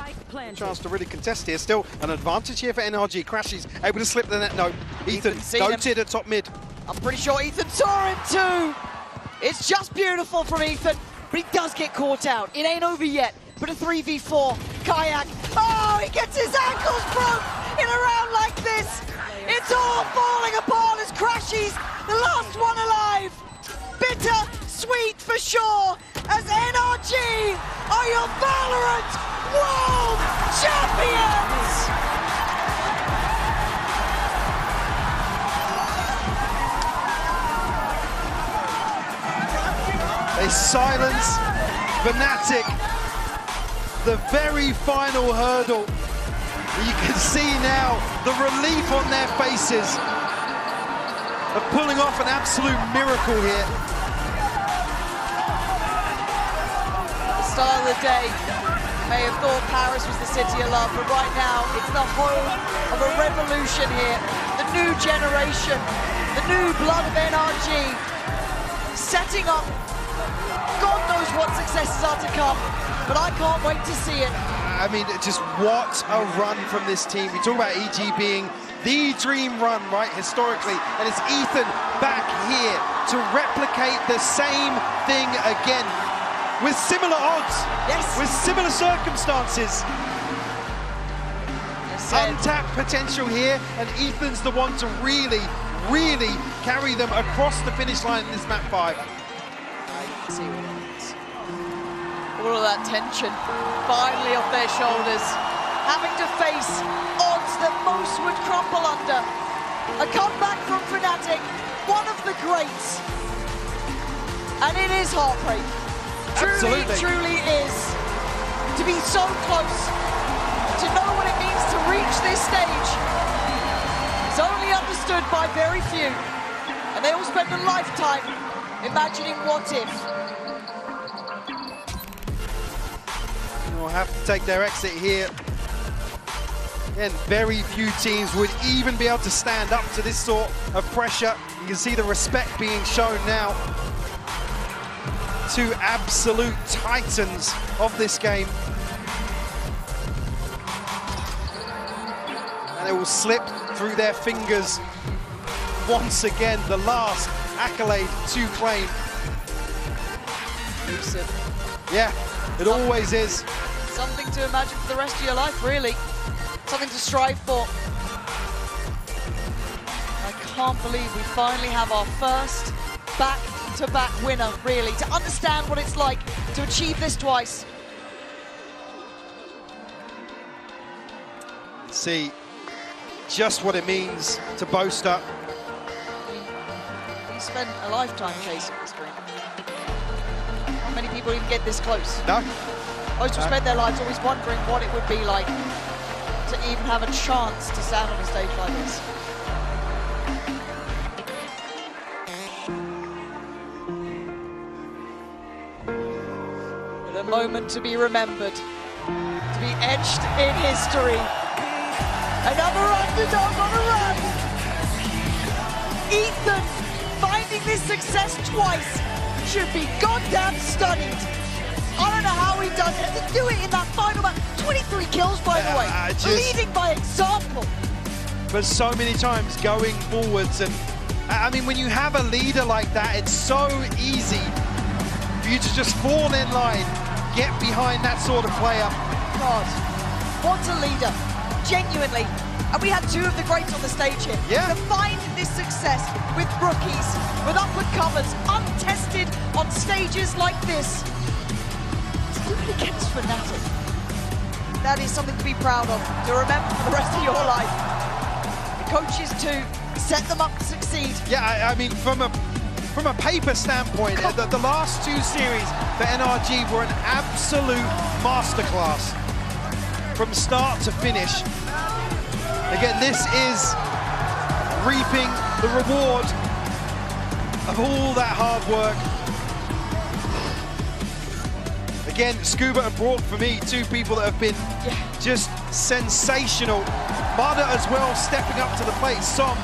chance to really contest here. Still an advantage here for NRG. Crashies able to slip the net. No, Ethan goated at top mid. I'm pretty sure Ethan saw him too. It's just beautiful from Ethan, but he does get caught out. It ain't over yet, but a 3v4. Kayak, oh, he gets his ankles broke in a round like this. It's all falling apart as Crashy's the last one alive. Bitter, sweet for sure, as NRG are your Valorant World Champions! They silence Fnatic. The very final hurdle. You can see now the relief on their faces of pulling off an absolute miracle here. The start of the day, you may have thought Paris was the city of love, but right now it's the home of a revolution here. The new generation, the new blood of NRG, setting up. God knows what successes are to come, but I can't wait to see it. I mean, just what a run from this team. We talk about EG being the dream run, right, historically, and it's Ethan back here to replicate the same thing again with similar odds, with similar circumstances. Untapped potential here, and Ethan's the one to really, really carry them across the finish line in this map 5. See what it is. All of that tension finally off their shoulders, having to face odds that most would crumble under. A comeback from Fnatic, one of the greats, and it is heartbreak. Truly, truly is. To be so close, to know what it means to reach this stage, is only understood by very few, and they all spend a lifetime imagining what if. Will have to take their exit here. And very few teams would even be able to stand up to this sort of pressure. You can see the respect being shown now. Two absolute titans of this game. And it will slip through their fingers once again, the last accolade to claim. Yeah, it always is. Something to imagine for the rest of your life, really. Something to strive for. I can't believe we finally have our first back-to-back winner, really, to understand what it's like to achieve this twice. See just what it means to boast up. You spent a lifetime chasing this dream. How many people even get this close? No. Most will spend their lives always wondering what it would be like to even have a chance to stand on a stage like this. But a moment to be remembered, to be etched in history. Another underdog on a run. Ethan finding this success twice should be goddamn stunning. I don't know how he does it. To do it in that final match. 23 kills, by the way. Leading by example. But so many times going forwards. And I mean, when you have a leader like that, it's so easy for you to just fall in line, get behind that sort of player. God, what a leader. Genuinely. And we had two of the greats on the stage here. Yeah. To find this success with rookies, with uppercomers, untested on stages like this. Do it against Fnatic. That is something to be proud of, to remember for the rest of your life. The coaches too set them up to succeed. Yeah, I mean, from a paper standpoint, the last two series for NRG were an absolute masterclass from start to finish. Again, this is reaping the reward of all that hard work. Again, Scuba and Brock, for me, two people that have been just sensational. Mada as well, stepping up to the plate. Som,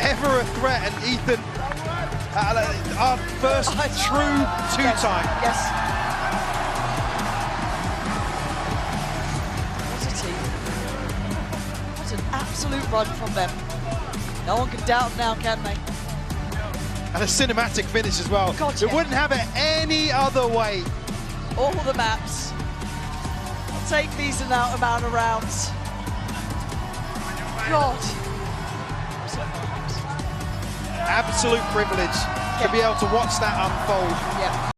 ever a threat, and Ethan, our first true two-time. Yes. What a team. What an absolute run from them. No one can doubt now, can they? And a cinematic finish as well. God, It wouldn't have it any other way. All the maps. I'll take these amount of rounds. God. Absolute privilege to be able to watch that unfold. Yeah.